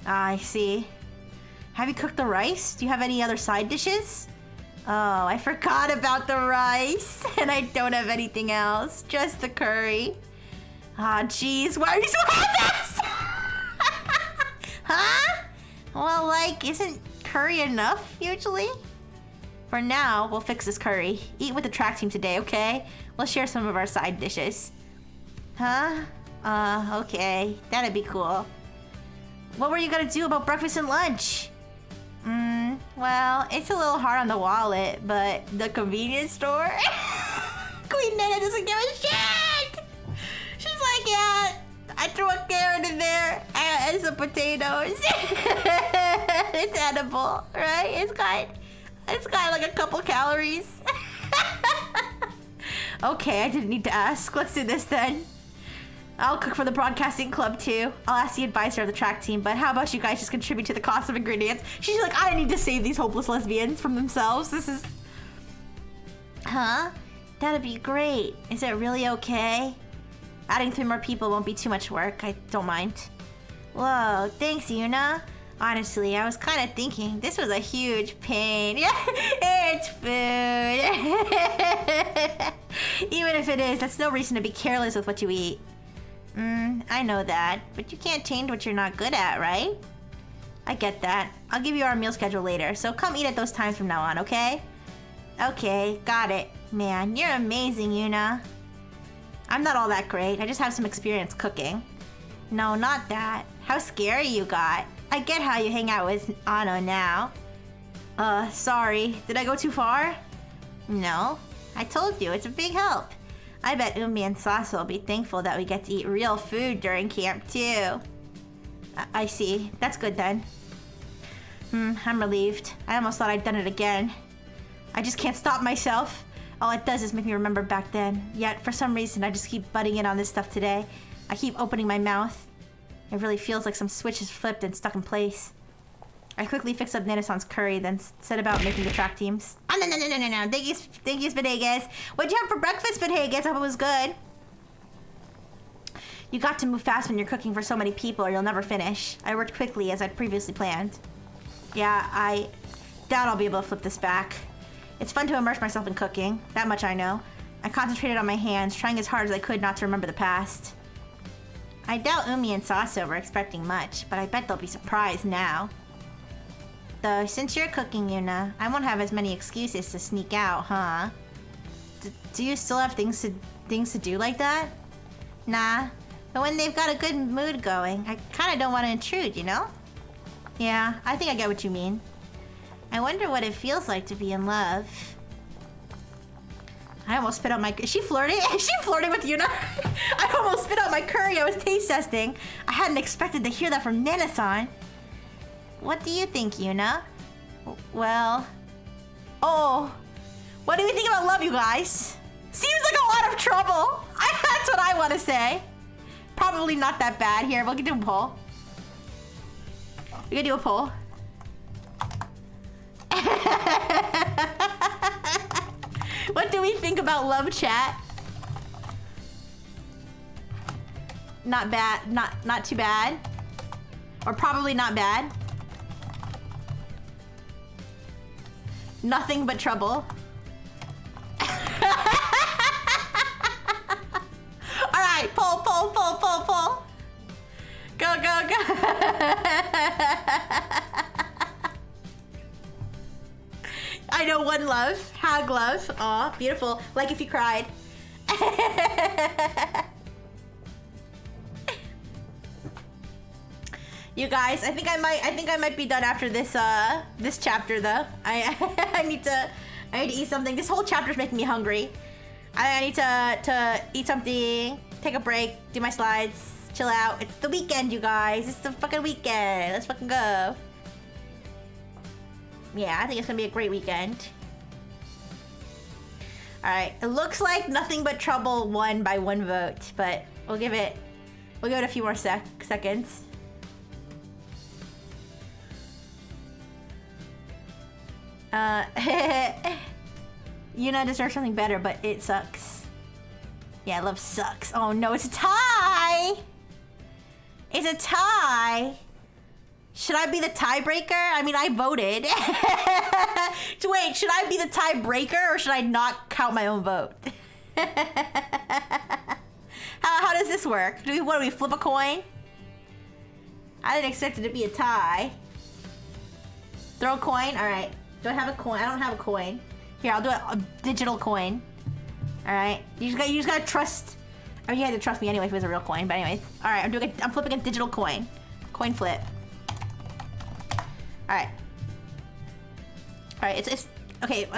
I see. Have you cooked the rice? Do you have any other side dishes? Oh, I forgot about the rice. And I don't have anything else. Just the curry. Ah, jeez. Why are you so half-assed? Huh? Well, like, isn't curry enough, usually? For now, we'll fix this curry. Eat with the track team today, okay? We'll share some of our side dishes. Huh? Okay. That'd be cool. What were you gonna do about breakfast and lunch? Well, it's a little hard on the wallet, but the convenience store? Queen Nana doesn't give a shit! She's like, yeah, I threw a carrot in there and some potatoes. It's edible, right? It's got like a couple calories. Okay, I didn't need to ask. Let's do this then. I'll cook for the broadcasting club too. I'll ask the advisor of the track team, but how about you guys just contribute to the cost of ingredients? She's like, I need to save these hopeless lesbians from themselves. This is... Huh? That'd be great. Is it really okay? Adding 3 more people won't be too much work. I don't mind. Whoa, thanks, Yuna. Honestly, I was kind of thinking this was a huge pain. It's food. Even if it is, that's no reason to be careless with what you eat. I know that, but you can't change what you're not good at, right? I get that. I'll give you our meal schedule later, so come eat at those times from now on, okay? Okay, got it. Man, you're amazing, Yuna. I'm not all that great. I just have some experience cooking. No, not that. How scary you got. I get how you hang out with Anno now. Sorry. Did I go too far? No. I told you, it's a big help. I bet Umi and Sasa will be thankful that we get to eat real food during camp, too. I see. That's good, then. I'm relieved. I almost thought I'd done it again. I just can't stop myself. All it does is make me remember back then. Yet, for some reason, I just keep butting in on this stuff today. I keep opening my mouth. It really feels like some switch is flipped and stuck in place. I quickly fixed up Nana-san's curry, then set about making the track teams. Oh, no. Thank you, Spadegas. What'd you have for breakfast, Spadegas? I hope it was good. You got to move fast when you're cooking for so many people or you'll never finish. I worked quickly as I'd previously planned. Yeah, I doubt I'll be able to flip this back. It's fun to immerse myself in cooking. That much I know. I concentrated on my hands, trying as hard as I could not to remember the past. I doubt Umi and Sasa were expecting much, but I bet they'll be surprised now. Though, since you're cooking, Yuna, I won't have as many excuses to sneak out, huh? Do you still have things to do like that? Nah, but when they've got a good mood going, I kinda don't want to intrude, you know? Yeah, I think I get what you mean. I wonder what it feels like to be in love. I almost spit out my... Is she flirting? Is she flirting with Yuna? I almost spit out my curry. I was taste testing. I hadn't expected to hear that from Nana-san. What do you think, Yuna? Well... Oh... What do we think about love, you guys? Seems like a lot of trouble. That's what I want to say. Probably not that bad. Here, we can do a poll. We can do a poll. What do we think about love, chat? Not bad. Not too bad. Or probably not bad. Nothing but trouble. Alright, pull. Go. I know one love. Hag love. Aw, beautiful. Like if you cried. You guys, I think I might be done after this this chapter though. I need to eat something. This whole chapter's making me hungry. I need to eat something, take a break, do my slides, chill out. It's the weekend, you guys. It's the fucking weekend. Let's fucking go. Yeah, I think it's gonna be a great weekend. Alright, it looks like Nothing But Trouble won by 1 vote, but we'll give it a few more seconds. Yuna deserves something better, but it sucks. Yeah, love sucks. Oh no, it's a tie! It's a tie! Should I be the tiebreaker? I mean, I voted. Wait, should I be the tiebreaker or should I not count my own vote? How does this work? Do we flip a coin? I didn't expect it to be a tie. Throw a coin? Alright. Do I have a coin? I don't have a coin. Here, I'll do a digital coin. Alright. You just gotta trust. I mean, you had to trust me anyway if it was a real coin, but anyways. Alright, I'm flipping a digital coin. Coin flip. Alright. Alright, it's okay,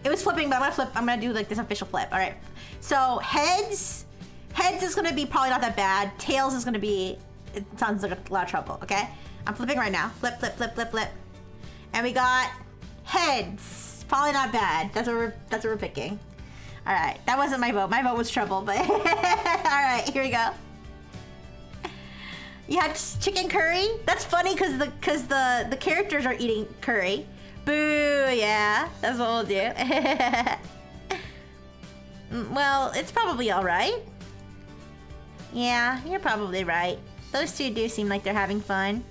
it was flipping, but I'm gonna do like this official flip. Alright. So heads is gonna be probably not that bad. Tails is gonna be, it sounds like a lot of trouble, okay? I'm flipping right now. Flip. And we got heads. Probably not bad. That's what we're picking. Alright, that wasn't my vote. My vote was trouble, but alright, here we go. You had chicken curry? That's funny because the characters are eating curry. Boo, yeah. That's what we'll do. Well, it's probably alright. Yeah, you're probably right. Those two do seem like they're having fun.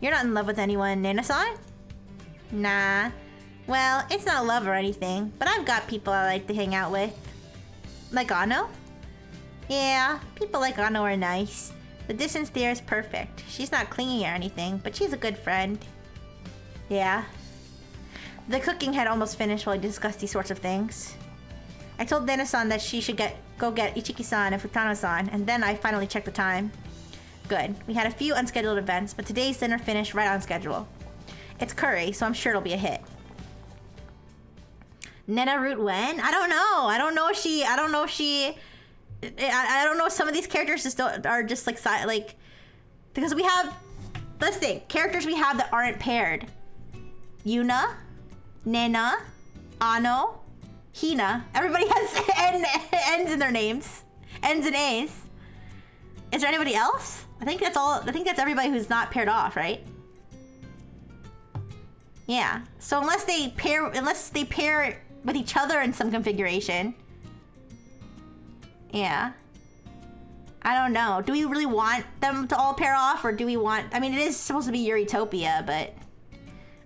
You're not in love with anyone, Nana-san? Nah. Well, it's not love or anything, but I've got people I like to hang out with. Like Ano? Yeah, people like Ano are nice. The distance there is perfect. She's not clingy or anything, but she's a good friend. Yeah. The cooking had almost finished while I discussed these sorts of things. I told Nana-san that she should go get Ichiki-san and Futano-san, and then I finally checked the time. Good. We had a few unscheduled events, but today's dinner finished right on schedule. It's curry, so I'm sure it'll be a hit. Nena root when? I don't know. I don't know if some of these characters just are just like because we have, let's think, characters we have that aren't paired. Yuna, Nena, Ano, Hina. Everybody has ends in their names. Ends and A's. Is there anybody else? I think that's all. I think that's everybody who's not paired off, right? Yeah. So unless they pair with each other in some configuration. Yeah. I don't know. Do we really want them to all pair off, or do we want... I mean, it is supposed to be Yuritopia, but...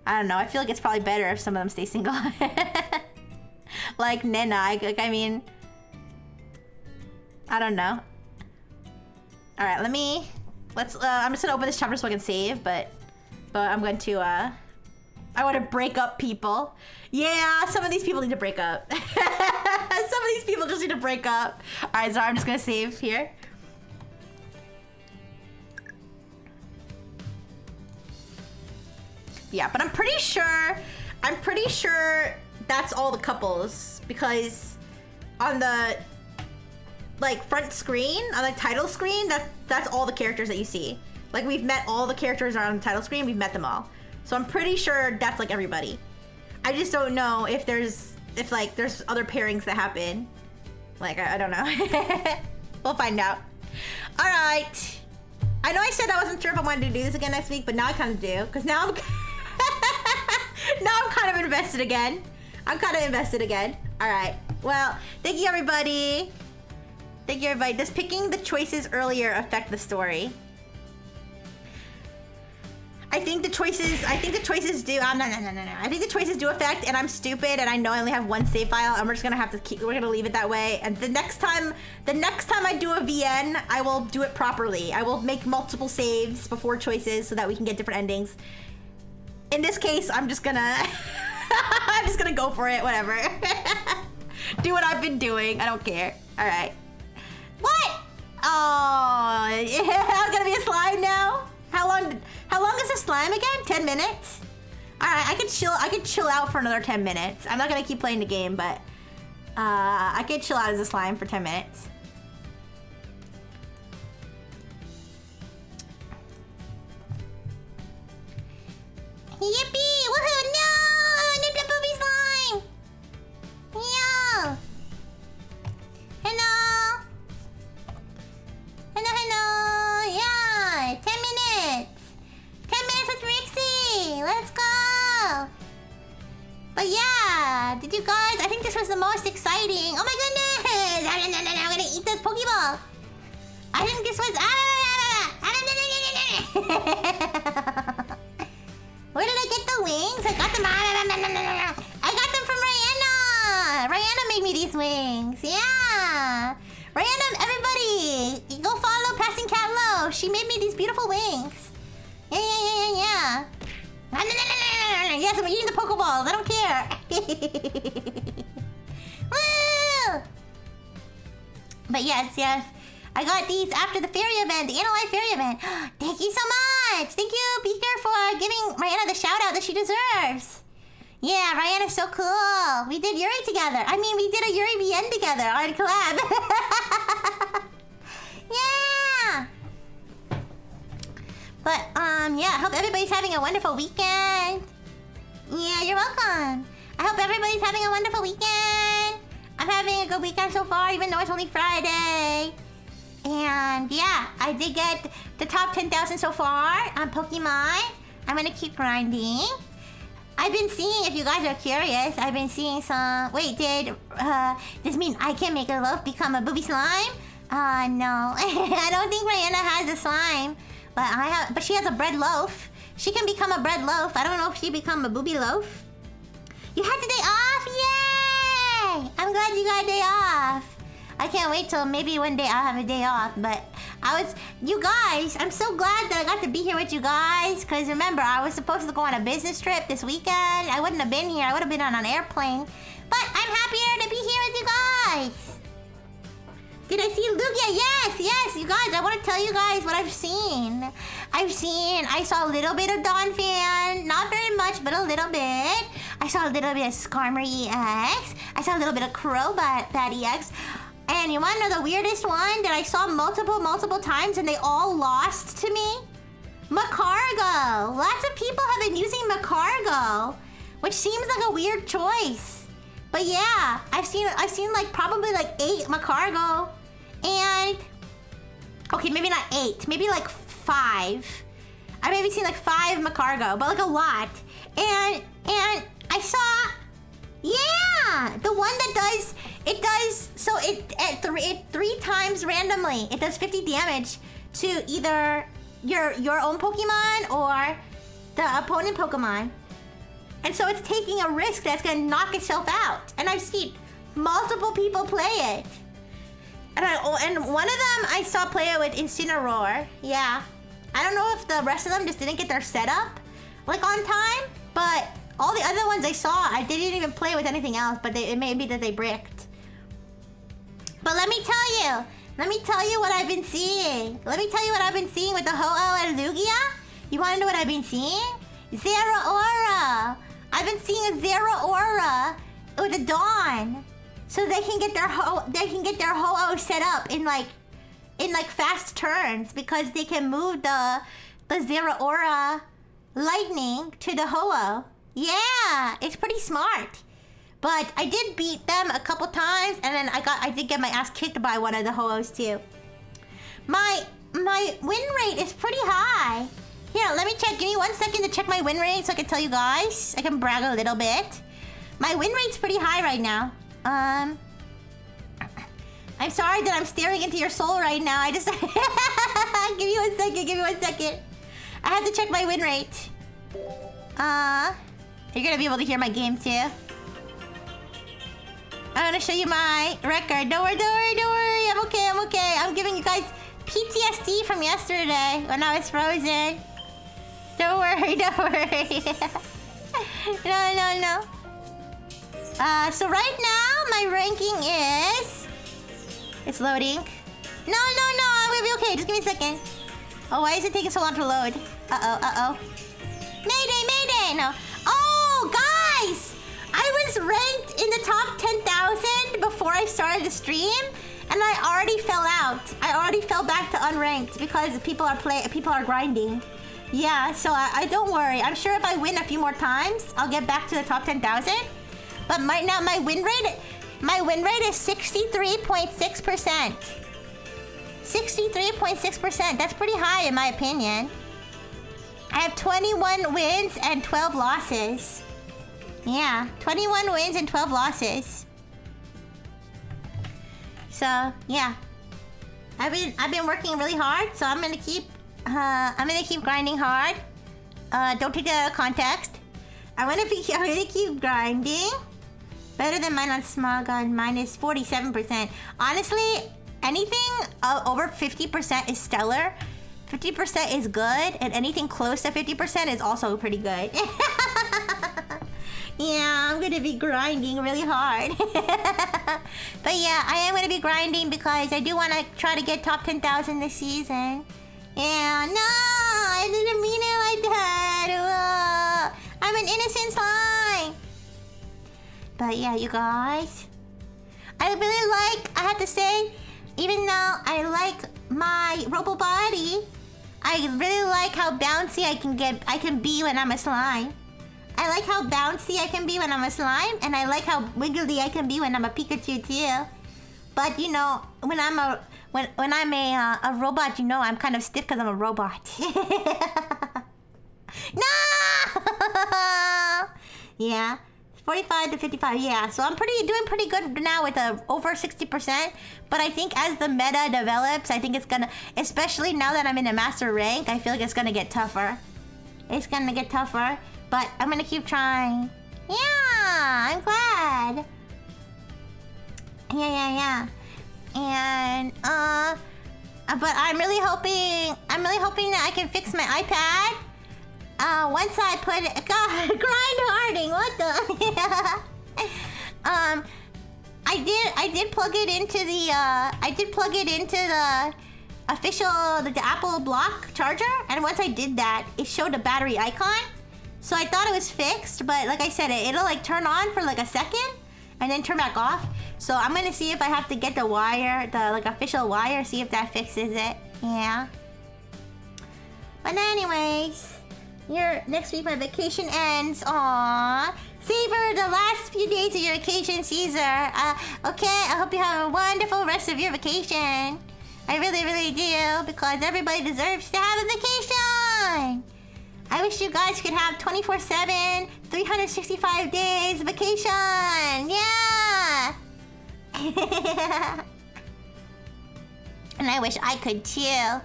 I don't know. I feel like it's probably better if some of them stay single. Like Nena. I mean... I don't know. Alright, let's... I'm just gonna open this chapter so I can save, but I'm going to, I want to break up people. Yeah, some of these people need to break up. Some of these people just need to break up. Alright, so I'm just gonna save here. Yeah, but I'm pretty sure that's all the couples, because on the like front screen, on the title screen, that's all the characters that you see. Like, we've met all the characters on the title screen, we've met them all. So I'm pretty sure that's like everybody. I just don't know if there's other pairings that happen. Like, I don't know. We'll find out. All right. I know I said I wasn't sure if I wanted to do this again next week, but now I kind of do, because now I'm now I'm kind of invested again. All right. Well, thank you, everybody. Does picking the choices earlier affect the story? I think the choices do. No. I think the choices do affect, and I'm stupid, and I know I only have one save file, and we're just gonna have to we're gonna leave it that way. And the next time I do a VN, I will do it properly. I will make multiple saves before choices so that we can get different endings. In this case, I'm just gonna go for it. Whatever. Do what I've been doing. I don't care. All right. What? Oh, it's gonna be a slime now. How long is the slime again? 10 minutes? Alright, I could chill out for another 10 minutes. I'm not gonna keep playing the game, but I could chill out as a slime for 10 minutes. Yippee! Woohoo! No! Nip booby slime! Yo! Hello! Hello! Yeah! 10 minutes! 10 minutes with Rixie! Let's go! But yeah, did you guys... I think this was the most exciting... Oh my goodness! I'm gonna eat this Pokeball! I think this was... Where did I get the wings? I got them... I got them from Rihanna! Rihanna made me these wings! Yeah! Rihanna, everybody! Go follow Passing Cat Low! She made me these beautiful wings! Yeah! Yes, I'm eating the Pokeballs. I don't care. Woo! But yes. I got these after the fairy event, the Analyze fairy event. Thank you so much. Thank you, Peter, for giving Rihanna the shout out that she deserves. Yeah, Rihanna's so cool. We did Yuri together. I mean, we did a Yuri VN together on collab. Yeah. But, yeah, I hope everybody's having a wonderful weekend. Yeah, you're welcome. I hope everybody's having a wonderful weekend. I'm having a good weekend so far, even though it's only Friday. And, yeah, I did get the top 10,000 so far on Pokemon. I'm gonna keep grinding. I've been seeing, if you guys are curious, I've been seeing some... Wait, did this mean I can make a loaf become a booby slime? No. I don't think Rihanna has a slime. But she has a bread loaf. She can become a bread loaf. I don't know if she become a booby loaf. You had the day off? Yay! I'm glad you got a day off. I can't wait till maybe one day I'll have a day off. But you guys, I'm so glad that I got to be here with you guys. Because remember, I was supposed to go on a business trip this weekend. I wouldn't have been here. I would have been on an airplane. But I'm happier to be here with you guys. Did I see Lugia? Yes, you guys. I want to tell you guys what I've seen. I saw a little bit of Donphan. Not very much, but a little bit. I saw a little bit of Skarmory EX. I saw a little bit of Crobat EX. And you want to know the weirdest one that I saw multiple times and they all lost to me? Macargo. Lots of people have been using Macargo, which seems like a weird choice. But yeah, I've seen like probably like 8 Macargo. And okay, maybe not 8, maybe like 5. I maybe seen like 5 Macargo, but like a lot. And I saw, yeah, the one that does so it 3 times randomly. It does 50 damage to either your own Pokemon or the opponent Pokemon. And so it's taking a risk that's gonna knock itself out. And I've seen multiple people play it. And one of them I saw play it with Incineroar. Yeah. I don't know if the rest of them just didn't get their setup like on time, but all the other ones I saw, I didn't even play with anything else, but it may be that they bricked. But let me tell you what I've been seeing. Let me tell you what I've been seeing with the Ho-Oh and Lugia. You wanna know what I've been seeing? Zera Aura. I've been seeing a Zera Aura with a Dawn, so they can get their Ho-Oh set up in like fast turns because they can move the Zera Aura lightning to the Ho-Oh. Yeah, it's pretty smart. But I did beat them a couple times, and then I did get my ass kicked by one of the Ho-Ohs too. My win rate is pretty high. Here, let me check. Give me 1 second to check my win rate so I can tell you guys. I can brag a little bit. My win rate's pretty high right now. I'm sorry that I'm staring into your soul right now. I just give me 1 second. Give me 1 second. I have to check my win rate. You're gonna be able to hear my game too. I'm gonna show you my record. Don't worry. I'm okay. I'm giving you guys PTSD from yesterday when I was frozen. Don't worry. No. So right now my ranking is... It's loading. No, I'm gonna be okay. Just give me a second. Oh, why is it taking so long to load? Uh-oh. Mayday! No. Oh, guys! I was ranked in the top 10,000 before I started the stream, and I already fell out. I already fell back to unranked because people are grinding. Yeah, so I don't worry. I'm sure if I win a few more times, I'll get back to the top 10,000. But right now, my win rate is 63.6%. 63.6%. That's pretty high in my opinion. I have 21 wins and 12 losses. Yeah, 21 wins and 12 losses. So yeah, I've been working really hard. So I'm gonna keep grinding hard. Don't take that out of context. I'm gonna keep grinding. Better than mine on small gun. Mine is 47%. Honestly, anything over 50% is stellar. 50% is good, and anything close to 50% is also pretty good. Yeah, I'm gonna be grinding really hard. But yeah, I am gonna be grinding because I do want to try to get top 10,000 this season. Yeah, no, I didn't mean it like that. I'm an innocent slime. But yeah, you guys, I have to say, even though I like my robo body, I really like how bouncy I can be when I'm a slime. I like how bouncy I can be when I'm a slime, and I like how wiggly I can be when I'm a Pikachu too. But you know, when I'm a robot, you know, I'm kind of stiff because I'm a robot. No! Yeah, 45 to 55. Yeah, so I'm doing pretty good now with over 60%. But I think as the meta develops, I think it's gonna, especially now that I'm in a master rank, I feel like it's gonna get tougher. It's gonna get tougher. But I'm gonna keep trying. Yeah, I'm glad. Yeah. And but I'm really hoping that I can fix my iPad. Once I put it, God, grind harding. What the? I did plug it into the official the Apple block charger, and once I did that, it showed a battery icon. So I thought it was fixed, but like I said, it'll like turn on for like a second and then turn back off. So I'm gonna see if I have to get the wire, the like official wire, see if that fixes it. Yeah. But anyways, next week my vacation ends. Aww. Savor the last few days of your vacation, Caesar. Okay, I hope you have a wonderful rest of your vacation. I really, really do, because everybody deserves to have a vacation. I wish you guys could have 24/7, 365 days vacation. Yeah. And I wish I could too. Yeah,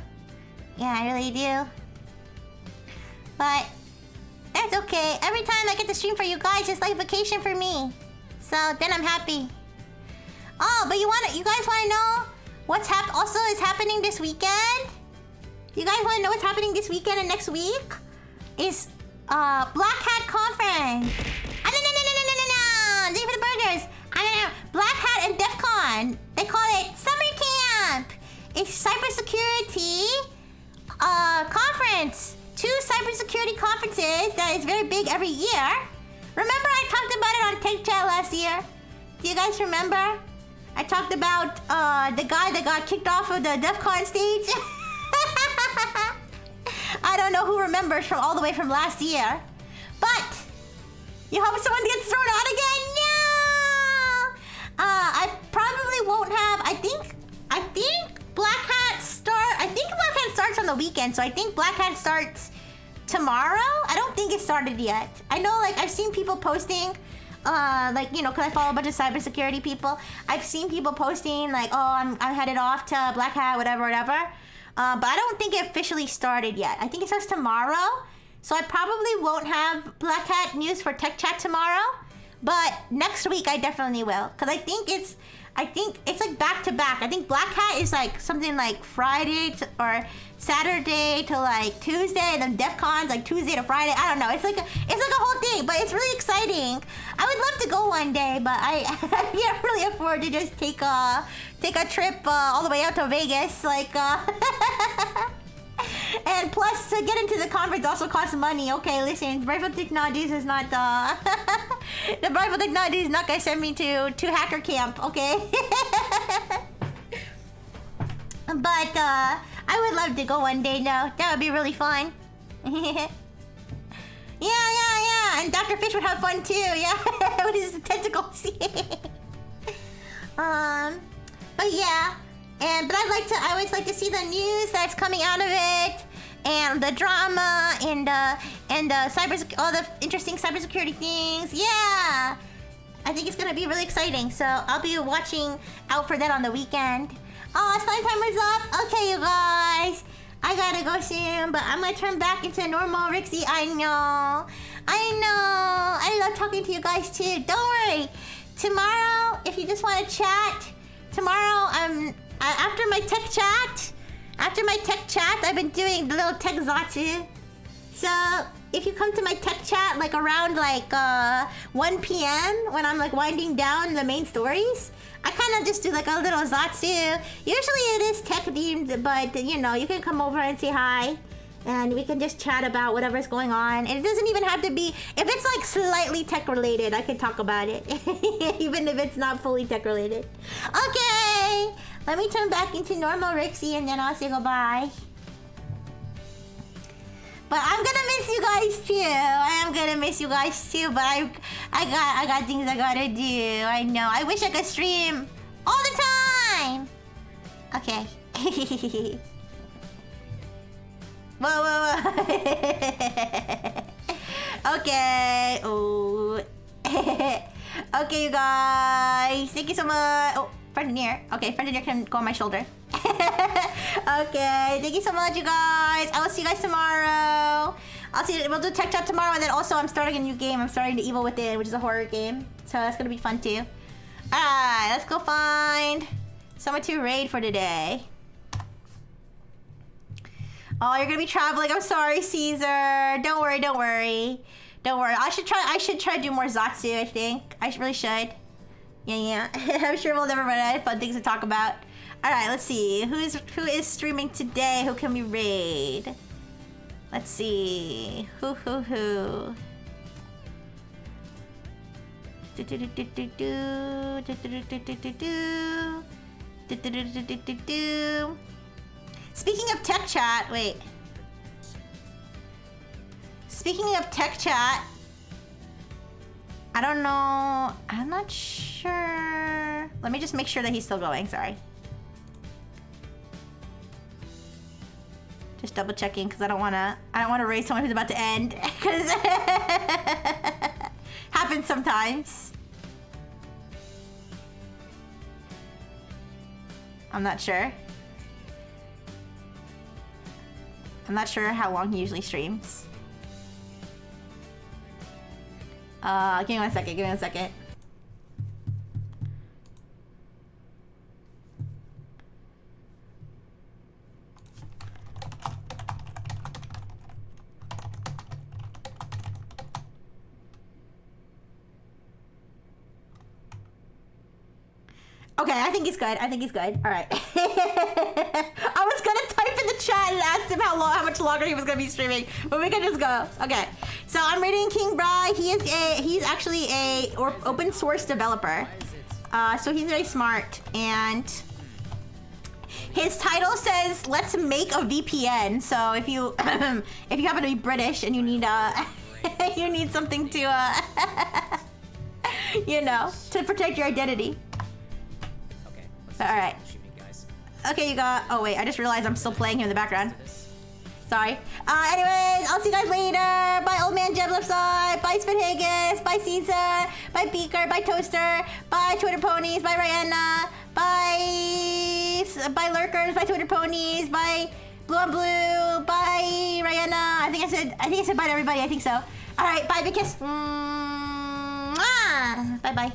I really do. But that's okay. Every time I get to stream for you guys, it's like vacation for me. So then I'm happy. Oh, but you guys want to know what's also is happening this weekend? You guys want to know what's happening this weekend and next week? Is Black Hat Conference. No. Thank you for the burgers. Black Hat and DEF CON. They call it Summer Camp. It's cybersecurity conference. 2 cybersecurity conferences conferences that is very big every year. Remember I talked about it on Tech Chat last year? Do you guys remember? I talked about the guy that got kicked off of the DEF CON stage. I don't know who remembers from all the way from last year. But you hope someone gets thrown out again? No! I probably won't have... I think Black Hat starts on the weekend, so I think Black Hat starts tomorrow. I don't think it started yet. I know, like, I've seen people posting, like, you know, because I follow a bunch of cybersecurity people. I've seen people posting, like, oh, I'm headed off to Black Hat, whatever. But I don't think it officially started yet. I think it starts tomorrow. So I probably won't have Black Hat news for Tech Chat tomorrow. But next week I definitely will. Because I think it's like back to back. I think Black Hat is like something like Friday or Saturday to like Tuesday, and then DEF CON's like Tuesday to Friday. I don't know. It's like a whole thing, but it's really exciting. I would love to go one day, but I can't really afford to just take a trip all the way out to Vegas. Like, and plus to get into the conference also costs money. Okay, listen, Brightful Technologies is not the Brightful Technologies is not gonna send me to hacker camp. Okay. But I would love to go one day. No, that would be really fun. Yeah. And Dr. Fish would have fun too. Yeah, with his tentacles. But yeah, but I always like to see the news that's coming out of it, and the drama, and all the interesting cybersecurity things. Yeah, I think it's gonna be really exciting. So I'll be watching out for that on the weekend. Oh, slime timer's up. Okay, you guys, I gotta go soon, but I'm gonna turn back into normal Rixie. I know. I love talking to you guys too. Don't worry. Tomorrow, if you just want to chat, tomorrow after my tech chat, I've been doing the little tech zatsu. So if you come to my tech chat like around like 1 p.m. when I'm like winding down the main stories, I kind of just do like a little zatsu. Usually it is tech themed, but you know, you can come over and say hi, and we can just chat about whatever's going on. And it doesn't even have to be, if it's like slightly tech related, I can talk about it. Even if it's not fully tech related. Okay, let me turn back into normal Rixie and then I'll say goodbye. But I'm gonna miss you guys too. I am gonna miss you guys too, but I got things I gotta do. I know. I wish I could stream all the time. Okay. Whoa. Okay. Oh. Okay, you guys. Thank you so much. Oh, Friendineer. Okay, Friendineer can go on my shoulder. Okay, thank you so much, you guys. I will see you guys tomorrow. We'll do tech chat tomorrow, and then also I'm starting a new game. I'm starting The Evil Within, which is a horror game. So that's gonna be fun too. Alright, let's go find someone to raid for today. Oh, you're gonna be traveling. I'm sorry, Caesar. Don't worry. I should try to do more Zatsu, I think. I really should. Yeah. I'm sure we'll never run out of fun things to talk about. Alright, let's see. Who is streaming today? Who can we raid? Let's see. Who? Speaking of tech chat, wait. Speaking of tech chat, I don't know. I'm not sure. Let me just make sure that he's still going. Sorry. Just double checking because I don't want to raid someone who's about to end, because happens sometimes. I'm not sure. I'm not sure how long he usually streams. Give me one second. Okay, I think he's good. I think he's good. All right. I was gonna type in the chat and ask him how much longer he was gonna be streaming, but we can just go. Okay. So I'm reading King Bry. He's actually a open source developer. So he's very smart, and his title says "Let's make a VPN." So if you if you happen to be British and you need you need something to you know, to protect your identity. All right. Okay, you got. Oh wait, I just realized I'm still playing him in the background. Sorry. Anyways, I'll see you guys later. Bye, Old Man Jeb Left Side. Bye, Spit Haggis. Bye, Caesar. Bye, Beaker. Bye, Toaster. Bye, Twitter Ponies. Bye, Rihanna. Bye, Lurkers. Bye, Twitter Ponies. Bye, Blue on Blue. Bye, Rihanna. I think I said bye to everybody. I think so. All right. Bye, big kiss. Bye, bye.